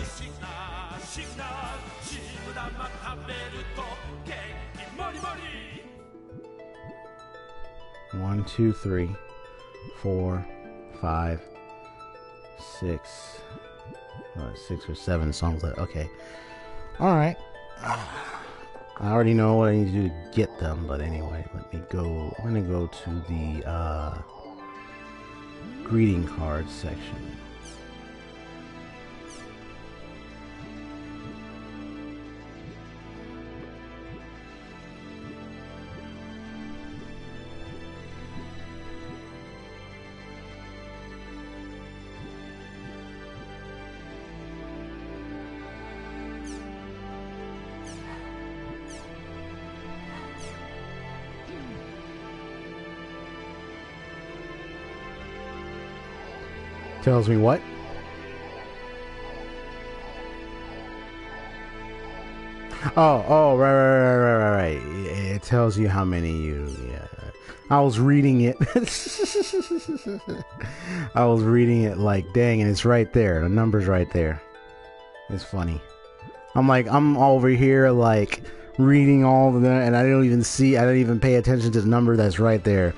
One, two, 3, 4, 5, 6. 6 or 7 songs left. Okay. Alright. I already know what I need to do to get them, but anyway, let me go. I'm gonna go to the greeting cards section. Tells me what? Oh, right. It tells you how many you, yeah. I was reading it. I was reading it like, dang, and it's right there. The number's right there. It's funny. I'm over here like reading all of them, and I don't even pay attention to the number that's right there.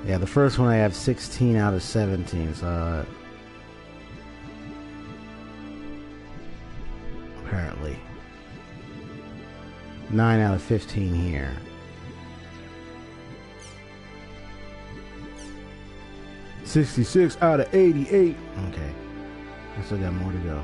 Yeah, the first one I have 16 out of 17, so apparently 9 out of 15 here. 66 out of 88. Okay, I still got more to go.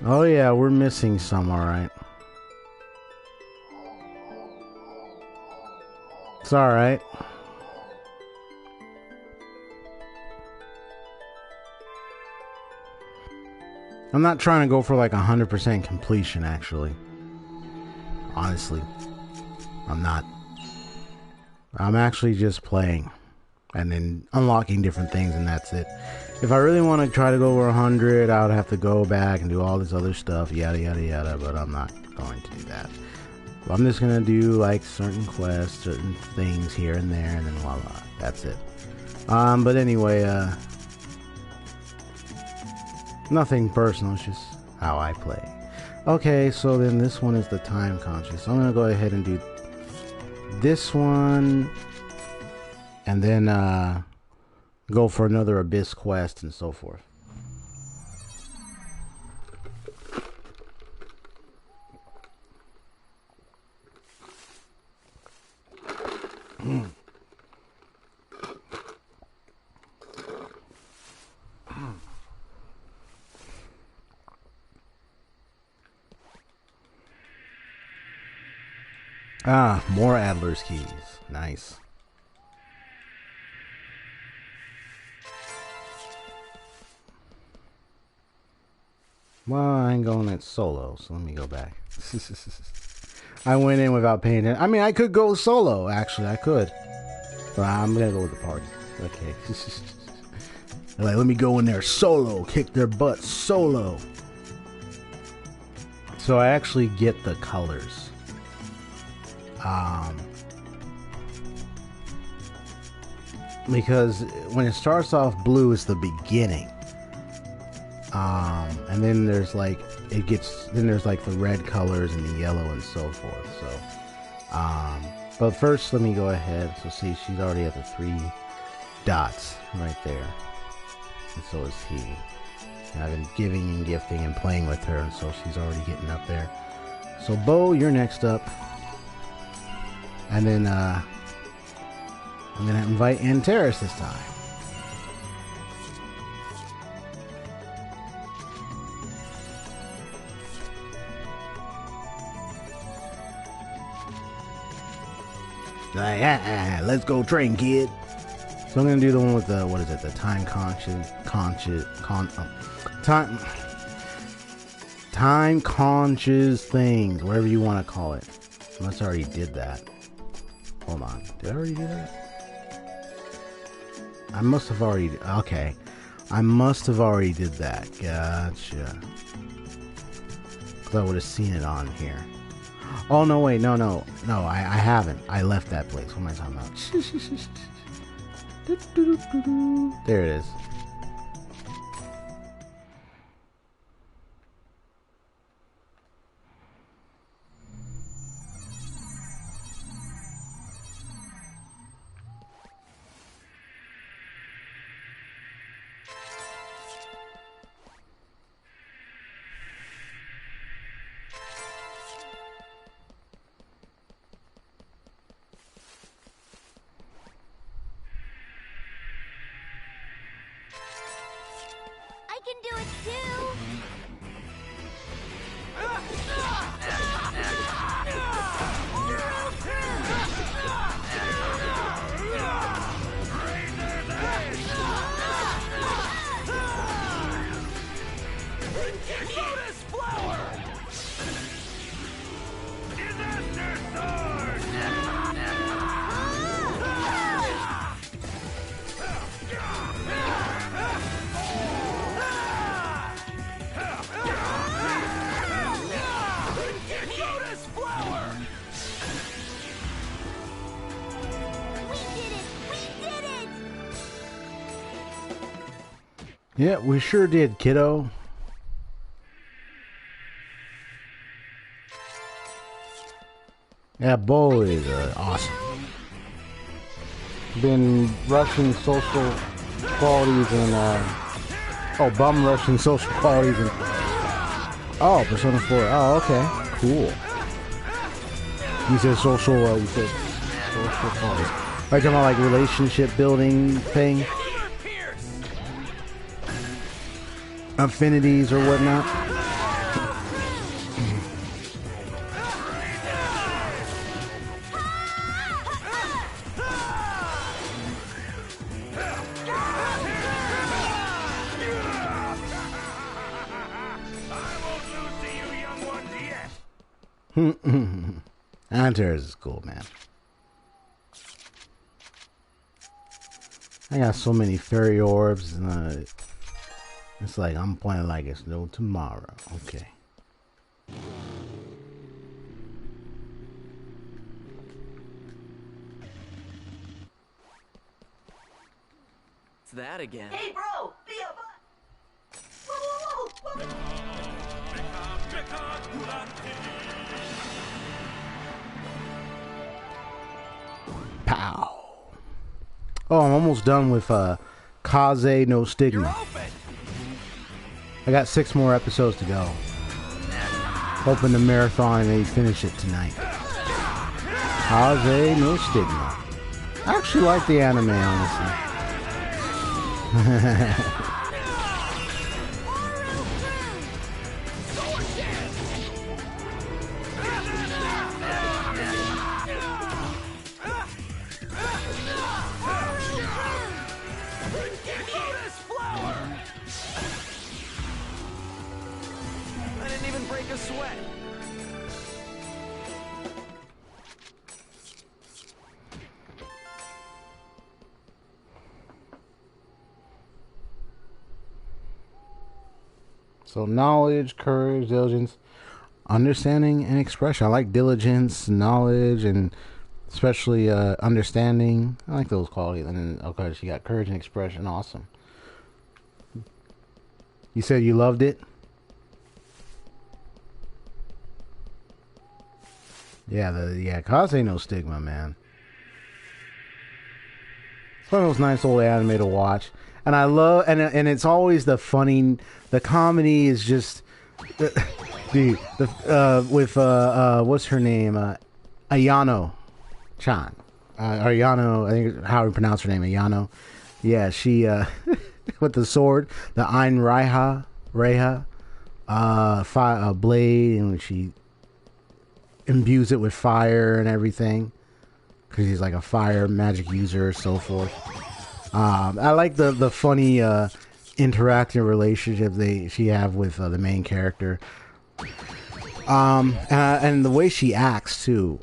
Oh yeah, we're missing some, alright. It's alright. I'm not trying to go for like 100% completion, actually. Honestly. I'm not. I'm actually just playing. And then unlocking different things, and that's it. If I really want to try to go over 100, I would have to go back and do all this other stuff, yada yada yada, but I'm not going to do that. So I'm just going to do like certain quests, certain things here and there, and then voila, that's it. But anyway, nothing personal, it's just how I play. Okay, so then this one is the time conscious. So I'm going to go ahead and do this one, and then go for another abyss quest and so forth. Ah, more Adler's keys. Nice. Well, I ain't going it solo, so let me go back. I went in without paying attention. I mean, I could go solo, actually. I could. But I'm going to go with the party. Okay. Like, let me go in there solo. Kick their butt solo. So I actually get the colors. Because when it starts off blue, it's the beginning. And then there's like there's like the red colors and the yellow and so forth. So but first let me go ahead. So see, she's already at the 3 dots right there, and so is he. And I've been giving and gifting and playing with her, and so she's already getting up there. So Bo, you're next up, and then I'm gonna invite Antares this time. Like, let's go train, kid. So I'm gonna do the one with the, what is it, the time conscious things, whatever you want to call it. Unless I already did that. Hold on, did I already do that? I must have already, okay. I must have already did that. Gotcha. I would have seen it on here. Oh, no, wait, no, I haven't. I left that place. What am I talking about? There it is. I can do it too. Lotus flower! Disaster sword! Lotus flower! We did it! We did it! Yeah, we sure did, kiddo. That bow is awesome. Been rushing social qualities and bum rushing social qualities and Persona 4. Oh, okay, cool. You said social. You said social qualities. Like talking about like relationship building thing, affinities or whatnot. Antares is cool, man. I got so many fairy orbs, and it's like I'm playing like it's no tomorrow. Okay. It's that again. Hey, bro! Be a butt! Whoa, whoa, whoa, whoa. Pow. Oh, I'm almost done with Kaze no Stigma. I got 6 more episodes to go. Hoping the marathon and they finish it tonight. Kaze no Stigma. I actually like the anime, honestly. So knowledge, courage, diligence, understanding, and expression. I like diligence, knowledge, and especially understanding. I like those qualities. And then, of course, you got courage and expression. Awesome. You said you loved it? Yeah, Kaze no Stigma, man. It's one of those nice old anime to watch. And I love, and it's always the funny, the comedy is just, with, what's her name? Ayano-chan. Ayano, I think how we pronounce her name, Ayano. Yeah, she, with the sword, the Ein Reiha, a blade, and she imbues it with fire and everything. Because he's like a fire magic user, so forth. I like the funny interacting relationship she have with the main character, and the way she acts too.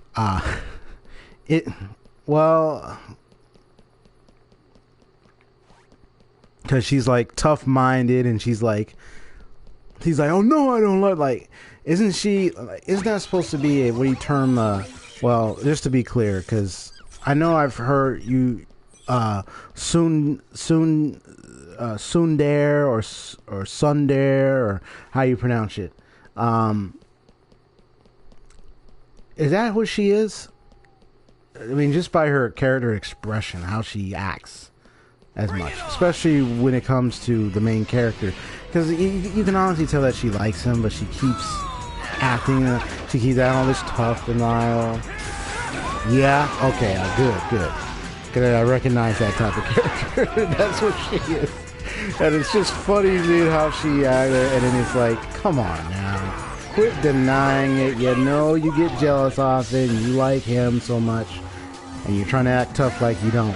Because she's like tough-minded and she's like he's like, oh no, I don't like, isn't that supposed to be a, what do you term, well, just to be clear, because I know I've heard you, tsundere or tsundere, or how you pronounce it. Is that what she is? I mean, just by her character expression, how she acts as much, especially when it comes to the main character, because you can honestly tell that she likes him, but she keeps acting, she keeps acting all this tough denial. Yeah, okay, good. Because I recognize that type of character. That's what she is. And it's just funny, dude, how she acted, and then it's like, come on now. Quit denying it. You know you get jealous off it, and you like him so much, and you're trying to act tough like you don't.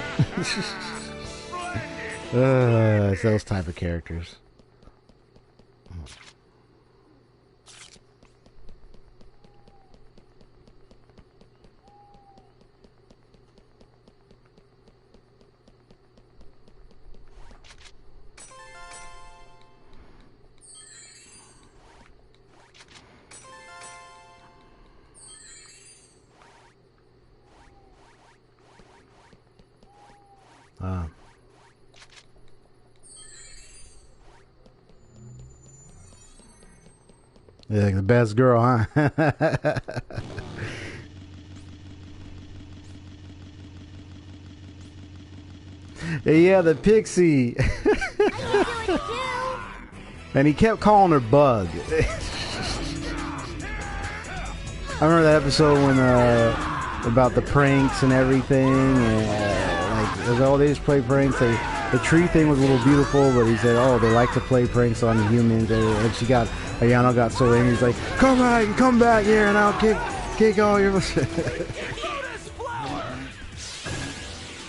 It's those type of characters. You're like the best girl, huh? Yeah, the pixie. And he kept calling her Bug. I remember that episode when about the pranks and everything, and like they just play pranks. The tree thing was a little beautiful, but he said, "Oh, they like to play pranks on the humans." And Ayano got so angry. He's like, "Come back here, and I'll kick all your."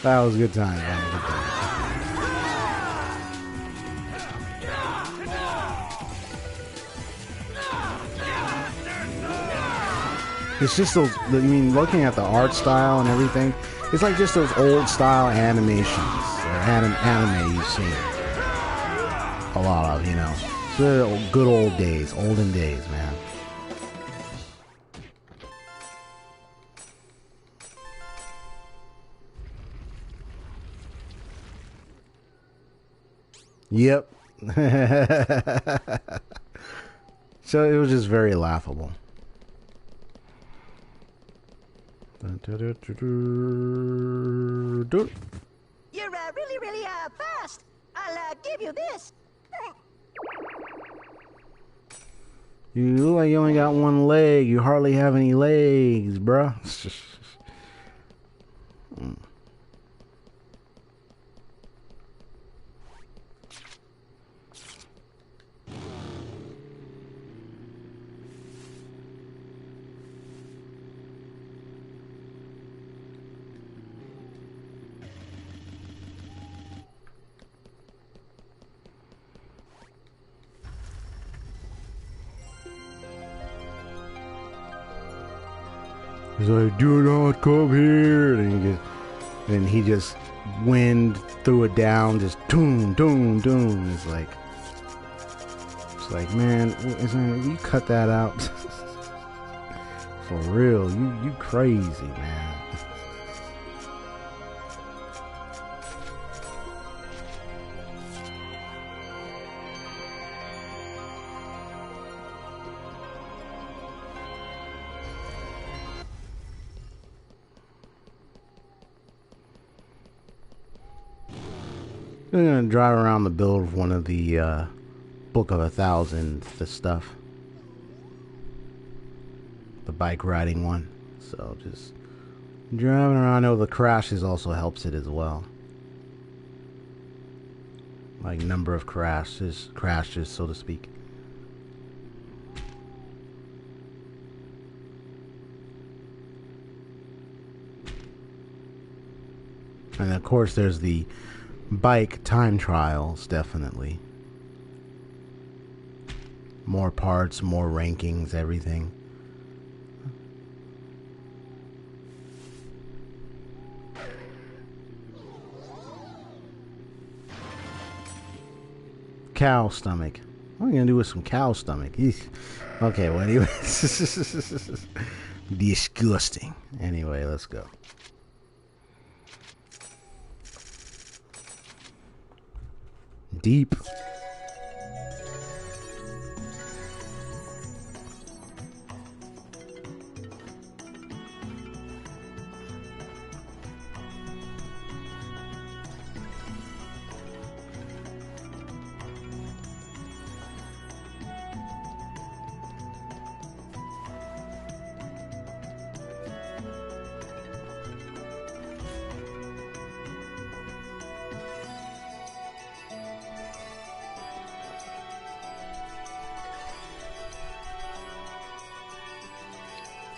That was a good time, man. Good time. It's just those, I mean, looking at the art style and everything, it's like just those old style animations, or anime you've seen a lot of, you know. The good old days, olden days, man. Yep. So it was just very laughable. You're really fast. I'll give you this. You look like you only got one leg. You hardly have any legs, bruh. He's like, do not come here. And he just wind threw it down, just doom, doom, doom. It's like, man, you cut that out. For real, you crazy, man. I'm gonna drive around the build of one of the Book of 1,000, the stuff, the bike riding one. So just driving around. I know the crashes also helps it as well, like number of crashes, so to speak. And of course, there's the bike time trials, definitely. More parts, more rankings, everything. Cow stomach. What are we gonna do with some cow stomach? Eesh. Okay, well, anyway. Disgusting. Anyway, let's go. Deep.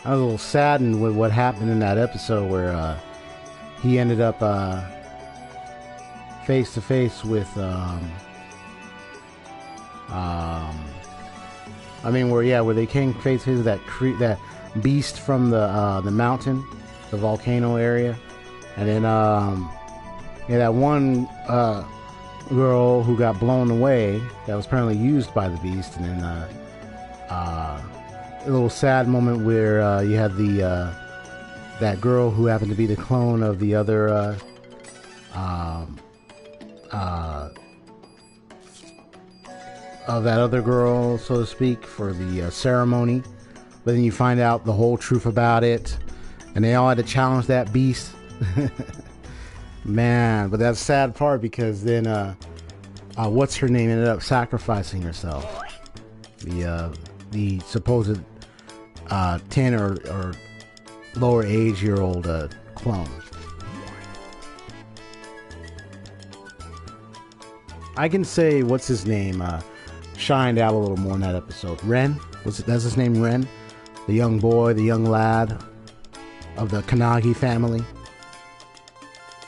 I was a little saddened with what happened in that episode where he ended up face to face with I mean where they came face to face with that beast from the mountain, the volcano area, and then that one girl who got blown away that was apparently used by the beast, and then a little sad moment where you had that girl who happened to be the clone of the other of that other girl, so to speak, for the ceremony. But then you find out the whole truth about it, and they all had to challenge that beast. Man, but that's a sad part because then what's her name ended up sacrificing herself. The supposed 10 or lower age-year-old clone. I can say what's his name shined out a little more in that episode. Ren, that's his name, Ren, the young boy, the young lad of the Kanagi family.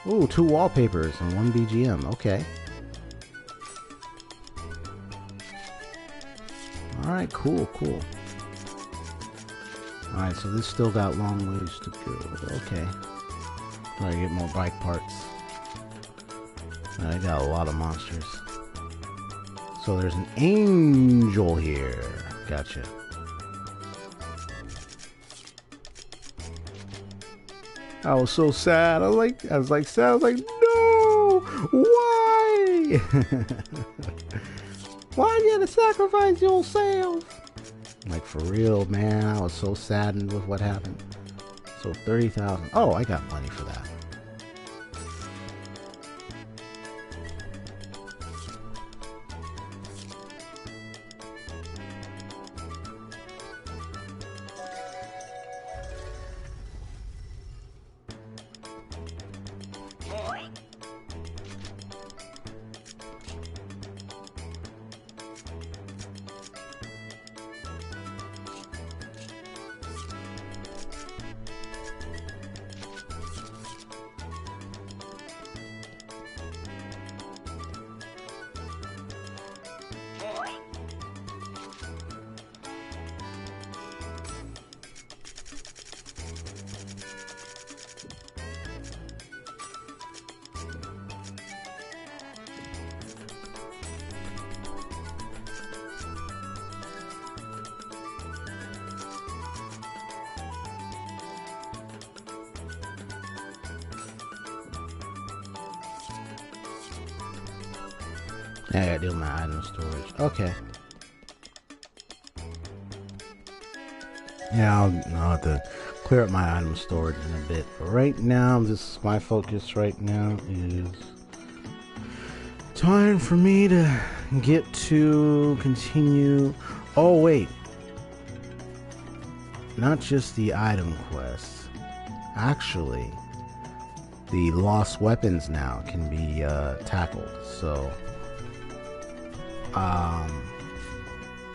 Ooh, 2 wallpapers and 1 BGM. Okay. All right, cool. Alright, so this still got long ways to go. Okay. Gotta get more bike parts. I got a lot of monsters. So there's an angel here. Gotcha. I was so sad. I was like, no! Why? Why you gotta sacrifice yourself? Like, for real, man. I was so saddened with what happened. So 30,000. Oh, I got money for that. I gotta deal with my item storage. Okay. Yeah, I'll have to clear up my item storage in a bit. But right now, my focus right now is time for me to get to continue. Oh, wait. Not just the item quests. Actually, the lost weapons now can be tackled. So,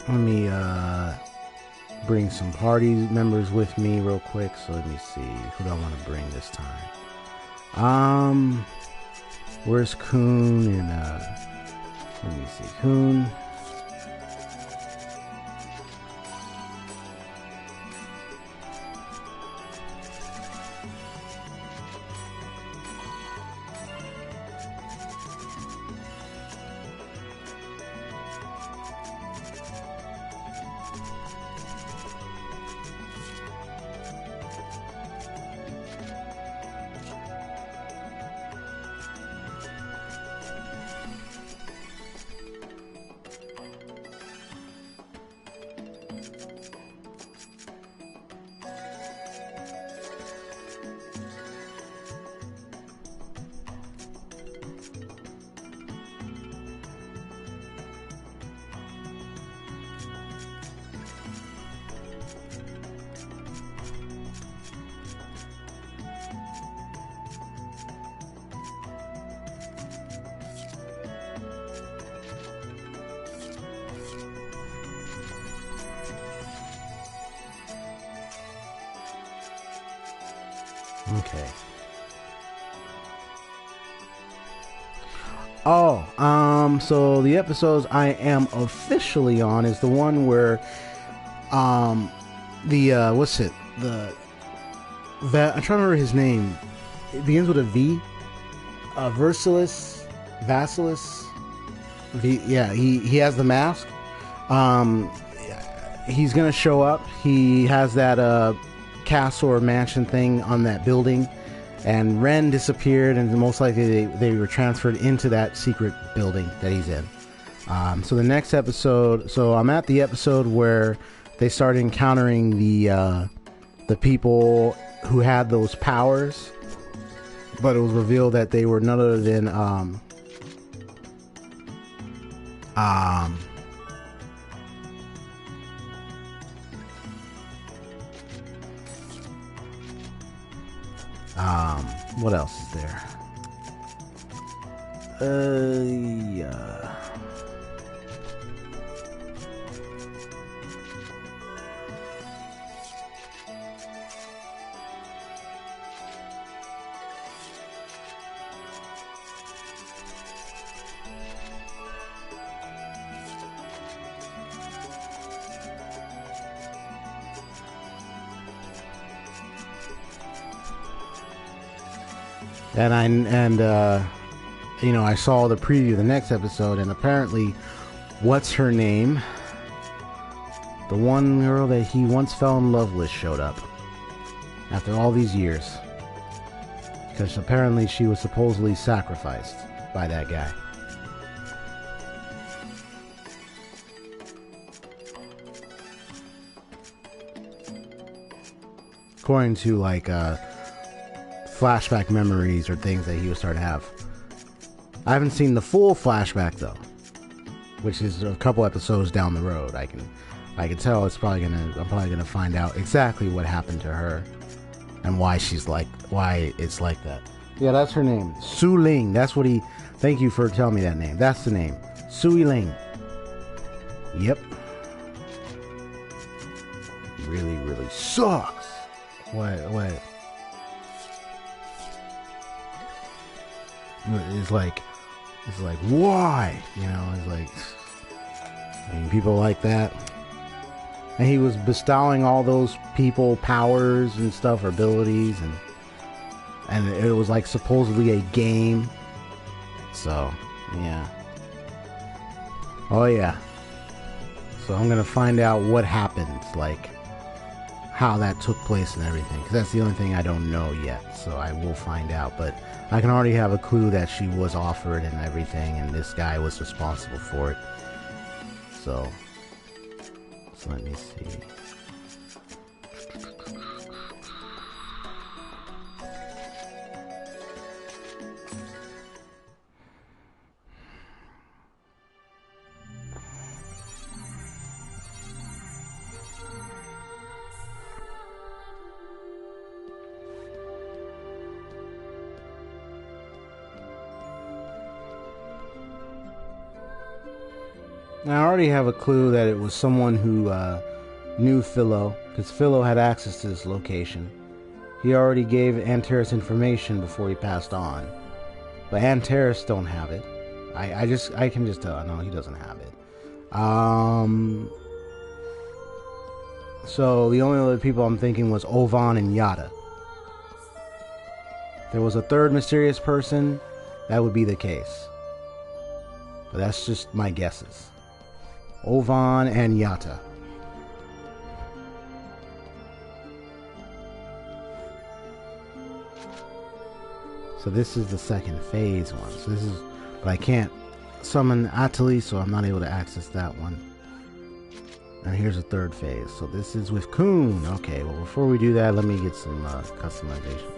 let me bring some party members with me real quick. So let me see, who do I want to bring this time? Where's Kun? And let me see, Kun. Okay. Oh, so the episodes I am officially on is the one where, what's it? I'm trying to remember his name. It begins with a V. Vasilis. Yeah, he has the mask. He's gonna show up. He has that, castle or mansion thing on that building, and Ren disappeared, and most likely they were transferred into that secret building that he's in. So the next episode, so I'm at the episode where they started encountering the people who had those powers, but it was revealed that they were none other than what else is there? Yeah. And you know, I saw the preview of the next episode, and apparently, what's her name? The one girl that he once fell in love with showed up after all these years, because apparently she was supposedly sacrificed by that guy. According to like flashback memories or things that he was starting to have. I haven't seen the full flashback though, which is a couple episodes down the road. I can tell I'm probably gonna find out exactly what happened to her and why it's like that. Yeah, that's her name, Su Ling. That's what he. Thank you for telling me that name. That's the name, Sui Ling. Yep. Really, really sucks. What? It's like why? You know, it's like, I mean, people like that. And he was bestowing all those people powers and stuff, or abilities, and it was like supposedly a game. So, yeah. Oh yeah. So I'm gonna find out what happened, like how that took place and everything, because that's the only thing I don't know yet. So I will find out, but I can already have a clue that she was offered and everything, and this guy was responsible for it. So let me see. Now, I already have a clue that it was someone who knew Philo, because Philo had access to this location. He already gave Antares information before he passed on, but Antares don't have it. I can just tell. No, he doesn't have it. So the only other people I'm thinking was Ovan and Yada. If there was a third mysterious person, that would be the case. But that's just my guesses. Ovan and Yata. So this is the second phase one. So this is, but I can't summon Atali, so I'm not able to access that one. And here's a third phase. So this is with Coon. Okay, well before we do that, let me get some customizations.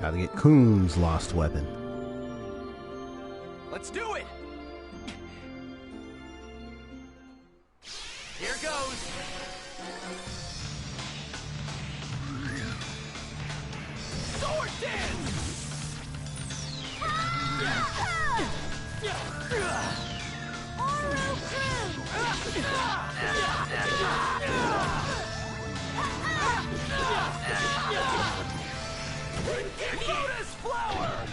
Gotta get Coon's lost weapon. Let's do it! Here goes! Sword dance! Lotus flower!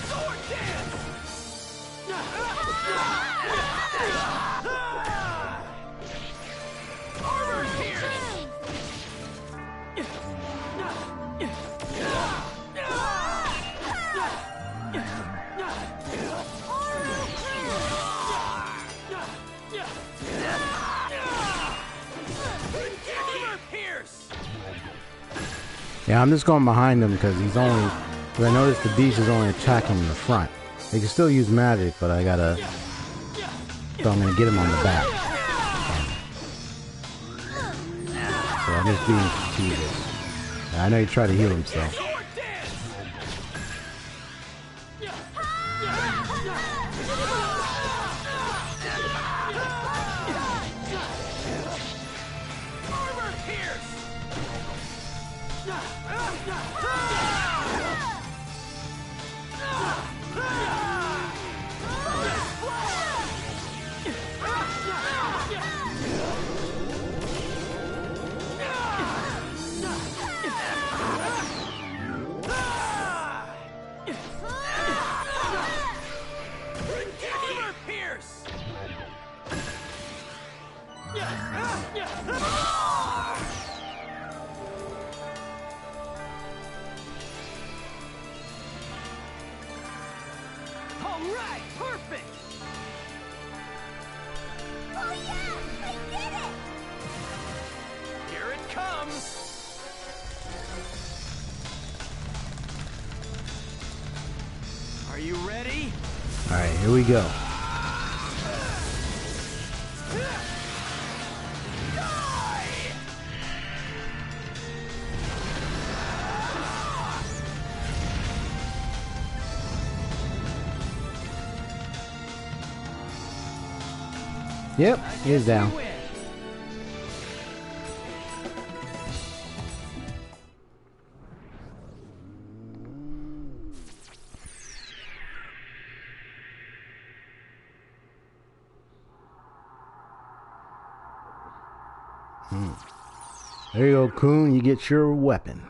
Sword dance! Armor pierce! Yeah, I'm just going behind him because he's only. Because I noticed the beast is only attacking in the front. They can still use magic, but I gotta. So I'm gonna get him on the back. So I'm just being strategic. I know he tried to heal himself. Alright, here we go. Yep, he's down. There you go, Coon. You get your weapon.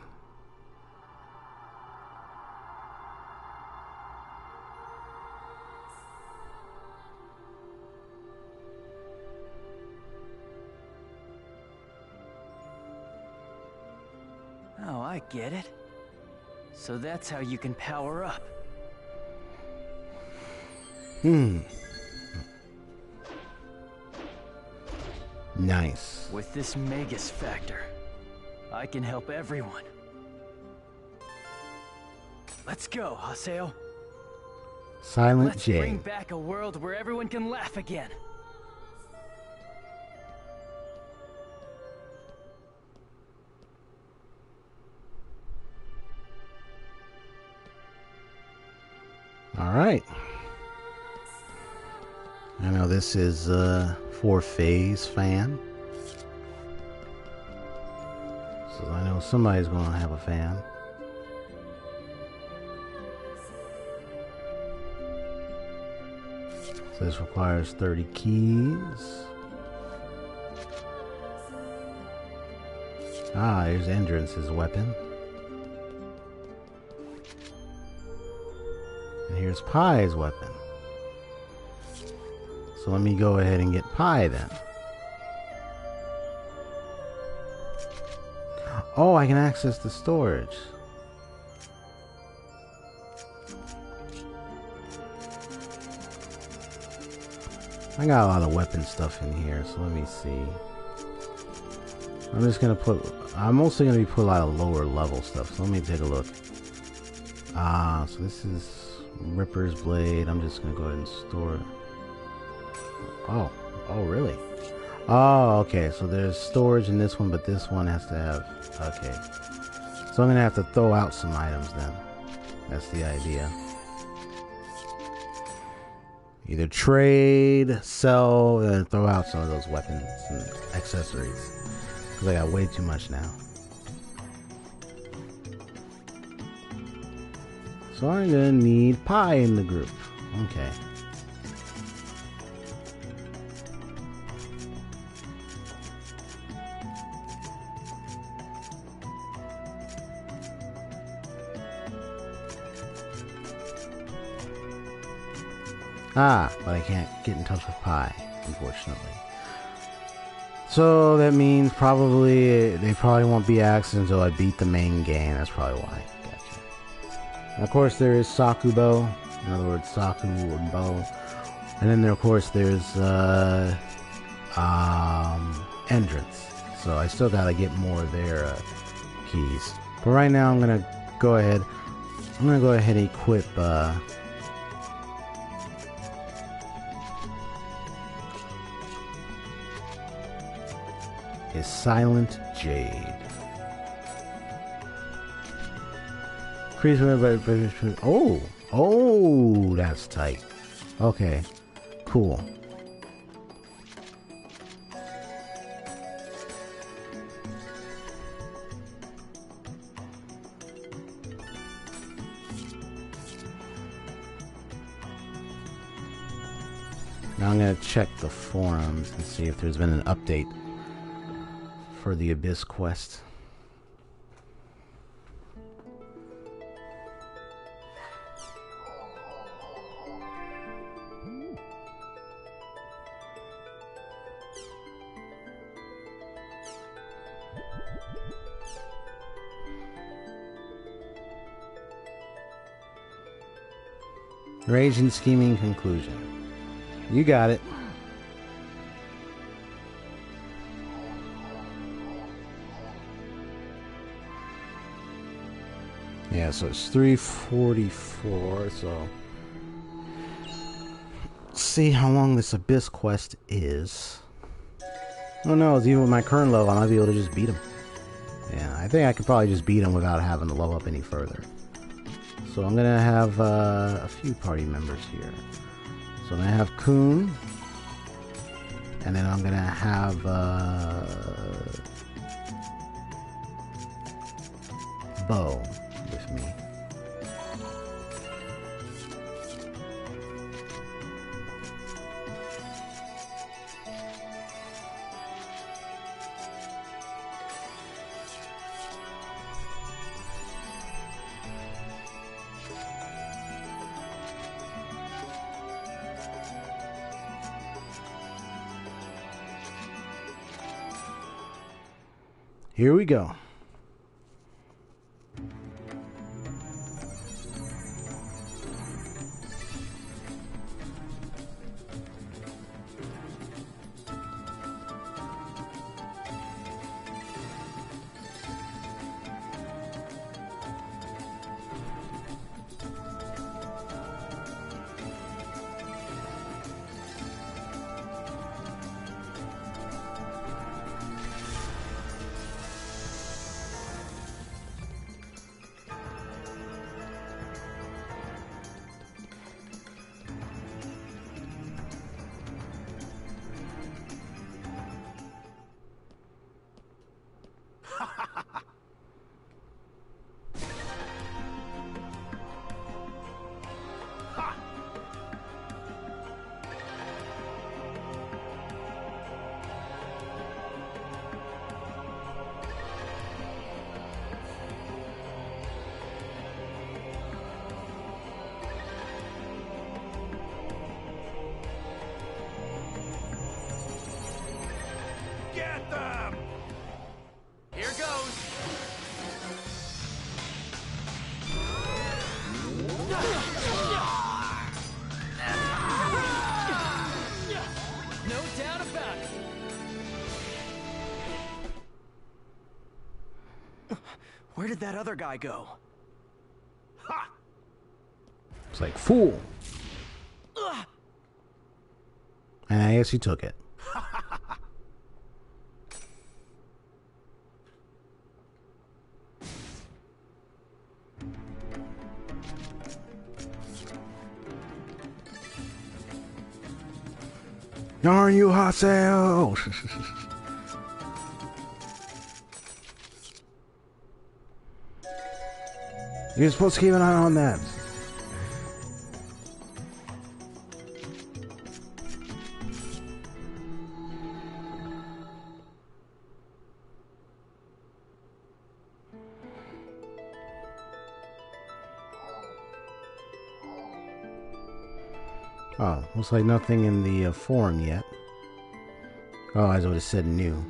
Oh, I get it. So that's how you can power up. Nice. With this Magus factor, I can help everyone. Let's go, Haseo. Silent Let's J. bring back a world where everyone can laugh again. All right. I know this is for Phase fan. So I know somebody's going to have a fan. So this requires 30 keys. Ah, here's Endrance's weapon. And here's Pie's weapon. So let me go ahead and get Pie then. Oh, I can access the storage. I got a lot of weapon stuff in here, so let me see. I'm mostly gonna be put a lot of lower level stuff, so let me take a look. So this is Ripper's Blade. I'm just gonna go ahead and store it. Oh really? Oh, okay, so there's storage in this one, but this one has to have, okay. So I'm gonna have to throw out some items then. That's the idea. Either trade, sell, and throw out some of those weapons and accessories. Because I got way too much now. So I'm gonna need Pie in the group. Okay. But I can't get in touch with Pie, unfortunately. So that means they probably won't be accessed until I beat the main game. That's probably why. Gotcha. And of course, there is Sakubo. In other words, Saku or Bo. And then, of course, there's Entrance. So I still gotta get more of their keys. But right now, I'm gonna go ahead and equip is Silent Jade. Oh, that's tight. Okay, cool. Now I'm gonna check the forums and see if there's been an update for the Abyss quest. Rage and scheming conclusion. You got it. Yeah, so it's 3:44, so let's see how long this Abyss quest is. Oh no, even with my current level, I might be able to just beat him. Yeah, I think I could probably just beat him without having to level up any further. So I'm gonna have a few party members here. So I'm gonna have Kun, and then I'm gonna have Bo with me. Here we go. Get them! Here goes! No doubt about it. Where did that other guy go? Ha! It's like, fool. And I guess he took it. Darn you, Hassel! You're supposed to keep an eye on that. Oh, looks like nothing in the forum yet. Oh, I would have said new.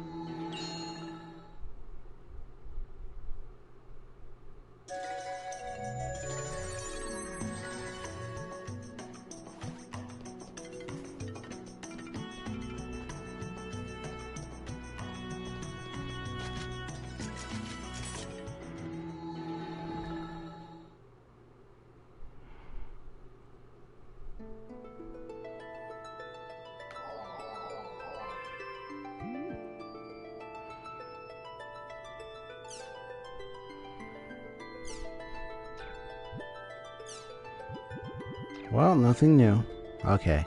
Well, nothing new. Okay.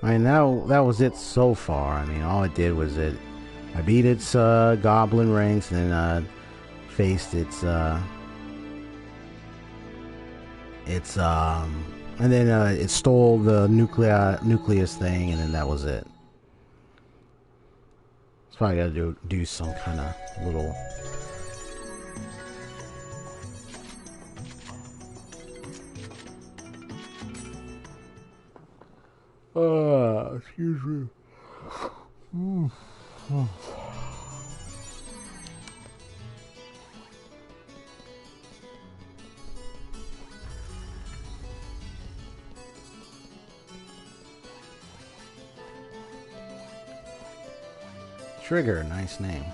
I mean, that was it so far. I mean, all it did was I beat its goblin ranks and then faced its and then it stole the nucleus thing, and then that was it. It's probably gotta do some kind of little. Excuse me. Trigger, nice name.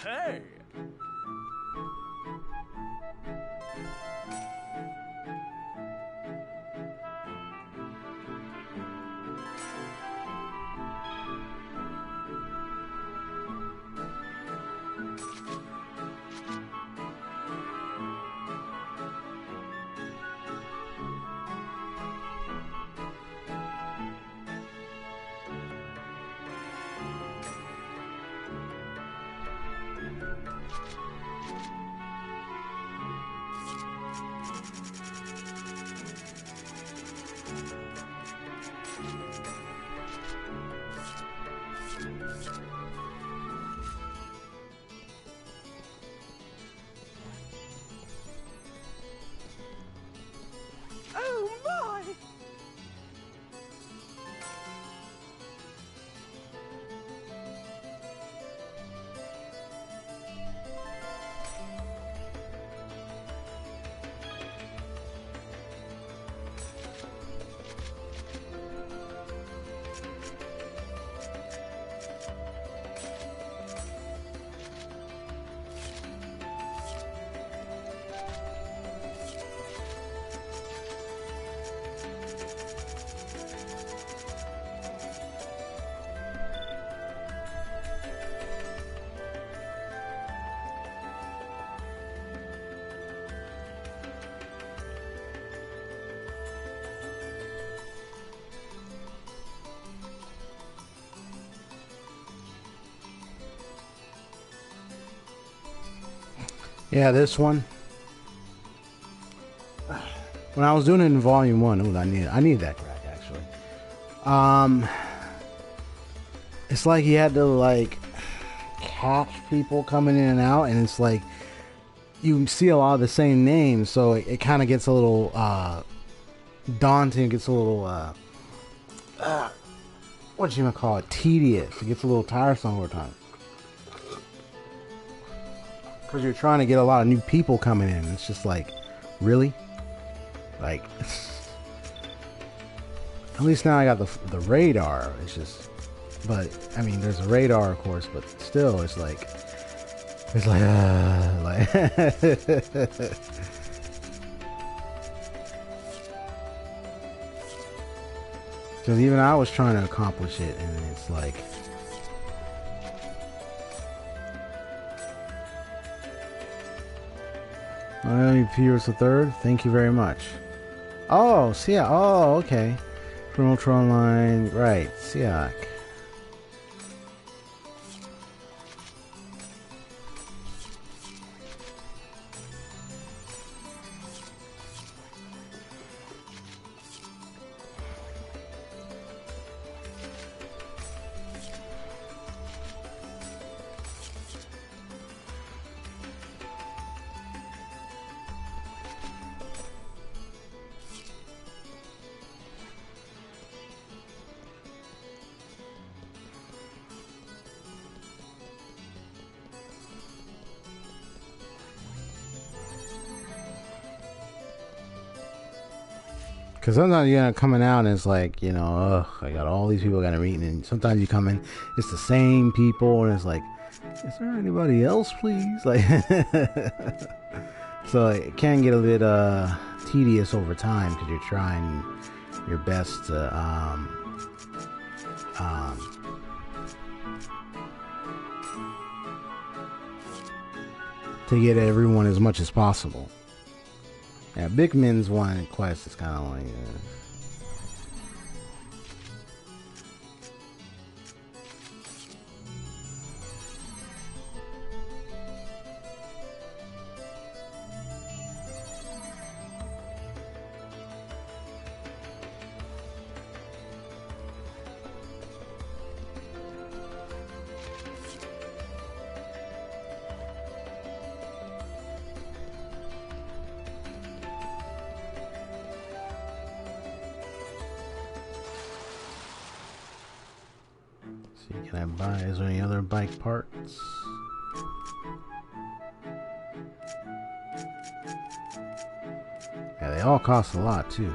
Hey! Oh my! Yeah, this one. When I was doing it in Volume 1, ooh, I need that crack actually. It's like you had to like catch people coming in and out, and it's like you see a lot of the same names, so it kind of gets a little daunting. It gets a little what you gonna call it? Tedious. It gets a little tiresome over time. Because you're trying to get a lot of new people coming in. It's just like, really? Like, at least now I got the radar. It's just, but, I mean, there's a radar, of course, but still, it's like, because even I was trying to accomplish it, and it's like, Pierce the Third, thank you very much. Oh, Siak. Oh, okay. From Ultra Online, right? Siak. Because sometimes you're coming out and it's like, you know, ugh, I got all these people I got to meet, and sometimes you come in, it's the same people, and it's like, is there anybody else, please? Like, so it can get a bit tedious over time because you're trying your best to get everyone as much as possible. Yeah, Big Min's one quest is kind of like, can I buy? Is there any other bike parts? Yeah, they all cost a lot too.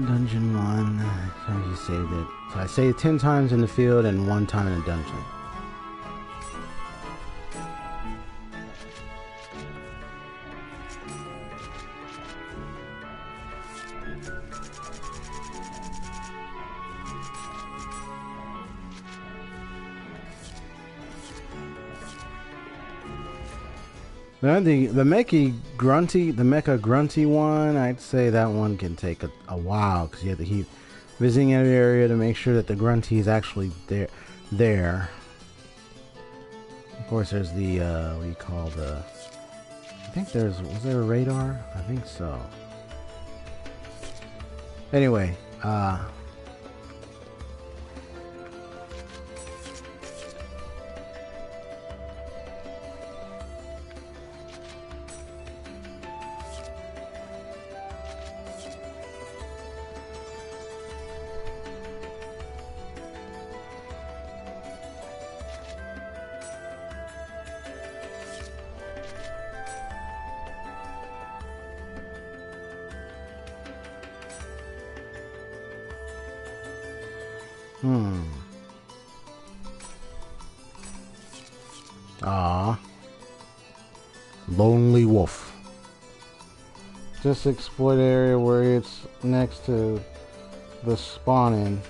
Dungeon 1. How you saved it? So I saved 10 times in the field and 1 time in the dungeon. Now the mecha grunty one, I'd say that one can take a while because you have to keep visiting every area to make sure that the grunty is actually there. Of course, there's the what do you call the? I think was there a radar? I think so. Anyway, Lonely wolf. Just exploit the area where it's next to the spawn-in.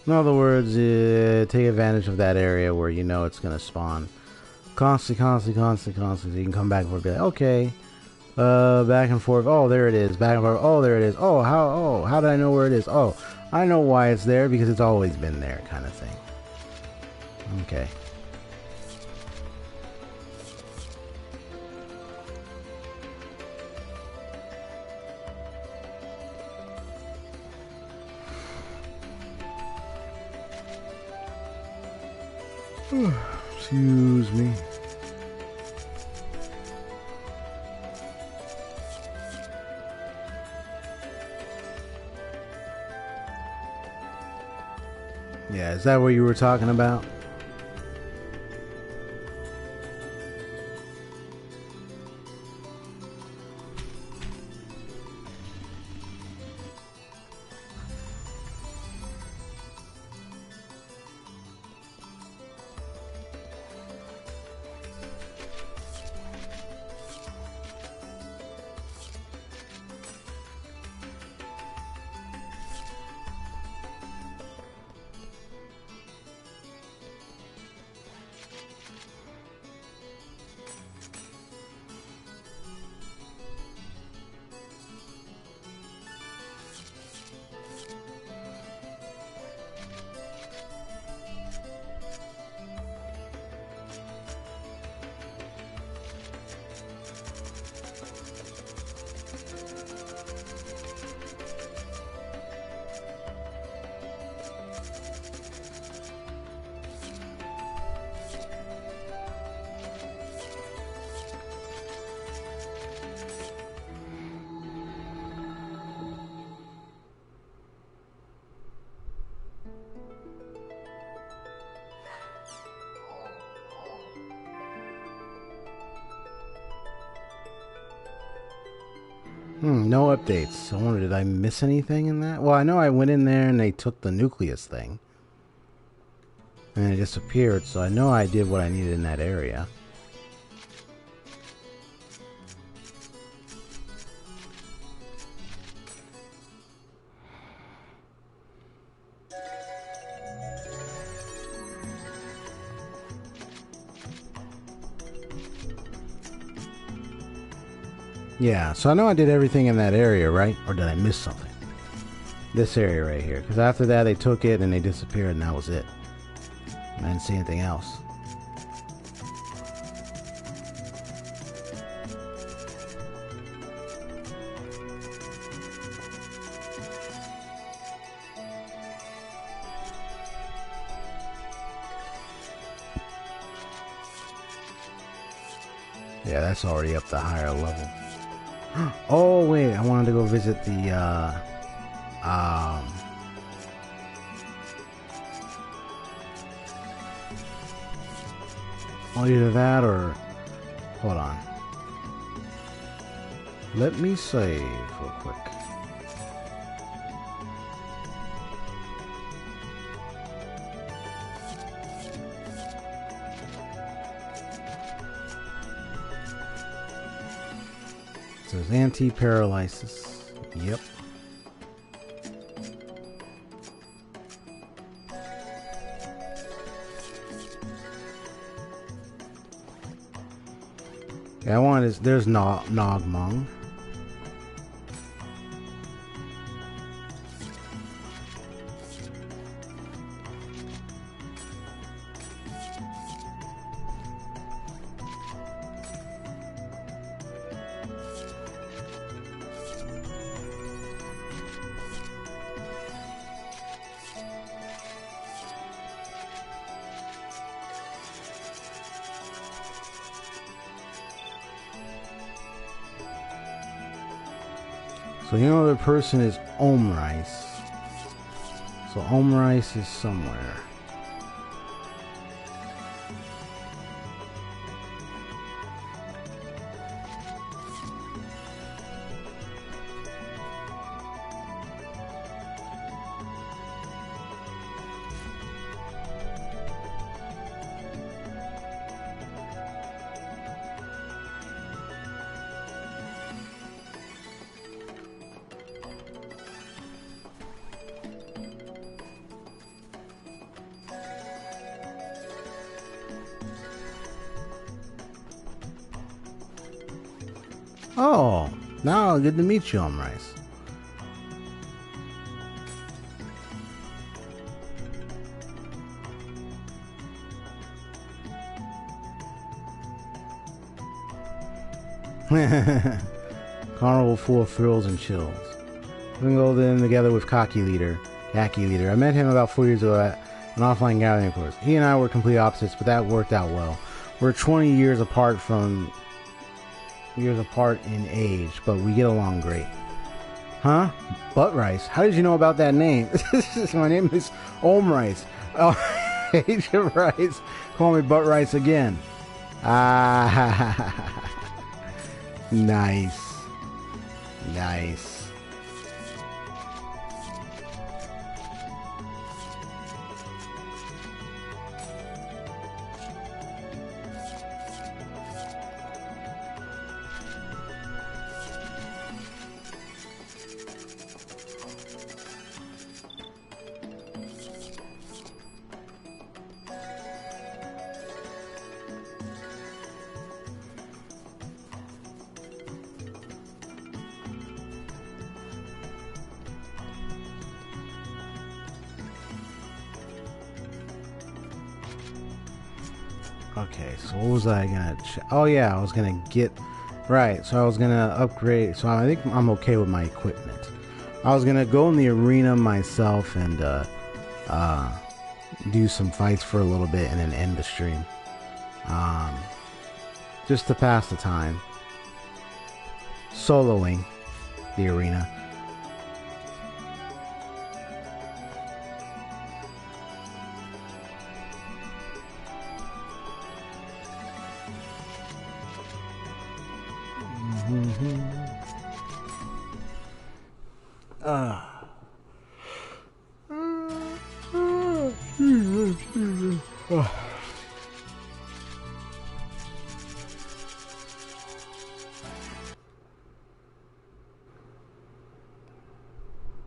In other words, take advantage of that area where you know it's gonna spawn. Constantly. So you can come back and be like, okay, back and forth. Oh, there it is. Back and forth. Oh, there it is. Oh, how did I know where it is? Oh, I know why it's there because it's always been there, kind of thing. Okay. Excuse me. Yeah, is that what you were talking about? No updates. I wonder, did I miss anything in that? Well, I know I went in there and they took the nucleus thing. And it disappeared, so I know I did what I needed in that area. Yeah, so I know I did everything in that area, right? Or did I miss something? This area right here. Because after that, they took it and they disappeared and that was it. I didn't see anything else. Yeah, that's already up the higher level. Oh wait, I wanted to go visit the either that or hold on. Let me save real quick. So there's anti-paralysis. Yep. Yeah, I want is there's Nogmung. So you know the person is Omrice. So Omrice is somewhere. Oh, now good to meet you, Omrice. Carnival full of thrills and chills. We can go then together with Kaki Leader. I met him about 4 years ago at an offline gathering course. He and I were complete opposites, but that worked out well. We're 20 years apart in age, but we get along great. Huh? Butt Rice? How did you know about that name? My name is Omrice. Oh, Age of Rice. Call me Butt Rice again. Ah, nice. Nice. Okay, so what was I gonna oh yeah, I was gonna get right, so I was gonna upgrade, so I think I'm okay with my equipment. I was gonna go in the arena myself and do some fights for a little bit and then end the stream. Just to pass the time. Soloing the arena.